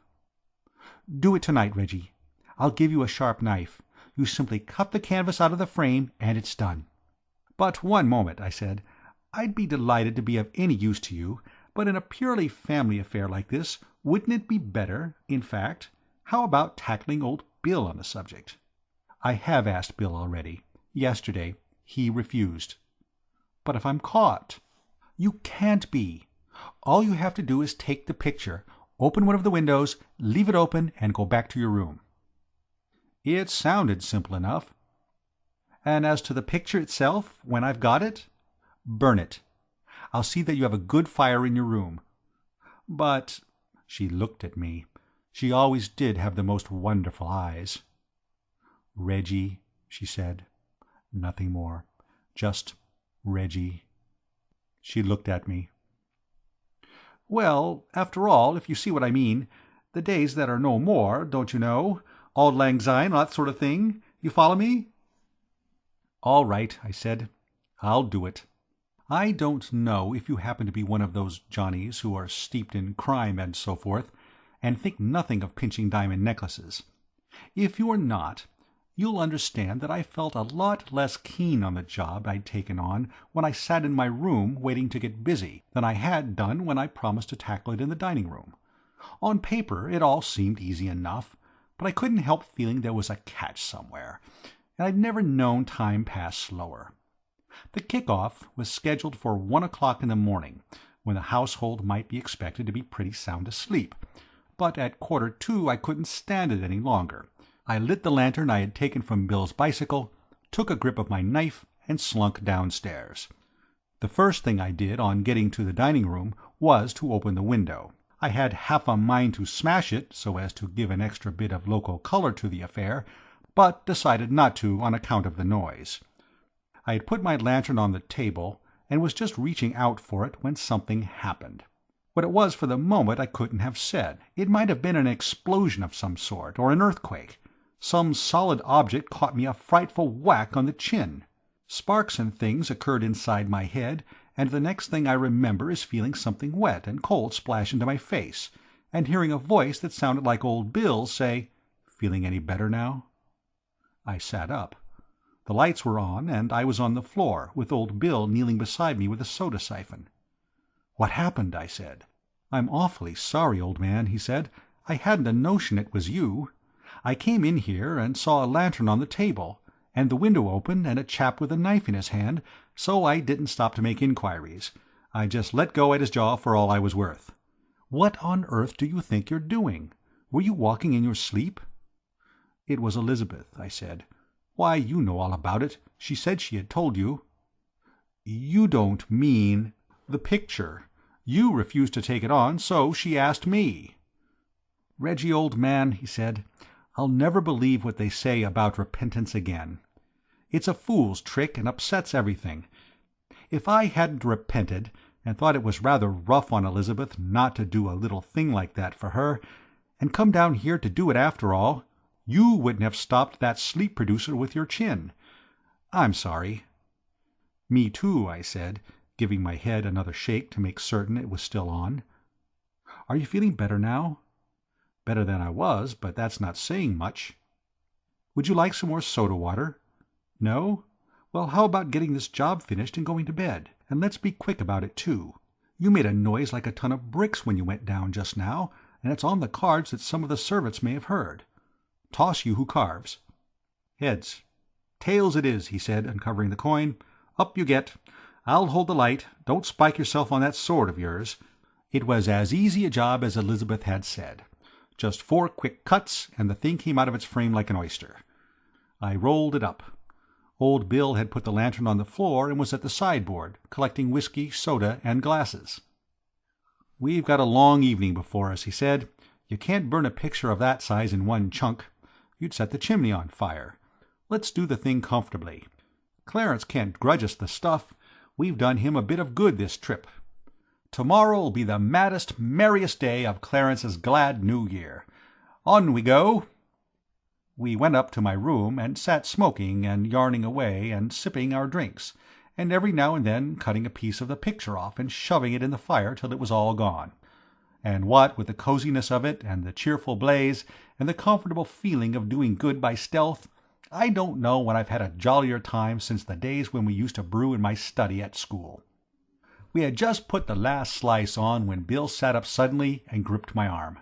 Do it tonight, Reggie. I'll give you a sharp knife. You simply cut the canvas out of the frame, and it's done." "But one moment," I said. "I'd be delighted to be of any use to you, but in a purely family affair like this, wouldn't it be better, in fact, how about tackling old Bill on the subject?" "I have asked Bill already. Yesterday. He refused." "But if I'm caught?" "You can't be. All you have to do is take the picture, open one of the windows, leave it open, and go back to your room." It sounded simple enough. "And as to the picture itself, when I've got it?" "Burn it. I'll see that you have a good fire in your room." "But—" She looked at me. She always did have the most wonderful eyes. "Reggie," she said. Nothing more. Just Reggie. She looked at me. "Well, after all, if you see what I mean, the days that are no more, don't you know, auld lang syne, that sort of thing. You follow me?" "All right," I said. "I'll do it. I don't know if you happen to be one of those Johnnies who are steeped in crime and so forth, and think nothing of pinching diamond necklaces. If you are not, you'll understand that I felt a lot less keen on the job I'd taken on when I sat in my room waiting to get busy than I had done when I promised to tackle it in the dining room. On paper it all seemed easy enough, but I couldn't help feeling there was a catch somewhere, and I'd never known time pass slower. The kick-off was scheduled for 1 o'clock in the morning, when the household might be expected to be pretty sound asleep, but at 1:45 I couldn't stand it any longer. I lit the lantern I had taken from Bill's bicycle, took a grip of my knife, and slunk downstairs. The first thing I did on getting to the dining room was to open the window. I had half a mind to smash it so as to give an extra bit of local color to the affair, but decided not to on account of the noise. I had put my lantern on the table and was just reaching out for it when something happened. What it was for the moment I couldn't have said. It might have been an explosion of some sort, or an earthquake. Some solid object caught me a frightful whack on the chin. Sparks and things occurred inside my head, and the next thing I remember is feeling something wet and cold splash into my face, and hearing a voice that sounded like old Bill's say, "Feeling any better now?" I sat up. The lights were on, and I was on the floor, with old Bill kneeling beside me with a soda siphon. "What happened?" I said. "I'm awfully sorry, old man," he said. "I hadn't a notion it was you. I came in here and saw a lantern on the table, and the window open and a chap with a knife in his hand, so I didn't stop to make inquiries. I just let go at his jaw for all I was worth. What on earth do you think you're doing? Were you walking in your sleep?" "It was Elizabeth," I said. "Why, you know all about it. She said she had told you." "You don't mean—" "The picture. You refused to take it on, so she asked me." "Reggie, old man," he said, "I'll never believe what they say about repentance again. It's a fool's trick and upsets everything. If I hadn't repented, and thought it was rather rough on Elizabeth not to do a little thing like that for her, and come down here to do it after all, you wouldn't have stopped that sleep producer with your chin. I'm sorry." "Me too," I said, giving my head another shake to make certain it was still on. "Are you feeling better now?" "Better than I was, but that's not saying much." "Would you like some more soda water? No? Well, how about getting this job finished and going to bed? And let's be quick about it, too. You made a noise like a ton of bricks when you went down just now, and it's on the cards that some of the servants may have heard. Toss you who carves." "Heads." "Tails it is," he said, uncovering the coin. "Up you get. I'll hold the light. Don't spike yourself on that sword of yours." It was as easy a job as Elizabeth had said. Just 4 quick cuts, and the thing came out of its frame like an oyster. I rolled it up. Old Bill had put the lantern on the floor and was at the sideboard, collecting whiskey, soda, and glasses. "We've got a long evening before us," he said. "You can't burn a picture of that size in one chunk. You'd set the chimney on fire. Let's do the thing comfortably. Clarence can't grudge us the stuff. We've done him a bit of good this trip. Tomorrow'll be the maddest, merriest day of Clarence's glad New Year. On we go." We went up to my room and sat smoking and yarning away and sipping our drinks, and every now and then cutting a piece of the picture off and shoving it in the fire till it was all gone. And what with the coziness of it, and the cheerful blaze, and the comfortable feeling of doing good by stealth, I don't know when I've had a jollier time since the days when we used to brew in my study at school. We had just put the last slice on when Bill sat up suddenly and gripped my arm.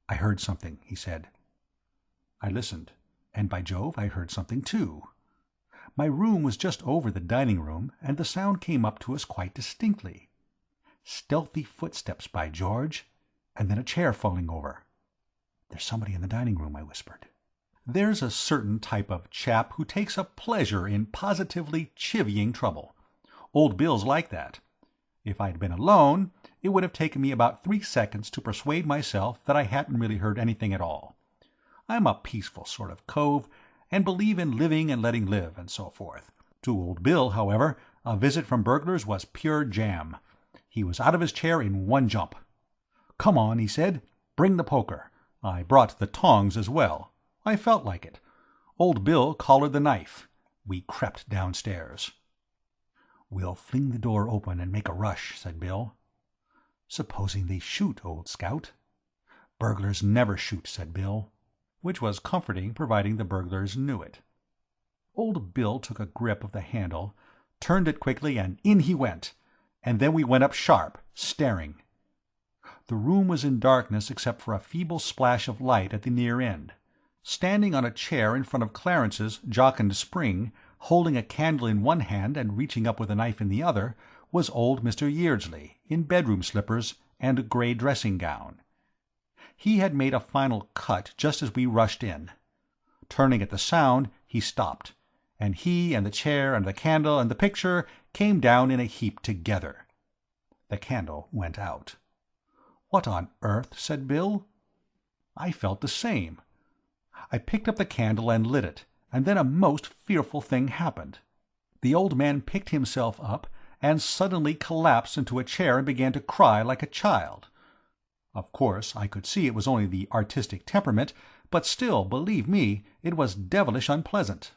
"I heard something," he said. I listened, and by Jove, I heard something too. My room was just over the dining room, and the sound came up to us quite distinctly. Stealthy footsteps, by George, and then a chair falling over. "There's somebody in the dining room," I whispered. There's a certain type of chap who takes a pleasure in positively chivying trouble. Old Bill's like that. If I'd been alone, it would have taken me about 3 seconds to persuade myself that I hadn't really heard anything at all. I'm a peaceful sort of cove, and believe in living and letting live, and so forth. To Old Bill, however, a visit from burglars was pure jam. He was out of his chair in one jump. "Come on," he said. "Bring the poker." I brought the tongs as well. I felt like it. Old Bill collared the knife. We crept downstairs. "We'll fling the door open and make a rush," said Bill. "Supposing they shoot, old scout?" "Burglars never shoot," said Bill. which was comforting providing the burglars knew it. Old Bill took a grip of the handle, turned it quickly, and in he went, and then we went up sharp, staring. The room was in darkness except for a feeble splash of light at the near end. Standing on a chair in front of Clarence's jocund spring, holding a candle in one hand and reaching up with a knife in the other, was old Mr. Yeardsley, in bedroom slippers and a grey dressing-gown. He had made a final cut just as we rushed in. Turning at the sound, he stopped, and he and the chair and the candle and the picture came down in a heap together. The candle went out. "What on earth?" said Bill. I felt the same. I picked up the candle and lit it, and then a most fearful thing happened. The old man picked himself up and suddenly collapsed into a chair and began to cry like a child. Of course, I could see it was only the artistic temperament, but still, believe me, it was devilish unpleasant.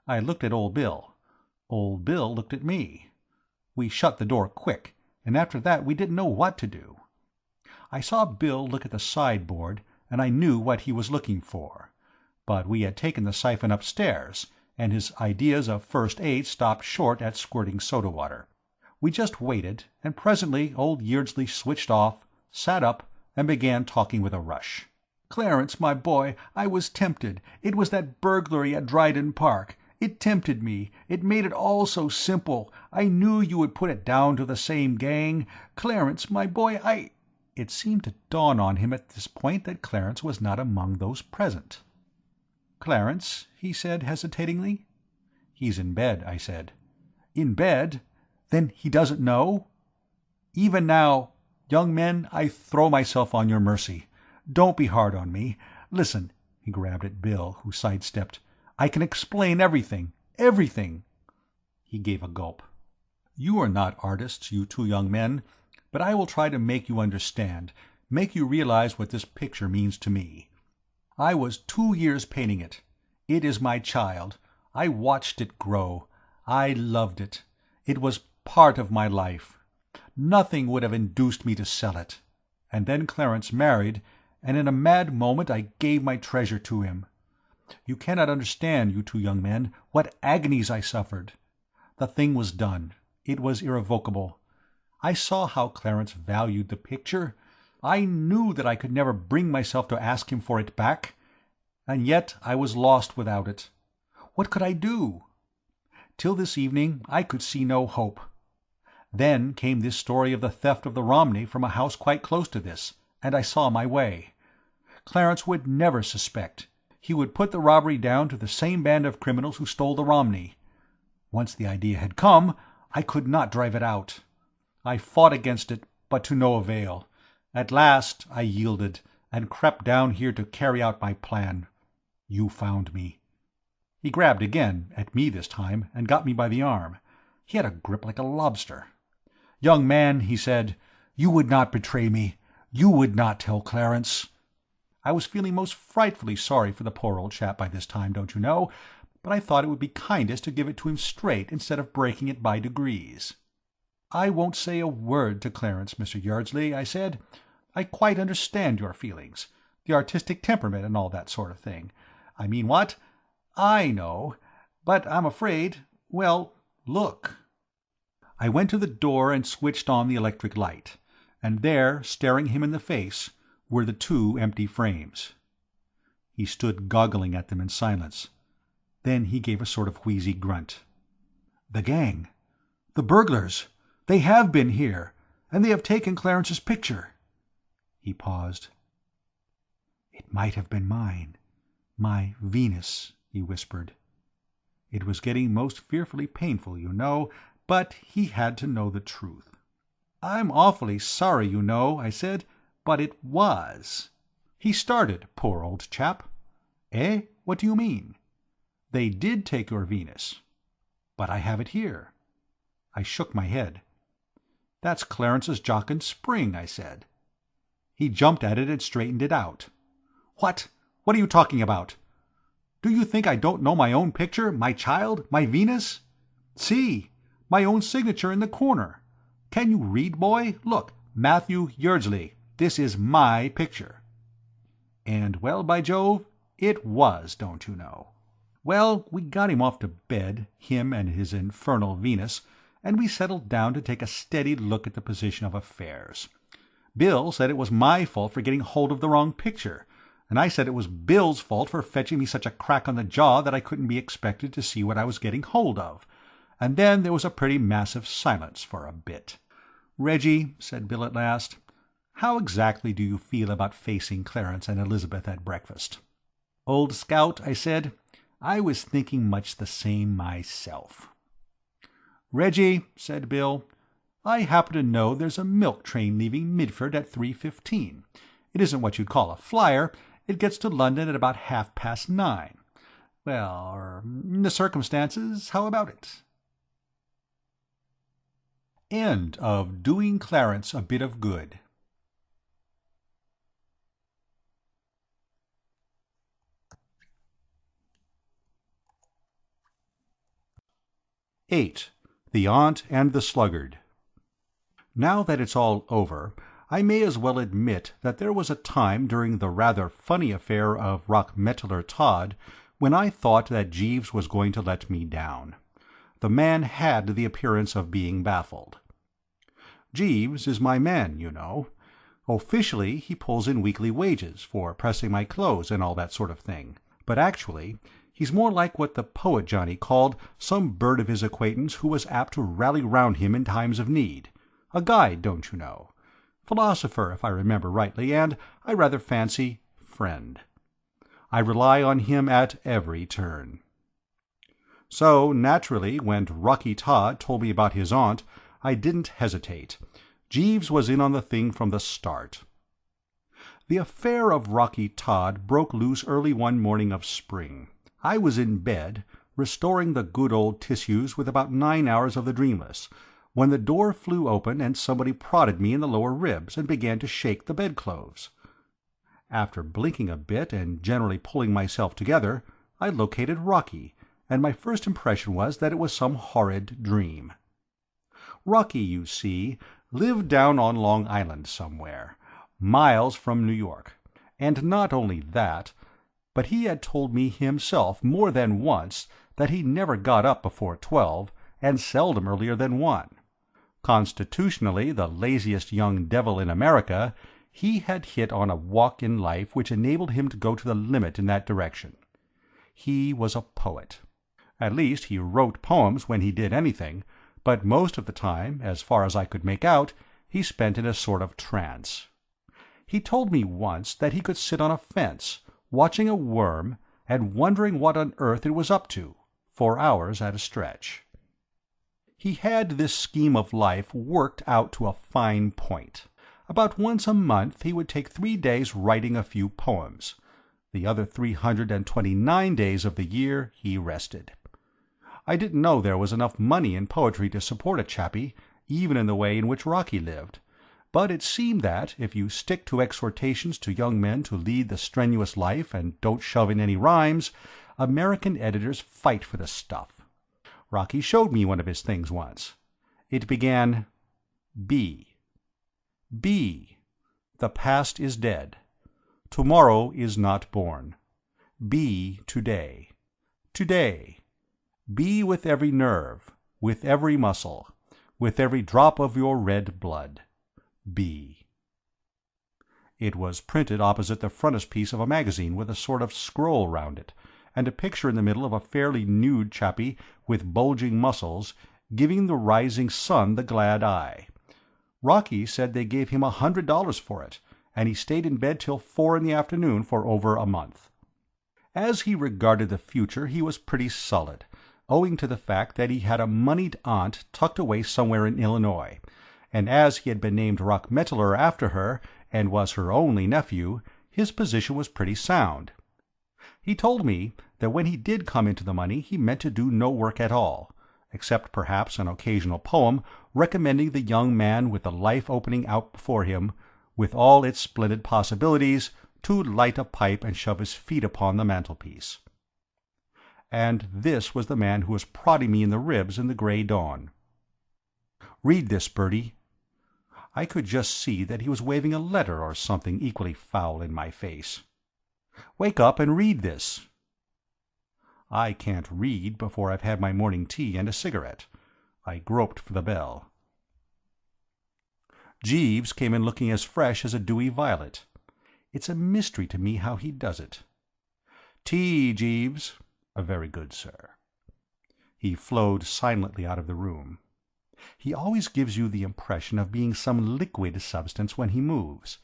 I looked at old Bill. Old Bill looked at me. We shut the door quick, and after that we didn't know what to do. I saw Bill look at the sideboard, and I knew what he was looking for. But we had taken the siphon upstairs, and his ideas of first aid stopped short at squirting soda water. We just waited, and presently old Yeardsley switched off, sat up, and began talking with a rush. "Clarence, my boy, I was tempted. It was that burglary at Dryden Park. It tempted me. It made it all so simple. I knew you would put it down to the same gang. Clarence, my boy, It seemed to dawn on him at this point that Clarence was not among those present. "Clarence?" he said hesitatingly. "He's in bed," I said. "In bed? Then he doesn't know?" "Even now, young men, I throw myself on your mercy. Don't be hard on me. Listen," he grabbed at Bill, who sidestepped. "I can explain everything. Everything." He gave a gulp. "You are not artists, you two young men, but I will try to make you understand, make you realize what this picture means to me. I was 2 years painting it. It is my child. I watched it grow. I loved it. It was part of my life. Nothing would have induced me to sell it. And then Clarence married, and in a mad moment I gave my treasure to him. You cannot understand, you two young men, what agonies I suffered. The thing was done. It was irrevocable. I saw how Clarence valued the picture. I knew that I could never bring myself to ask him for it back. And yet I was lost without it. What could I do? Till this evening I could see no hope. Then came this story of the theft of the Romney from a house quite close to this, and I saw my way. Clarence would never suspect. He would put the robbery down to the same band of criminals who stole the Romney. Once the idea had come, I could not drive it out. I fought against it, but to no avail. At last I yielded, and crept down here to carry out my plan. You found me." He grabbed again, at me this time, and got me by the arm. He had a grip like a lobster. "Young man," he said, "you would not betray me. You would not tell Clarence." I was feeling most frightfully sorry for the poor old chap by this time, don't you know, but I thought it would be kindest to give it to him straight instead of breaking it by degrees. "I won't say a word to Clarence, Mr. Yeardsley," I said. "I quite understand your feelings, the artistic temperament and all that sort of thing. I mean what? I know. But I'm afraid— well, look." I went to the door and switched on the electric light, and there, staring him in the face, were the 2 empty frames. He stood goggling at them in silence. Then he gave a sort of wheezy grunt. "The gang! The burglars! They have been here, and they have taken Clarence's picture." He paused. "It might have been mine. My Venus," he whispered. It was getting most fearfully painful, you know, but he had to know the truth. "I'm awfully sorry, you know," I said, "but it was." He started, poor old chap. "Eh? What do you mean?" "They did take your Venus." "But I have it here." I shook my head. "That's Clarence's jocund spring," I said. He jumped at it and straightened it out. "What? What are you talking about? Do you think I don't know my own picture, my child, my Venus? See, my own signature in the corner. Can you read, boy? Look, Matthew Yeardsley. This is my picture." And, well, by Jove, It was, don't you know. Well, we got him off to bed, him and his infernal Venus, and we settled down to take a steady look at the position of affairs. Bill said it was my fault for getting hold of the wrong picture, and I said it was Bill's fault for fetching me such a crack on the jaw that I couldn't be expected to see what I was getting hold of. And then there was a pretty massive silence for a bit. "Reggie," said Bill at last, "how exactly do you feel about facing Clarence and Elizabeth at breakfast?" "Old Scout," I said, "I was thinking much the same myself." "Reggie," said Bill, "I happen to know there's a milk train leaving Midford at 3:15. It isn't what you'd call a flyer. It gets to London at about 9:30. Well, in the circumstances, how about it?" End of Doing Clarence a Bit of Good. (8) The Aunt and the Sluggard. Now that it's all over, I may as well admit that there was a time during the rather funny affair of Rockmetaller Todd when I thought that Jeeves was going to let me down. The man had the appearance of being baffled. Jeeves is my man, you know. Officially he pulls in weekly wages for pressing my clothes and all that sort of thing, but actually he's more like what the poet Johnny called some bird of his acquaintance who was apt to rally round him in times of need. A guide, don't you know. Philosopher, if I remember rightly, and, I rather fancy, friend. I rely on him at every turn. So, naturally, when Rocky Todd told me about his aunt, I didn't hesitate. Jeeves was in on the thing from the start. The affair of Rocky Todd broke loose early one morning of spring. I was in bed, restoring the good old tissues with about 9 hours of the dreamless, when the door flew open and somebody prodded me in the lower ribs and began to shake the bedclothes. After blinking a bit and generally pulling myself together, I located Rocky, and my first impression was that it was some horrid dream. Rocky, you see, lived down on Long Island somewhere, miles from New York, and not only that, but he had told me himself more than once that he never got up before 12, and seldom earlier than 1. Constitutionally the laziest young devil in America, he had hit on a walk in life which enabled him to go to the limit in that direction. He was a poet. At least he wrote poems when he did anything, but most of the time, as far as I could make out, he spent in a sort of trance. He told me once that he could sit on a fence, watching a worm, and wondering what on earth it was up to, for hours at a stretch. He had this scheme of life worked out to a fine point. About once a month he would take 3 days writing a few poems. The other 329 days of the year he rested. I didn't know there was enough money in poetry to support a chappie, even in the way in which Rocky lived, but it seemed that, if you stick to exhortations to young men to lead the strenuous life and don't shove in any rhymes, American editors fight for the stuff. Rocky showed me one of his things once. It began, B. B. The past is dead. Tomorrow is not born. Be today. Today. Be with every nerve, with every muscle, with every drop of your red blood. Be. It was printed opposite the frontispiece of a magazine with a sort of scroll round it, and a picture in the middle of a fairly nude chappie with bulging muscles, giving the rising sun the glad eye. Rocky said they gave him $100 for it, and he stayed in bed till 4 in the afternoon for over a month. As he regarded the future he was pretty solid, owing to the fact that he had a moneyed aunt tucked away somewhere in Illinois, and as he had been named Rockmetaller after her, and was her only nephew, his position was pretty sound. He told me that when he did come into the money he meant to do no work at all, except perhaps an occasional poem recommending the young man with the life opening out before him, with all its splendid possibilities, to light a pipe and shove his feet upon the mantelpiece. And this was the man who was prodding me in the ribs in the grey dawn. "Read this, Bertie." I could just see that he was waving a letter or something equally foul in my face. Wake up and read this." I can't read before I've had my morning tea and a cigarette. I groped for the bell. Jeeves came in looking as fresh as a dewy violet. It's a mystery to me how he does it. "Tea, Jeeves." "Very good, sir." He flowed silently out of the room. He always gives you the impression of being some liquid substance when he moves.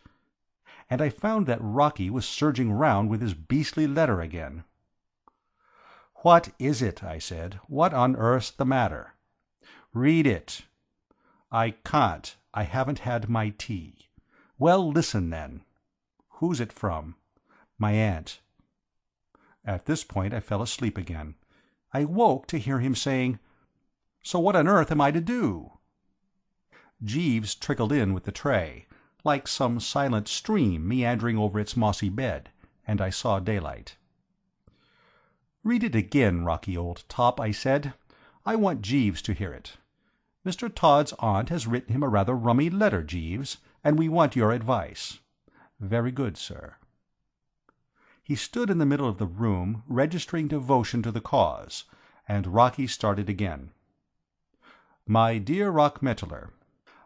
And I found that Rocky was surging round with his beastly letter again. "What is it?" I said. "What on earth's the matter?" "Read it." "I can't. I haven't had my tea." "Well, listen then." "Who's it from?" "My aunt." At this point I fell asleep again. I woke to hear him saying, "So what on earth am I to do?" Jeeves trickled in with the tray, like some silent stream meandering over its mossy bed, and I saw daylight. "Read it again, Rocky, old top," I said. "I want Jeeves to hear it. Mr. Todd's aunt has written him a rather rummy letter, Jeeves, and we want your advice." "Very good, sir." He stood in the middle of the room, registering devotion to the cause, and Rocky started again. "My dear Rockmetaler,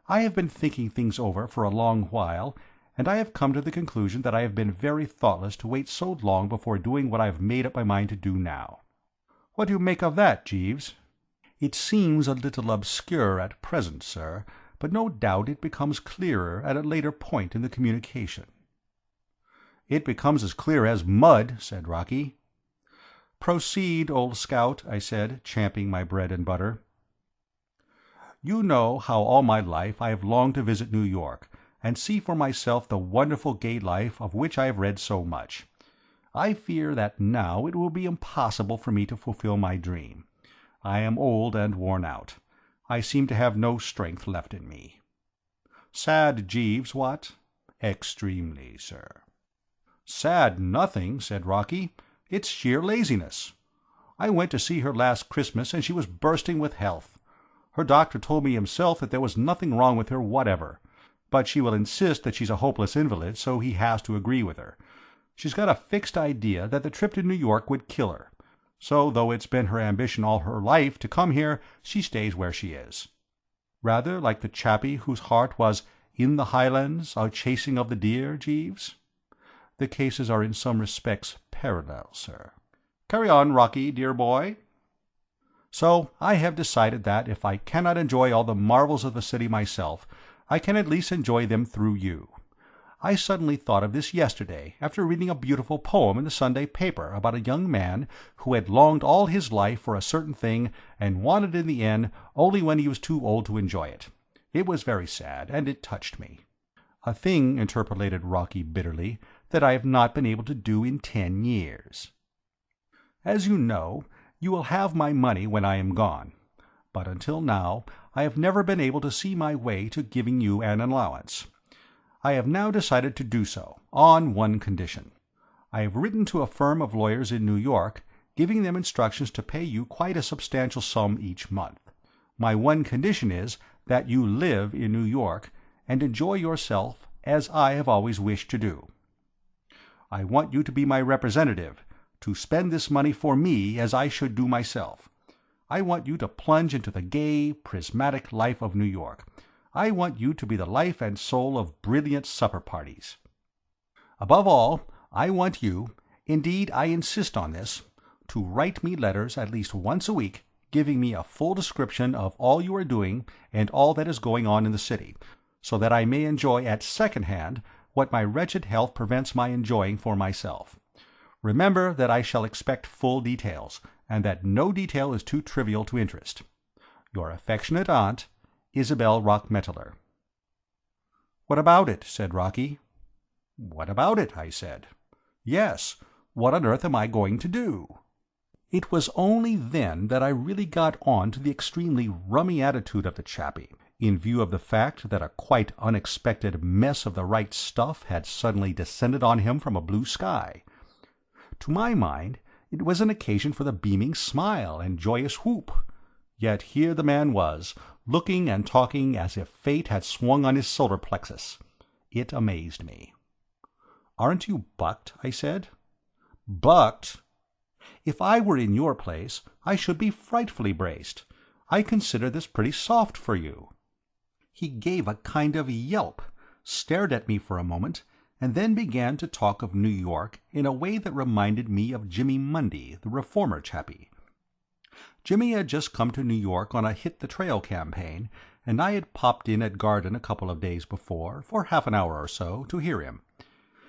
I have been thinking things over for a long while, and I have come to the conclusion that I have been very thoughtless to wait so long before doing what I have made up my mind to do now." "What do you make of that, Jeeves?" "It seems a little obscure at present, sir, but no doubt it becomes clearer at a later point in the communication." "It becomes as clear as mud," said Rocky. "Proceed, old scout," I said, champing my bread and butter. "You know how all my life I have longed to visit New York, and see for myself the wonderful gay life of which I have read so much. I fear that now it will be impossible for me to fulfill my dream. I am old and worn out. I seem to have no strength left in me." "Sad, Jeeves, what?" "Extremely, sir." "Sad nothing," said Rocky. "It's sheer laziness. I went to see her last Christmas, and she was bursting with health. Her doctor told me himself that there was nothing wrong with her whatever, but she will insist that she's a hopeless invalid, so he has to agree with her. She's got a fixed idea that the trip to New York would kill her, so though it's been her ambition all her life to come here, she stays where she is. Rather like the chappie whose heart was in the Highlands, a chasing of the deer, Jeeves. The cases are in some respects parallel, sir. Carry on, Rocky, dear boy." "So I have decided that if I cannot enjoy all the marvels of the city myself, I can at least enjoy them through you. I suddenly thought of this yesterday, after reading a beautiful poem in the Sunday paper about a young man who had longed all his life for a certain thing and wanted it in the end only when he was too old to enjoy it. It was very sad, and it touched me." "A thing," interpolated Rocky bitterly, "that I have not been able to do in 10 years. As you know, you will have my money when I am gone, but until now I have never been able to see my way to giving you an allowance. I have now decided to do so, on one condition. I have written to a firm of lawyers in New York, giving them instructions to pay you quite a substantial sum each month. My one condition is that you live in New York, and enjoy yourself as I have always wished to do. I want you to be my representative, to spend this money for me as I should do myself. I want you to plunge into the gay, prismatic life of New York. I want you to be the life and soul of brilliant supper parties. Above all, I want you, indeed I insist on this, to write me letters at least once a week, giving me a full description of all you are doing and all that is going on in the city, so that I may enjoy at second hand what my wretched health prevents my enjoying for myself. Remember that I shall expect full details, and that no detail is too trivial to interest. Your affectionate aunt, Isabel Rockmetaler. "What about it?" said Rocky. "What about it?" I said. "Yes, what on earth am I going to do?" It was only then that I really got on to the extremely rummy attitude of the chappie, in view of the fact that a quite unexpected mess of the right stuff had suddenly descended on him from a blue sky. To my mind it was an occasion for the beaming smile and joyous whoop. Yet here the man was, looking and talking as if fate had swung on his solar plexus. It amazed me. "Aren't you bucked?" I said. But if I were in your place, I should be frightfully braced. I consider this pretty soft for you." He gave a kind of yelp, stared at me for a moment, and then began to talk of New York in a way that reminded me of Jimmy Mundy, the reformer chappie. Jimmy had just come to New York on a hit-the-trail campaign, and I had popped in at Garden a couple of days before, for half an hour or so, to hear him.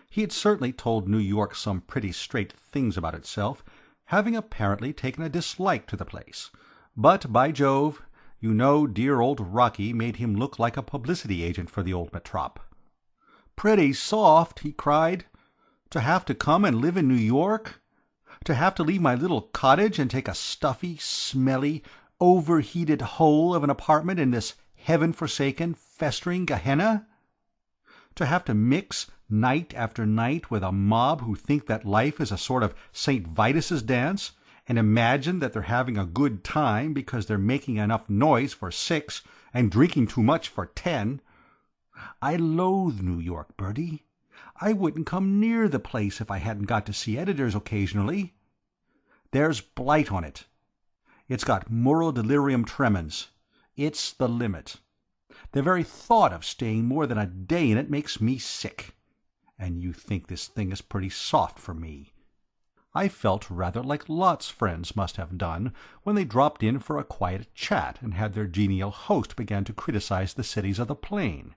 He had certainly told New York some pretty straight things about itself, having apparently taken a dislike to the place. But, by Jove, you know dear old Rocky made him look like a publicity agent for the old metrop. "Pretty soft," he cried. "To have to come and live in New York? To have to leave my little cottage and take a stuffy, smelly, overheated hole of an apartment in this heaven-forsaken, festering Gehenna? To have to mix night after night with a mob who think that life is a sort of St. Vitus's dance, and imagine that they're having a good time because they're making enough noise for 6 and drinking too much for 10. I loathe New York, Bertie. I wouldn't come near the place if I hadn't got to see editors occasionally. There's blight on it. It's got moral delirium tremens. It's the limit. The very thought of staying more than a day in it makes me sick. And you think this thing is pretty soft for me." I felt rather like Lot's friends must have done when they dropped in for a quiet chat and had their genial host begin to criticize the cities of the plain.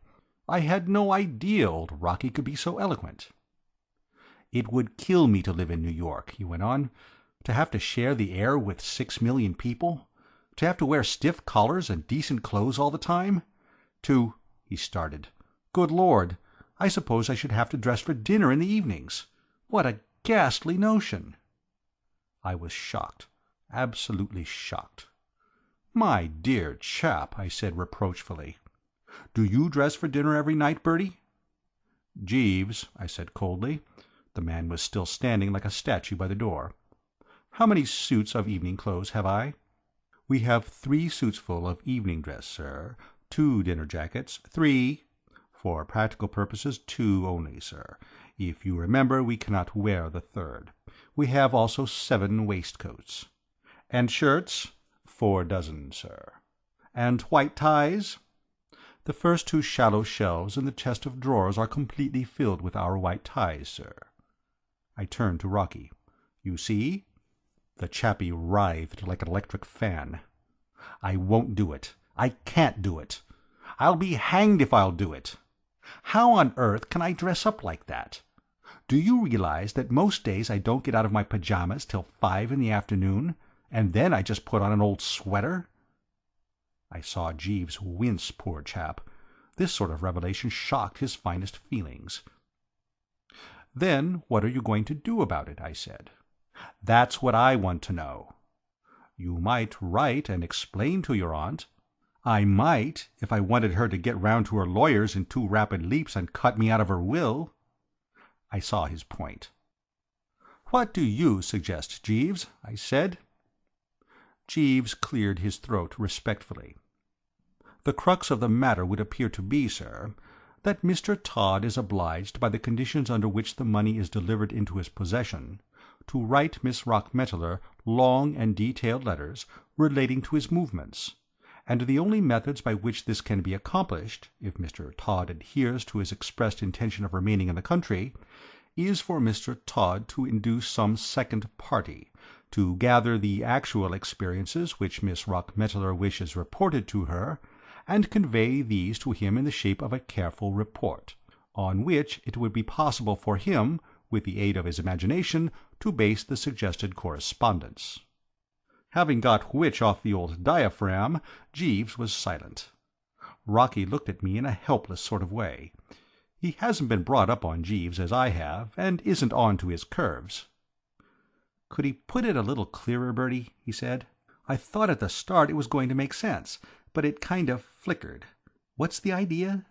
I had no idea old Rocky could be so eloquent. "It would kill me to live in New York," he went on, "to have to share the air with 6 million people, to have to wear stiff collars and decent clothes all the time, to—" he started. "Good Lord, I suppose I should have to dress for dinner in the evenings. What a ghastly notion!" I was shocked, absolutely shocked. "My dear chap," I said reproachfully, "do you dress for dinner every night, Bertie?" "Jeeves," I said coldly. The man was still standing like a statue by the door. "How many suits of evening clothes have I?" "We have 3 suits full of evening dress, sir, 2 dinner jackets, 3— for practical purposes 2 only, sir. If you remember, we cannot wear the 3rd. We have also 7 waistcoats." "And shirts?" "4 dozen, sir." "And white ties?" "The first 2 shallow shelves in the chest of drawers are completely filled with our white ties, sir." I turned to Rocky. "You see?" The chappie writhed like an electric fan. "I won't do it. I can't do it. I'll be hanged if I'll do it. How on earth can I dress up like that? Do you realize that most days I don't get out of my pajamas till 5 in the afternoon, and then I just put on an old sweater?" I saw Jeeves wince, poor chap. This sort of revelation shocked his finest feelings. "Then what are you going to do about it?" I said. "That's what I want to know." "You might write and explain to your aunt." "I might, if I wanted her to get round to her lawyers in 2 rapid leaps and cut me out of her will." I saw his point. "What do you suggest, Jeeves?" I said. Jeeves cleared his throat respectfully. "The crux of the matter would appear to be, sir, that Mr. Todd is obliged by the conditions under which the money is delivered into his possession to write Miss Rockmetaler long and detailed letters relating to his movements, and the only methods by which this can be accomplished, if Mr. Todd adheres to his expressed intention of remaining in the country, is for Mr. Todd to induce some second party to gather the actual experiences which Miss Rockmetaler wishes reported to her, and convey these to him in the shape of a careful report, on which it would be possible for him, with the aid of his imagination, to base the suggested correspondence." Having got which off the old diaphragm, Jeeves was silent. Rocky looked at me in a helpless sort of way. He hasn't been brought up on Jeeves as I have, and isn't on to his curves. "Could he put it a little clearer, Bertie?" he said. "I thought at the start it was going to make sense, but it kind of flickered. What's the idea?"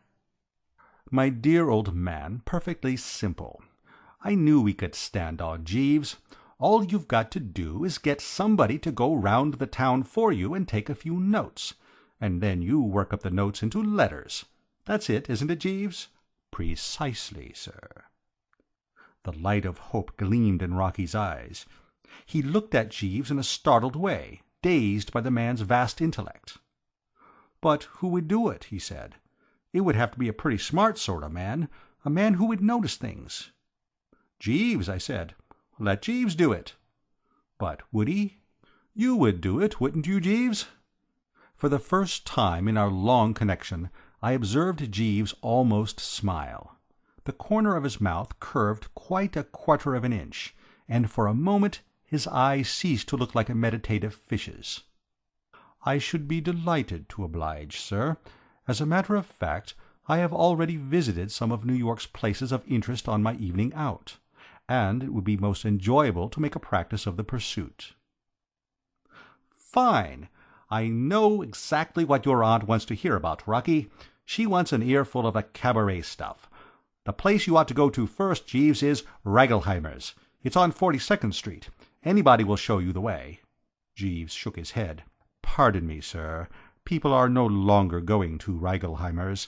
"My dear old man, perfectly simple. I knew we could stand on Jeeves. All you've got to do is get somebody to go round the town for you and take a few notes, and then you work up the notes into letters. That's it, isn't it, Jeeves?" "Precisely, sir." The light of hope gleamed in Rocky's eyes. He looked at Jeeves in a startled way, dazed by the man's vast intellect. "But who would do it?" he said. "It would have to be a pretty smart sort of man, a man who would notice things." "Jeeves," I said. "Let Jeeves do it." "But would he?" "You would do it, wouldn't you, Jeeves?" For the first time in our long connection I observed Jeeves almost smile. The corner of his mouth curved quite a quarter of an inch, and for a moment his eyes ceased to look like a meditative fish's. "I should be delighted to oblige, sir. As a matter of fact, I have already visited some of New York's places of interest on my evening out, and it would be most enjoyable to make a practice of the pursuit." "Fine! I know exactly what your aunt wants to hear about, Rocky. She wants an earful of the cabaret stuff. The place you ought to go to first, Jeeves, is Ragelheimer's. It's on 42nd Street. Anybody will show you the way." Jeeves shook his head. "Pardon me, sir. People are no longer going to Ragelheimer's.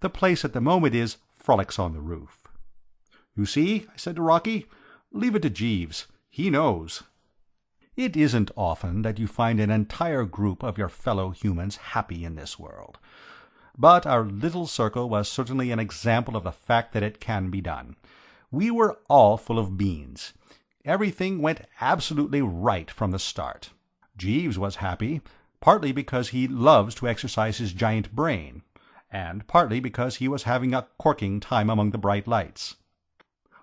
The place at the moment is Frolics on the Roof." "You see," I said to Rocky, "leave it to Jeeves. He knows." It isn't often that you find an entire group of your fellow humans happy in this world. But our little circle was certainly an example of the fact that it can be done. We were all full of beans. Everything went absolutely right from the start. Jeeves was happy, partly because he loves to exercise his giant brain, and partly because he was having a corking time among the bright lights.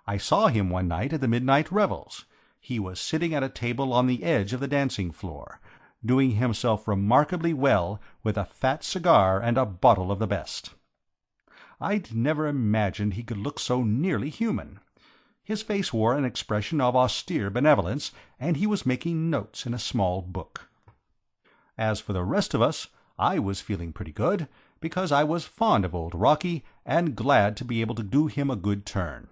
I saw him one night at the midnight revels. He was sitting at a table on the edge of the dancing floor, doing himself remarkably well with a fat cigar and a bottle of the best. I'd never imagined he could look so nearly human. His face wore an expression of austere benevolence, and he was making notes in a small book. As for the rest of us, I was feeling pretty good, because I was fond of old Rocky and glad to be able to do him a good turn.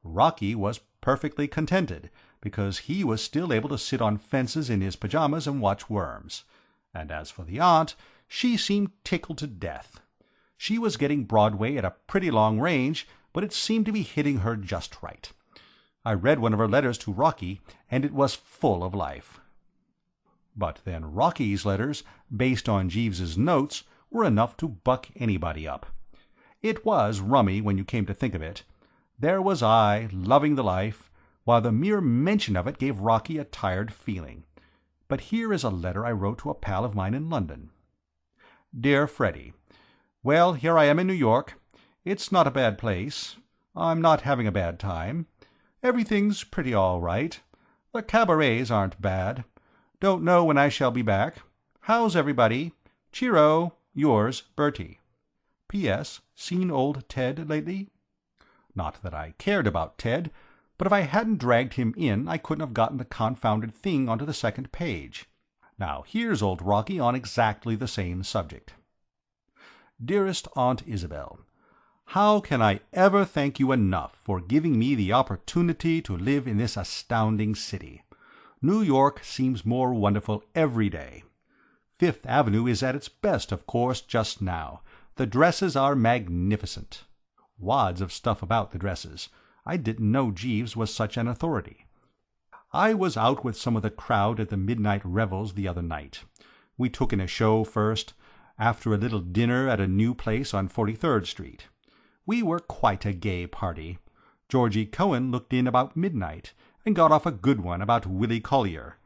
Rocky was perfectly contented, because he was still able to sit on fences in his pajamas and watch worms. And as for the aunt, she seemed tickled to death. She was getting Broadway at a pretty long range, but it seemed to be hitting her just right. I read one of her letters to Rocky, and it was full of life. But then Rocky's letters, based on Jeeves's notes, were enough to buck anybody up. It was rummy when you came to think of it. There was I, loving the life, while the mere mention of it gave Rocky a tired feeling. But here is a letter I wrote to a pal of mine in London. "Dear Freddy, well, here I am in New York. It's not a bad place. I'm not having a bad time. Everything's pretty all right. The cabarets aren't bad. Don't know when I shall be back. How's everybody? Cheero, yours, Bertie. P.S. Seen old Ted lately? Not that I cared about Ted, but if I hadn't dragged him in I couldn't have gotten the confounded thing onto the second page. Now here's old Rocky on exactly the same subject. Dearest Aunt Isabel, how can I ever thank you enough for giving me the opportunity to live in this astounding city? New York seems more wonderful every day. Fifth Avenue is at its best, of course, just now. The dresses are magnificent. Wads of stuff about the dresses. I didn't know Jeeves was such an authority. I was out with some of the crowd at the midnight revels the other night. We took in a show first, after a little dinner at a new place on 43rd Street. We were quite a gay party. Georgie Cohen looked in about midnight, and got off a good one about Willie Collier.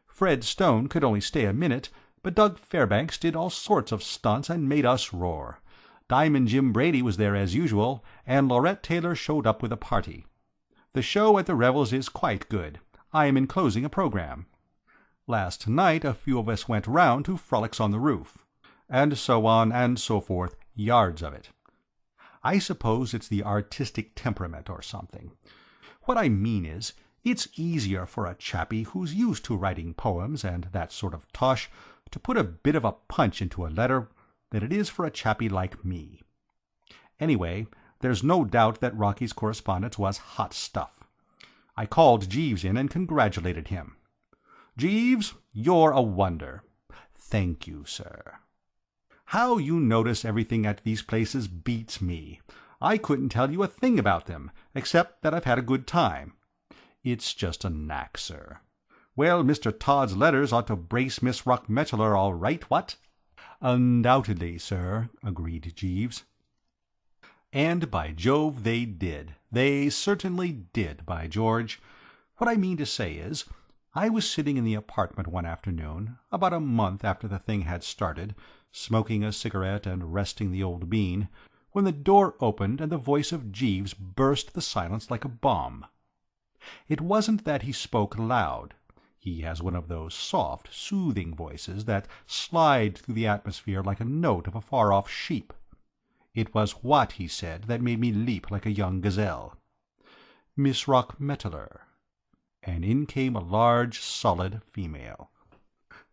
Fred Stone could only stay a minute, but Doug Fairbanks did all sorts of stunts and made us roar. Diamond Jim Brady was there as usual, and Laurette Taylor showed up with a party. The show at the revels is quite good. I am enclosing a program. Last night a few of us went round to Frolics on the Roof. And so on and so forth, yards of it. I suppose it's the artistic temperament or something. What I mean is, it's easier for a chappie who's used to writing poems and that sort of tosh to put a bit of a punch into a letter than it is for a chappie like me. Anyway, there's no doubt that Rocky's correspondence was hot stuff. I called Jeeves in and congratulated him. "Jeeves, you're a wonder." "Thank you, sir." "How you notice everything at these places beats me. I couldn't tell you a thing about them, except that I've had a good time. It's just a knack, sir. Well, Mr. Todd's letters ought to brace Miss Rockmetaler all right, what?" "Undoubtedly, sir," agreed Jeeves. And by Jove they did. They certainly did, by George. What I mean to say is, I was sitting in the apartment one afternoon, about a month after the thing had started, smoking a cigarette and resting the old bean, when the door opened and the voice of Jeeves burst the silence like a bomb. It wasn't that he spoke loud. He has one of those soft, soothing voices that slide through the atmosphere like a note of a far-off sheep. It was what he said that made me leap like a young gazelle. "Miss Rockmetaler." And in came a large, solid female.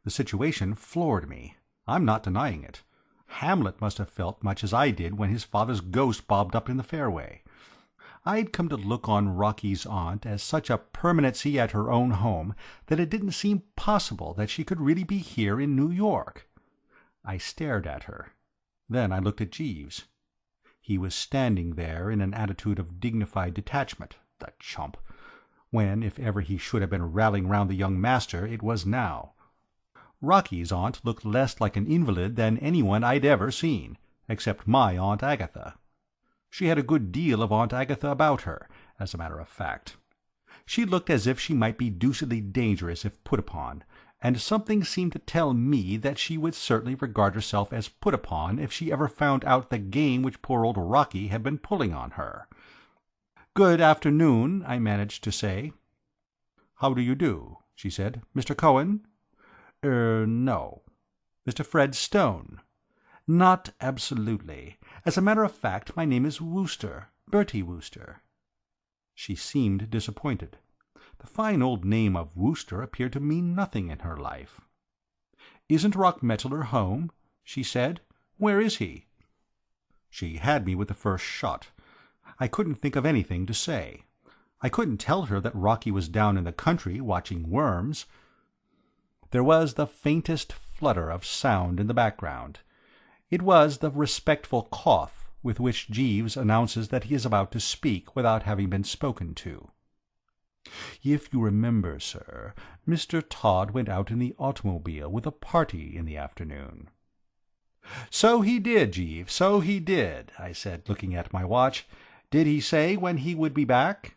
The situation floored me. I'm not denying it. Hamlet must have felt much as I did when his father's ghost bobbed up in the fairway. I'd come to look on Rocky's aunt as such a permanency at her own home that it didn't seem possible that she could really be here in New York. I stared at her. Then I looked at Jeeves. He was standing there in an attitude of dignified detachment, the chump. When, if ever he should have been rallying round the young master, it was now. Rocky's aunt looked less like an invalid than anyone I'd ever seen, except my Aunt Agatha. She had a good deal of Aunt Agatha about her, as a matter of fact. She looked as if she might be deucedly dangerous if put upon, and something seemed to tell me that she would certainly regard herself as put upon if she ever found out the game which poor old Rocky had been pulling on her. "Good afternoon," I managed to say. "How do you do?" she said. "Mr. Cohen?" No." "Mr. Fred Stone?" "Not absolutely. As a matter of fact, my name is Wooster, Bertie Wooster." She seemed disappointed. The fine old name of Wooster appeared to mean nothing in her life. "Isn't Rockmetaler home?" she said. "Where is he?" She had me with the first shot. I couldn't think of anything to say. I couldn't tell her that Rocky was down in the country watching worms. There was the faintest flutter of sound in the background. It was the respectful cough with which Jeeves announces that he is about to speak without having been spoken to. "If you remember, sir, Mr. Todd went out in the automobile with a party in the afternoon." "So he did, Jeeves, so he did," I said, looking at my watch. "Did he say when he would be back?"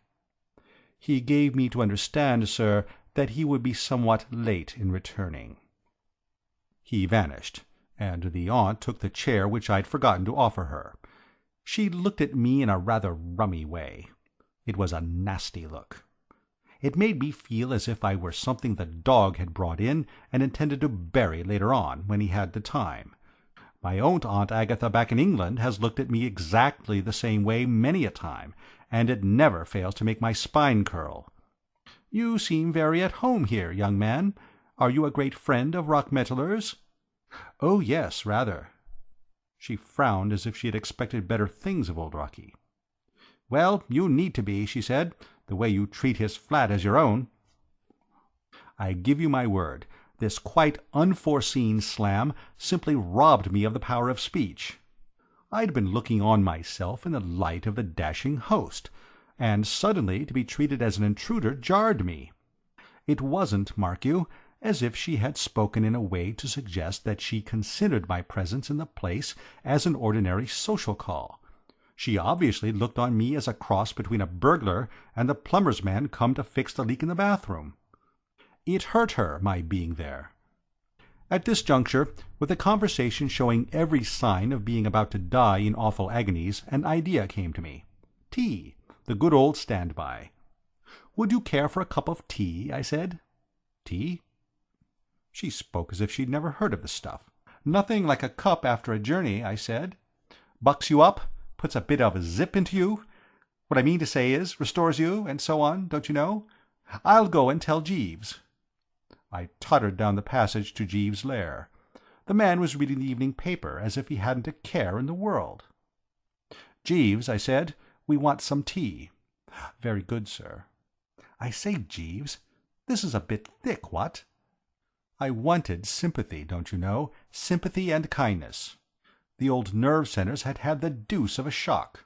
"He gave me to understand, sir, that he would be somewhat late in returning." He vanished, and the aunt took the chair which I'd forgotten to offer her. She looked at me in a rather rummy way. It was a nasty look. It made me feel as if I were something the dog had brought in and intended to bury later on, when he had the time. My own Aunt Agatha back in England has looked at me exactly the same way many a time, and it never fails to make my spine curl. "You seem very at home here, young man. Are you a great friend of Rockmetaler's?" "Oh, yes, rather." She frowned as if she had expected better things of old Rocky. "Well, you need to be," she said, "the way you treat his flat as your own." I give you my word, this quite unforeseen slam simply robbed me of the power of speech. I'd been looking on myself in the light of the dashing host, and suddenly to be treated as an intruder jarred me. It wasn't, mark you, as if she had spoken in a way to suggest that she considered my presence in the place as an ordinary social call. She obviously looked on me as a cross between a burglar and the plumber's man come to fix the leak in the bathroom. It hurt her, my being there. At this juncture, with the conversation showing every sign of being about to die in awful agonies, an idea came to me. Tea, the good old stand-by. "Would you care for a cup of tea?" I said. "Tea?" She spoke as if she'd never heard of the stuff. "Nothing like a cup after a journey," I said. "Bucks you up, puts a bit of a zip into you. What I mean to say is, restores you, and so on, don't you know? I'll go and tell Jeeves." I tottered down the passage to Jeeves' lair. The man was reading the evening paper as if he hadn't a care in the world. "Jeeves," I said, "we want some tea." "Very good, sir." "I say, Jeeves, this is a bit thick, what?" I wanted sympathy, don't you know, sympathy and kindness. The old nerve centres had had the deuce of a shock.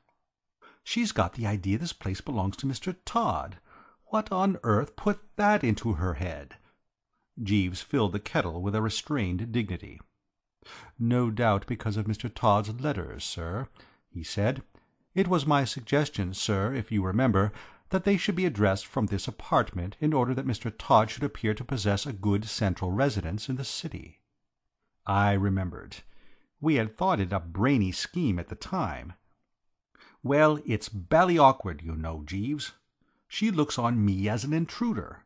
She's got the idea this place belongs to Mr. Todd. What on earth put that into her head?" Jeeves filled the kettle with a restrained dignity. "No doubt because of Mr. Todd's letters, sir," he said. "It was my suggestion, sir, if you remember, that they should be addressed from this apartment in order that Mr. Todd should appear to possess a good central residence in the city." I remembered. We had thought it a brainy scheme at the time. "Well, it's bally awkward, you know, Jeeves. She looks on me as an intruder.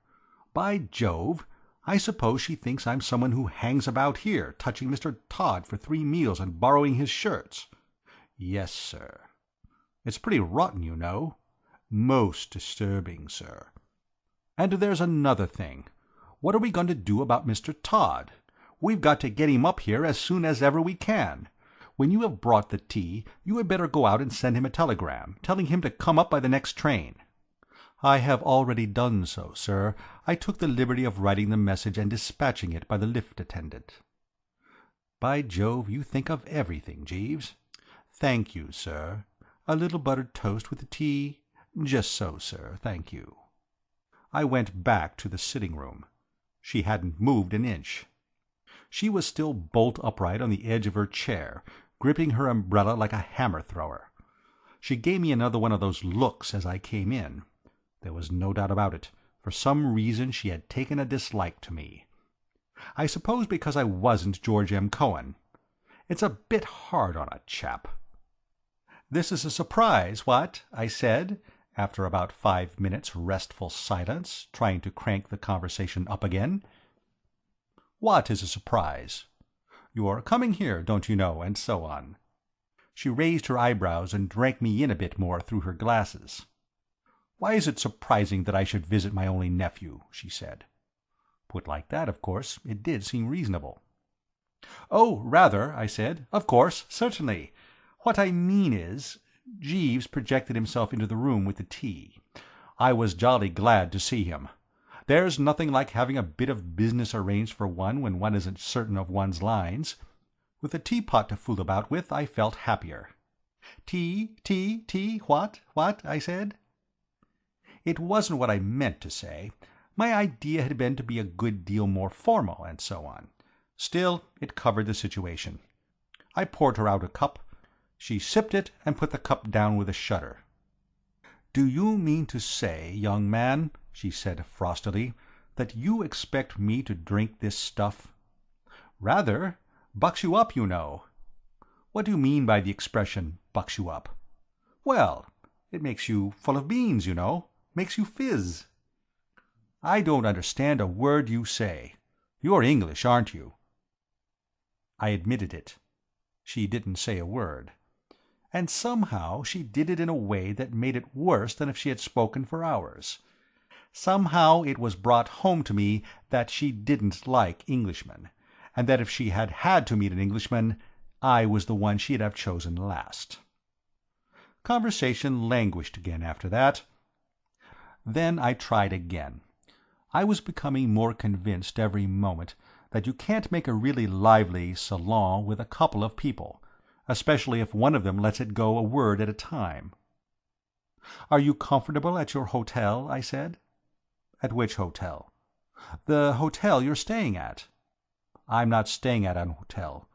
By Jove, I suppose she thinks I'm someone who hangs about here, touching Mr. Todd for 3 meals and borrowing his shirts. Yes, sir. It's pretty rotten, you know. Most disturbing, sir. And there's another thing. What are we going to do about Mr. Todd? We've got to get him up here as soon as ever we can. When you have brought the tea, you had better go out and send him a telegram, telling him to come up by the next train." "I have already done so, sir. I took the liberty of writing the message and dispatching it by the lift attendant." "By Jove, you think of everything, Jeeves." "Thank you, sir. A little buttered toast with the tea?" "Just so, sir, thank you." I went back to the sitting-room. She hadn't moved an inch. She was still bolt upright on the edge of her chair, gripping her umbrella like a hammer-thrower. She gave me another one of those looks as I came in. There was no doubt about it. For some reason she had taken a dislike to me. I suppose because I wasn't George M. Cohan. It's a bit hard on a chap. "This is a surprise, what?" I said, after about 5 minutes' restful silence, trying to crank the conversation up again. "What is a surprise?" "You're coming here, don't you know, and so on." She raised her eyebrows and drank me in a bit more through her glasses. "Why is it surprising that I should visit my only nephew?" she said. Put like that, of course, it did seem reasonable. "Oh, rather," I said. "Of course, certainly. What I mean is—" Jeeves projected himself into the room with the tea. "I was jolly glad to see him. There's nothing like having a bit of business arranged for one when one isn't certain of one's lines. With a teapot to fool about with, I felt happier." "Tea, what?" I said. It wasn't what I meant to say. My idea had been to be a good deal more formal, and so on. Still, it covered the situation. I poured her out a cup. She sipped it and put the cup down with a shudder. "Do you mean to say, young man," she said frostily, "that you expect me to drink this stuff?" "Rather. Bucks you up, you know." "What do you mean by the expression, bucks you up?" "Well, it makes you full of beans, you know. Makes you fizz." "I don't understand a word you say. You're English, aren't you?" I admitted it. She didn't say a word. And somehow she did it in a way that made it worse than if she had spoken for hours. Somehow it was brought home to me that she didn't like Englishmen, and that if she had had to meet an Englishman, I was the one she'd have chosen last. Conversation languished again after that. Then I tried again. I was becoming more convinced every moment that you can't make a really lively salon with a couple of people, especially if one of them lets it go a word at a time. "Are you comfortable at your hotel?" I said. "At which hotel?" "The hotel you're staying at." "I'm not staying at an hotel."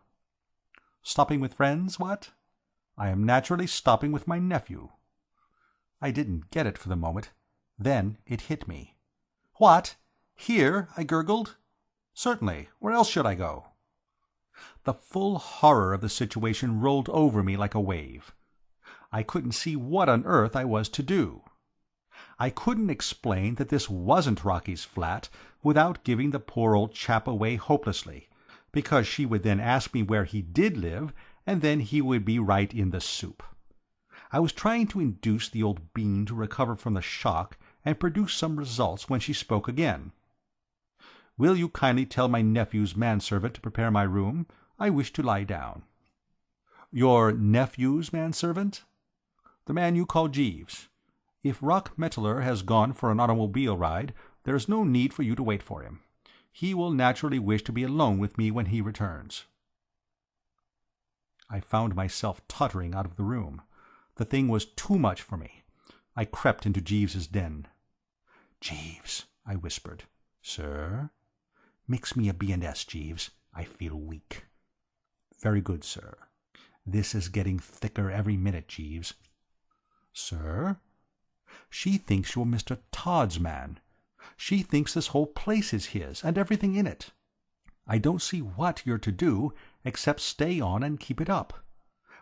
"Stopping with friends, what?" "I am naturally stopping with my nephew." I didn't get it for the moment. Then it hit me. "What? Here?" I gurgled. "Certainly. Where else should I go?" The full horror of the situation rolled over me like a wave. I couldn't see what on earth I was to do. I couldn't explain that this wasn't Rocky's flat without giving the poor old chap away hopelessly, because she would then ask me where he did live, and then he would be right in the soup. I was trying to induce the old bean to recover from the shock and produce some results when she spoke again. "Will you kindly tell my nephew's manservant to prepare my room? I wish to lie down." "Your nephew's manservant?" "The man you call Jeeves. If Rock Mettler has gone for an automobile ride, there is no need for you to wait for him. He will naturally wish to be alone with me when he returns." I found myself tottering out of the room. The thing was too much for me. I crept into Jeeves's den. "Jeeves," I whispered. "Sir?" "Mix me a B&S, Jeeves. I feel weak." "Very good, sir." "This is getting thicker every minute, Jeeves." "Sir?" "She thinks you're Mr. Todd's man. She thinks this whole place is his, and everything in it. I don't see what you're to do, except stay on and keep it up.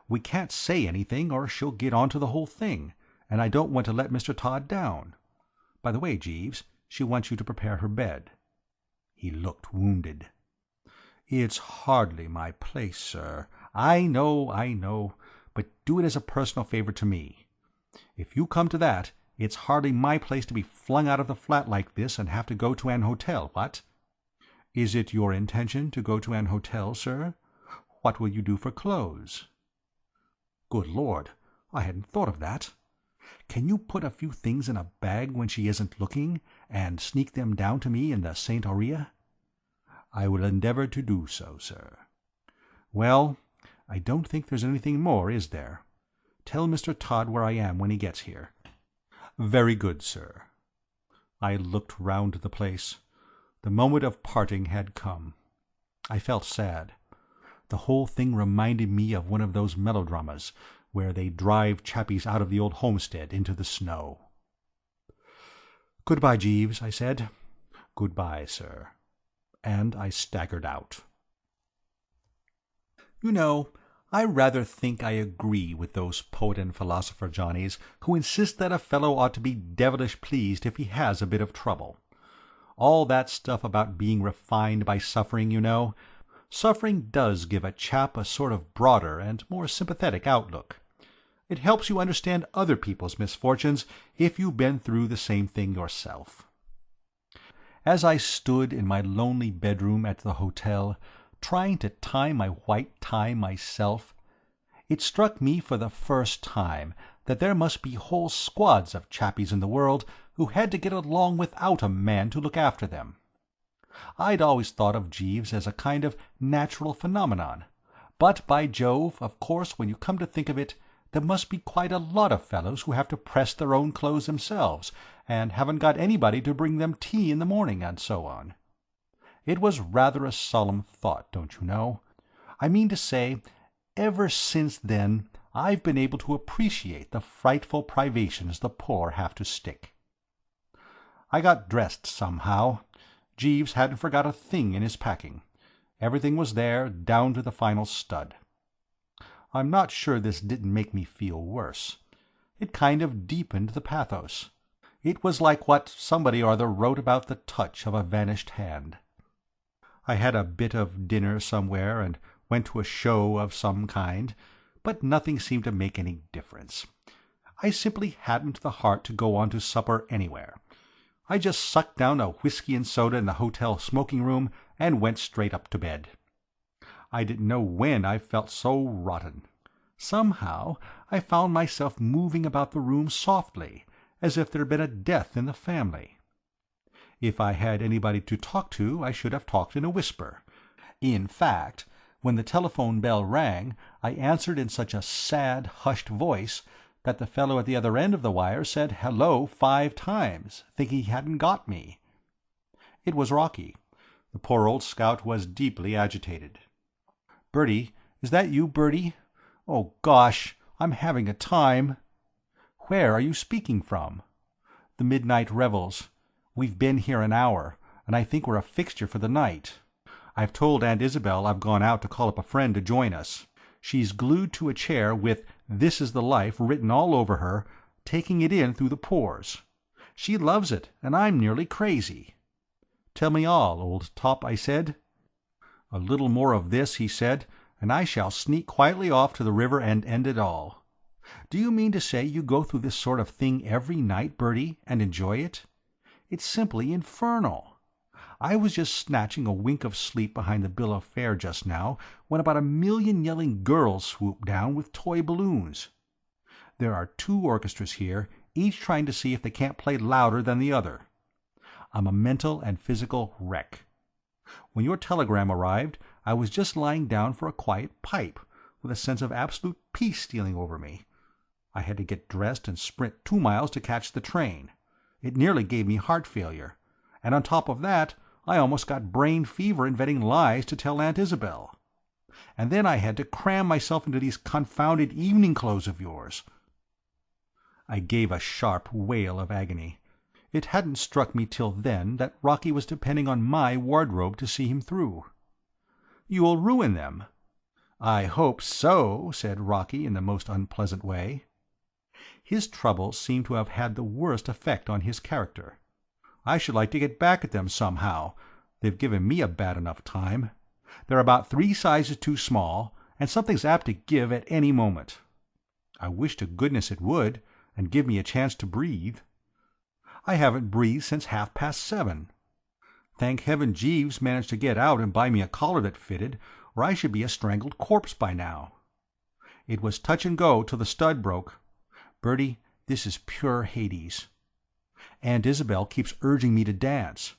We can't say anything, or she'll get on to the whole thing, and I don't want to let Mr. Todd down. By the way, Jeeves, she wants you to prepare her bed." He looked wounded. "It's hardly my place, sir. I know, but do it as a personal favor to me. If you come to that, it's hardly my place to be flung out of the flat like this and have to go to an hotel, what?" "Is it your intention to go to an hotel, sir? What will you do for clothes?" "Good Lord, I hadn't thought of that. Can you put a few things in a bag when she isn't looking, and sneak them down to me in the St. Aurea?" "I will endeavour to do so, sir." "Well, I don't think there's anything more, is there? Tell Mr. Todd where I am when he gets here." "Very good, sir." I looked round the place. The moment of parting had come. I felt sad. The whole thing reminded me of one of those melodramas where they drive chappies out of the old homestead into the snow. "Good-bye, Jeeves," I said. "Good-bye, sir." And I staggered out. You know, I rather think I agree with those poet and philosopher Johnnies who insist that a fellow ought to be devilish pleased if he has a bit of trouble. All that stuff about being refined by suffering, you know. Suffering does give a chap a sort of broader and more sympathetic outlook. It helps you understand other people's misfortunes if you've been through the same thing yourself. As I stood in my lonely bedroom at the hotel, trying to tie my white tie myself, it struck me for the first time that there must be whole squads of chappies in the world who had to get along without a man to look after them. I'd always thought of Jeeves as a kind of natural phenomenon, but by Jove, of course, when you come to think of it, there must be quite a lot of fellows who have to press their own clothes themselves, and haven't got anybody to bring them tea in the morning, and so on. It was rather a solemn thought, don't you know? I mean to say, ever since then I've been able to appreciate the frightful privations the poor have to stick. I got dressed somehow. Jeeves hadn't forgot a thing in his packing. Everything was there, down to the final stud. I'm not sure this didn't make me feel worse. It kind of deepened the pathos. It was like what somebody or other wrote about the touch of a vanished hand. I had a bit of dinner somewhere and went to a show of some kind, but nothing seemed to make any difference. I simply hadn't the heart to go on to supper anywhere. I just sucked down a whiskey and soda in the hotel smoking-room and went straight up to bed. I didn't know when I felt so rotten. Somehow I found myself moving about the room softly, as if there had been a death in the family. If I had anybody to talk to, I should have talked in a whisper. In fact, when the telephone bell rang, I answered in such a sad, hushed voice that the fellow at the other end of the wire said hello 5 times, thinking he hadn't got me. It was Rocky. The poor old scout was deeply agitated. "Bertie, is that you, Bertie? Oh, gosh, I'm having a time." "Where are you speaking from?" "The midnight revels. We've been here an hour, and I think we're a fixture for the night. I've told Aunt Isabel I've gone out to call up a friend to join us. She's glued to a chair with 'This is the Life' written all over her, taking it in through the pores. She loves it, and I'm nearly crazy." "Tell me all, old top," I said. "A little more of this," he said, "and I shall sneak quietly off to the river and end it all. Do you mean to say you go through this sort of thing every night, Bertie, and enjoy it? It's simply infernal. I was just snatching a wink of sleep behind the bill of fare just now when about 1,000,000 yelling girls swoop down with toy balloons. There are 2 orchestras here, each trying to see if they can't play louder than the other. I'm a mental and physical wreck. When your telegram arrived, I was just lying down for a quiet pipe, with a sense of absolute peace stealing over me. I had to get dressed and sprint 2 miles to catch the train. It nearly gave me heart failure. And on top of that, I almost got brain fever inventing lies to tell Aunt Isabel. And then I had to cram myself into these confounded evening clothes of yours." I gave a sharp wail of agony. It hadn't struck me till then that Rocky was depending on my wardrobe to see him through. "You'll ruin them." "I hope so," said Rocky in the most unpleasant way. His troubles seemed to have had the worst effect on his character. "I should like to get back at them somehow. They've given me a bad enough time. They're about 3 sizes too small, and something's apt to give at any moment. I wish to goodness it would, and give me a chance to breathe. I haven't breathed since 7:30. Thank heaven Jeeves managed to get out and buy me a collar that fitted, or I should be a strangled corpse by now. It was touch and go till the stud broke. Bertie, this is pure Hades. Aunt Isabel keeps urging me to dance.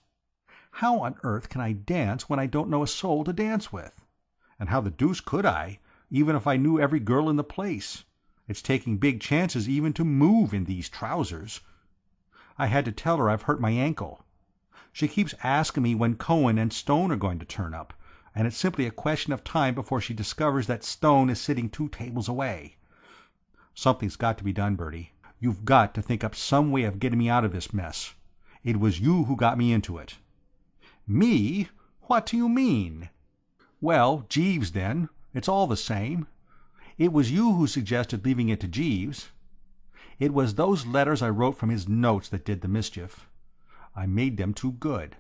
How on earth can I dance when I don't know a soul to dance with? And how the deuce could I, even if I knew every girl in the place? It's taking big chances even to move in these trousers. I had to tell her I've hurt my ankle. She keeps asking me when Cohen and Stone are going to turn up, and it's simply a question of time before she discovers that Stone is sitting 2 tables away. Something's got to be done, Bertie. You've got to think up some way of getting me out of this mess. It was you who got me into it." "Me? What do you mean?" "Well, Jeeves, then. It's all the same. It was you who suggested leaving it to Jeeves. It was those letters I wrote from his notes that did the mischief. I made them too good.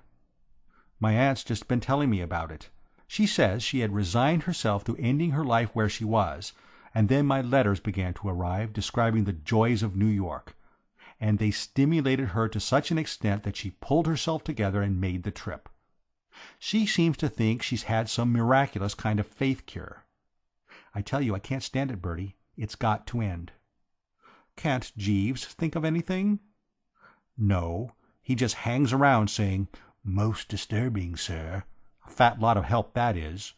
My aunt's just been telling me about it. She says she had resigned herself to ending her life where she was, and then my letters began to arrive describing the joys of New York, and they stimulated her to such an extent that she pulled herself together and made the trip. She seems to think she's had some miraculous kind of faith cure. I tell you I can't stand it, Bertie. It's got to end." "Can't Jeeves think of anything?" "No. He just hangs around saying, 'Most disturbing, sir.' A fat lot of help that is."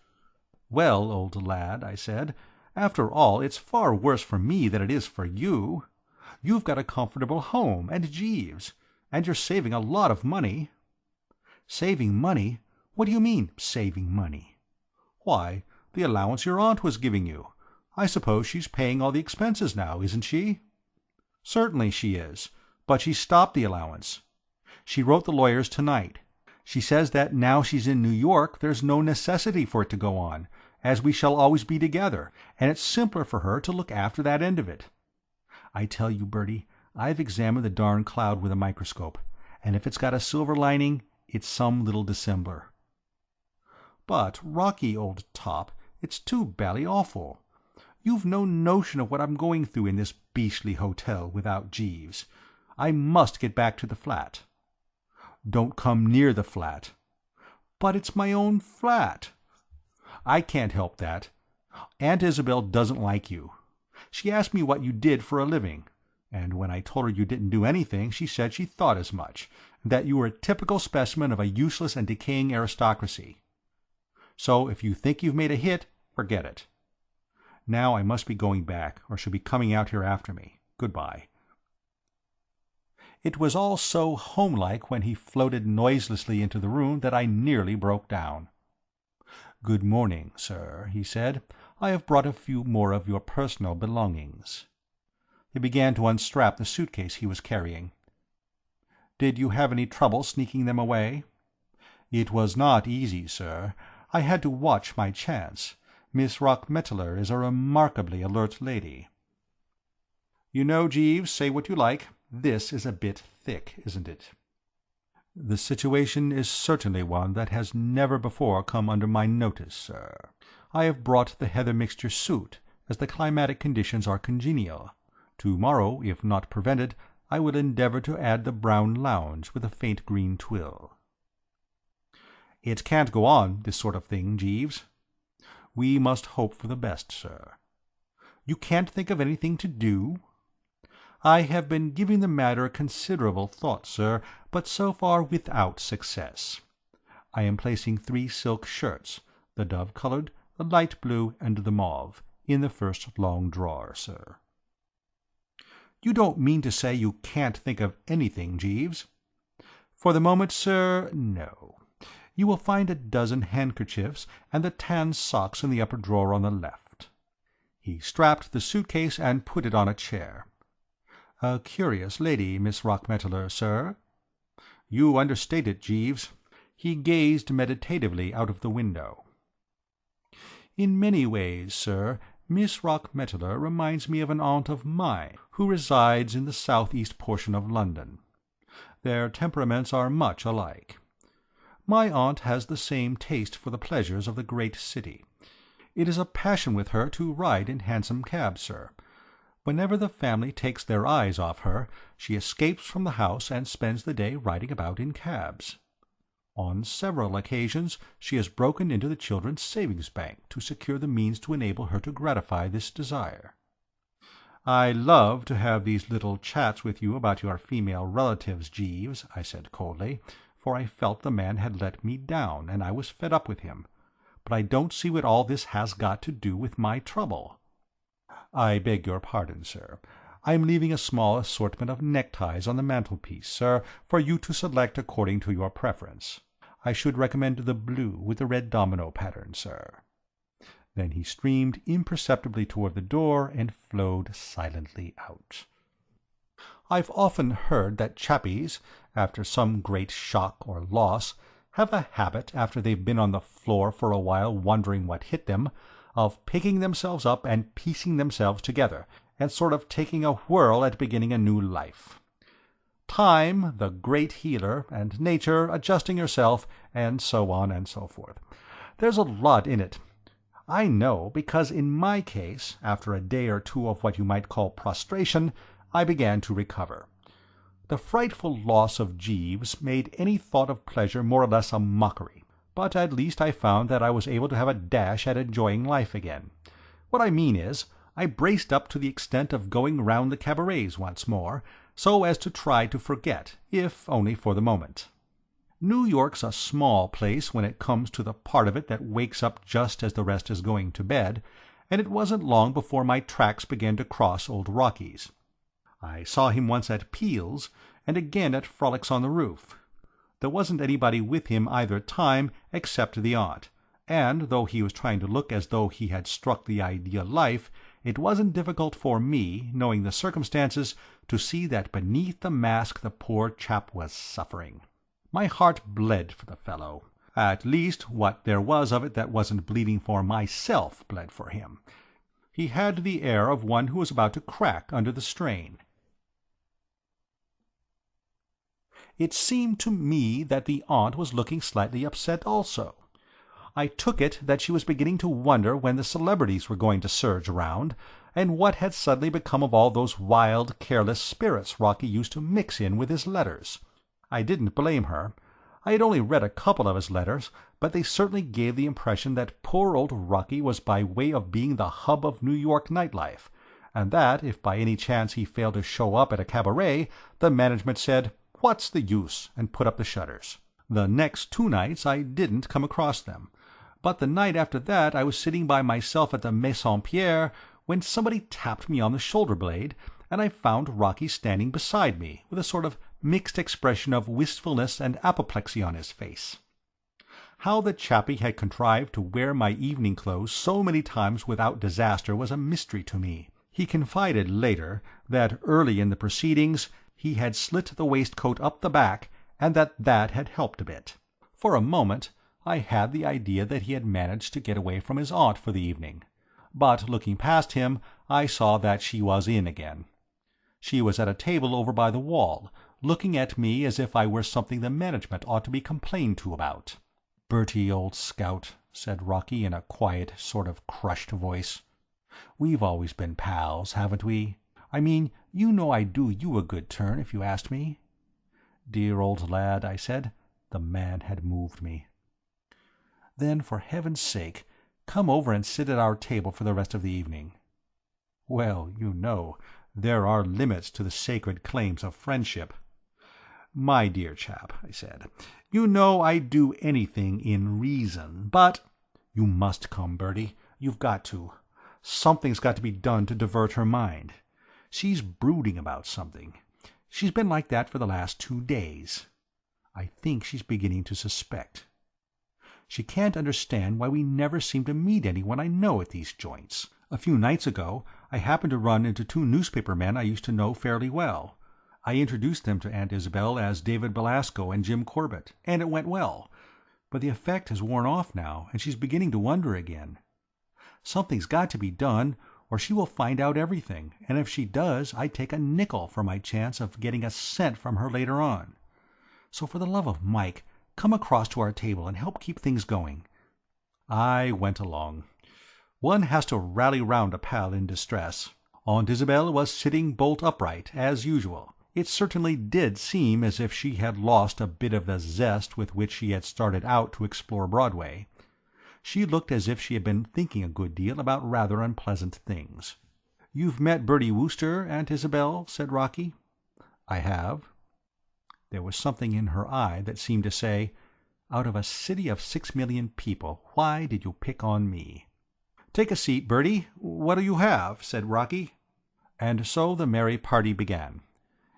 "Well, old lad," I said, "after all, it's far worse for me than it is for you. You've got a comfortable home, and Jeeves, and you're saving a lot of money." "Saving money? What do you mean, saving money?" "Why, the allowance your aunt was giving you. I suppose she's paying all the expenses now, isn't she?" "Certainly she is, but she stopped the allowance. She wrote the lawyers tonight. She says that now she's in New York there's no necessity for it to go on, as we shall always be together, and it's simpler for her to look after that end of it. I tell you, Bertie, I've examined the darn cloud with a microscope, and if it's got a silver lining, it's some little dissembler." "But, Rocky, old top, it's too bally awful. You've no notion of what I'm going through in this beastly hotel without Jeeves. I must get back to the flat." "Don't come near the flat." "But it's my own flat." "I can't help that. Aunt Isabel doesn't like you. She asked me what you did for a living, and when I told her you didn't do anything, she said she thought as much, and that you were a typical specimen of a useless and decaying aristocracy. So if you think you've made a hit, forget it. Now I must be going back, or she'll be coming out here after me. Good-bye." It was all so homelike when he floated noiselessly into the room that I nearly broke down. "Good morning, sir," he said. "I have brought a few more of your personal belongings." He began to unstrap the suitcase he was carrying. "Did you have any trouble sneaking them away?" "It was not easy, sir. I had to watch my chance. Miss Rockmetaler is a remarkably alert lady." "You know, Jeeves, say what you like, this is a bit thick, isn't it?" "The situation is certainly one that has never before come under my notice, sir. I have brought the heather mixture suit, as the climatic conditions are congenial. To-morrow, if not prevented, I will endeavour to add the brown lounge with a faint green twill." "It can't go on, this sort of thing, Jeeves." "We must hope for the best, sir." "You can't think of anything to do?" "I have been giving the matter considerable thought, sir, but so far without success. I am placing 3 silk shirts, the dove-coloured, the light blue, and the mauve, in the first long drawer, sir." You don't mean to say you can't think of anything, Jeeves?" "For the moment, sir, no. You will find a dozen handkerchiefs and the tan socks in the upper drawer on the left." He strapped the suit-case and put it on a chair. "A curious lady, Miss Rockmetaller, sir." "You understate it, Jeeves." He gazed meditatively out of the window. "In many ways, sir, Miss Rockmetaller reminds me of an aunt of mine, who resides in the south-east portion of London. Their temperaments are much alike. My aunt has the same taste for the pleasures of the great city. It is a passion with her to ride in hansom cabs, sir. Whenever the family takes their eyes off her, she escapes from the house and spends the day riding about in cabs. On several occasions she has broken into the children's savings bank to secure the means to enable her to gratify this desire." "I love to have these little chats with you about your female relatives, Jeeves," I said coldly, for I felt the man had let me down, and I was fed up with him. "But I don't see what all this has got to do with my trouble." "I beg your pardon, sir. I am leaving a small assortment of neckties on the mantelpiece, sir, for you to select according to your preference. I should recommend the blue with the red domino pattern, sir." Then he streamed imperceptibly toward the door and flowed silently out. I've often heard that chappies, after some great shock or loss, have a habit, after they've been on the floor for a while wondering what hit them, of picking themselves up and piecing themselves together, and sort of taking a whirl at beginning a new life. Time, the great healer, and nature adjusting herself, and so on and so forth. There's a lot in it. I know, because in my case, after a day or two of what you might call prostration, I began to recover. The frightful loss of Jeeves made any thought of pleasure more or less a mockery, but at least I found that I was able to have a dash at enjoying life again. What I mean is, I braced up to the extent of going round the cabarets once more, so as to try to forget, if only for the moment. New York's a small place when it comes to the part of it that wakes up just as the rest is going to bed, and it wasn't long before my tracks began to cross old Rocky's. I saw him once at Peel's, and again at Frolics on the Roof. There wasn't anybody with him either time except the aunt, and though he was trying to look as though he had struck the ideal life, it wasn't difficult for me, knowing the circumstances, to see that beneath the mask the poor chap was suffering. My heart bled for the fellow. At least, what there was of it that wasn't bleeding for myself bled for him. He had the air of one who was about to crack under the strain. It seemed to me that the aunt was looking slightly upset also. I took it that she was beginning to wonder when the celebrities were going to surge around, and what had suddenly become of all those wild, careless spirits Rocky used to mix in with his letters. I didn't blame her. I had only read a couple of his letters, but they certainly gave the impression that poor old Rocky was by way of being the hub of New York night-life, and that if by any chance he failed to show up at a cabaret, the management said, "What's the use?" and put up the shutters. The next 2 nights I didn't come across them, but the night after that I was sitting by myself at the Maison Pierre when somebody tapped me on the shoulder-blade, and I found Rocky standing beside me with a sort of mixed expression of wistfulness and apoplexy on his face. How the chappie had contrived to wear my evening clothes so many times without disaster was a mystery to me. He confided later that early in the proceedings he had slit the waistcoat up the back, and that had helped a bit. For a moment I had the idea that he had managed to get away from his aunt for the evening, but looking past him I saw that she was in again. She was at a table over by the wall, looking at me as if I were something the management ought to be complained to about. "Bertie, old scout," said Rocky in a quiet, sort of crushed voice, "we've always been pals, haven't we? I mean, you know I'd do you a good turn if you asked me." "Dear old lad," I said. The man had moved me. "Then, for heaven's sake, come over and sit at our table for the rest of the evening." "Well, you know, there are limits to the sacred claims of friendship." "My dear chap," I said, "you know I'd do anything in reason, but—" "You must come, Bertie. You've got to. Something's got to be done to divert her mind. She's brooding about something. She's been like that for the last 2 days. I think she's beginning to suspect. She can't understand why we never seem to meet anyone I know at these joints. A few nights ago I happened to run into 2 newspaper men I used to know fairly well. I introduced them to Aunt Isabel as David Belasco and Jim Corbett, and it went well. But the effect has worn off now, and she's beginning to wonder again. Something's got to be done, or she will find out everything, and if she does I'd take a nickel for my chance of getting a cent from her later on. So for the love of Mike, come across to our table and help keep things going." I went along. One has to rally round a pal in distress. Aunt Isabel was sitting bolt upright, as usual. It certainly did seem as if she had lost a bit of the zest with which she had started out to explore Broadway. She looked as if she had been thinking a good deal about rather unpleasant things. "You've met Bertie Wooster, Aunt Isabel?" said Rocky. "I have." There was something in her eye that seemed to say, "Out of a city of 6 million people, why did you pick on me?" "Take a seat, Bertie. What'll you have?" said Rocky. And so the merry party began.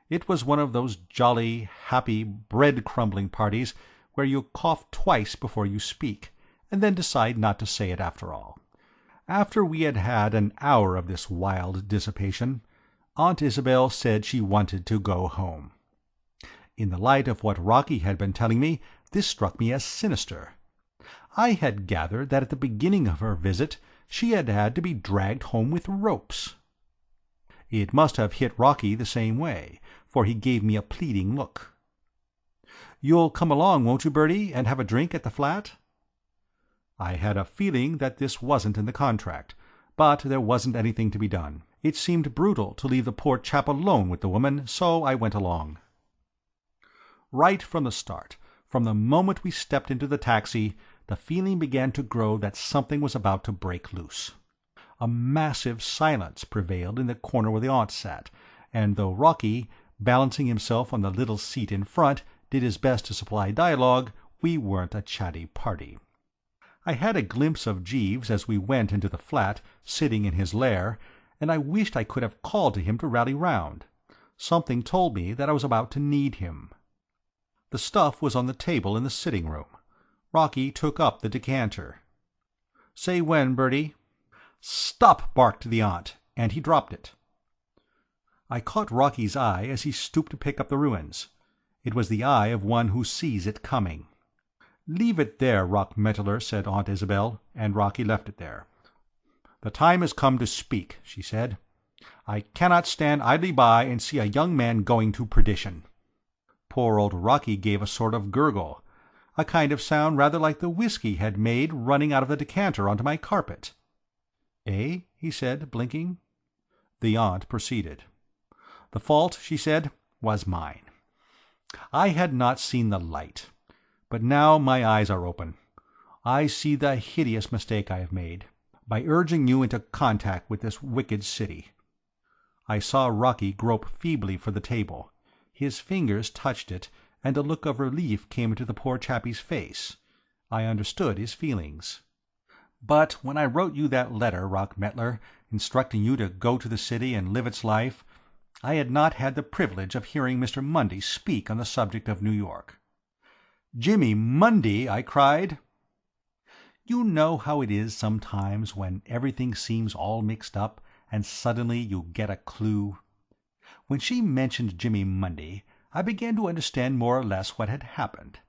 It was one of those jolly, happy, bread-crumbling parties where you cough twice before you speak, and then decide not to say it after all. After we had had an hour of this wild dissipation, Aunt Isabel said she wanted to go home. In the light of what Rocky had been telling me, this struck me as sinister. I had gathered that at the beginning of her visit she had had to be dragged home with ropes. It must have hit Rocky the same way, for he gave me a pleading look. "You'll come along, won't you, Bertie, and have a drink at the flat?" I had a feeling that this wasn't in the contract, but there wasn't anything to be done. It seemed brutal to leave the poor chap alone with the woman, so I went along. Right from the start, from the moment we stepped into the taxi, the feeling began to grow that something was about to break loose. A massive silence prevailed in the corner where the aunt sat, and though Rocky, balancing himself on the little seat in front, did his best to supply dialogue, we weren't a chatty party. I had a glimpse of Jeeves as we went into the flat, sitting in his lair, and I wished I could have called to him to rally round. Something told me that I was about to need him. The stuff was on the table in the sitting-room. Rocky took up the decanter. "Say when, Bertie." "Stop!" barked the aunt, and he dropped it. I caught Rocky's eye as he stooped to pick up the ruins. It was the eye of one who sees it coming. "Leave it there, Rockmetaler," said Aunt Isabel, and Rocky left it there. "The time has come to speak," she said. "I cannot stand idly by and see a young man going to perdition." Poor old Rocky gave a sort of gurgle, a kind of sound rather like the whiskey had made running out of the decanter onto my carpet. "Eh?" he said, blinking. The aunt proceeded. "The fault," she said, "was mine. I had not seen the light. But now my eyes are open. I see the hideous mistake I have made, by urging you into contact with this wicked city." I saw Rocky grope feebly for the table. His fingers touched it, and a look of relief came into the poor chappie's face. I understood his feelings. "But when I wrote you that letter, Rockmetaler, instructing you to go to the city and live its life, I had not had the privilege of hearing Mr. Mundy speak on the subject of New York." "Jimmy Mundy!" I cried. You know how it is sometimes when everything seems all mixed up, and suddenly you get a clue. When she mentioned Jimmy Mundy, I began to understand more or less what had happened.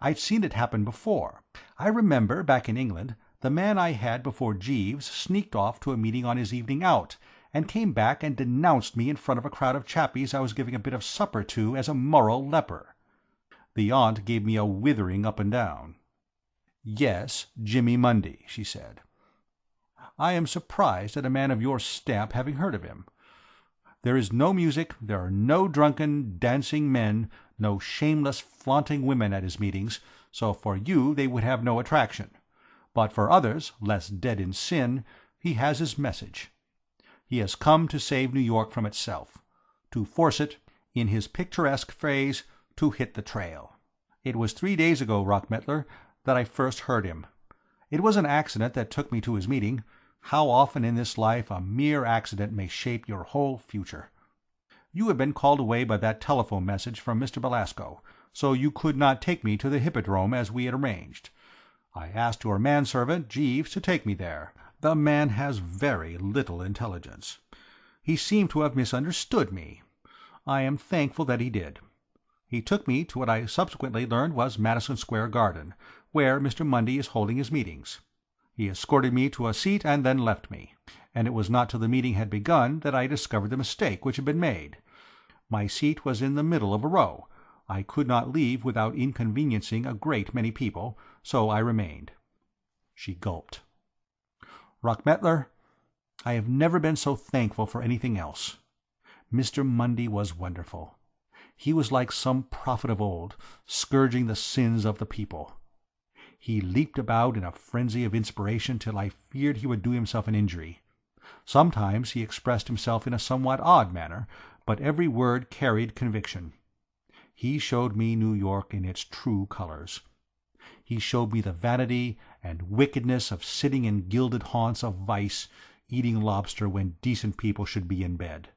I'd seen it happen before. I remember, back in England, the man I had before Jeeves sneaked off to a meeting on his evening out, and came back and denounced me in front of a crowd of chappies I was giving a bit of supper to as a moral leper. The aunt gave me a withering up and down. "Yes, Jimmy Mundy," she said. "I am surprised at a man of your stamp having heard of him. There is no music, there are no drunken, dancing men, no shameless, flaunting women at his meetings, so for you they would have no attraction. But for others, less dead in sin, he has his message. He has come to save New York from itself, to force it, in his picturesque phrase, to hit the trail. It was 3 days ago, Rockmetaler, that I first heard him. It was an accident that took me to his meeting. How often in this life a mere accident may shape your whole future. You had been called away by that telephone message from Mr. Belasco, so you could not take me to the Hippodrome as we had arranged. I asked your manservant, Jeeves, to take me there. The man has very little intelligence. He seemed to have misunderstood me. I am thankful that he did. He took me to what I subsequently learned was Madison Square Garden, where Mr. Mundy is holding his meetings. He escorted me to a seat and then left me, and it was not till the meeting had begun that I discovered the mistake which had been made. My seat was in the middle of a row. I could not leave without inconveniencing a great many people, so I remained. She gulped. Rockmettler, I have never been so thankful for anything else. Mr. Mundy was wonderful. He was like some prophet of old, scourging the sins of the people. He leaped about in a frenzy of inspiration till I feared he would do himself an injury. Sometimes he expressed himself in a somewhat odd manner, but every word carried conviction. He showed me New York in its true colors. He showed me the vanity and wickedness of sitting in gilded haunts of vice, eating lobster when decent people should be in bed.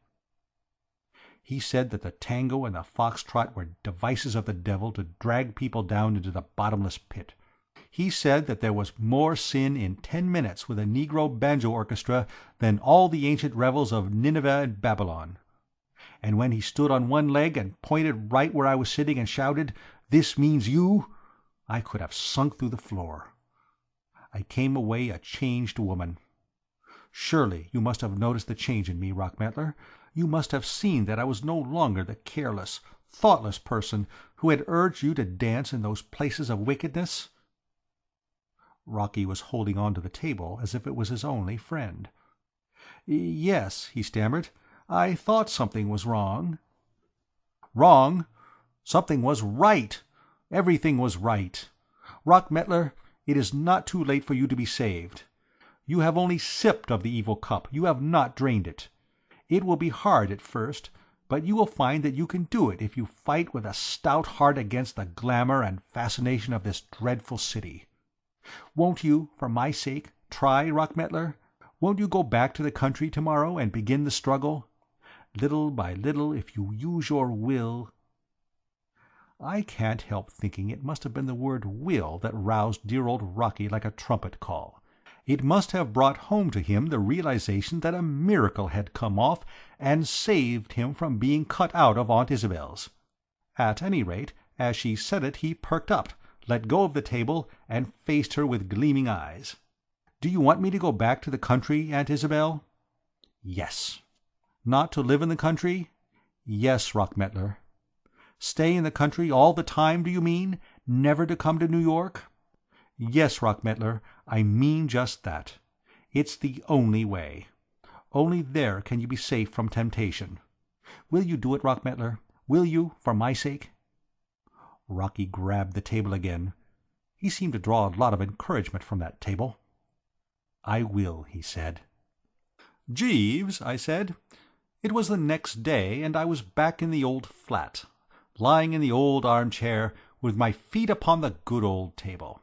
He said that the tango and the fox-trot were devices of the devil to drag people down into the bottomless pit. He said that there was more sin in 10 minutes with a Negro banjo orchestra than all the ancient revels of Nineveh and Babylon. And when he stood on one leg and pointed right where I was sitting and shouted, "This means you," I could have sunk through the floor. I came away a changed woman. Surely you must have noticed the change in me, Rockmettler. You must have seen that I was no longer the careless, thoughtless person who had urged you to dance in those places of wickedness. Rocky was holding on to the table as if it was his only friend. "Yes," he stammered, "I thought something was wrong." "Wrong? Something was right. Everything was right. Rockmettler, it is not too late for you to be saved. You have only sipped of the evil cup, you have not drained it. It will be hard at first, but you will find that you can do it if you fight with a stout heart against the glamour and fascination of this dreadful city. Won't you, for my sake, try, Rockmettler? Won't you go back to the country tomorrow and begin the struggle? Little by little, if you use your will—" I can't help thinking it must have been the word will that roused dear old Rocky like a trumpet call. It must have brought home to him the realization that a miracle had come off and saved him from being cut out of Aunt Isabel's. At any rate, as she said it he perked up, let go of the table, and faced her with gleaming eyes. "Do you want me to go back to the country, Aunt Isabel?" "Yes." "Not to live in the country?" "Yes, Rockmettler." "Stay in the country all the time, do you mean? Never to come to New York?" "Yes, Rockmettler, I mean just that. It's the only way. Only there can you be safe from temptation. Will you do it, Rockmettler? Will you, for my sake?" Rocky grabbed the table again. He seemed to draw a lot of encouragement from that table. "I will," he said. "Jeeves," I said. It was the next day, and I was back in the old flat, lying in the old armchair, with my feet upon the good old table.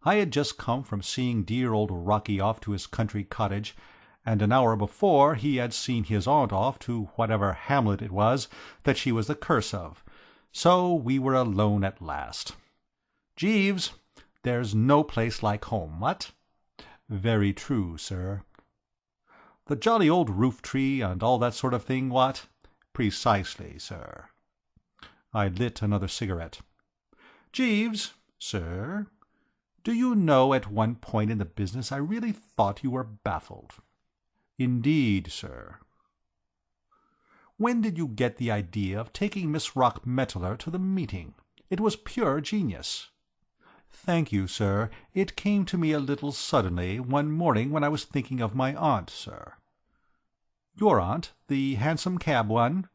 I had just come from seeing dear old Rocky off to his country cottage, and an hour before he had seen his aunt off to whatever hamlet it was that she was the curse of. So we were alone at last. "Jeeves, there's no place like home, what?" "Very true, sir." "The jolly old roof-tree and all that sort of thing, what?" "Precisely, sir." I lit another cigarette. "Jeeves." "Sir?" "Do you know, at one point in the business I really thought you were baffled." "Indeed, sir." "When did you get the idea of taking Miss Rockmettler to the meeting? It was pure genius." "Thank you, sir. It came to me a little suddenly one morning when I was thinking of my aunt, sir." "Your aunt? The hansom cab one?"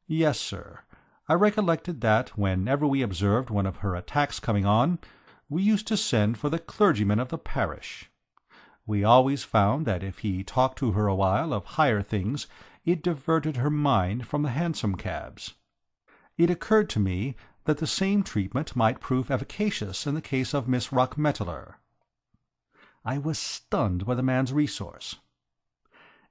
"Yes, sir. I recollected that, whenever we observed one of her attacks coming on, we used to send for the clergyman of the parish. We always found that if he talked to her awhile of higher things, it diverted her mind from the hansom cabs. It occurred to me that the same treatment might prove efficacious in the case of Miss Rockmettler." I was stunned by the man's resource.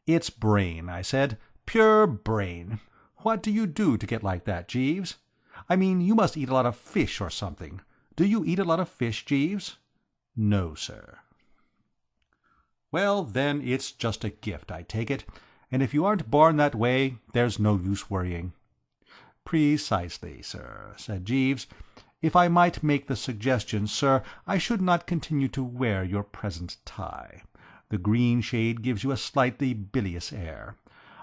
"It's brain," I said. "Pure brain. What do you do to get like that, Jeeves? I mean, you must eat a lot of fish or something. Do you eat a lot of fish, Jeeves?" "No, sir." "Well, then it's just a gift, I take it, and if you aren't born that way, there's no use worrying." "Precisely, sir," said Jeeves. "If I might make the suggestion, sir, I should not continue to wear your present tie. The green shade gives you a slightly bilious air.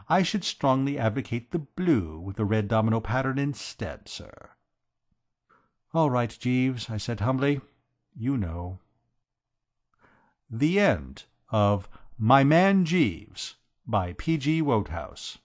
I should strongly advocate the blue with the red domino pattern instead, sir." "All right, Jeeves," I said humbly. "You know." The End of My Man Jeeves by P. G. Wodehouse.